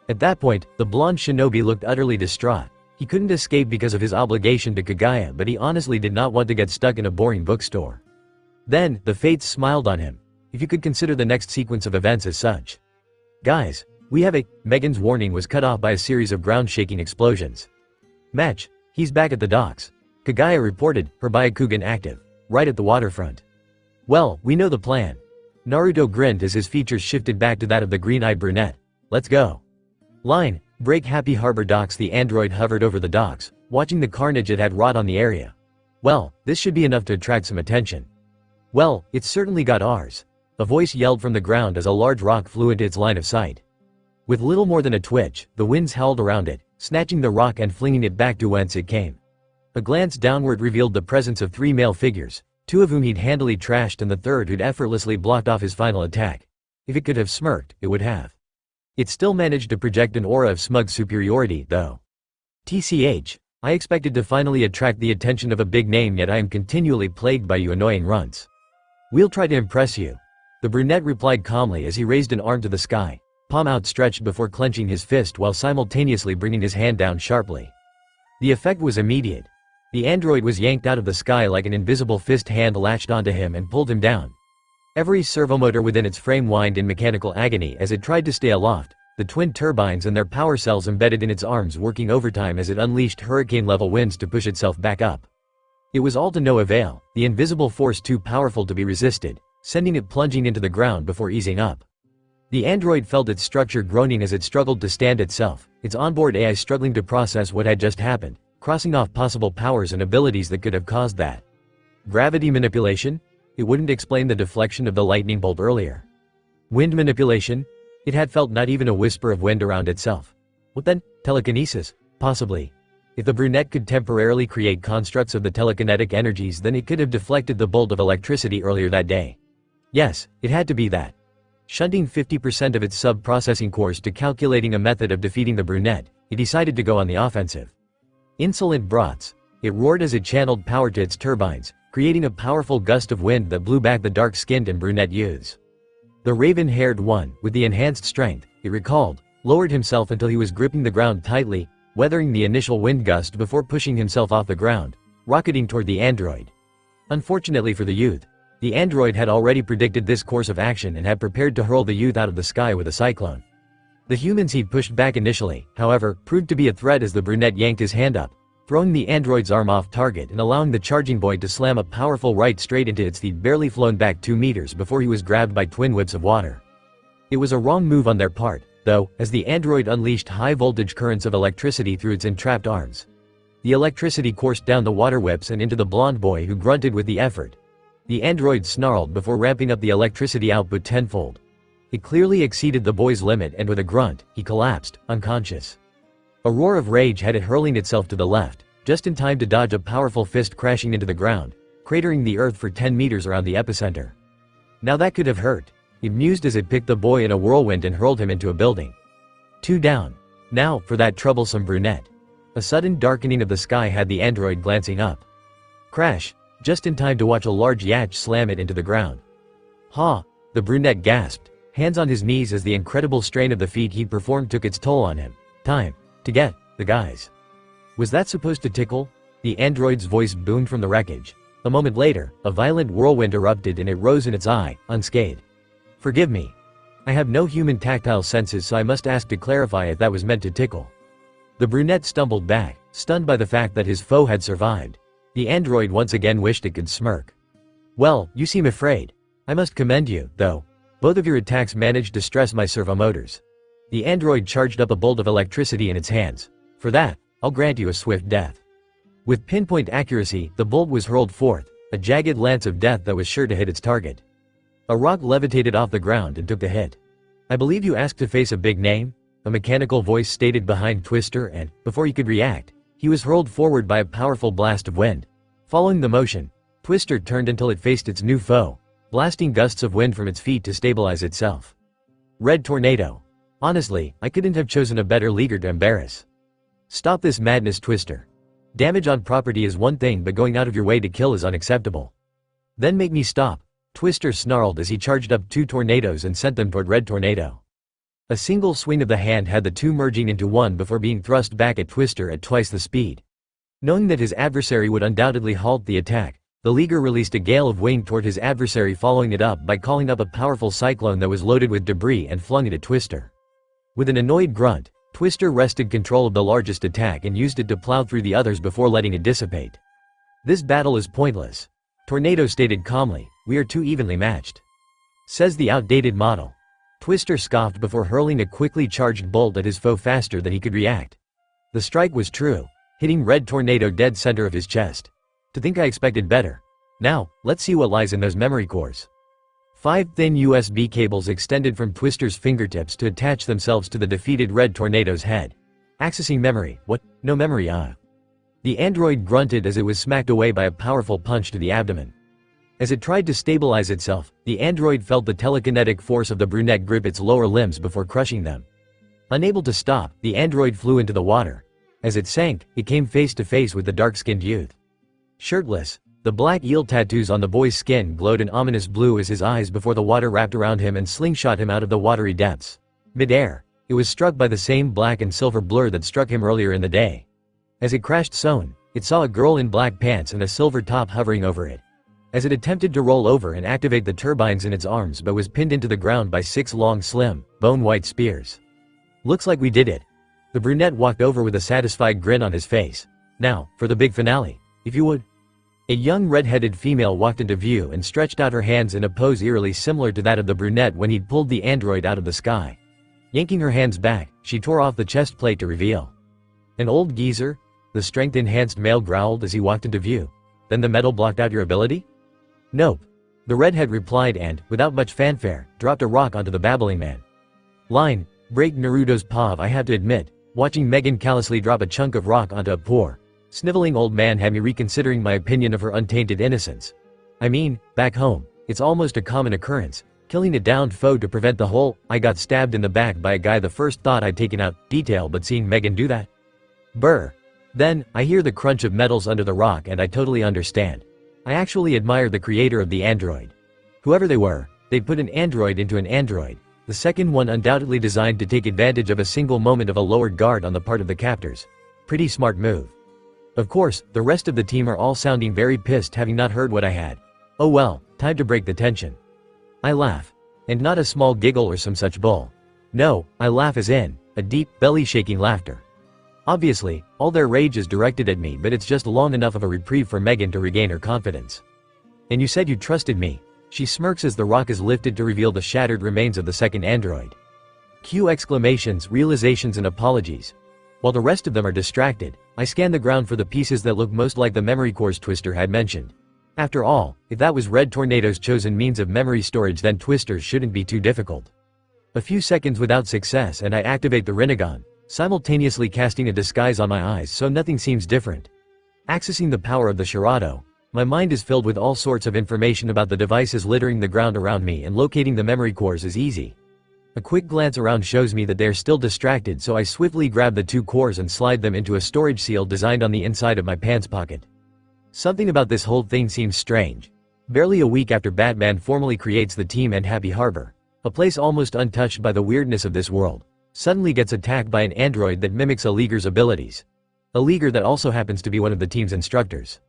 At that point, the blonde shinobi looked utterly distraught. He couldn't escape because of his obligation to Kagaya, but he honestly did not want to get stuck in a boring bookstore. Then, the fates smiled on him, if you could consider the next sequence of events as such. Guys, we have a— Megan's warning was cut off by a series of ground-shaking explosions. Match, he's back at the docks. Kagaya reported, her Byakugan active, right at the waterfront. Well, we know the plan. Naruto grinned as his features shifted back to that of the green-eyed brunette. Let's go. Line, break Happy Harbor docks. The android hovered over the docks, watching the carnage it had wrought on the area. Well, this should be enough to attract some attention. Well, it's certainly got ours. A voice yelled from the ground as a large rock flew into its line of sight. With little more than a twitch, the winds howled around it, snatching the rock and flinging it back to whence it came. A glance downward revealed the presence of 3 male figures, 2 of whom he'd handily trashed and the third who'd effortlessly blocked off his final attack. If it could have smirked, it would have. It still managed to project an aura of smug superiority, though. TCH, I expected to finally attract the attention of a big name, yet I am continually plagued by you annoying runts. We'll try to impress you. The brunette replied calmly as he raised an arm to the sky, palm outstretched before clenching his fist while simultaneously bringing his hand down sharply. The effect was immediate. The android was yanked out of the sky like an invisible fist hand latched onto him and pulled him down. Every servomotor within its frame whined in mechanical agony as it tried to stay aloft, the twin turbines and their power cells embedded in its arms working overtime as it unleashed hurricane-level winds to push itself back up. It was all to no avail, the invisible force too powerful to be resisted, sending it plunging into the ground before easing up. The android felt its structure groaning as it struggled to stand itself, its onboard AI struggling to process what had just happened, crossing off possible powers and abilities that could have caused that. Gravity manipulation? It wouldn't explain the deflection of the lightning bolt earlier. Wind manipulation? It had felt not even a whisper of wind around itself. What then? Telekinesis? Possibly. If the brunette could temporarily create constructs of the telekinetic energies, then it could have deflected the bolt of electricity earlier that day. Yes, it had to be that. Shunting 50% of its sub-processing cores to calculating a method of defeating the brunette, it decided to go on the offensive. Insolent brats. It roared as it channeled power to its turbines, creating a powerful gust of wind that blew back the dark-skinned and brunette youths. The raven-haired one, with the enhanced strength, it recalled, lowered himself until he was gripping the ground tightly, weathering the initial wind gust before pushing himself off the ground, rocketing toward the android. Unfortunately for the youth, the android had already predicted this course of action and had prepared to hurl the youth out of the sky with a cyclone. The humans he'd pushed back initially, however, proved to be a threat as the brunette yanked his hand up, throwing the android's arm off target and allowing the charging boy to slam a powerful right straight into its feet, barely flown back 2 meters before he was grabbed by twin whips of water. It was a wrong move on their part, though, as the android unleashed high-voltage currents of electricity through its entrapped arms. The electricity coursed down the water whips and into the blonde boy, who grunted with the effort. The android snarled before ramping up the electricity output tenfold. It clearly exceeded the boy's limit, and with a grunt, he collapsed, unconscious. A roar of rage had it hurling itself to the left, just in time to dodge a powerful fist crashing into the ground, cratering the earth for 10 meters around the epicenter. Now that could have hurt, it mused as it picked the boy in a whirlwind and hurled him into a building. 2 down. Now, for that troublesome brunette. A sudden darkening of the sky had the android glancing up. Crash, just in time to watch a large yacht slam it into the ground. Ha! The brunette gasped, hands on his knees as the incredible strain of the feat he'd performed took its toll on him. Time to get the guys. Was that supposed to tickle? The android's voice boomed from the wreckage. A moment later, a violent whirlwind erupted and it rose in its eye, unscathed. Forgive me. I have no human tactile senses, so I must ask to clarify if that was meant to tickle. The brunette stumbled back, stunned by the fact that his foe had survived. The android once again wished it could smirk. Well, you seem afraid. I must commend you, though. Both of your attacks managed to stress my servomotors. The android charged up a bolt of electricity in its hands. For that, I'll grant you a swift death. With pinpoint accuracy, the bolt was hurled forth, a jagged lance of death that was sure to hit its target. A rock levitated off the ground and took the hit. I believe you asked to face a big name? A mechanical voice stated behind Twister, and, before he could react, he was hurled forward by a powerful blast of wind. Following the motion, Twister turned until it faced its new foe, blasting gusts of wind from its feet to stabilize itself. Red Tornado. Honestly, I couldn't have chosen a better leader to embarrass. Stop this madness, Twister. Damage on property is one thing, but going out of your way to kill is unacceptable. Then make me stop, Twister snarled as he charged up 2 tornadoes and sent them toward Red Tornado. A single swing of the hand had the two merging into one before being thrust back at Twister at twice the speed. Knowing that his adversary would undoubtedly halt the attack, the leaguer released a gale of wind toward his adversary, following it up by calling up a powerful cyclone that was loaded with debris and flung it at Twister. With an annoyed grunt, Twister wrested control of the largest attack and used it to plow through the others before letting it dissipate. This battle is pointless. Tornado stated calmly, we are too evenly matched. Says the outdated model. Twister scoffed before hurling a quickly charged bolt at his foe faster than he could react. The strike was true, hitting Red Tornado dead center of his chest. To think I expected better. Now, let's see what lies in those memory cores. 5 thin USB cables extended from Twister's fingertips to attach themselves to the defeated Red Tornado's head. Accessing memory. What? No memory, The android grunted as it was smacked away by a powerful punch to the abdomen. As it tried to stabilize itself, the android felt the telekinetic force of the brunette grip its lower limbs before crushing them. Unable to stop, the android flew into the water. As it sank, it came face to face with the dark-skinned youth. Shirtless, the black eel tattoos on the boy's skin glowed an ominous blue as his eyes before the water wrapped around him and slingshot him out of the watery depths. Mid-air, it was struck by the same black and silver blur that struck him earlier in the day. As it crashed sewn, it saw a girl in black pants and a silver top hovering over it. As it attempted to roll over and activate the turbines in its arms but was pinned into the ground by 6 long slim, bone-white spears. Looks like we did it. The brunette walked over with a satisfied grin on his face. Now, for the big finale, if you would. A young red-headed female walked into view and stretched out her hands in a pose eerily similar to that of the brunette when he'd pulled the android out of the sky. Yanking her hands back, she tore off the chest plate to reveal. An old geezer? The strength-enhanced male growled as he walked into view. Then the metal blocked out your ability? Nope. The redhead replied and, without much fanfare, dropped a rock onto the babbling man. Line, break Naruto's paw. I have to admit, watching Megan callously drop a chunk of rock onto a poor, sniveling old man had me reconsidering my opinion of her untainted innocence. I mean, back home, it's almost a common occurrence, killing a downed foe to prevent the whole, I got stabbed in the back by a guy the first thought I'd taken out, detail, but seeing Megan do that? Brr. Then, I hear the crunch of metals under the rock and I totally understand. I actually admire the creator of the android. Whoever they were, they'd put an android into an android, the second one undoubtedly designed to take advantage of a single moment of a lowered guard on the part of the captors. Pretty smart move. Of course, the rest of the team are all sounding very pissed, having not heard what I had. Oh well, time to break the tension. I laugh. And not a small giggle or some such bull. No, I laugh as in, a deep, belly-shaking laughter. Obviously, all their rage is directed at me, but it's just long enough of a reprieve for Megan to regain her confidence. And you said you trusted me. She smirks as the rock is lifted to reveal the shattered remains of the second android. Cue exclamations, realizations and apologies. While the rest of them are distracted, I scan the ground for the pieces that look most like the memory cores Twister had mentioned. After all, if that was Red Tornado's chosen means of memory storage, then Twister shouldn't be too difficult. A few seconds without success and I activate the rinnegan, simultaneously casting a disguise on my eyes so nothing seems different. Accessing the power of the Shirado, my mind is filled with all sorts of information about the devices littering the ground around me, and locating the memory cores is easy. A quick glance around shows me that they are still distracted, so I swiftly grab the 2 cores and slide them into a storage seal designed on the inside of my pants pocket. Something about this whole thing seems strange. Barely a week after Batman formally creates the team, and Happy Harbor, a place almost untouched by the weirdness of this world, suddenly gets attacked by an android that mimics a Leaguer's abilities. A Leaguer that also happens to be one of the team's instructors.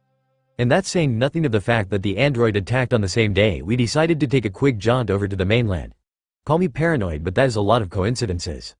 And that's saying nothing of the fact that the android attacked on the same day we decided to take a quick jaunt over to the mainland. Call me paranoid, but that is a lot of coincidences.